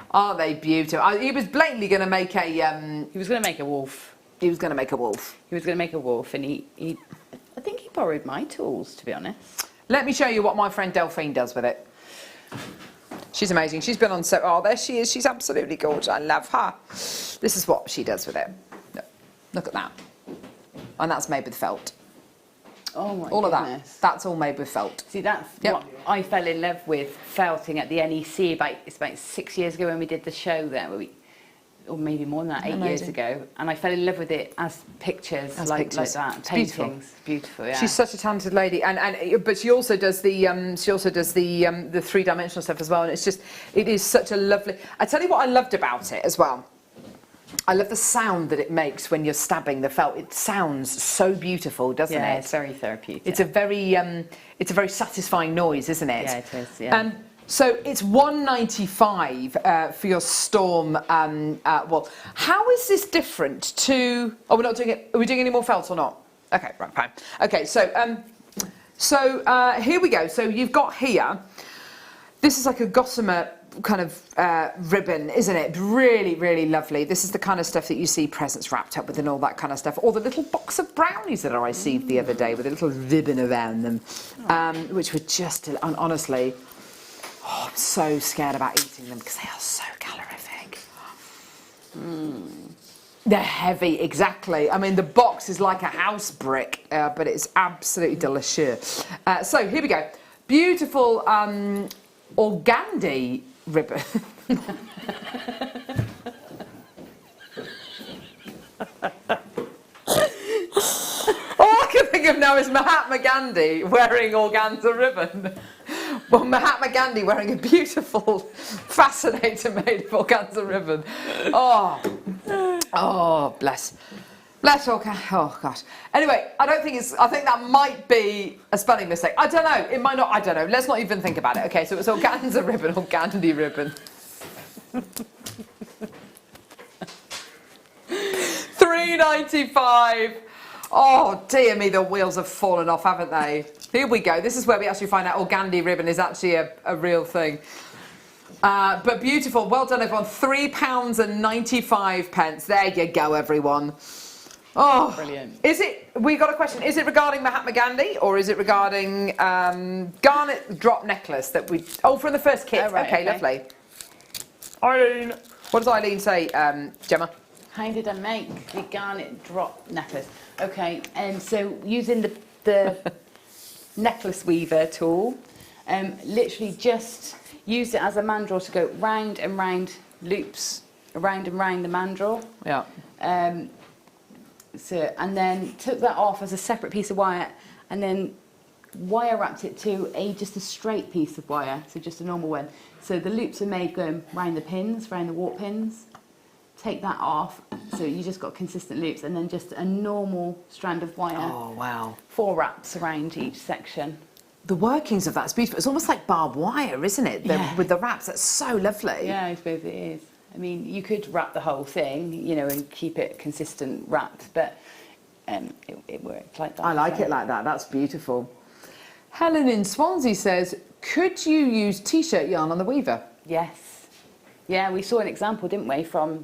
Aren't they beautiful? He was blatantly going to make a... He was going to make a wolf. He was going to make a wolf. He was going to make a wolf, and I think he borrowed my tools, to be honest. Let me show you what my friend Delphine does with it. She's amazing. She's been on there she is. She's absolutely gorgeous. I love her. This is what she does with it. Look at that. And that's made with felt. Oh my all goodness. Of that. That's all made with felt. See, that's what I fell in love with felting at the NEC about 6 years ago when we did the show there, or maybe more than that, 8 years ago, and I fell in love with it as pictures, like that, it's paintings. Beautiful, yeah. She's such a talented lady, but she also does the 3-dimensional stuff as well, and it is such a lovely. I tell you what I loved about it as well. I love the sound that it makes when you're stabbing the felt. It sounds so beautiful, doesn't it? Yeah, it's very therapeutic. It's a very satisfying noise, isn't it? Yeah, it is. Yeah. So it's $195 for your storm wool. How is this different to? Oh, we're not doing it. Are we doing any more felt or not? Okay, right, fine. Okay, so here we go. So you've got here. This is like a gossamer kind of ribbon, isn't it? Really, really lovely. This is the kind of stuff that you see presents wrapped up with and all that kind of stuff. Or the little box of brownies that I received the other day with a little ribbon around them, which were just honestly. Oh, I'm so scared about eating them because they are so calorific. They're heavy, exactly. I mean, the box is like a house brick, but it's absolutely delicious. So here we go. Beautiful organdy ribbon. All I can think of now is Mahatma Gandhi wearing organza ribbon. Well, Mahatma Gandhi wearing a beautiful fascinator made of organza ribbon. Oh, bless organza. Oh, gosh. Anyway, I think that might be a spelling mistake. I don't know. It might not. I don't know. Let's not even think about it. Okay, so it's organza ribbon or Gandhi ribbon. $3.95. Oh, dear me, the wheels have fallen off, haven't they? Here we go. This is where we actually find out organdy ribbon is actually a real thing. But beautiful. Well done, everyone. £3.95. There you go, everyone. Oh, brilliant. We got a question. Is it regarding Mahatma Gandhi or is it regarding garnet drop necklace that we... Oh, from the first kit. Oh, right, okay, lovely. Eileen. What does Eileen say, Gemma? How did I make the garnet drop necklace? Okay, and so using the necklace weaver tool, literally just used it as a mandrel to go round and round loops, around and round the mandrel. Yeah. And then took that off as a separate piece of wire, and then wire wrapped it to just a straight piece of wire, so just a normal one. So the loops are made going round the pins, round the warp pins. Take that off, so you just got consistent loops, and then just a normal strand of wire. Oh, wow. 4 wraps around each section. The workings of that's beautiful. It's almost like barbed wire, isn't it? Yeah. With the wraps, that's so lovely. Yeah, I suppose it is. I mean, you could wrap the whole thing, you know, and keep it consistent wrapped, but it worked like that. I like it like that. That's beautiful. Helen in Swansea says, could you use t-shirt yarn on the weaver? Yes. Yeah, we saw an example, didn't we, from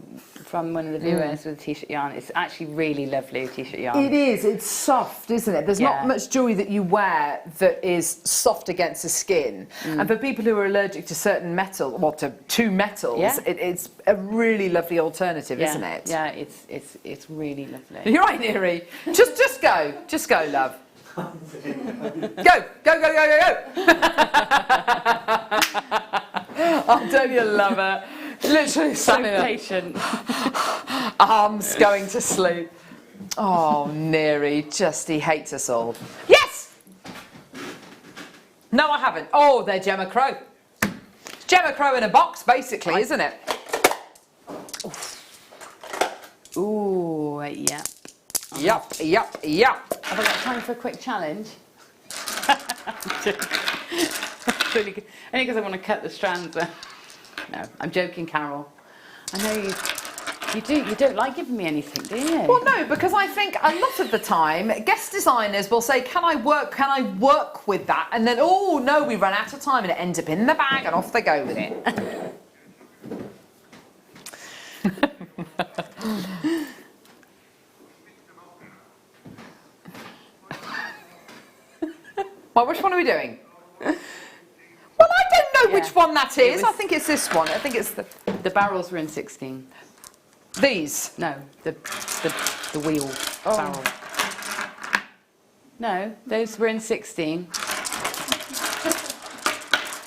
one of the viewers with a t-shirt yarn. It's actually really lovely t-shirt yarn. It is. It's soft, isn't it? There's not much jewellery that you wear that is soft against the skin. And for people who are allergic to certain metal, well, to metals, it's a really lovely alternative, isn't it? Yeah, it's really lovely. You're right, Neri. Just go. Just go, love. Go. Oh, don't you love her? Literally So standing up. patient. Arms going to sleep. Oh, Neri, he hates us all. Yes! No, I haven't. Oh, they're Gemma Crow. It's Gemma Crow in a box, basically, isn't it? Ooh, yeah. Yup. Have I got time for a quick challenge? Really good. Only because I want to cut the strands. No, I'm joking, Carol. I know you don't like giving me anything, do you? Well, no, because I think a lot of the time guest designers will say, can I work with that? And then, oh no, we run out of time and it ends up in the bag and off they go with it. Well, which one are we doing? Well, I don't know which one that is. I think it's this one. I think it's the barrels were in 16. These? No, the wheel barrel. No, those were in 16.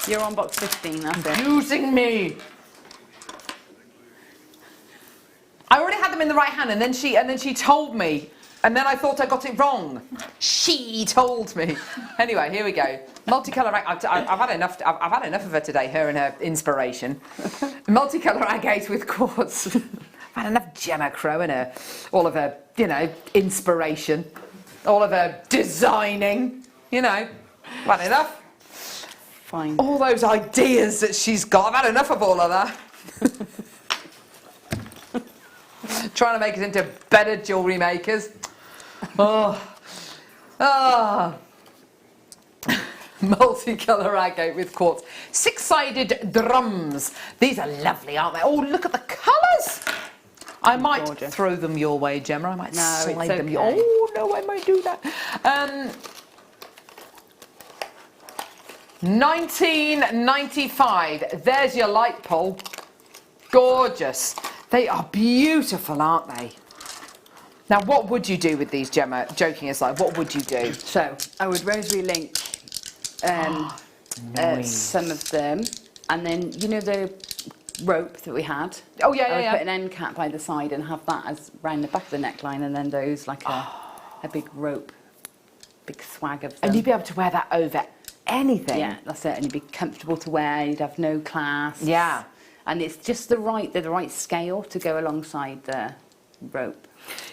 You're on box 15, that's it. Using me. I already had them in the right hand, and then she told me, and then I thought I got it wrong. She told me. Anyway, here we go. Multicolour. I've had enough. I've had enough of her today. Her and her inspiration. Multicolour agate with quartz. I've had enough Gemma Crow and her, all of her, inspiration, all of her designing. I've had enough. Fine. All those ideas that she's got. I've had enough of all of that. Trying to make us into better jewellery makers. Multicolour agate with quartz. 6-sided drums. These are lovely, aren't they? Oh, look at the colours. I might throw them your way, Gemma. I might slide them. Oh, no, I might do that. £19.95. There's your light pole. Gorgeous. They are beautiful, aren't they? Now, what would you do with these, Gemma? Joking aside, what would you do? So, I would rosary link some of them, and then the rope that we had. Oh yeah, I would put an end cap by the side and have that as round the back of the neckline, and then those like a big rope, big swag of them. And you'd be able to wear that over anything. Yeah, that's it. And you'd be comfortable to wear. You'd have no clasps. Yeah. And it's just the right scale to go alongside the rope.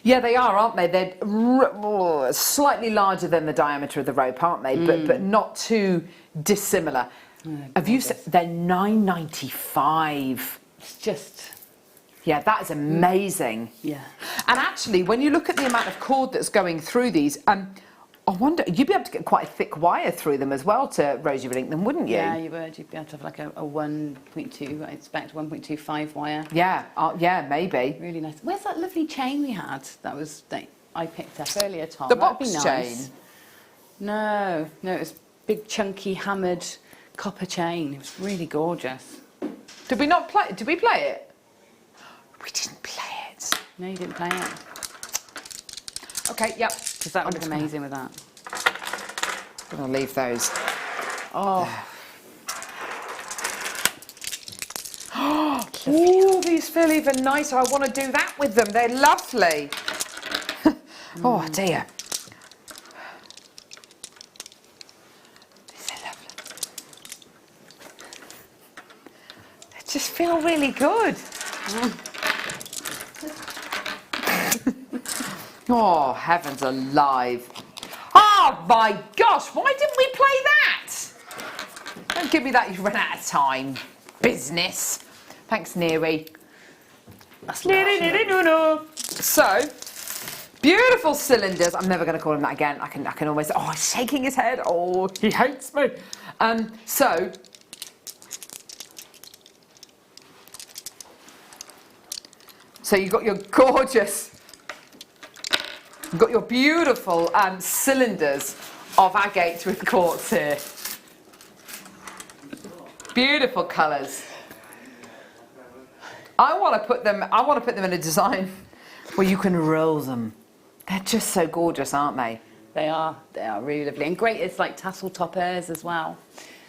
Yeah, they are, aren't they? They're slightly larger than the diameter of the rope, aren't they? But not too dissimilar. Have you said they're £9.95? It's just Yeah, that is amazing. Yeah. And actually, when you look at the amount of cord that's going through these, I wonder, you'd be able to get quite a thick wire through them as well to rosary link them, wouldn't you? Yeah, you would. You'd be able to have like a 1.2, I expect 1.25 wire. Yeah, yeah, maybe. Really nice. Where's that lovely chain we had? That was that I picked up earlier, Tom. The That'd box be nice. chain? No, it was big, chunky, hammered copper chain. It was really gorgeous. Did we not play? Did we play it? We didn't play it. No, you didn't play it. Okay, yep. Because that would be amazing with that. I'm going to leave those. Oh. Oh, these feel even nicer. I want to do that with them. They're lovely. Oh, dear. These are lovely. They just feel really good. Oh, heavens alive. Oh, my gosh. Why didn't we play that? Don't give me that. You've run out of time. Business. Thanks, Neri. That's So, beautiful cylinders. I'm never going to call him that again. I can always. Oh, he's shaking his head. Oh, he hates me. So you've got your gorgeous. You've got your beautiful cylinders of agate with quartz here. Beautiful colours. I want to put them in a design where you can roll them. They're just so gorgeous, aren't they? They are really lovely. And great, it's like tassel toppers as well.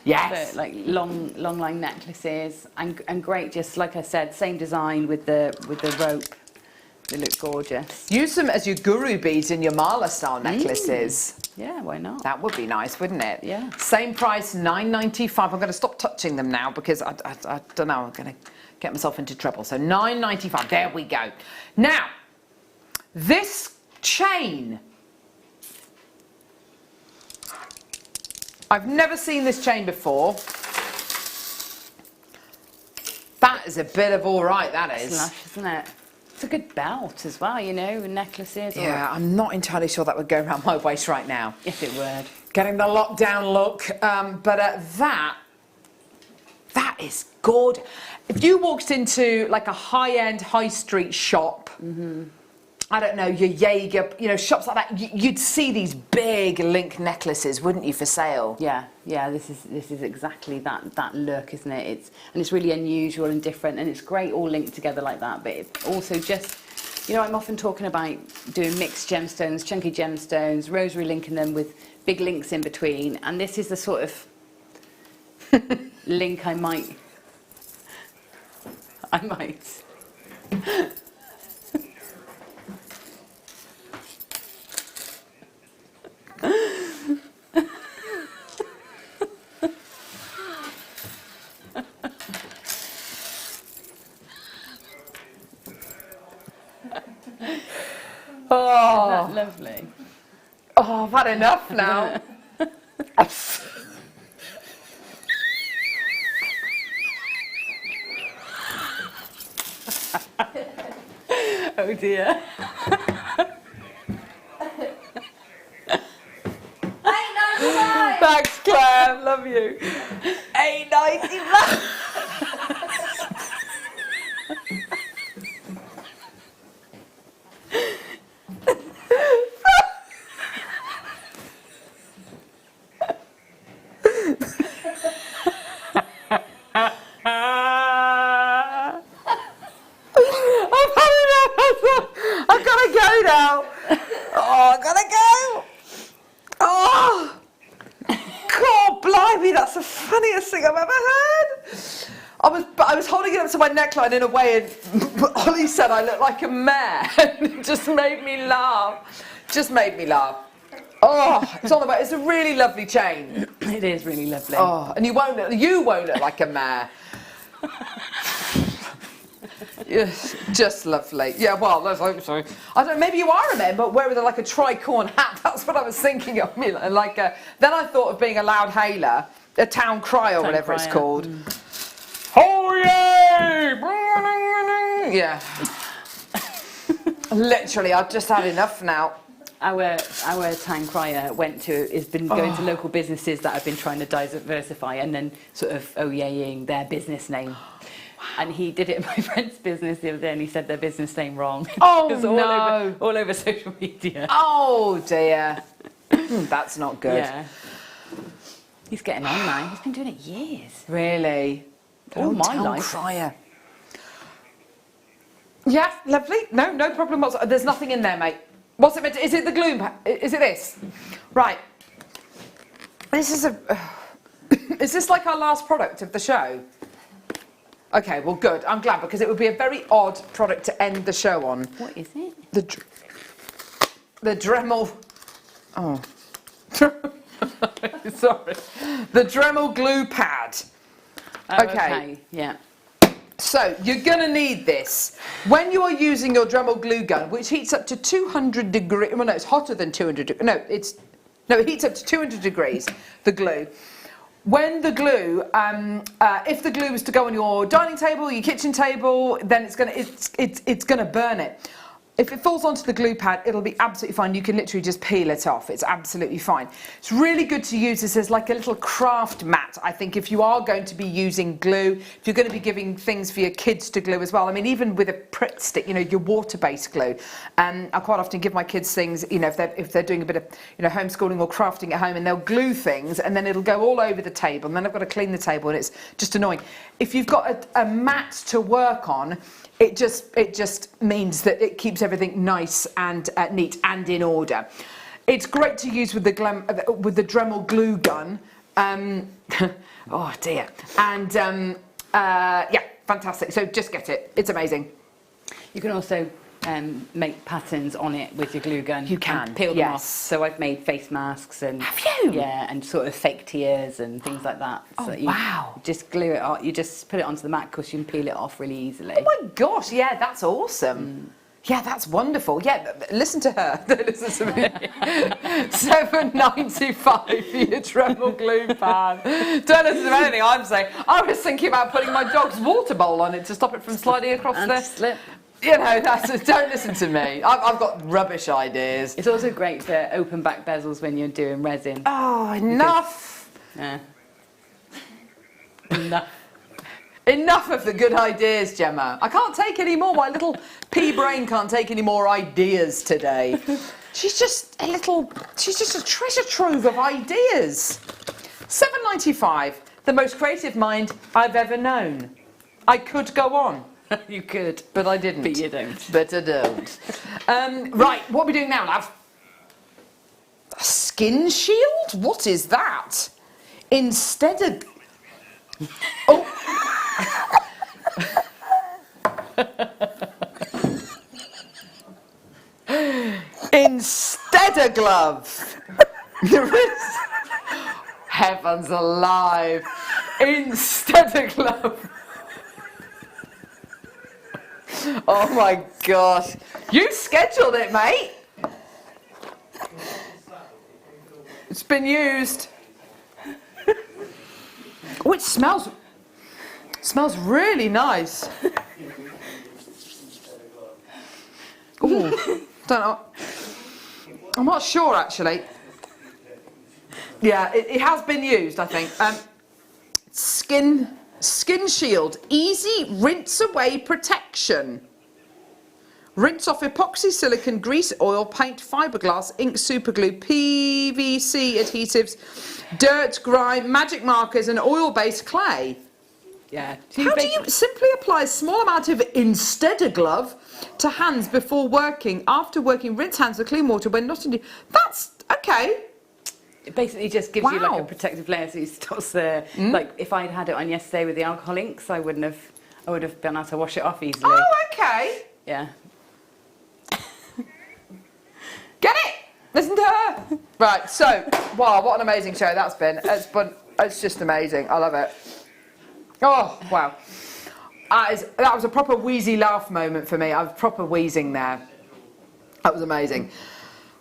Yes. So, like long line necklaces and great, just like I said, same design with the rope. They look gorgeous. Use them as your guru beads in your mala style necklaces. Yeah, why not? That would be nice, wouldn't it? Yeah. Same price, $9.95. I'm going to stop touching them now because I don't know, I'm going to get myself into trouble. So $9.95. There we go. Now, this chain. I've never seen this chain before. That is a bit of all right, that is. It's lush, isn't it? It's a good belt as well, you know, necklaces. Yeah, I'm not entirely sure that would go around my waist right now. If it would. Getting the lockdown look. But that is good. If you walked into like a high-end high street shop, I don't know, your Jaeger, you know, shops like that, you'd see these big link necklaces, wouldn't you, for sale? Yeah, this is exactly that look, isn't it? It's really unusual and different, and it's great all linked together like that. But it's also just, you know, I'm often talking about doing mixed gemstones, chunky gemstones, rosary linking them with big links in between, and this is the sort of link I might. Oh, Isn't that lovely? Oh, I've had enough now. Oh dear. Thanks, Claire. Love you. $8.95. I've got to go now. Oh, I've got to go. Oh, God, blimey, that's the funniest thing I've ever heard. I was holding it up to my neckline in a way, and Ollie said I look like a mare. It just made me laugh. Oh, it's all about. It's a really lovely chain. It is really lovely. Oh, and you won't look like a mare. Yes, just lovely. Yeah, well, let's hope so. I don't. Maybe you are a man, but wearing like a tricorn hat. That's what I was thinking of. Me like a. Then I thought of being a loud hailer, a town cry or whatever it's called. Oh yay! Yeah. Literally, I've just had enough now. Our town crier has been going to local businesses that have been trying to diversify and then sort of oh-yaying their business name. And he did it at my friend's business the other day and he said their business name wrong. Oh, It was no. all over social media. Oh, dear. That's not good. Yeah. He's getting on now. He's been doing it years. Really? All my Town life. crier. Yeah, lovely. No problem whatsoever. There's nothing in there, mate. What's it meant to, is it the glue? Is it this? Right. This is is this like our last product of the show? Okay, well, good. I'm glad because it would be a very odd product to end the show on. What is it? The Dremel. Oh. Sorry. The Dremel glue pad. Oh, Okay. Yeah. So, you're going to need this. When you are using your Dremel glue gun, which heats up to 200 degrees... Well, no, it's hotter than 200 degrees. No, it heats up to 200 degrees, the glue. When the glue... if the glue was to go on your dining table, your kitchen table, then it's going to burn it. If it falls onto the glue pad, it'll be absolutely fine. You can literally just peel it off. It's absolutely fine. It's really good to use this as like a little craft mat. I think if you are going to be using glue, if you're going to be giving things for your kids to glue as well. I mean, even with a Pritt stick, you know, your water-based glue. I quite often give my kids things, you know, if they're doing a bit of, you know, homeschooling or crafting at home, and they'll glue things, and then it'll go all over the table, and then I've got to clean the table, and it's just annoying. If you've got a mat to work on, it just means that it keeps everything nice and neat and in order. It's great to use with the Dremel glue gun. Oh dear. And yeah, fantastic. So just get it. It's amazing. You can also make patterns on it with your glue gun. You can, and peel them yes. off. So I've made face masks and... Have you? Yeah, and sort of fake tears and things like that. Oh, So you wow. just glue it on. You just put it onto the mat because you can peel it off really easily. Oh my gosh, yeah, that's awesome. Yeah, that's wonderful. Yeah, listen to her. Don't listen to me. £7.95 for your Dremel glue pad. Don't listen to anything I'm saying. I was thinking about putting my dog's water bowl on it to stop it from sliding across the... slip. You know, don't listen to me. I've got rubbish ideas. It's also great for open back bezels when you're doing resin. Oh, enough. Yeah. Enough. Enough of the good ideas, Gemma. I can't take any more. My little pea brain can't take any more ideas today. She's just a treasure trove of ideas. £7.95, the most creative mind I've ever known. I could go on. You could. But I didn't. But you don't. But I don't. Right, what are we doing now, love? A skin shield? What is that? Instead of... Oh. Instead of glove. Heavens alive. Instead of glove. Oh my gosh. You scheduled it, mate. It's been used. Oh, it smells really nice. Ooh, don't know. I'm not sure actually. Yeah, it has been used, I think. Skin Shield, easy rinse away protection. Rinse off epoxy, silicone, grease, oil, paint, fiberglass, ink, superglue, PVC adhesives, dirt, grime, magic markers and oil-based clay. Yeah. How do you simply apply a small amount of Instead glove to hands before working? After working, rinse hands with clean water when not in... That's... okay. It basically just gives you like a protective layer so it stops the... Like, if I'd had it on yesterday with the alcohol inks, I would have been able to wash it off easily. Oh, okay. Yeah. Get it? Listen to her. Right, so, wow, what an amazing show that's been. It's just amazing. I love it. Oh, wow. That was a proper wheezy laugh moment for me. I was proper wheezing there. That was amazing.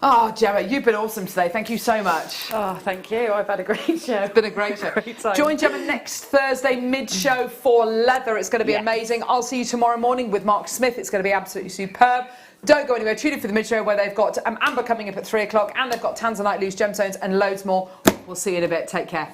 Oh, Gemma, you've been awesome today. Thank you so much. Oh, thank you. I've had a great show. It's been a great show. Great time. Join Gemma next Thursday mid-show for leather. It's going to be amazing. I'll see you tomorrow morning with Mark Smith. It's going to be absolutely superb. Don't go anywhere. Tune in for the mid-show where they've got Amber coming up at 3 o'clock and they've got Tanzanite loose gemstones and loads more. We'll see you in a bit. Take care.